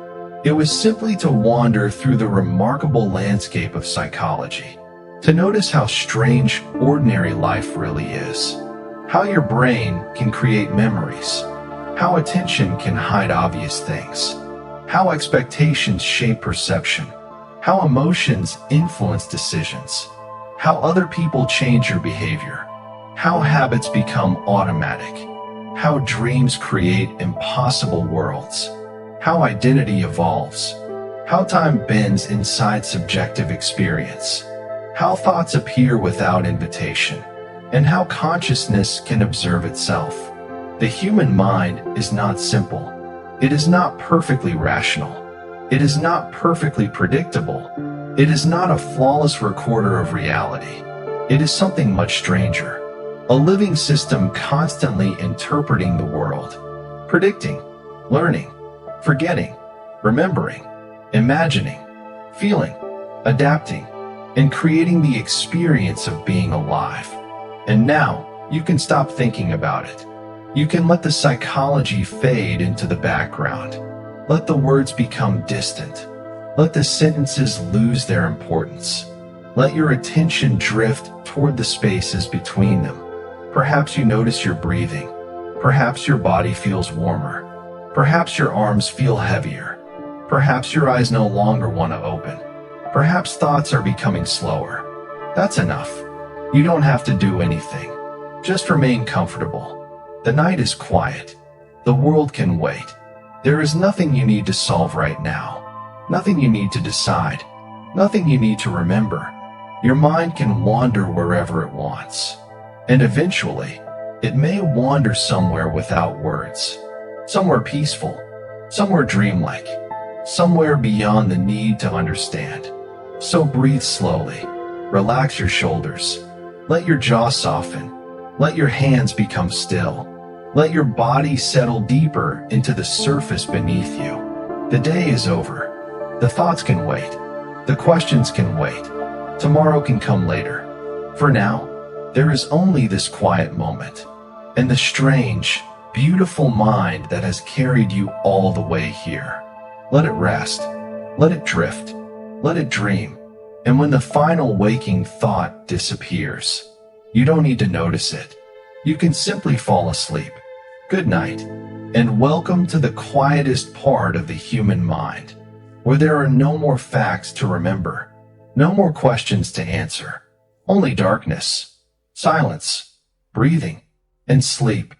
It was simply to wander through the remarkable landscape of psychology, to notice how strange ordinary life really is, how your brain can create memories, how attention can hide obvious things, how expectations shape perception, how emotions influence decisions, how other people change your behavior, how habits become automatic, how dreams create impossible worlds, how identity evolves, how time bends inside subjective experience, how thoughts appear without invitation, and how consciousness can observe itself. The human mind is not simple. It is not perfectly rational. It is not perfectly predictable. It is not a flawless recorder of reality. It is something much stranger. A living system constantly interpreting the world, predicting, learning, forgetting, remembering, imagining, feeling, adapting, and creating the experience of being alive. And now, you can stop thinking about it. You can let the psychology fade into the background. Let the words become distant. Let the sentences lose their importance. Let your attention drift toward the spaces between them. Perhaps you notice your breathing. Perhaps your body feels warmer. Perhaps your arms feel heavier. Perhaps your eyes no longer want to open. Perhaps thoughts are becoming slower. That's enough. You don't have to do anything. Just remain comfortable. The night is quiet. The world can wait. There is nothing you need to solve right now. Nothing you need to decide. Nothing you need to remember. Your mind can wander wherever it wants. And eventually, it may wander somewhere without words. Somewhere peaceful. somewhere dreamlike, somewhere beyond the need to understand. So breathe slowly, relax your shoulders, let your jaw soften, let your hands become still, let your body settle deeper into the surface beneath you. The day is over. The thoughts can wait. The questions can wait. Tomorrow can come later. For now, there is only this quiet moment, and the strange, beautiful mind that has carried you all the way here. Let it rest. Let it drift. Let it dream. And when the final waking thought disappears, you don't need to notice it. You can simply fall asleep. Good night, and welcome to the quietest part of the human mind, where there are no more facts to remember, no more questions to answer, only darkness, silence, breathing, and sleep.